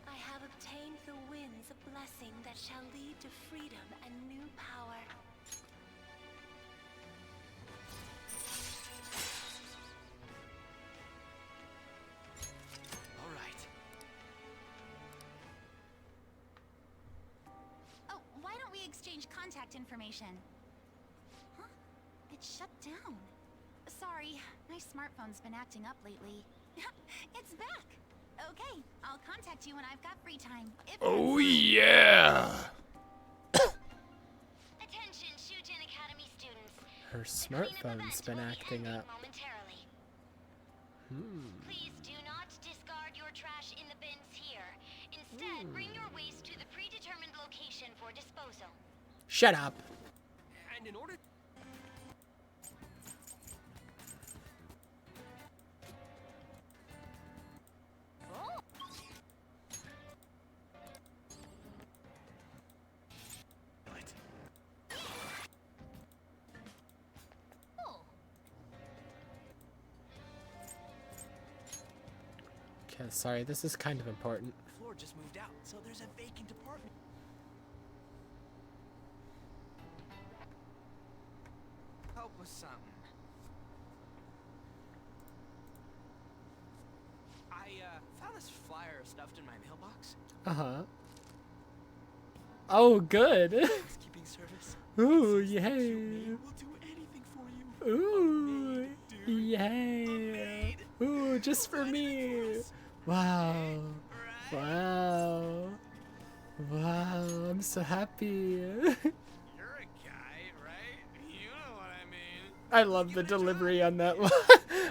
I have obtained the winds of blessing that shall lead to freedom and new power. All right. Oh, why don't we exchange contact information? Huh? It shut down. Sorry, my smartphone's been acting up lately. It's back! Okay, I'll contact you when I've got free time. Oh yeah! Attention, Shujin Academy students. Her smartphone's been acting up. Momentarily. Please do not discard your trash in the bins here. Instead, bring your waste to the predetermined location for disposal. Shut up. And in order... Okay, sorry, this is kind of important. Floor just moved out, so there's a vacant apartment. Help with something. I found this flyer stuffed in my mailbox. Uh-huh. Oh, good. Housekeeping service. Ooh, yay. We'll do anything for you. Ooh, yay. Ooh, just for me. Wow. Wow. Wow, I'm so happy. You're a guy, right? You know what I mean. I love the delivery on that line.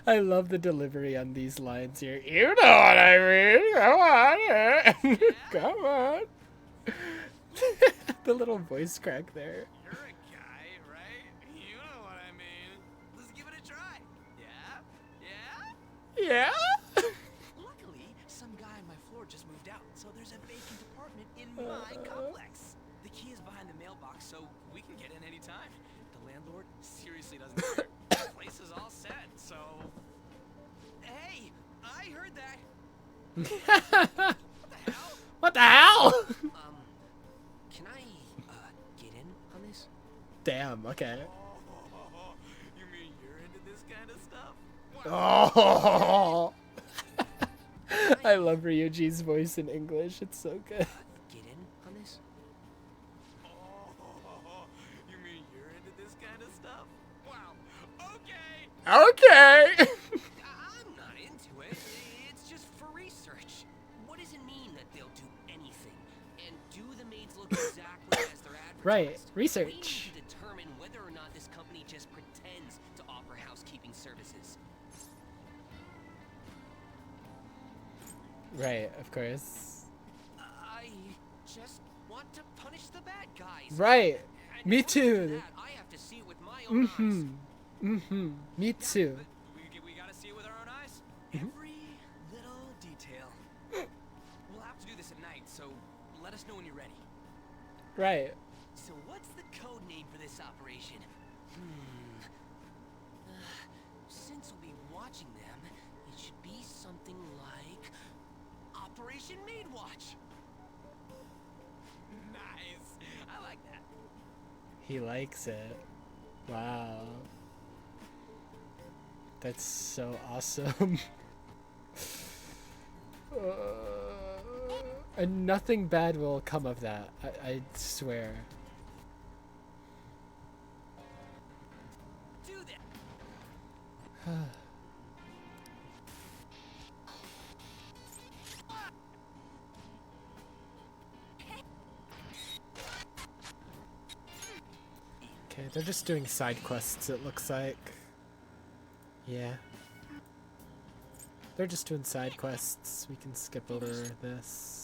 I love the delivery on these lines here. You know what I mean. Come on. Come on. The little voice crack there. You're a guy, right? You know what I mean. Let's give it a try. Yeah? Yeah? Luckily, some guy on my floor just moved out, so there's a vacant apartment in my complex. The key is behind the mailbox, so we can get in anytime. The landlord seriously doesn't care. The place is all set, so... Hey, I heard that. What the hell? Can I, get in on this? Damn, okay. You mean you're into this kind of stuff? Oh. I love Ryuji's voice in English. It's so good. Get in on this? You mean you're into this kind of stuff? Wow. Okay. Okay. I'm not into it. It's just for research. What does it mean that they'll do anything? And do the maids look exactly as they're advertised? Right. We Research. need to determine whether or not this company just pretends to offer housekeeping services. Right, of course. I just want to punish the bad guys. Right. And Me in order to do too. that, I have to see it with my own eyes. Me too. We gotta see it with our own eyes. Mhm. Every little detail. We'll have to do this at night, so let us know when you're ready. Right. So what's the code name for this operation? Since we'll be watching them, it should be something like Operation Maid Watch. Nice. I like that. He likes it. Wow. That's so awesome. And nothing bad will come of that. I swear. Do that. Okay, they're just doing side quests, it looks like. Yeah. They're just doing side quests. We can skip over this.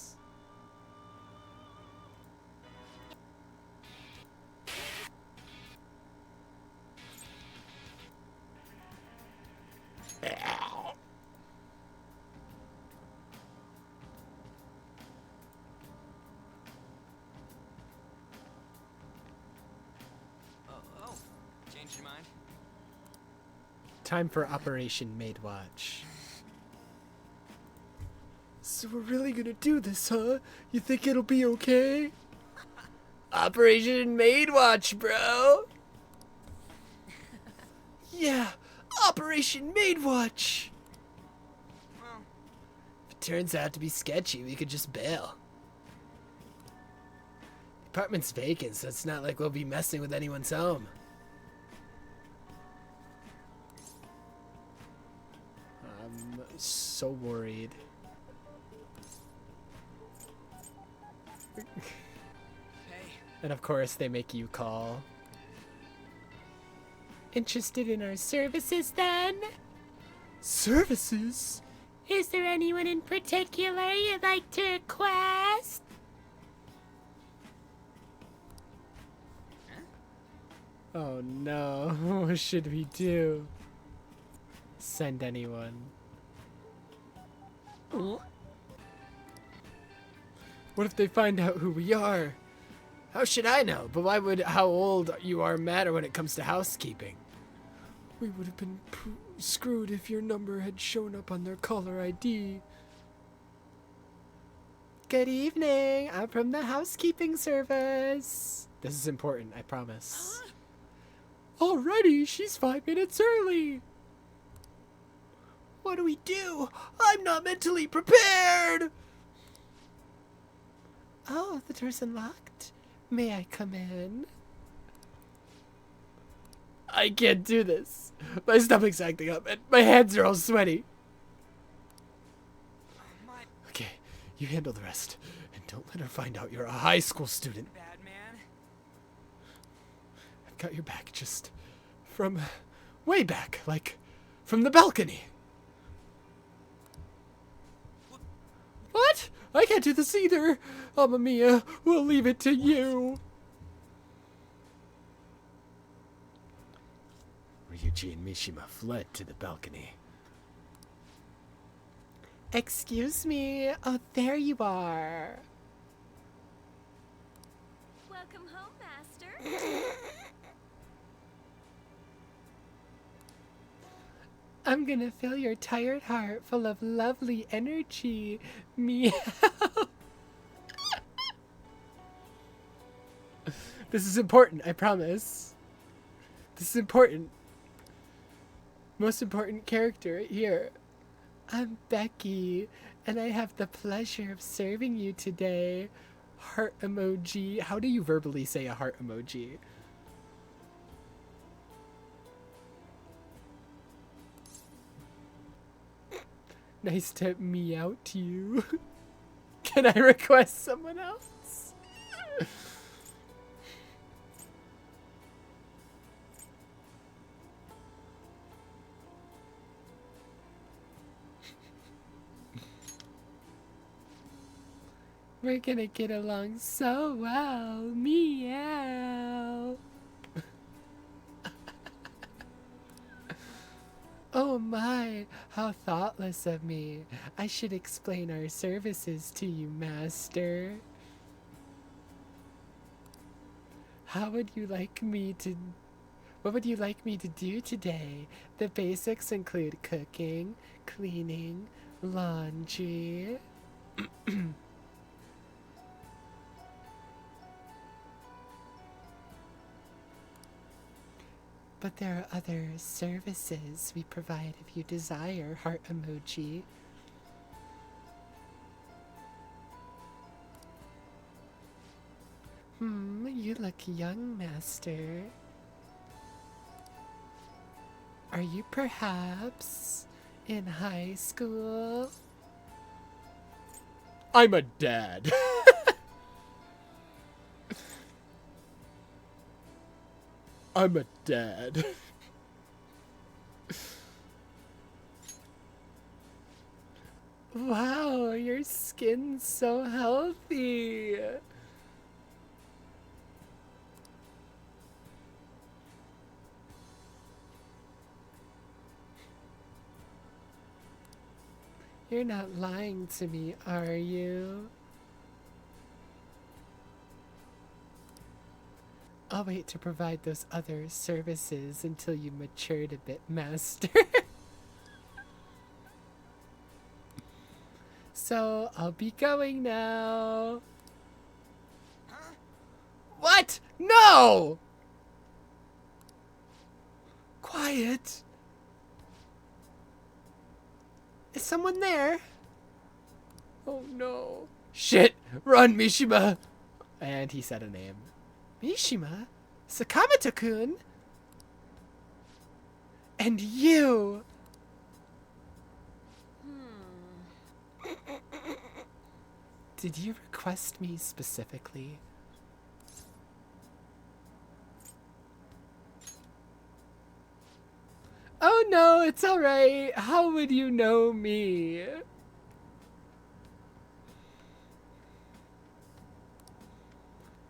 Oh, changed your mind? Time for Operation Maid Watch. So we're really gonna do this, huh? You think it'll be okay? Operation Maid Watch, bro! Yeah, Operation Maid Watch! Well, If it turns out to be sketchy, we could just bail. The apartment's vacant, so it's not like we'll be messing with anyone's home. I'm so worried. And of course, they make you call. Interested in our services then? Services? Is there anyone in particular you'd like to request? Oh no, what should we do? Send anyone. What if they find out who we are? How should I know? But why would how old you are matter when it comes to housekeeping? We would have been screwed if your number had shown up on their caller ID. Good evening. I'm from the housekeeping service. This is important, I promise. Already, she's 5 minutes early. What do we do? I'm not mentally prepared. Oh, the door's unlocked. May I come in? I can't do this. My stomach's acting up and my hands are all sweaty. Okay, you handle the rest. And don't let her find out you're a high school student. Bad man. I've got your back just from way back, like from the balcony. What? I can't do this either. Mamma Mia, we'll leave it to you. Ryuji and Mishima fled to the balcony. Excuse me. Oh, there you are. Welcome home, Master. I'm gonna fill your tired heart full of lovely energy. Meow. This is important, I promise. This is important. Most important character right here. I'm Becky, and I have the pleasure of serving you today. Heart emoji. How do you verbally say a heart emoji? Nice to meow to you. Can I request someone else? We're gonna get along so well. Meow. Oh my, how thoughtless of me. I should explain our services to you, Master. What would you like me to do today? The basics include cooking, cleaning, laundry. But there are other services we provide if you desire. Heart emoji. You look young, Master. Are you perhaps in high school? I'm a dad. I'm a dad. Wow, your skin's so healthy. You're not lying to me, are you? I'll wait to provide those other services until you matured a bit, Master. So, I'll be going now. Huh? What? No! Quiet. Is someone there? Oh no. Shit! Run, Mishima! And he said a name. Mishima? Sakamoto-kun? And you! Did you request me specifically? Oh no, it's alright. How would you know me?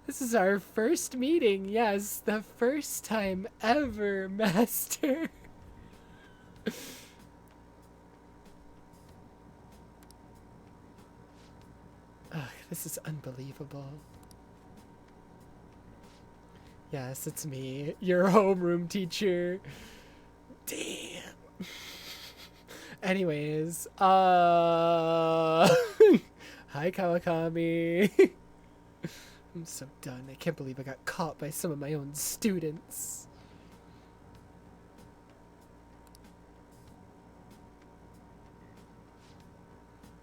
This is our first meeting. Yes, the first time ever, Master. Ugh, this is unbelievable. Yes, it's me, your homeroom teacher. Damn. Anyways, hi Kawakami. I'm so done. I can't believe I got caught by some of my own students.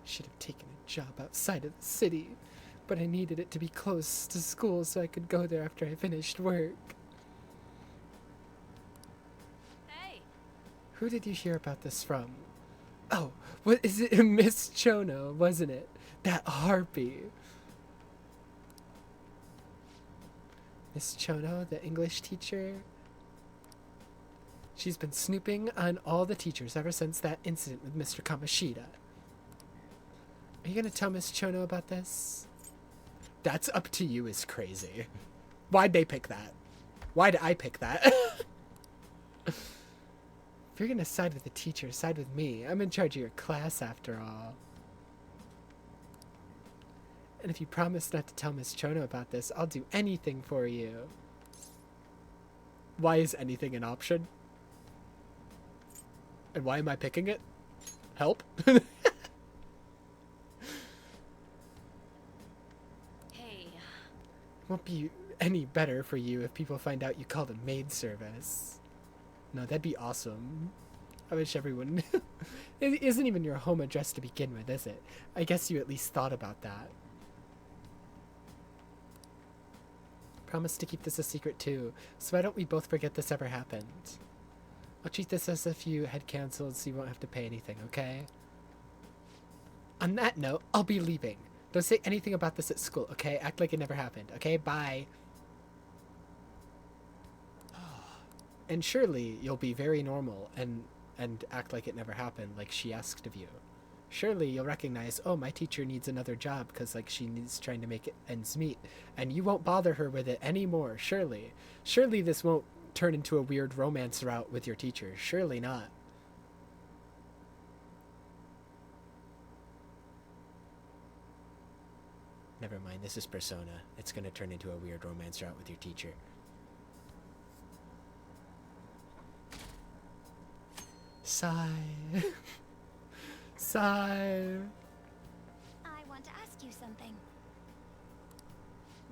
Should have taken a job outside of the city, but I needed it to be close to school so I could go there after I finished work. Hey. Who did you hear about this from? Oh, what is it? Miss Chono, wasn't it? That harpy. Miss Chono, the English teacher. She's been snooping on all the teachers ever since that incident with Mr. Kamoshida. Are you gonna tell Miss Chono about this? That's up to you is crazy. Why'd they pick that? Why did I pick that? If you're gonna side with the teacher, side with me. I'm in charge of your class after all. And if you promise not to tell Miss Chono about this, I'll do anything for you. Why is anything an option? And why am I picking it? Help? Hey. Won't be any better for you if people find out you called a maid service. No, that'd be awesome. I wish everyone knew. It isn't even your home address to begin with, is it? I guess you at least thought about that. Promise to keep this a secret too, so why don't we both forget this ever happened? I'll treat this as if you had cancelled so you won't have to pay anything, okay? On that note, I'll be leaving. Don't say anything about this at school, okay? Act like it never happened, okay? Bye. And surely you'll be very normal and act like it never happened, like she asked of you. Surely you'll recognize, oh, my teacher needs another job because, like, she needs trying to make ends meet, and you won't bother her with it anymore, surely. Surely this won't turn into a weird romance route with your teacher. Surely not. Never mind, this is Persona. It's gonna turn into a weird romance route with your teacher. Sigh. Sigh. I want to ask you something.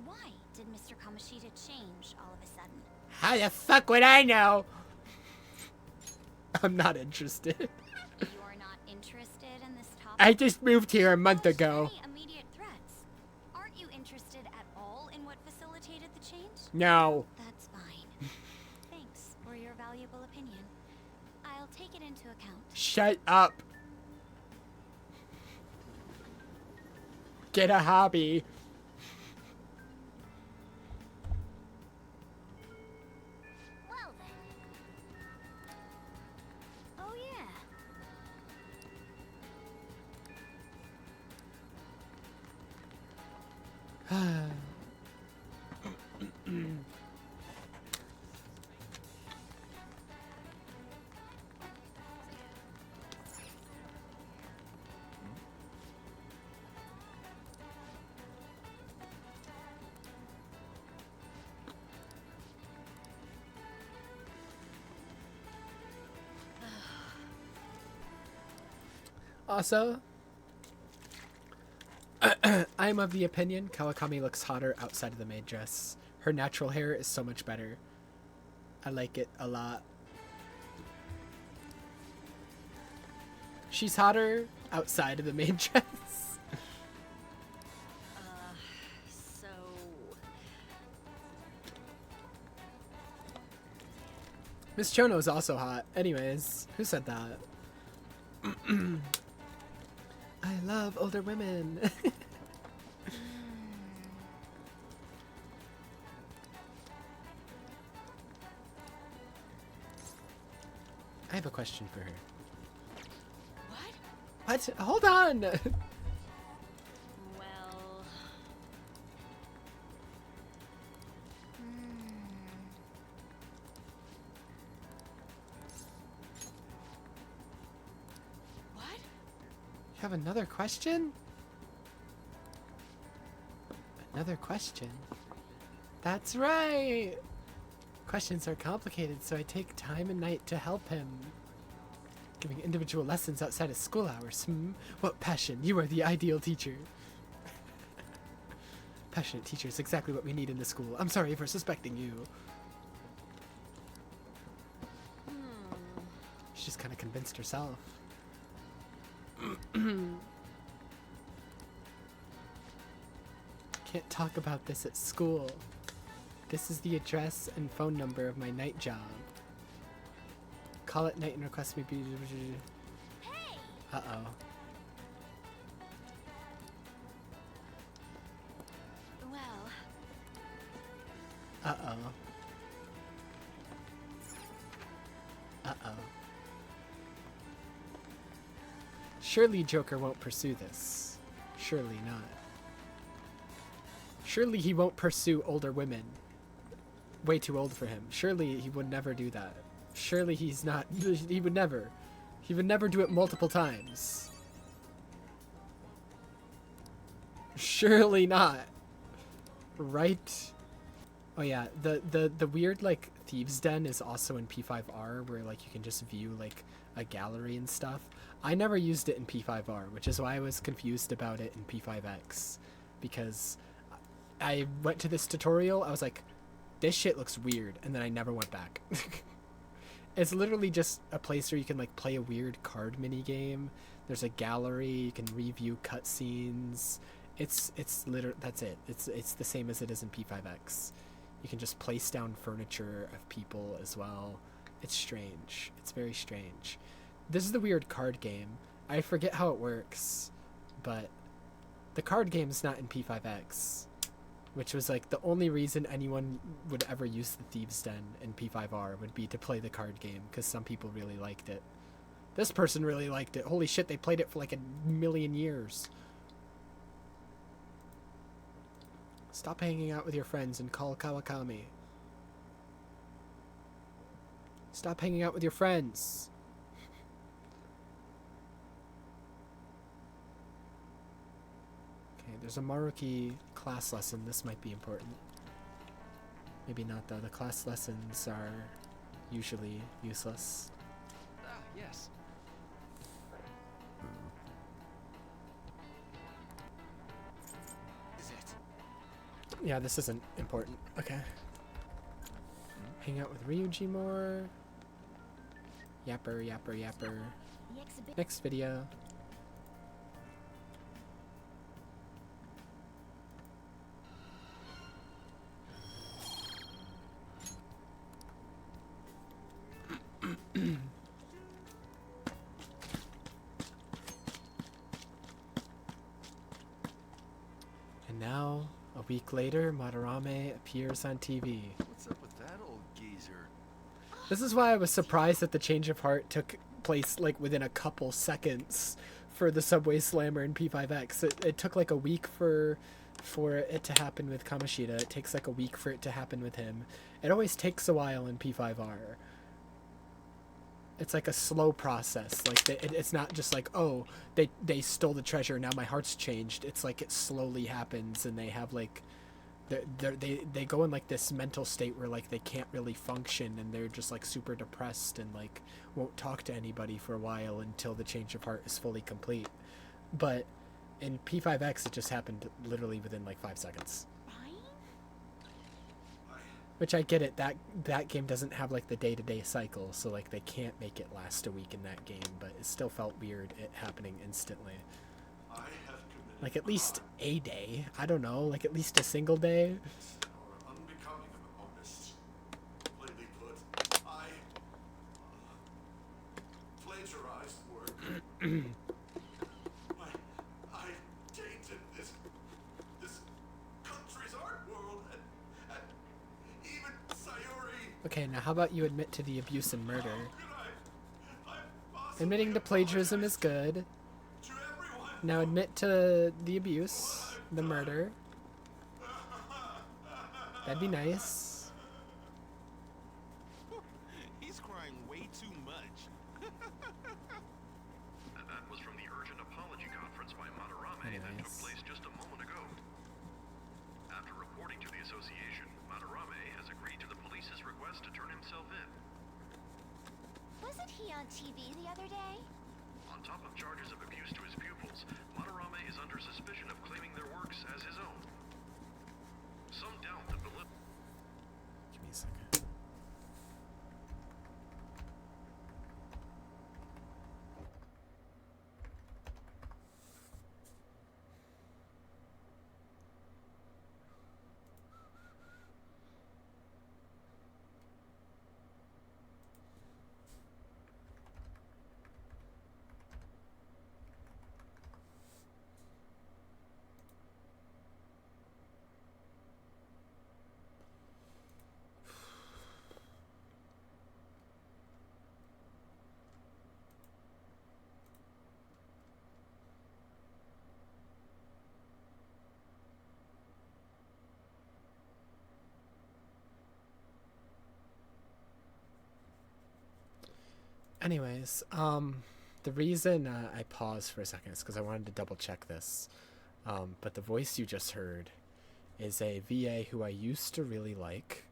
Why did Mr. Kamoshida change all of a sudden? How the fuck would I know? I'm not interested. You're not interested in this topic? I just moved here a month ago. Any immediate threats? Aren't you interested at all in what facilitated the change? No. That's fine. Thanks for your valuable opinion. I'll take it into account. Shut up. Get a hobby. Well then. Oh yeah. Also, I'm of the opinion Kawakami looks hotter outside of the maid dress. Her natural hair is so much better. I like it a lot. She's hotter outside of the maid dress. So... Miss Chono is also hot. Anyways, who said that? I love older women. I have a question for her. What? What? Hold on! Well... What? You have another question? Another question? That's right! Questions are complicated, so I take time and night to help him. Giving individual lessons outside of school hours. What passion! You are the ideal teacher. Passionate teacher is exactly what we need in the school. I'm sorry for suspecting you. She just kind of convinced herself. Can't talk about this at school. This is the address and phone number of my night job. Call at night and request me be... Hey! Uh-oh. Well... Uh-oh. Uh-oh. Surely Joker won't pursue this. Surely not. Surely he won't pursue older women. Way too old for him. Surely he would never do that. Surely he's not... He would never. He would never do it multiple times. Surely not. Right? Oh yeah, the weird, like, Thieves' Den is also in P5R, where, like, you can just view, like, a gallery and stuff. I never used it in P5R, which is why I was confused about it in P5X. Because I went to this tutorial, I was like, this shit looks weird, and then I never went back. It's literally just a place where you can, like, play a weird card mini game. There's a gallery, you can review cutscenes. It's literally, that's it. It's the same as it is in P5X. You can just place down furniture of people as well. It's strange. It's very strange. This is the weird card game. I forget how it works, but the card game's not in P5X, which was like the only reason anyone would ever use the Thieves' Den in P5R would be to play the card game, because some people really liked it. This person really liked it. Holy shit, they played it for like 1,000,000 years. Stop hanging out with your friends and call Kawakami. Stop hanging out with your friends. Okay, there's a Maruki class lesson. This might be important. Maybe not though. The class lessons are usually useless. Yes. Is it? Yeah, this isn't important. Okay. Hang out with Ryuji more. Yapper, yapper, yapper. Next video. And now, a week later, Madarame appears on TV. What's up with that old geezer? This is why I was surprised that the change of heart took place like within a couple seconds for the Subway Slammer in P5X. It took like a week for it to happen with Kamoshida. It takes like a week for it to happen with him. It always takes a while in P5R. It's like a slow process. Like it's not just like, oh, they stole the treasure, now my heart's changed. It's like it slowly happens, and they have like they go in like this mental state where like they can't really function, and they're just like super depressed and like won't talk to anybody for a while until the change of heart is fully complete. But in P5X it just happened literally within like 5 seconds. Which I get it, that game doesn't have like the day-to-day cycle, so like they can't make it last a week in that game, but it still felt weird it happening instantly. Like at least a day, I don't know, like at least a single day. Unbecoming of an artist. Plainly put, I plagiarized work. I tainted this country's art world, and even Sayuri. Okay, now how about you admit to the abuse and murder? Admitting to plagiarism is good. Now admit to the abuse, the murder. That'd be nice. He's crying way too much. And that was from the urgent apology conference by Madarame that took place just a moment ago. After reporting to the association, Madarame has agreed to the police's request to turn himself in. Wasn't he on TV the other day? On top of charges of abuse to his pupils, Madarame is under suspicion of claiming their works as his own. Some doubt the validity. Give me a second. Anyways, the reason I paused for a second is because I wanted to double check this. But the voice you just heard is a VA who I used to really like,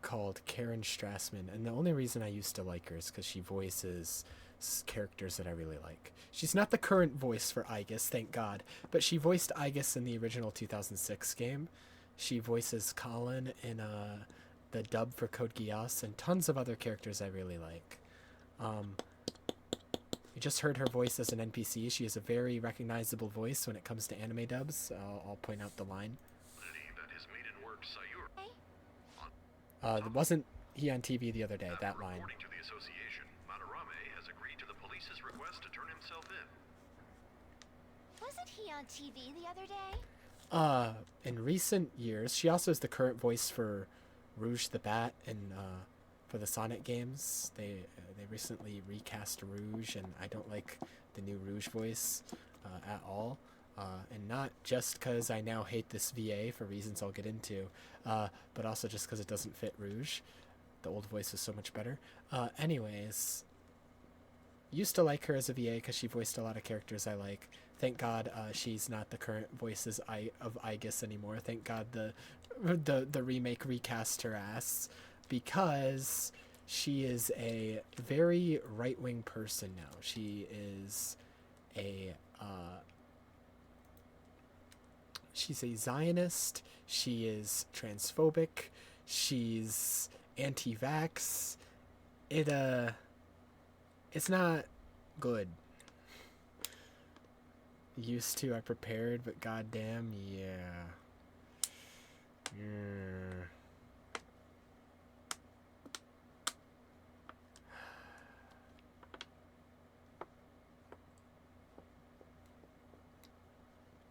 called Karen Strassman. And the only reason I used to like her is because she voices characters that I really like. She's not the current voice for Aegis, thank God, but she voiced Aegis in the original 2006 game. She voices Colin in the dub for Code Geass and tons of other characters I really like. You just heard her voice as an NPC. She has a very recognizable voice when it comes to anime dubs. I'll point out the line. Wasn't he on TV the other day? That line. According to the association, Madarame has agreed to the police's request to turn himself in. Wasn't he on TV the other day? In recent years, she also is the current voice for Rouge the Bat and for the Sonic games. They recently recast Rouge, and I don't like the new Rouge voice at all. And not just because I now hate this VA for reasons I'll get into, but also just because it doesn't fit Rouge. The old voice was so much better. Anyways, used to like her as a VA because she voiced a lot of characters I like. Thank God she's not the current voices of Aegis anymore. Thank God the remake recast her ass, because she is a very right-wing person now. She is a she's a Zionist. She is transphobic. She's anti-vax. It's not good. Used to, I prepared, but goddamn, yeah.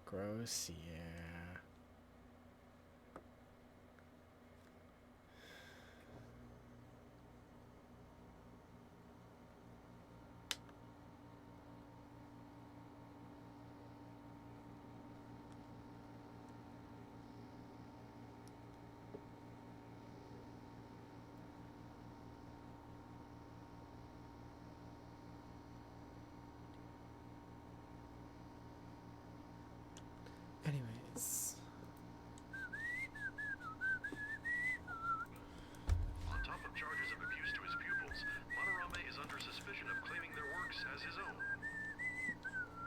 Gross, yeah. Anyways. On top of charges of abuse to his pupils, Madarame is under suspicion of claiming their works as his own.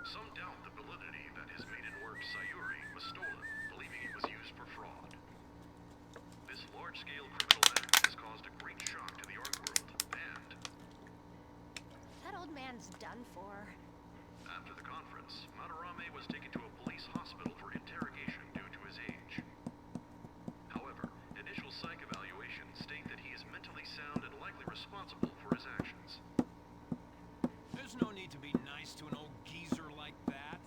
Some doubt the validity that his maiden work, Sayuri, was stolen, believing it was used for fraud. This large-scale criminal act has caused a great shock to the art world, and That old man's done for. after the conference, Madarame was taken to a police hospital for interrogation due to his age. However, initial psych evaluations state that he is mentally sound and likely responsible for his actions. There's no need to be nice to an old geezer like that.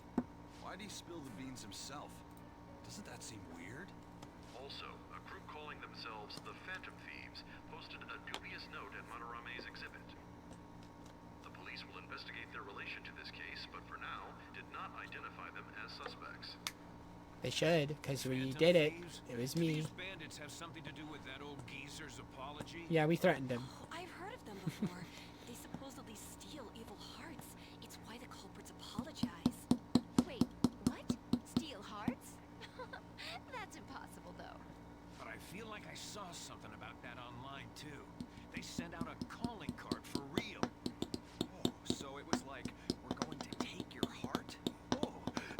Why'd he spill the beans himself? Doesn't that seem weird? Also, a group calling themselves the Phantom Thieves posted a dubious note at Madarame's exhibit. police will investigate their relation to this case, but for now, did not identify them as suspects. They should, because we did it. It was me. These bandits have something to do with that old geezer's apology? Yeah, we threatened him. Oh, I've heard of them before. They supposedly steal evil hearts. It's why the culprits apologize. Wait, what? Steal hearts? That's impossible, though. But I feel like I saw something about that online, too. They sent out a calling card for real. Oh, so it was like, we're going to take your heart? Oh,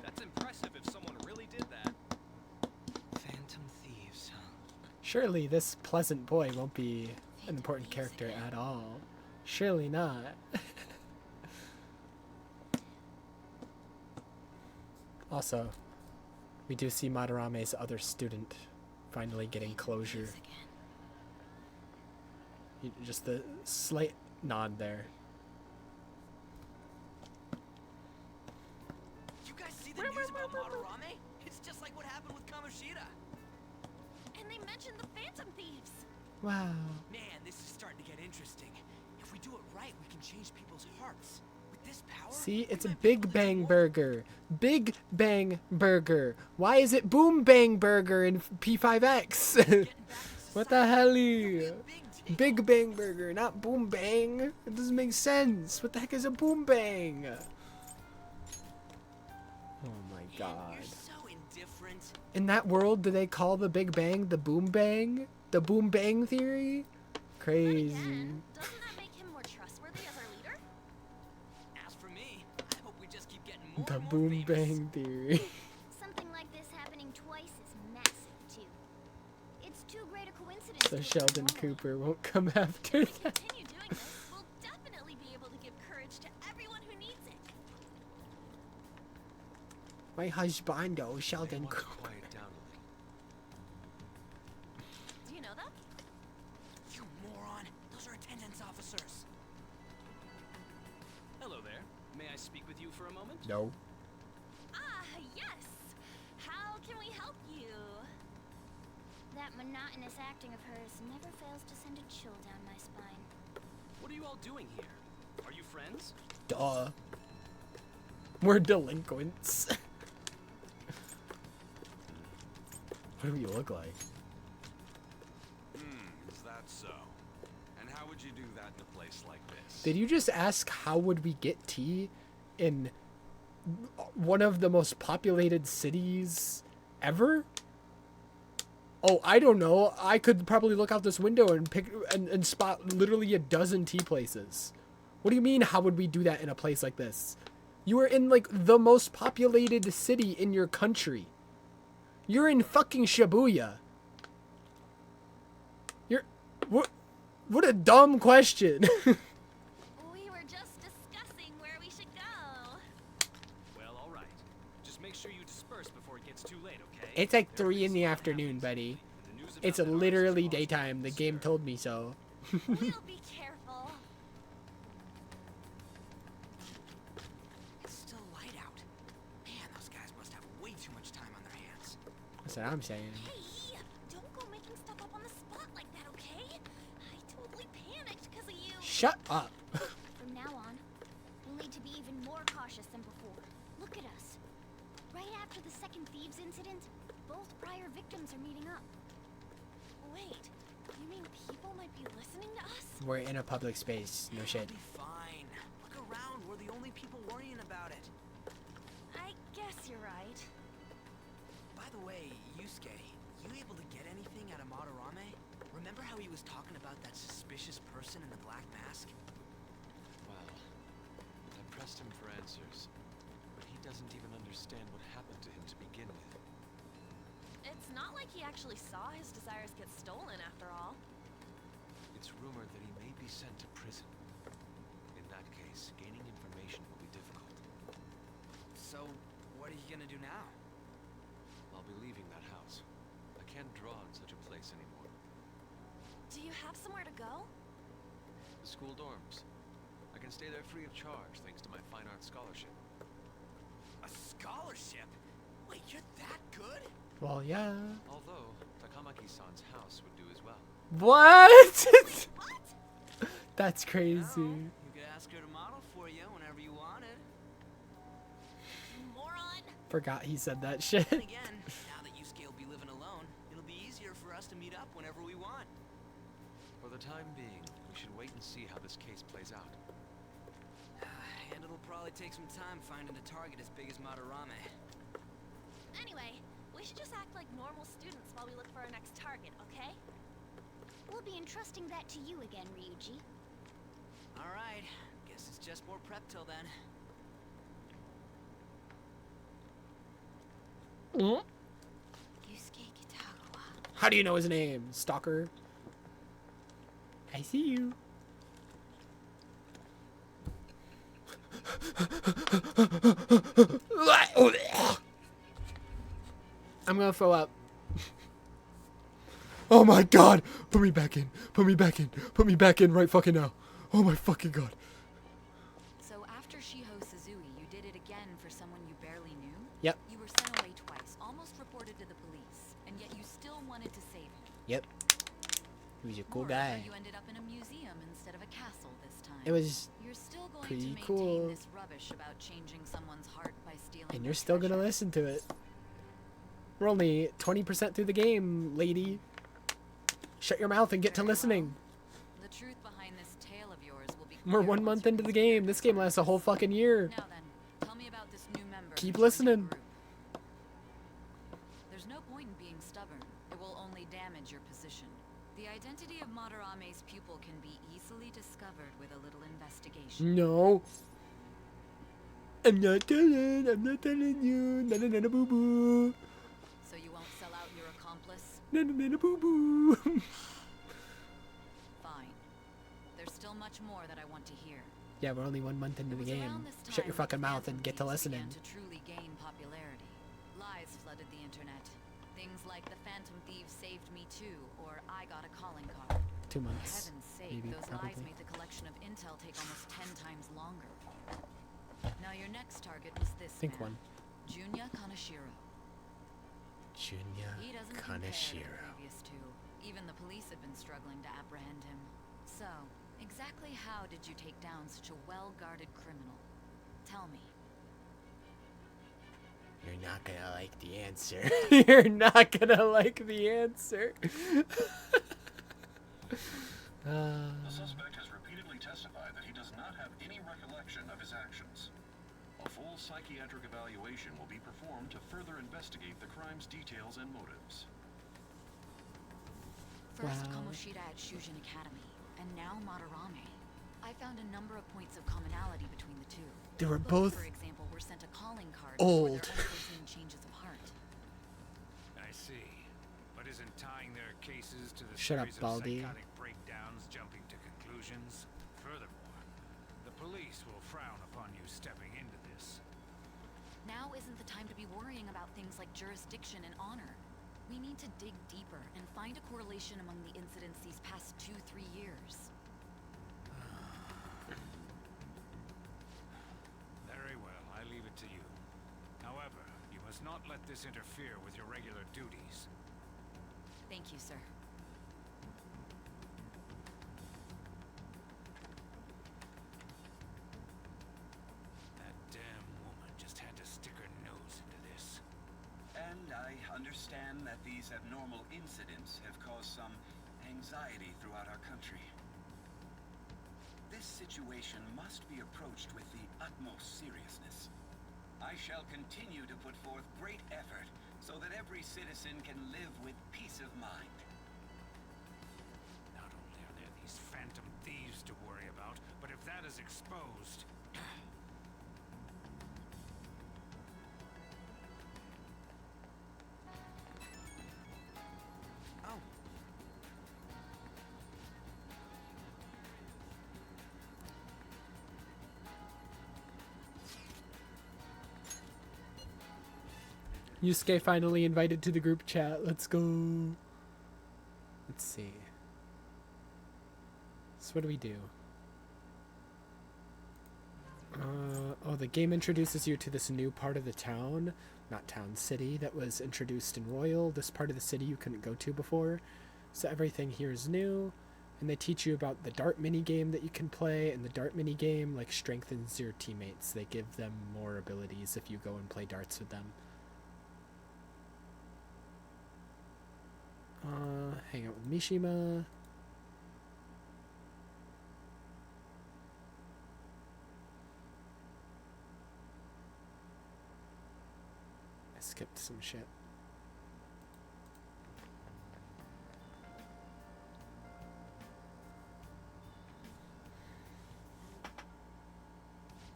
that's impressive if someone really did that. Phantom thieves, huh? Surely this pleasant boy won't be an important character at all. Surely not. Also, we do see Madarame's other student finally getting closure. Just a slight nod there. You guys see the news about Madarame? It's just like what happened with Kamoshida. And they mentioned the Phantom Thieves. Wow. Man, this is starting to get interesting. If we do it right, we can change people's hearts. With this power, See, it's a Big Bang Burger. Big Bang Burger. Why is it Boom Bang Burger in P5X? What the hell? Big Bang Burger, not Boom Bang. It doesn't make sense. What the heck is a Boom Bang? Oh my god. you're so indifferent. In that world, do they call the Big Bang the Boom Bang? The Boom Bang Theory? Crazy. Doesn't that make him more trustworthy as our leader? As for me, I hope we just keep getting more The and more Boom famous. Bang Theory. Something like this happening twice is massive, too. It's too great a coincidence. So to Sheldon ignore. Cooper won't come after that. Continue doing this, we'll definitely be able to give courage to everyone who needs it. My husbando, Sheldon Want to Cooper. quiet down a little. Do you know them? You moron! Those are attendance officers. Hello there. May I speak with you for a moment? No. Ah, yes. How can we help you? That monotonous acting of hers never fails to send a chill down my spine. What are you all doing here? Are you friends? Duh. We're delinquents. What do we look like? Is that so? And how would you do that in a place like this? Did you just ask how would we get tea in one of the most populated cities ever? Oh, I don't know. I could probably look out this window and pick and spot literally a dozen tea places. What do you mean, how would we do that in a place like this? You are in like the most populated city in your country. You're in fucking Shibuya. What a dumb question. We were just discussing where we should go. Well, all right. Just make sure you disperse before it gets too late, okay? It's like 3 in the afternoon, buddy. It's literally daytime. The game told me so. We'll be careful. It's still light out. Man, those guys must have way too much time on their hands. That's what I'm saying. Hey, don't go making stuff up on the spot like that, okay? I totally panicked because of you. Shut up. From now on, we'll need to be even more cautious than before. Look at us. Right after the second Thieves incident, both prior victims are meeting up. Wait, you mean people might be listening to us? We're in a public space. No shit. It'll be fine. Look around. We're the only people worrying about it. I guess you're right. By the way, Yusuke, you able to get anything out of Madarame? Remember how he was talking about that suspicious person in the black mask? Well, I pressed him for answers, but he doesn't even understand what happened to him to begin with. It's not like he actually saw his desires get stolen after all. It's rumored that he may be sent to prison. In that case, gaining information will be difficult. So, what are you gonna do now? I'll be leaving that house. I can't draw in such a place anymore. Do you have somewhere to go? The school dorms. I can stay there free of charge thanks to my fine arts scholarship. A scholarship? Wait, you're that good? Well, yeah. Although, Takamaki-san's house would do as well. What? What? That's crazy. You could ask her to model for you. Forgot he said that shit. Then again, now that Yusuke will be living alone, it'll be easier for us to meet up whenever we want. For the time being, we should wait and see how this case plays out. And it'll probably take some time finding a target as big as Madarame. Anyway, we should just act like normal students while we look for our next target, okay? We'll be entrusting that to you again, Ryuji. Alright, guess it's just more prep till then. Yusuke Kitagawa. How do you know his name, stalker? I see you. I'm gonna throw up. Oh my god! Put me back in. Put me back in. Put me back in right fucking now. Oh my fucking god. So after Shiho Suzui, you did it again for someone you barely knew? Yep. You were sent away twice, almost reported to the police, and yet you still wanted to save him. Yep. He was a cool Moreover, guy. You ended up in a museum instead of a castle this time. It was You're still going pretty to maintain cool. this rubbish about changing someone's heart by stealing And their you're still gonna treasure. listen to it. We're only 20% through the game, lady. Shut your mouth and get to listening. The truth behind this tale of yours will be We're 1 month into the game. This game lasts a whole fucking year. Now then, tell me about this new member. Keep who joined your listening. group. There's no point in being stubborn. It will only damage your position. The identity of Madarame's pupil can be easily discovered with a little investigation. No. I'm not telling you. Na na na na boo boo. So you won't sell out your accomplice? Na na na na boo boo. Fine. There's still much more that I want to hear. Yeah, we're only 1 month into the game. Around this Shut your time fucking that mouth and Phantom get to Thieves listening. began to truly gain popularity. Lies flooded the internet. Things like the Phantom Thieves saved me too, or I got a calling card. 2 For months. heaven's sake, Maybe, those probably. lies made the collection of intel take almost 10 times longer. Now your next target was this Think man, one. Junya Kaneshiro. Junya He doesn't compare to the Kaneshiro. previous two. Even the police had been struggling to apprehend him. So, exactly how did you take down such a well-guarded criminal? Tell me. You're not gonna like the answer. You're not gonna like the answer. The suspect has repeatedly testified that he does not have any recollection of his actions. A full psychiatric evaluation will be performed to further investigate the crime's details and motives. First Wow. Kamoshida at Shujin Academy, and now Madarame. I found a number of points of commonality between the two. They were Both, both for example, were sent a calling card old. for their unforeseen changes of heart. I see. But isn't tying their cases to the Shut up, series of Baldy. psychotic breakdowns jumping to conclusions? Furthermore, the police will frown upon you stepping into this. Now isn't the time to be worrying about things like jurisdiction and honor. We need to dig deeper and find a correlation among the incidents these past 2-3 years. Very well, I leave it to you. However, you must not let this interfere with your regular duties. Thank you, sir. That damn woman just had to stick her nose into this. And I understand that these abnormal incidents have caused some anxiety throughout our country. This situation must be approached with the utmost seriousness. I shall continue to put forth great effort so that every citizen can live with peace of mind. Not only are there these phantom thieves to worry about, but if that is exposed... Oh. Yusuke finally invited to the group chat. Let's go. Let's see. So what do we do? Oh, the game introduces you to this new part of the town. Not town, city, that was introduced in Royal. This part of the city you couldn't go to before. So everything here is new. And they teach you about the dart mini game that you can play, and the dart mini game like strengthens your teammates. They give them more abilities if you go and play darts with them. Hang out with Mishima. I skipped some shit.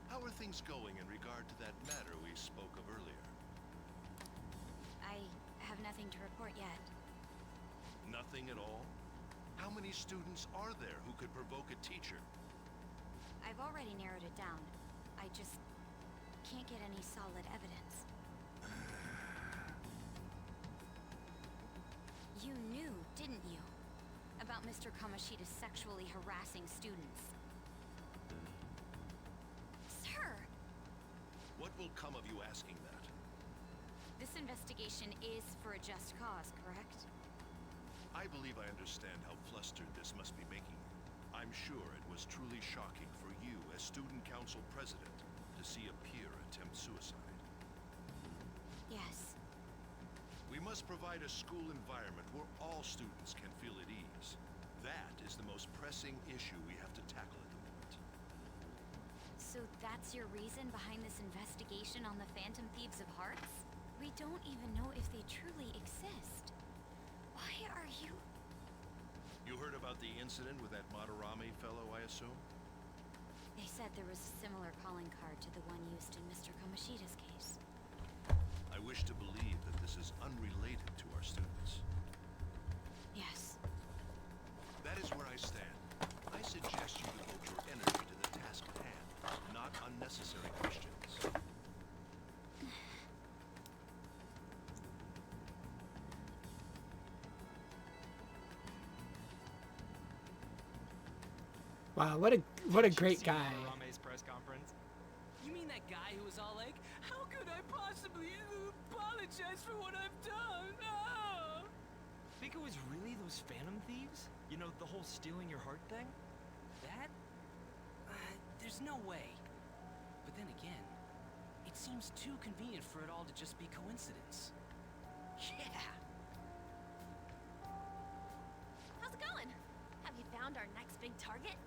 How are things going in regard to that matter we spoke of earlier? I have nothing to report yet. Nothing at all? How many students are there who could provoke a teacher? I've already narrowed it down. I just can't get any solid evidence. You knew, didn't you? About Mr. Kamoshida sexually harassing students. Sir! What will come of you asking that? This investigation is for a just cause, correct? I believe I understand how flustered this must be making you. I'm sure it was truly shocking for you as student council president to see a peer attempt suicide. Yes. We must provide a school environment where all students can feel at ease. That is the most pressing issue we have to tackle at the moment. So that's your reason behind this investigation on the Phantom Thieves of Hearts? We don't even know if they truly exist. Why are you... You heard about the incident with that Madarame fellow, I assume? They said there was a similar calling card to the one used in Mr. Kamoshida's case. I wish to believe that this is unrelated to our students. Yes. That is where I stand. I suggest you devote your energy to the task at hand, not unnecessary questions. Wow, what a great guy. Rame's press conference. You mean that guy who was all like, "How could I possibly apologize for what I've done?" Oh! Think it was really those Phantom Thieves? You know, the whole stealing your heart thing? That? There's no way. But then again, it seems too convenient for it all to just be coincidence. Yeah. How's it going? Have you found our next big target?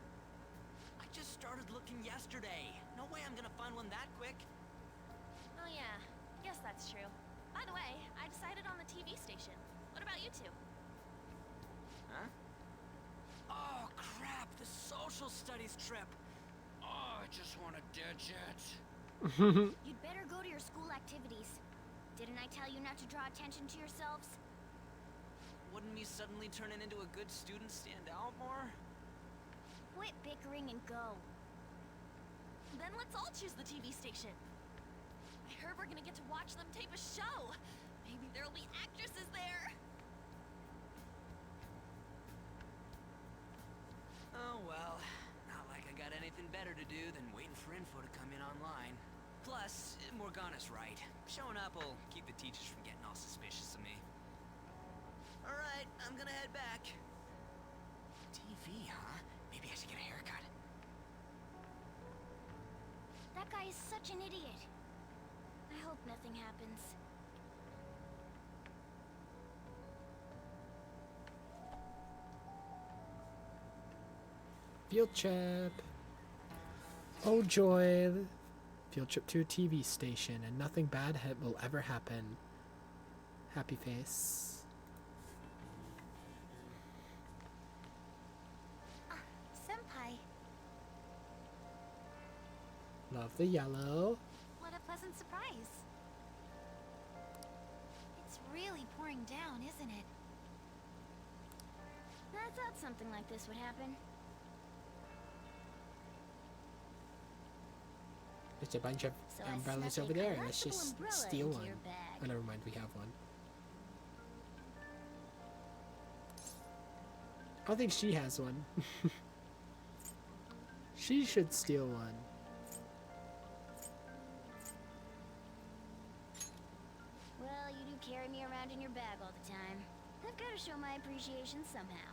I just started looking yesterday. No way I'm gonna find one that quick. Oh yeah, guess that's true. By the way, I decided on the TV station. What about you two? Huh? Oh crap, the social studies trip. Oh, I just want to ditch it. You'd better go to your school activities. Didn't I tell you not to draw attention to yourselves? Wouldn't me suddenly turning into a good student stand out more? Quit bickering and go. Then let's all choose the TV station. I heard we're gonna get to watch them tape a show. Maybe there'll be actresses there. Oh well, not like I got anything better to do than waiting for info to come in online. Plus, Morgana's right. Showing up will keep the teachers from getting all suspicious of me. Alright, I'm gonna head back. TV, huh? Maybe I should get a haircut. That guy is such an idiot. I hope nothing happens. Field trip. Oh joy. Field trip to a TV station and nothing bad will ever happen. Happy face. Senpai. Love the yellow. What a pleasant surprise. It's really pouring down, isn't it? I thought something like this would happen. There's a bunch of So I umbrellas snuck a over there. Let's collapsible just umbrella steal into one. your bag. Oh, never mind, we have one. I don't think she has one. She should steal one. Well, you do carry me around in your bag all the time. I've got to show my appreciation somehow.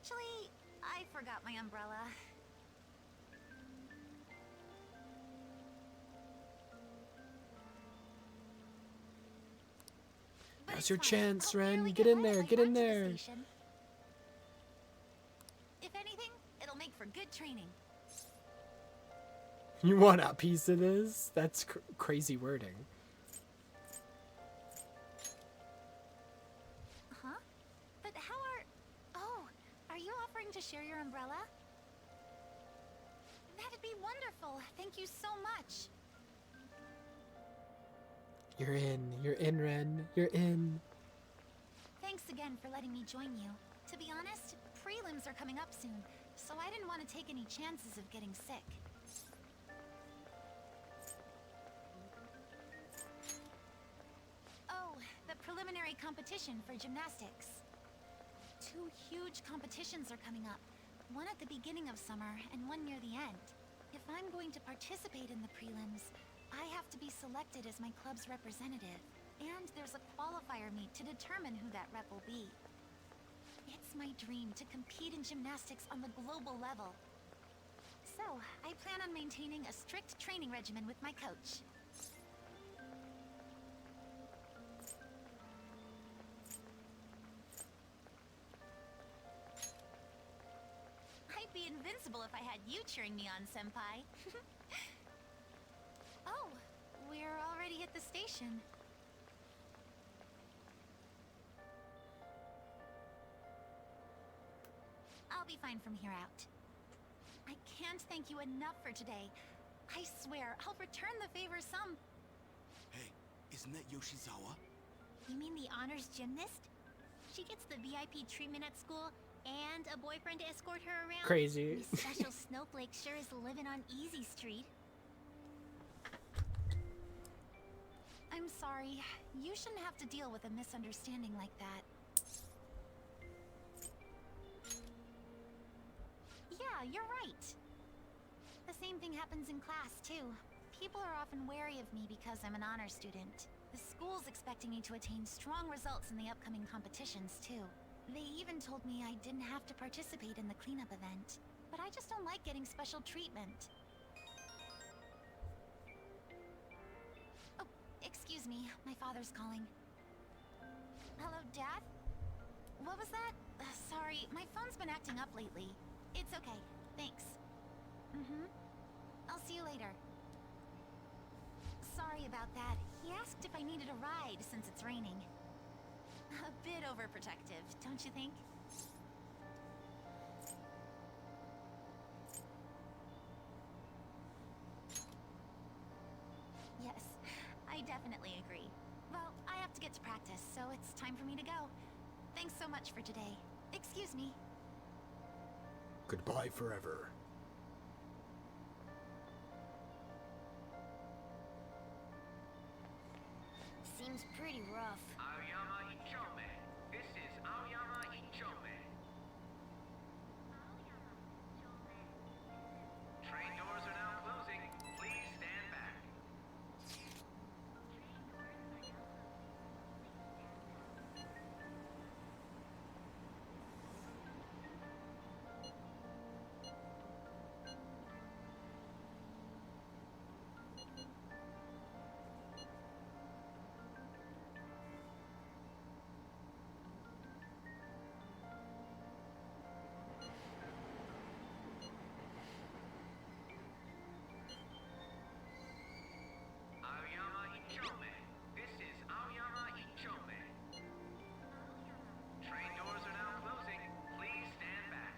Actually, I forgot my umbrella. Now's your chance, Ren. Get in there. Get in there. If anything, it'll make for good training. You want a piece of this? That's crazy wording. Huh? But how are... Oh, are you offering to share your umbrella? That'd be wonderful. Thank you so much. You're in, Ren. You're in. Thanks again for letting me join you. To be honest, prelims are coming up soon, so I didn't want to take any chances of getting sick. Oh, the preliminary competition for gymnastics. 2 huge competitions are coming up. One at the beginning of summer and one near the end. If I'm going to participate in the prelims, I have to be selected as my club's representative. And there's a qualifier meet to determine who that rep will be. It's my dream to compete in gymnastics on the global level. So, I plan on maintaining a strict training regimen with my coach. I'd be invincible if I had you cheering me on, Senpai. Oh, we're already at the station. I'll be fine from here out. I can't thank you enough for today. I swear, I'll return the favor some... Hey, isn't that Yoshizawa? You mean the honors gymnast? She gets the VIP treatment at school and a boyfriend to escort her around? Crazy. This special snowflake sure is living on Easy Street. I'm sorry. You shouldn't have to deal with a misunderstanding like that. Yeah, you're right. The same thing happens in class, too. People are often wary of me because I'm an honor student. The school's expecting me to attain strong results in the upcoming competitions, too. They even told me I didn't have to participate in the cleanup event. But I just don't like getting special treatment. Oh, excuse me. My father's calling. Hello, Dad? What was that? Sorry, my phone's been acting up lately. It's okay. Thanks. I'll see you later. Sorry about that. He asked if I needed a ride since it's raining. A bit overprotective, don't you think? Yes, I definitely agree. Well, I have to get to practice, so it's time for me to go. Thanks so much for today. Excuse me. Goodbye forever. Seems pretty rough. Aoyama Ichome. This is Aoyama Ichome. Train doors are now closing. Please stand back. Aoyama Ichome. This is Aoyama Ichome. Train doors are now closing. Please stand back.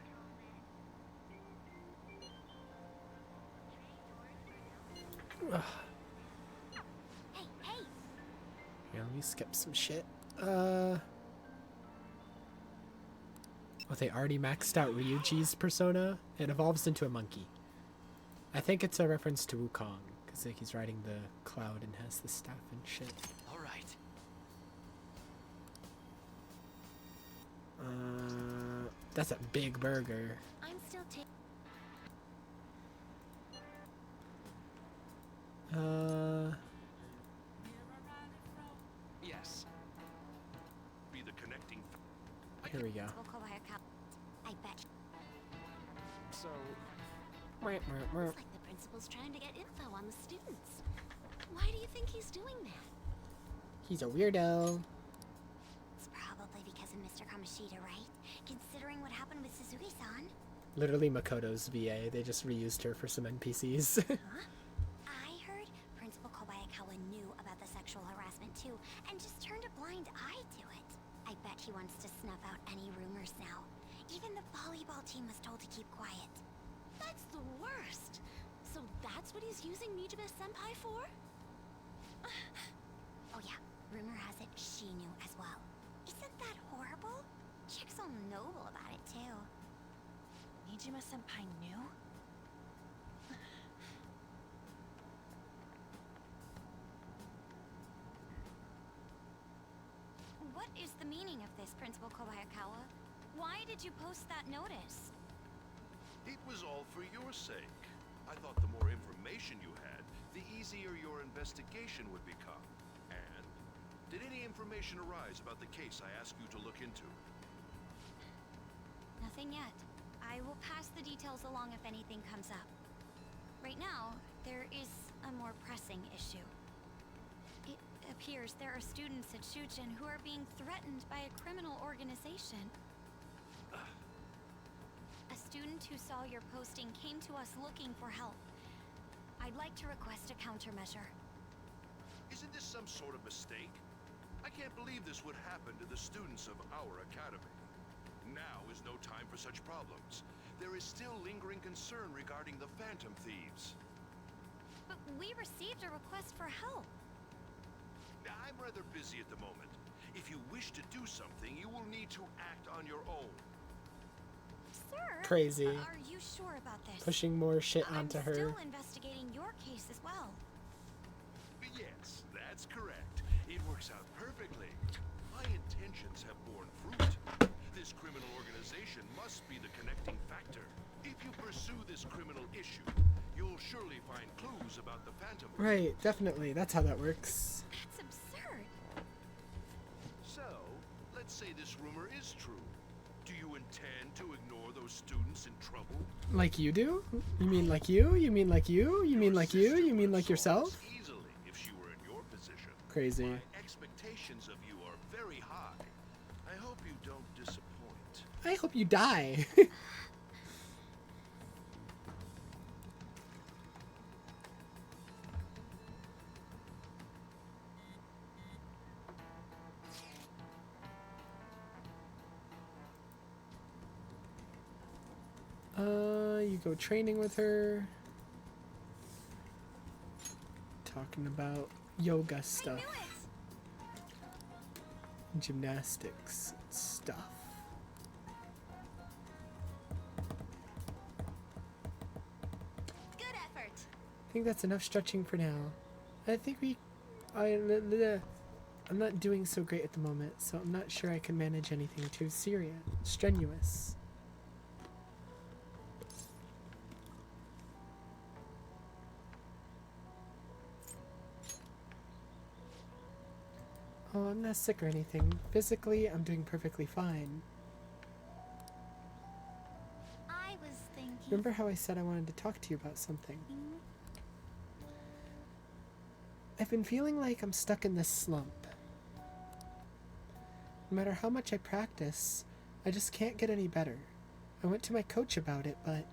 Hey, hey! Yeah, let me skip some shit. Oh, they already maxed out Ryuji's persona? It evolves into a monkey. I think it's a reference to Wukong, because like, he's riding the cloud and has the staff and shit. Alright. That's a big burger. I'm still taking... Yes. Be the connecting. Here we go. I bet So, Looks like the principal's trying to get info on the students. Why do you think he's doing that? He's a weirdo. It's probably because of Mr. Kamoshida, right? Considering what happened with Suzuki-san. Literally Makoto's VA. They just reused her for some NPCs. Huh? I heard Principal Kobayakawa knew about the sexual harassment too, and just turned a blind eye to it. I bet he wants to snuff out any rumors now. Even the volleyball team was told to keep quiet. That's the worst. So that's what he's using Nijibe-senpai for? Oh yeah, rumor has it she knew as well. Isn't that horrible? Chick's all noble about it too. Nijima-senpai knew? What is the meaning of this, Principal Kobayakawa? Why did you post that notice? It was all for your sake. I thought the more information you had, the easier your investigation would become. And did any information arise about the case I asked you to look into? Nothing yet. I will pass the details along if anything comes up. Right now, there is a more pressing issue. It appears there are students at Shujin who are being threatened by a criminal organization. A student who saw your posting came to us looking for help. I'd like to request a countermeasure. Isn't this some sort of mistake? I can't believe this would happen to the students of our academy. Now is no time for such problems. There is still lingering concern regarding the Phantom Thieves. But we received a request for help. I'm rather busy at the moment. If you wish to do something, you will need to act on your own. Sir, Crazy. Are you sure about this? Pushing more shit onto I'm her. still investigating your case as well. Yes, that's correct. It works out perfectly. My intentions have borne fruit. This criminal organization must be the connecting factor. If you pursue this criminal issue, you'll surely find clues about the Phantom. Right, definitely. That's how that works. That's absurd. So, let's say this rumor is true. Do you intend to ignore those students in trouble? Like you do? You mean like you? You mean like you? You mean like you? You mean like yourself? Easily, if she were in your position. Crazy. My expectations of you are very high. I hope you don't disappoint. I hope you die. You go training with her. Talking about yoga stuff. Gymnastics stuff. Good effort. I think that's enough stretching for now. I think I'm not doing so great at the moment, so I'm not sure I can manage anything too strenuous. Oh, I'm not sick or anything. Physically, I'm doing perfectly fine. I was thinking. Remember how I said I wanted to talk to you about something? I've been feeling like I'm stuck in this slump. No matter how much I practice, I just can't get any better. I went to my coach about it, but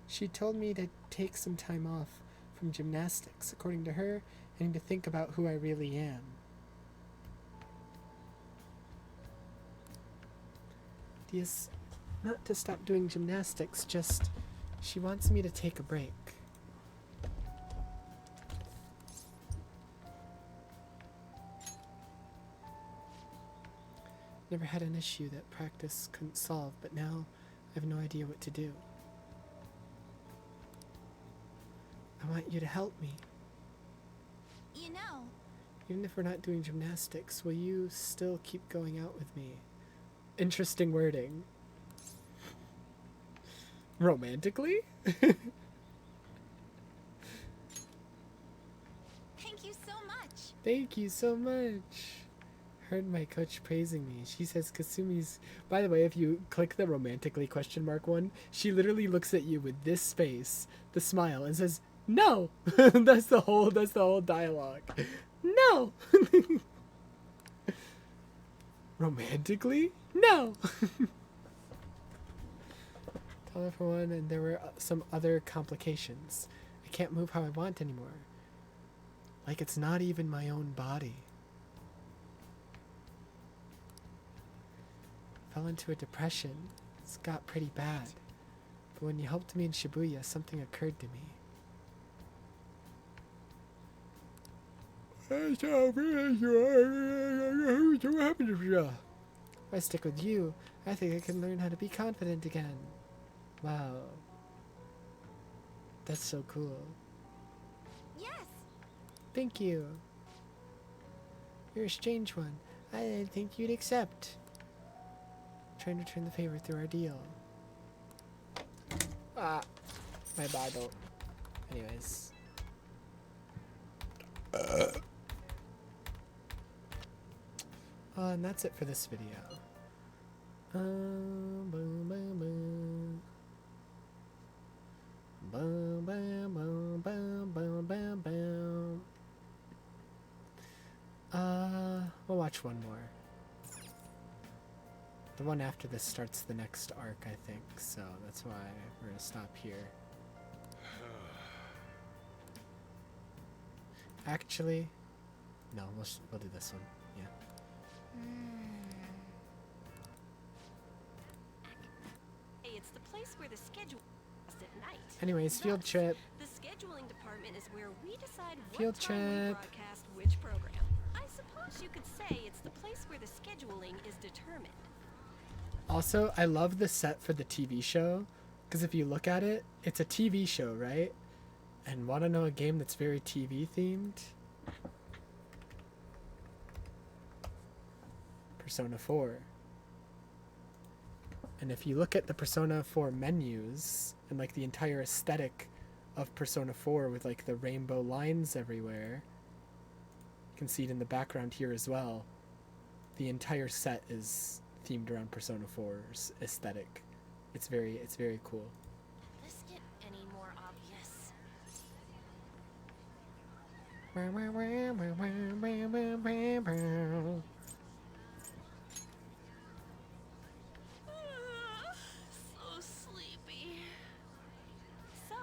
she told me to take some time off from gymnastics. According to her, I need to think about who I really am. It's not to stop doing gymnastics, just she wants me to take a break. Never had an issue that practice couldn't solve, but now I have no idea what to do. I want you to help me. You know. Even if we're not doing gymnastics, will you still keep going out with me? Interesting wording. Romantically? Thank you so much. Thank you so much. Heard my coach praising me. She says Kasumi's... By the way, if you click the romantically question mark one, she literally looks at you with this space, the smile, and says, no! That's the whole dialogue. No! Romantically? No! Tell everyone, and there were some other complications. I can't move how I want anymore. Like it's not even my own body. Fell into a depression. It's got pretty bad. But when you helped me in Shibuya, something occurred to me. If I stick with you, I think I can learn how to be confident again. Wow. That's so cool. Yes! Thank you. You're a strange one. I didn't think you'd accept. Trying to return the favor through our deal. Ah, my Bible. Anyways. And that's it for this video. Boom, boom, boom. Boom, boom, boom, boom, boom, boom, boom. We'll watch one more. The one after this starts the next arc, I think, so that's why we're gonna stop here. Actually, no, we'll do this one. Yeah. Hey, it's the place where the schedule is at night. Anyways, field trip. The scheduling department is where we decide Field what time we trip. broadcast which program. I suppose you could say it's the place where the scheduling is determined. Also, I love the set for the TV show, because if you look at it, it's a TV show, right? And want to know a game that's very TV themed? Persona 4. And if you look at the Persona 4 menus and like the entire aesthetic of Persona 4 with like the rainbow lines everywhere, you can see it in the background here as well. The entire set is themed around Persona 4's aesthetic. It's very cool. Could this get any more obvious? So sleepy. So,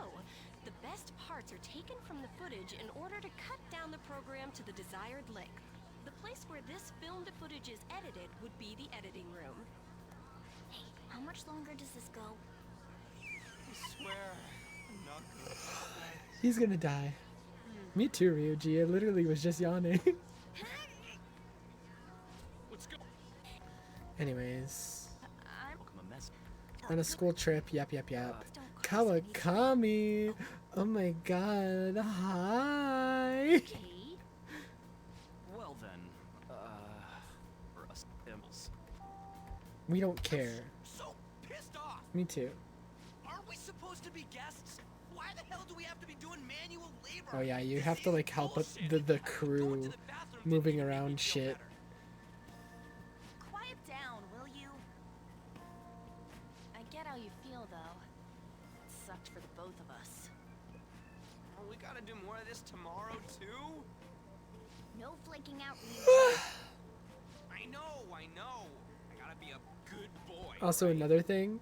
the best parts are taken from the footage in order to cut down the program to the desired length. The place where this filmed footage is edited would be the editing room. Hey, how much longer does this go? I swear, I'm not good. He's gonna die. Me too, Ryuji. I literally was just yawning. Let's go. Anyways. On a school trip. Yep. Kawakami! Oh my god. Hi! Well then, for us Immels. We don't care. So pissed off! Me too. Aren't we supposed to be guests? Why the hell do we have to be doing manual labor? Oh yeah, you have to like help with the crew moving around shit. Quiet down, will you? I get how you feel, though. It sucked for the both of us. Oh, we gotta do more of this tomorrow, too? No flaking out, I know. I gotta be a good boy. Also, another thing,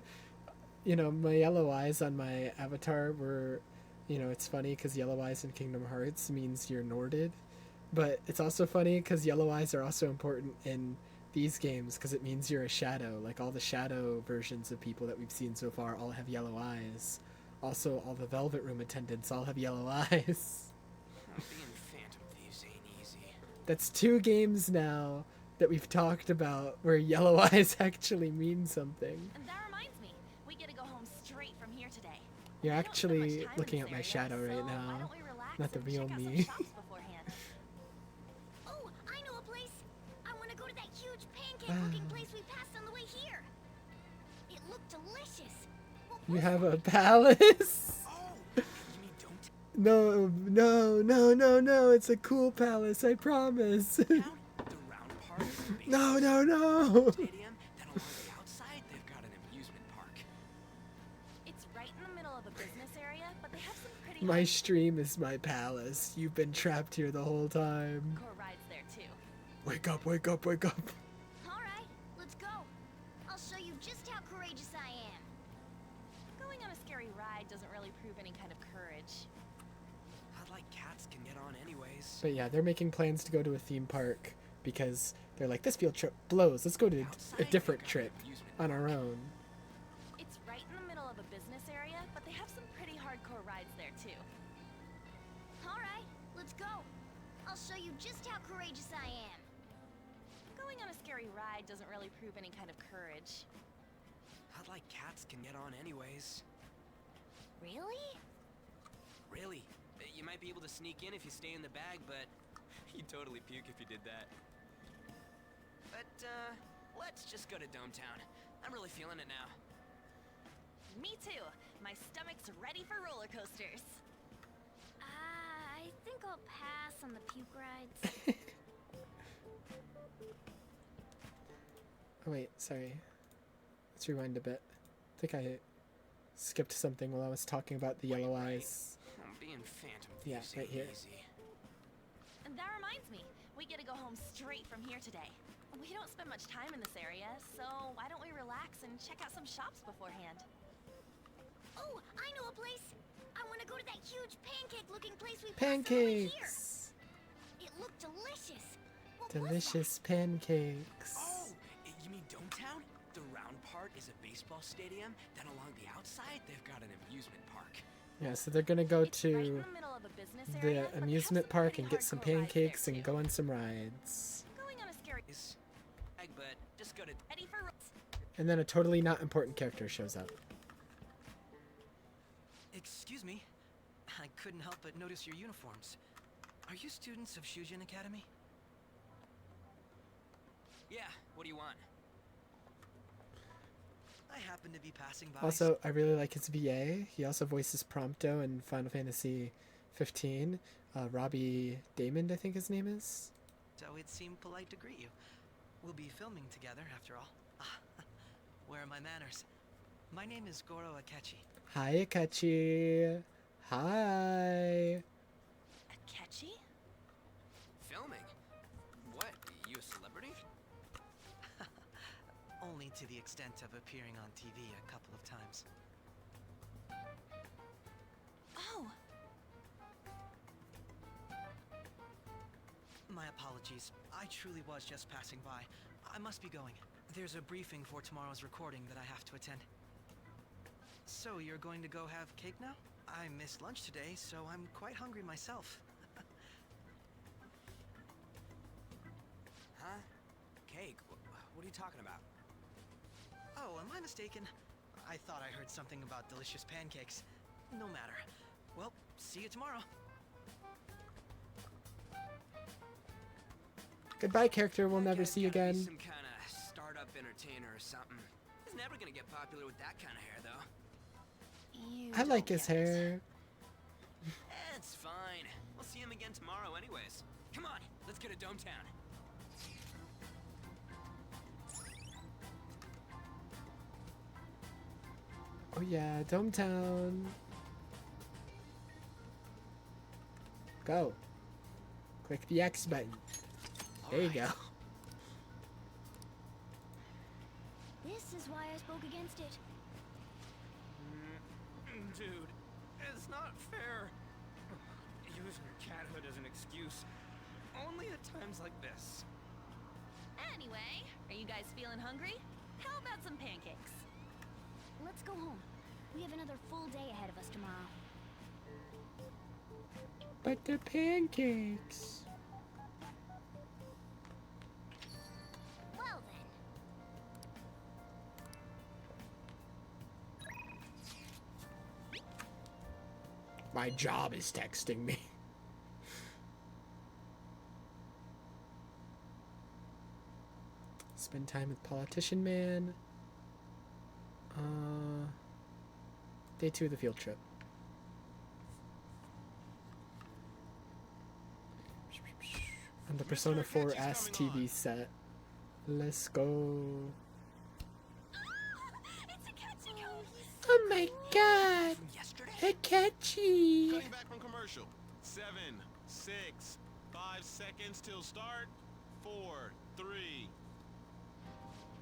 you know, my yellow eyes on my avatar were, you know, it's funny because yellow eyes in Kingdom Hearts means you're Norded, but it's also funny because yellow eyes are also important in these games because it means you're a shadow. Like all the shadow versions of people that we've seen so far all have yellow eyes. Also, all the Velvet Room attendants all have yellow eyes. Being Phantom Thieves ain't easy. That's 2 games now that we've talked about where yellow eyes actually mean something. And that reminds me, we get to go home straight from here today. You're actually looking at my shadow right now, not the real me. Oh, I know a place. I want to go to that huge pancake-looking place we passed on the way here. It looked delicious. You have a palace? No, it's a cool palace, I promise. The round part? No, no, no! Stadium, then along the outside, they've got an amusement park. It's right in the middle of a business area, but they have some pretty My stream is my palace. You've been trapped here the whole time. hardcore rides there too. Wake up, wake up, wake up. All right, let's go. I'll show you just how courageous I am. Going on a scary ride doesn't really prove any kind of courage. I'd like cats can get on anyways. But yeah, they're making plans to go to a theme park because they're like, this field trip blows. Let's go to a different trip on our own. It's right in the middle of a business area, but they have some pretty hardcore rides there too. All right, let's go. I'll show you just how courageous I am. Going on a scary ride doesn't really prove any kind of courage. I'd like cats can get on anyways. Really? Really? You might be able to sneak in if you stay in the bag, but you'd totally puke if you did that. But, let's just go to Dome Town. I'm really feeling it now. Me too. My stomach's ready for roller coasters. I think I'll pass on the puke rides. Oh wait, sorry. Let's rewind a bit. I think I skipped something while I was talking about the yellow eyes. I'm being phantom. Yeah, thieves right ain't here. easy. And that reminds me, we get to go home straight from here today. We don't spend much time in this area, so why don't we relax and check out some shops beforehand? Oh, I know a place. I want to go to that huge pancake-looking place we passed on the way here. Pancakes! It looked delicious. What was Delicious pancakes. Oh, you mean Dome Town? The round part is a baseball stadium, then along the outside, they've got an amusement park. Yeah, so they're gonna go Right to in the middle of a business area, the but they have amusement some park pretty and get some hardcore rides pancakes there, and too. go on some rides. Going on a scary But just go to ready for And then a totally not important character shows up. Excuse me. I couldn't help but notice your uniforms. Are you students of Shujin Academy? Yeah, what do you want? I happen to be passing by. Also, I really like his VA. He also voices Prompto in Final Fantasy 15. Robbie Damon, I think his name is. So it seemed polite to greet you. We'll be filming together, after all. Where are my manners? My name is Goro Akechi. Hi, Akachi. Hi. Akechi? Filming? What? You a celebrity? Only to the extent of appearing on TV a couple of times. Oh, My apologies. I truly was just passing by. I must be going. There's a briefing for tomorrow's recording that I have to attend. So you're going to go have cake now? I missed lunch today, so I'm quite hungry myself. Huh? Cake? What are you talking about? Oh, am I mistaken? I thought I heard something about delicious pancakes. No matter. Well, see you tomorrow. Goodbye, character. We'll never see you Gotta be again. some kind of startup entertainer or something. He's never gonna get popular with that kind of hair, though. You I like don't his get it. hair. It's fine. We'll see him again tomorrow anyways. Come on, let's get to Dome Town. Oh yeah, Dome Town. Go. Click the X button. There you go. This is why I spoke against it. Dude, it's not fair. Using your cathood as an excuse. Only at times like this. anyway, are you guys feeling hungry? How about some pancakes? Let's go home. We have another full day ahead of us tomorrow. But the pancakes. Well then. My job is texting me. Spend time with Politician Man. Day 2 of the field trip. On the Persona 4S TV set. Let's go. It's Akechi-kun! Oh my god! Akechi! Cutting back from commercial. 7, 6, 5 seconds till start. 4, 3.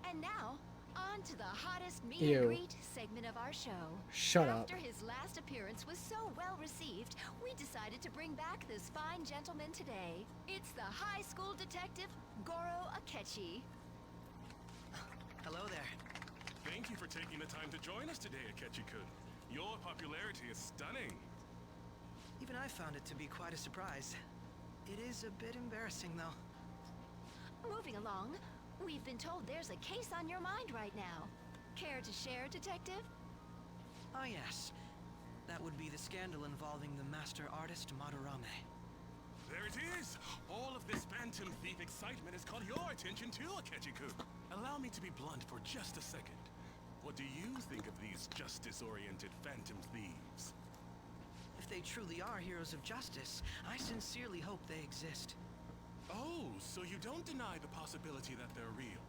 And now, on to the hottest meet Ew. and greet segment of our show. Shut up. After his last appearance was so well received, we decided to bring back this fine gentleman today. It's the high school detective, Goro Akechi. Hello there. Thank you for taking the time to join us today, Akechi-kun. Your popularity is stunning. Even I found it to be quite a surprise. It is a bit embarrassing, though. Moving along, we've been told there's a case on your mind right now. Care to share, Detective? Ah, yes. That would be the scandal involving the master artist Madarame. There it is! All of this Phantom Thief excitement has caught your attention too, Akechi-kun. Allow me to be blunt for just a second. What do you think of these justice-oriented Phantom Thieves? If they truly are heroes of justice, I sincerely hope they exist. Oh, so you don't deny the possibility that they're real?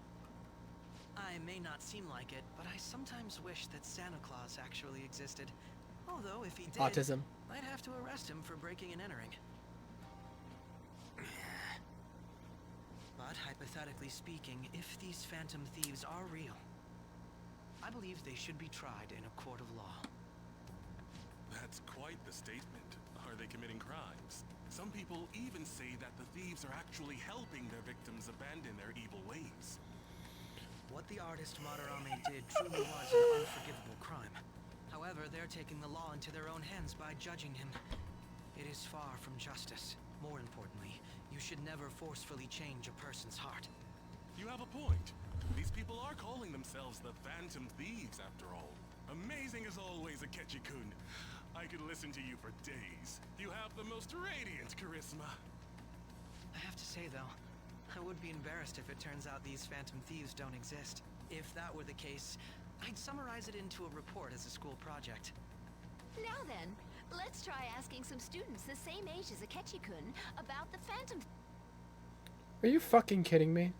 I may not seem like it, but I sometimes wish that Santa Claus actually existed. Although, if he did, Autism. I'd have to arrest him for breaking and entering. But hypothetically speaking, if these Phantom Thieves are real, I believe they should be tried in a court of law. That's quite the statement. Are they committing crimes? Some people even say that the thieves are actually helping their victims abandon their evil ways. What the artist Madarame did truly was an unforgivable crime. However, they're taking the law into their own hands by judging him. It is far from justice. More importantly, you should never forcefully change a person's heart. You have a point. These people are calling themselves the Phantom Thieves, after all. Amazing as always, Akechi-kun. I could listen to you for days. You have the most radiant charisma. I have to say, though, I would be embarrassed if it turns out these Phantom Thieves don't exist. If that were the case, I'd summarize it into a report as a school project. Now then, let's try asking some students the same age as Akechi-kun about the Phantom. Are you fucking kidding me?